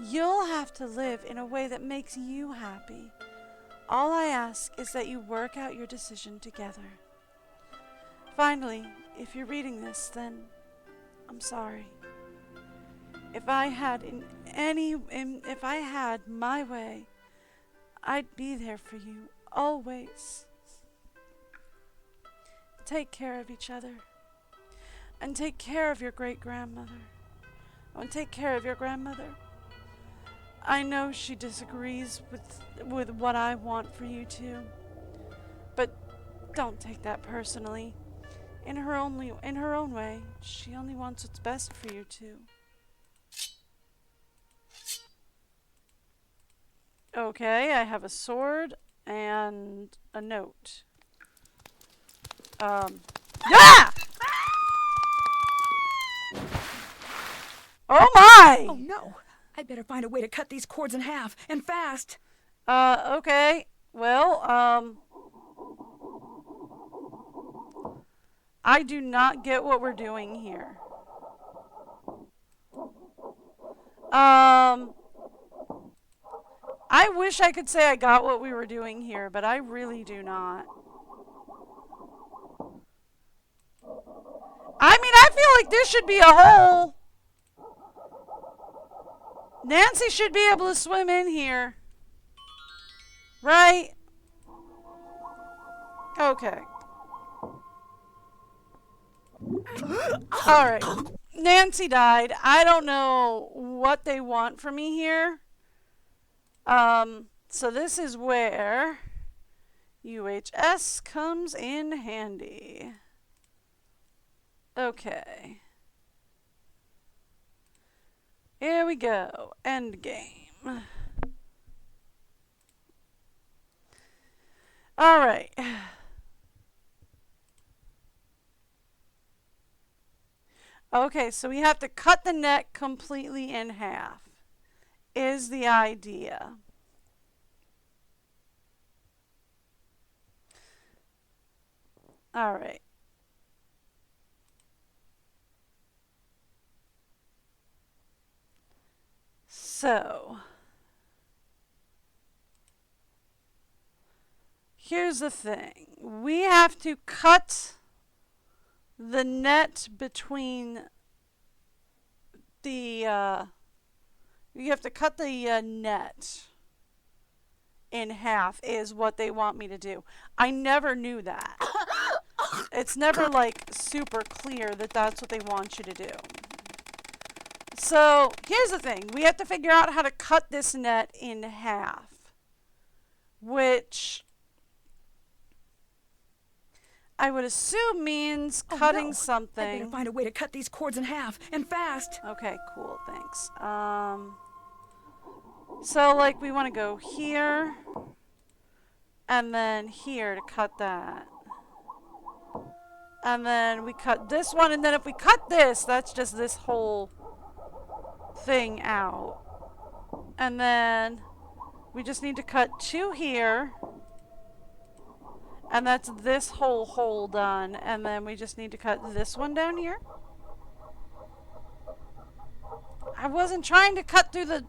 You'll have to live in a way that makes you happy. All I ask is that you work out your decision together. Finally, if you're reading this, then I'm sorry. If I had my way, I'd be there for you always. Take care of each other. And take care of your great-grandmother. Oh, and take care of your grandmother. I know she disagrees with what I want for you two, but don't take that personally. In her own way, she only wants what's best for you two. Okay, I have a sword and a note. Yeah! Oh my! Oh no! I'd better find a way to cut these cords in half, and fast. Okay. Well, I do not get what we're doing here. I wish I could say I got what we were doing here, but I really do not. I mean, I feel like this should be a hole. Nancy should be able to swim in here. Right? Okay. Alright. Nancy died. I don't know what they want from me here. So this is where UHS comes in handy. Okay. Here we go. End game. Alright. Okay, so we have to cut the neck completely in half, is the idea. Alright. So, here's the thing. We have to cut the net between the, you have to cut the net in half is what they want me to do. I never knew that. It's never like super clear that that's what they want you to do. So here's the thing. We have to figure out how to cut this net in half, which I would assume means cutting something. I better find a way to cut these cords in half, and fast. Okay, cool, thanks. So like we want to go here and then here to cut that. And then we cut this one, and then if we cut this, that's just this whole thing out. And then we just need to cut 2 here. And that's this whole hole done. And then we just need to cut this one down here. I wasn't trying to cut through the...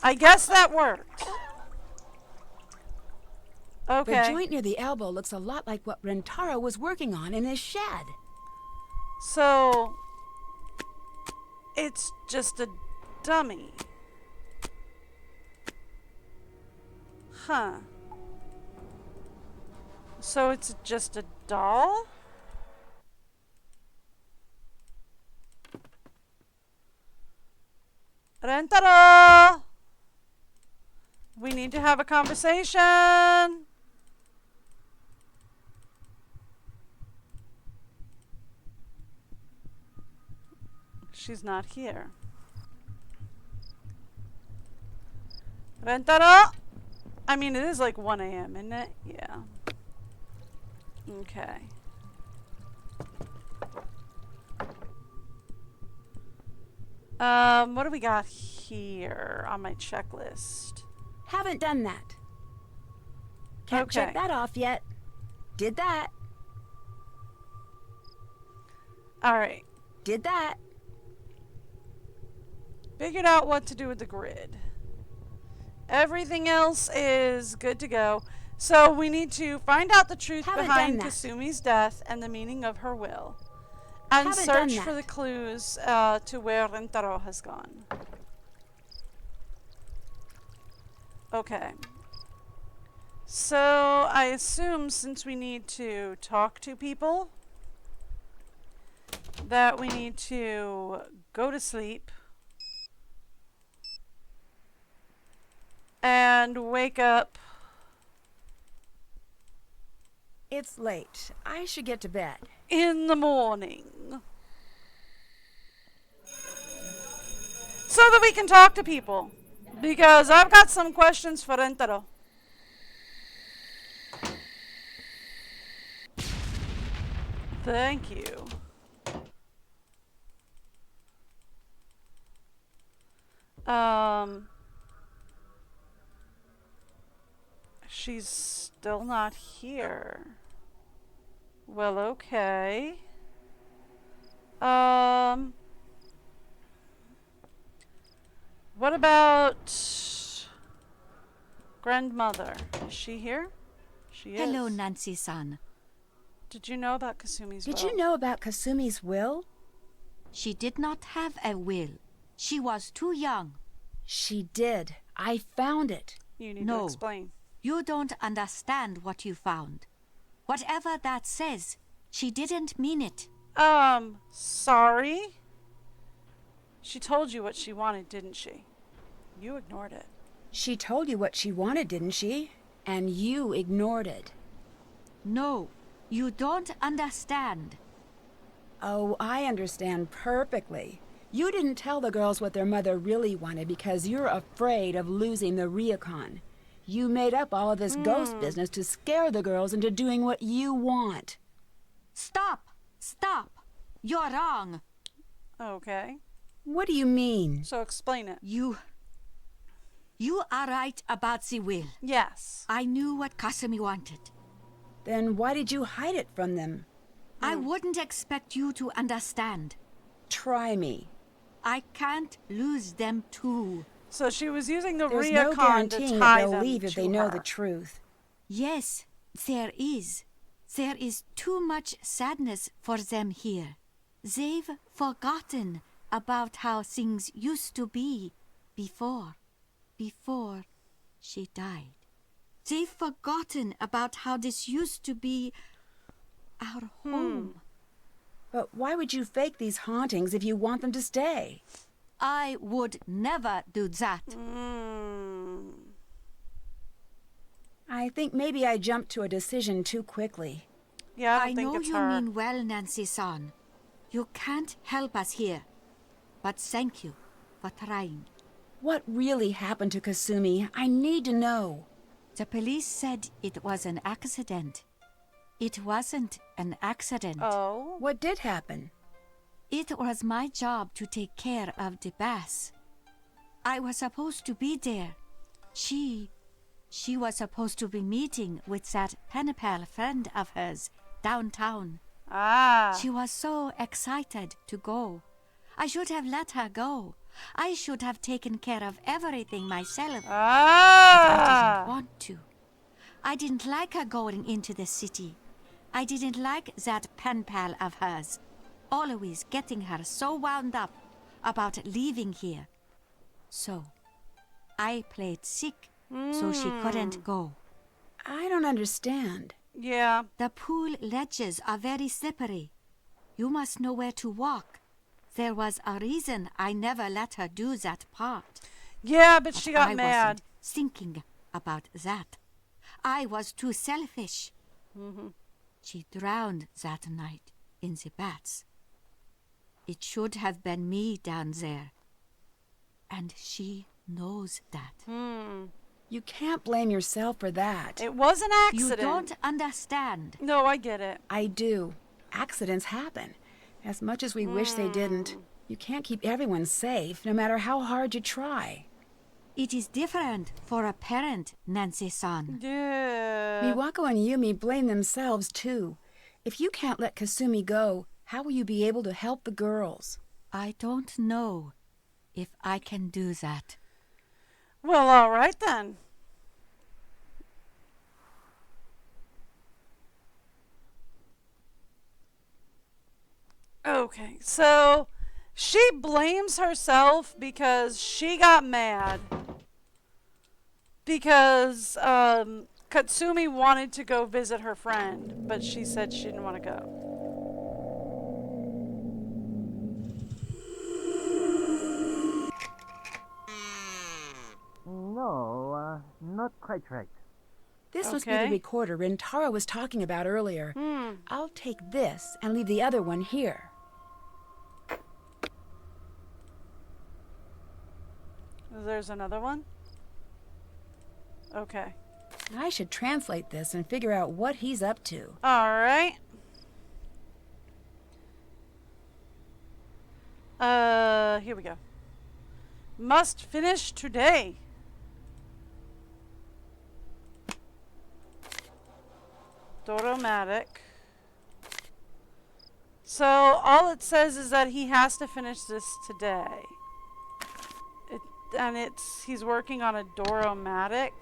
I guess that worked. Okay. The joint near the elbow looks a lot like what Rentaro was working on in his shed. So, it's just a dummy. Huh. So it's just a doll? Rentaro! We need to have a conversation. She's not here. Rentaro! I mean, it is like 1 a.m., isn't it? Yeah. Okay. What do we got here on my checklist? Haven't done that. Can't Okay. check that off yet. Did that. All right. Did that. Figured out what to do with the grid. Everything else is good to go. So we need to find out the truth Haven't behind done that. Kasumi's death and the meaning of her will. And Haven't done search for that. the clues to where Rentaro has gone. Okay. So I assume since we need to talk to people, that we need to go to sleep and wake up. It's late. I should get to bed. In the morning. So that we can talk to people. Because I've got some questions for Rentaro. Thank you. She's still not here. Well, okay. What about grandmother? Is she here? She is. Hello, Nancy-san. Did you know about Kasumi's will? Did you know about Kasumi's will? She did not have a will. She was too young. She did. I found it. You need to No. explain. You don't understand what you found. Whatever that says, she didn't mean it. Sorry? She told you what she wanted, didn't she? You ignored it. She told you what she wanted, didn't she? And you ignored it. No, you don't understand. Oh, I understand perfectly. You didn't tell the girls what their mother really wanted because you're afraid of losing the Ryukon. You made up all of this ghost business to scare the girls into doing what you want. Stop! Stop! You're wrong. Okay. What do you mean? So explain it. You are right about the will. Yes. I knew what Kasumi wanted. Then why did you hide it from them? I wouldn't expect you to understand. Try me. I can't lose them too. So she was using the There's no Ryukon guaranteeing to that tie they'll them leave if to they know her. the truth. Yes, there is. There is too much sadness for them here. They've forgotten about how things used to be before she died. They've forgotten about how this used to be our home. But why would you fake these hauntings if you want them to stay? I would never do that. I think maybe I jumped to a decision too quickly. Yeah, I I don't think know it's you her. mean well, Nancy-san. You can't help us here. But thank you for trying. What really happened to Kasumi? I need to know. The police said it was an accident. It wasn't an accident. Oh. What did happen? It was my job to take care of the bass. I was supposed to be there. She was supposed to be meeting with that pen pal friend of hers downtown. Ah. She was so excited to go. I should have let her go. I should have taken care of everything myself. I didn't want to. I didn't like her going into the city. I didn't like that pen pal of hers, always getting her so wound up about leaving here. So, I played sick so she couldn't go. I don't understand. Yeah. The pool ledges are very slippery. You must know where to walk. There was a reason I never let her do that part. Yeah, but she got I mad. wasn't thinking about that. I was too selfish. She drowned that night in the baths. It should have been me down there. And she knows that. You can't blame yourself for that. It was an accident. You don't understand. No, I get it. I do. Accidents happen. As much as we wish they didn't, you can't keep everyone safe, no matter how hard you try. It is different for a parent, Nancy-san. Yeah. Miwako and Yumi blame themselves, too. If you can't let Kasumi go, how will you be able to help the girls? I don't know if I can do that. Well, all right then. Okay, so she blames herself because she got mad. Because Katsumi wanted to go visit her friend, but she said she didn't want to go. No, not quite right. This must be the Okay. recorder Rintaro was talking about earlier. I'll take this and leave the other one here. There's another one? Okay. I should translate this and figure out what he's up to. All right. Here we go. Must finish today. Doromatic. So all it says is that he has to finish this today. He's working on a Doromatic.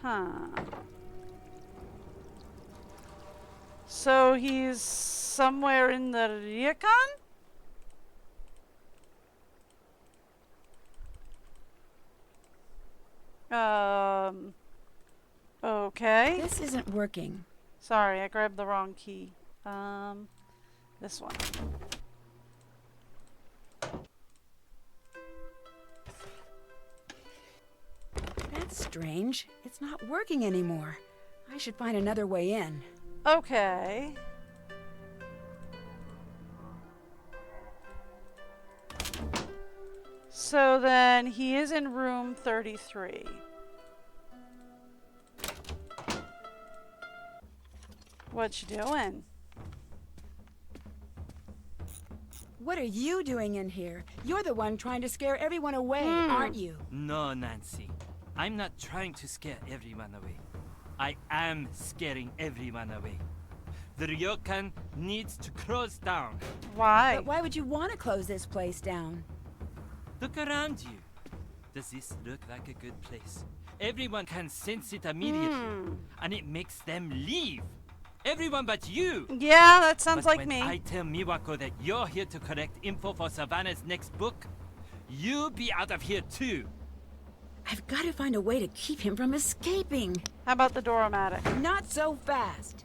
Huh. So he's somewhere in the Ryokan? Okay. This isn't working. Sorry, I grabbed the wrong key. This one. That's strange. It's not working anymore. I should find another way in. Okay. So then he is in room 33. What you doing? What are you doing in here? You're the one trying to scare everyone away, aren't you? No, Nancy. I'm not trying to scare everyone away. I am scaring everyone away. The ryokan needs to close down. Why? But why would you want to close this place down? Look around you. Does this look like a good place? Everyone can sense it immediately, and it makes them leave. Everyone but you. Yeah, that sounds But like when me. I tell Miwako that you're here to collect info for Savannah's next book, you'll be out of here too. I've got to find a way to keep him from escaping. How about the Doromatic? Not so fast.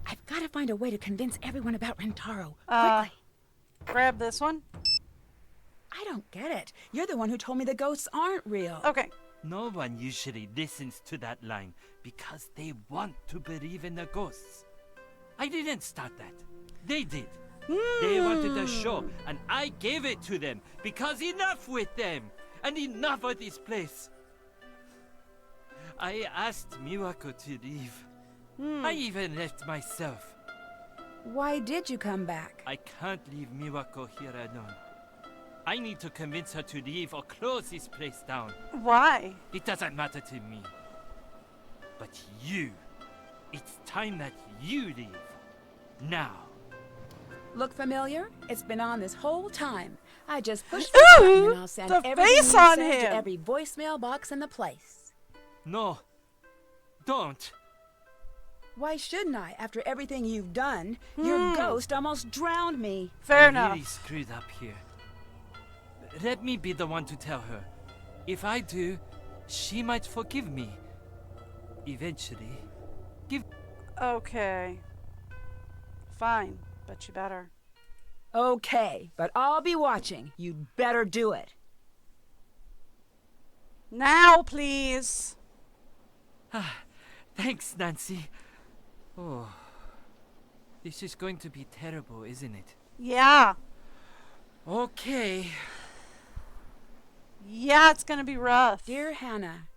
I've got to find a way to convince everyone about Rintaro. Quickly. Grab this one. I don't get it. You're the one who told me the ghosts aren't real. Okay. No one usually listens to that line because they want to believe in the ghosts. I didn't start that. They did. They wanted a show, and I gave it to them because enough with them. and enough of this place. I asked Miwako to leave. I even left myself. Why did you come back? I can't leave Miwako here alone. I need to convince her to leave or close this place down. Why? It doesn't matter to me. But you, it's time that you leave. Now. Look familiar? It's been on this whole time. I just pushed the button and I'll send the everything face you on said to him. every voicemail box in the place. No. Don't. Why shouldn't I? After everything you've done, your ghost almost drowned me. Fair I enough. really screwed up here. Let me be the one to tell her. If I do, she might forgive me. Eventually. Okay. Fine, but you better. Okay, but I'll be watching. You'd better do it. Now, please. Thanks, Nancy. Oh. This is going to be terrible, isn't it? Yeah. Okay. Yeah, it's gonna be rough. Dear Hannah,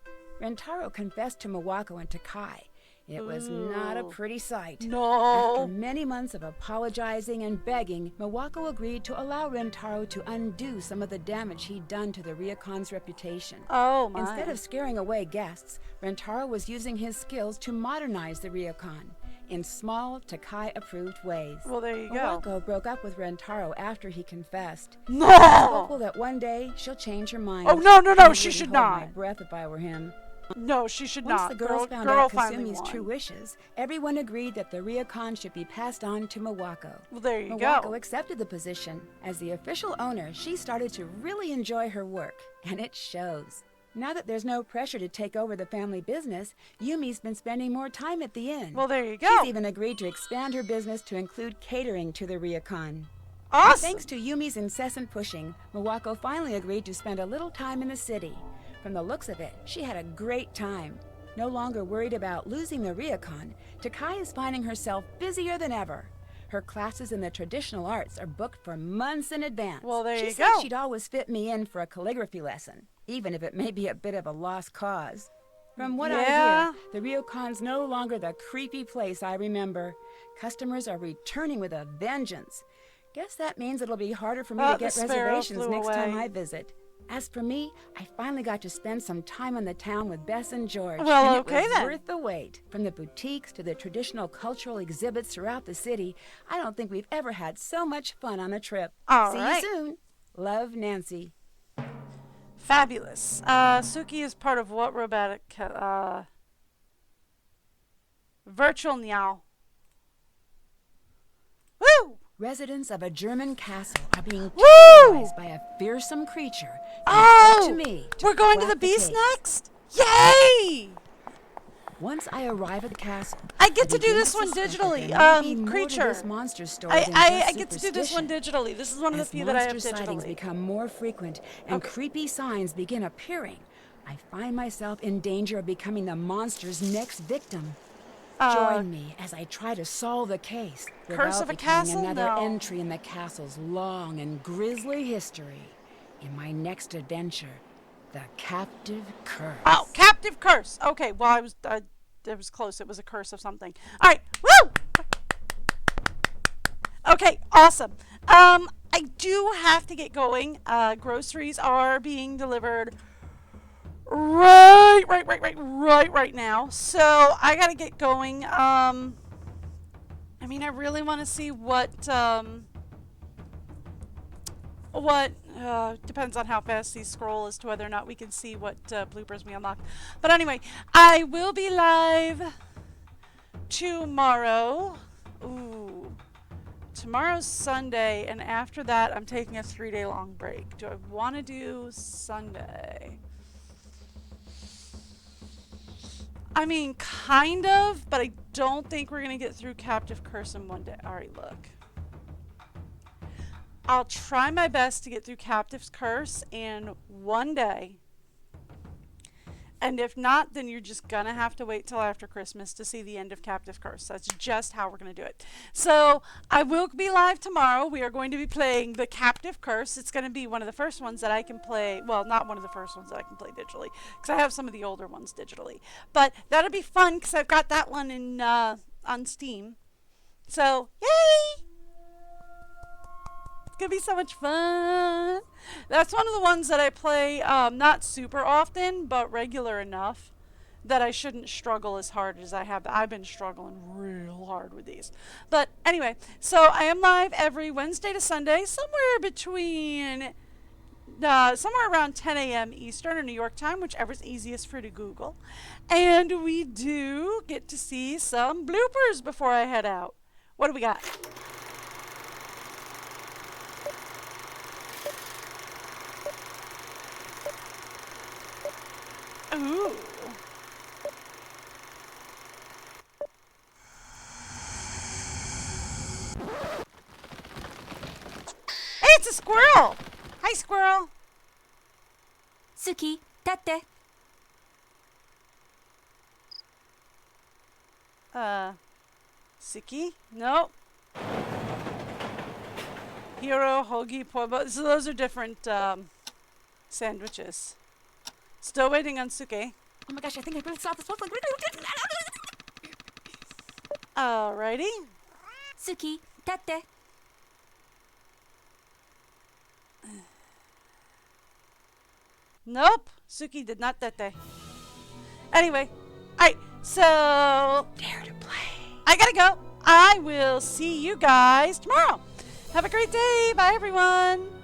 Rentaro confessed to Miwako and Takai. It was not a pretty sight. No. After many months of apologizing and begging, Miwako agreed to allow Rentaro to undo some of the damage he'd done to the Ryokon's reputation. Oh, my. Instead of scaring away guests, Rentaro was using his skills to modernize the Ryokon in small, Takai-approved ways. Well, there you go. Miwako broke up with Rentaro after he confessed. No! I'm hopeful that one day she'll change her mind. Oh, no, no, no, I she wouldn't should hold not. my breath if I were him. No, she should Once not. the girls found girl out finally Kasumi's won. true wishes, everyone agreed that the Ryokon should be passed on to Miwako. Well, there you Miwako go. accepted the position. As the official owner, she started to really enjoy her work, and it shows. Now that there's no pressure to take over the family business, Yumi's been spending more time at the inn. Well, there you go. She's even agreed to expand her business to include catering to the Ryokon. Awesome. Thanks to Yumi's incessant pushing, Miwako finally agreed to spend a little time in the city. From the looks of it, she had a great time. No longer worried about losing the Ryokon, Takai is finding herself busier than ever. Her classes in the traditional arts are booked for months in advance. Well, there she you said go. she'd always fit me in for a calligraphy lesson, even if it may be a bit of a lost cause. From what Yeah. I hear, the Ryokon's no longer the creepy place I remember. Customers are returning with a vengeance. Guess that means it'll be harder for me to The get sparrow reservations flew next time away. I visit. As for me, I finally got to spend some time in the town with Bess and George. Well, and okay it was then. worth the wait. From the boutiques to the traditional cultural exhibits throughout the city, I don't think we've ever had so much fun on a trip. All See right. you soon. Love, Nancy. Fabulous. Suki is part of what robotic? Virtual Meow. Woo! Residents of a German castle are being Woo! terrorized by a fearsome creature. Oh! It's up to me to We're going to crack the beast case. next? Yay! Once I arrive at the castle, I get to do begin this one suspect that digitally. there may be more to Creature. this monster story I, than I, just I get to do this one superstition. digitally. This is one of the As few that I have monster sightings digitally. become more frequent and creepy signs begin appearing, I find myself in danger of becoming the monster's next victim. Join me as I try to solve the case Curse without of a becoming Castle? another No. entry in the castle's long and grisly history. In my next adventure, the Captive Curse. Oh, captive curse. Okay, well, it was close. It was a curse of something. All right, woo! Okay, awesome. I do have to get going. Groceries are being delivered right now. So I gotta get going. I mean, I really want to see what depends on how fast these scroll as to whether or not we can see what bloopers we unlock. But anyway, I will be live tomorrow. Ooh. Tomorrow's Sunday, and after that, I'm taking a 3-day long break. Do I want to do Sunday? I mean, kind of, but I don't think we're going to get through Captive Curse in one day. All right, look. I'll try my best to get through Captive's Curse in one day. And if not, then you're just going to have to wait till after Christmas to see the end of Captive Curse. That's just how we're going to do it. So I will be live tomorrow. We are going to be playing the Captive Curse. It's going to be one of the first ones that I can play. Well, not one of the first ones that I can play digitally, because I have some of the older ones digitally. But that'll be fun because I've got that one in on Steam. So, yay! It's going to be so much fun. That's one of the ones that I play not super often, but regular enough that I shouldn't struggle as hard as I have. I've been struggling real hard with these. But anyway, so I am live every Wednesday to Sunday, somewhere between, somewhere around 10 a.m. Eastern or New York time, whichever's easiest for you to Google. And we do get to see some bloopers before I head out. What do we got? Ooh. Hey, it's a squirrel! Hi, squirrel. Suki, 立って。Suki? No. Hiro, hoagie, poibo. So those are different sandwiches. Still waiting on Suke. Oh my gosh, I think I really saw this one. Alrighty. Suki, 立って。Nope. Suki did not that day. Anyway. Alright. So. Dare to play. I gotta go. I will see you guys tomorrow. Have a great day. Bye, everyone.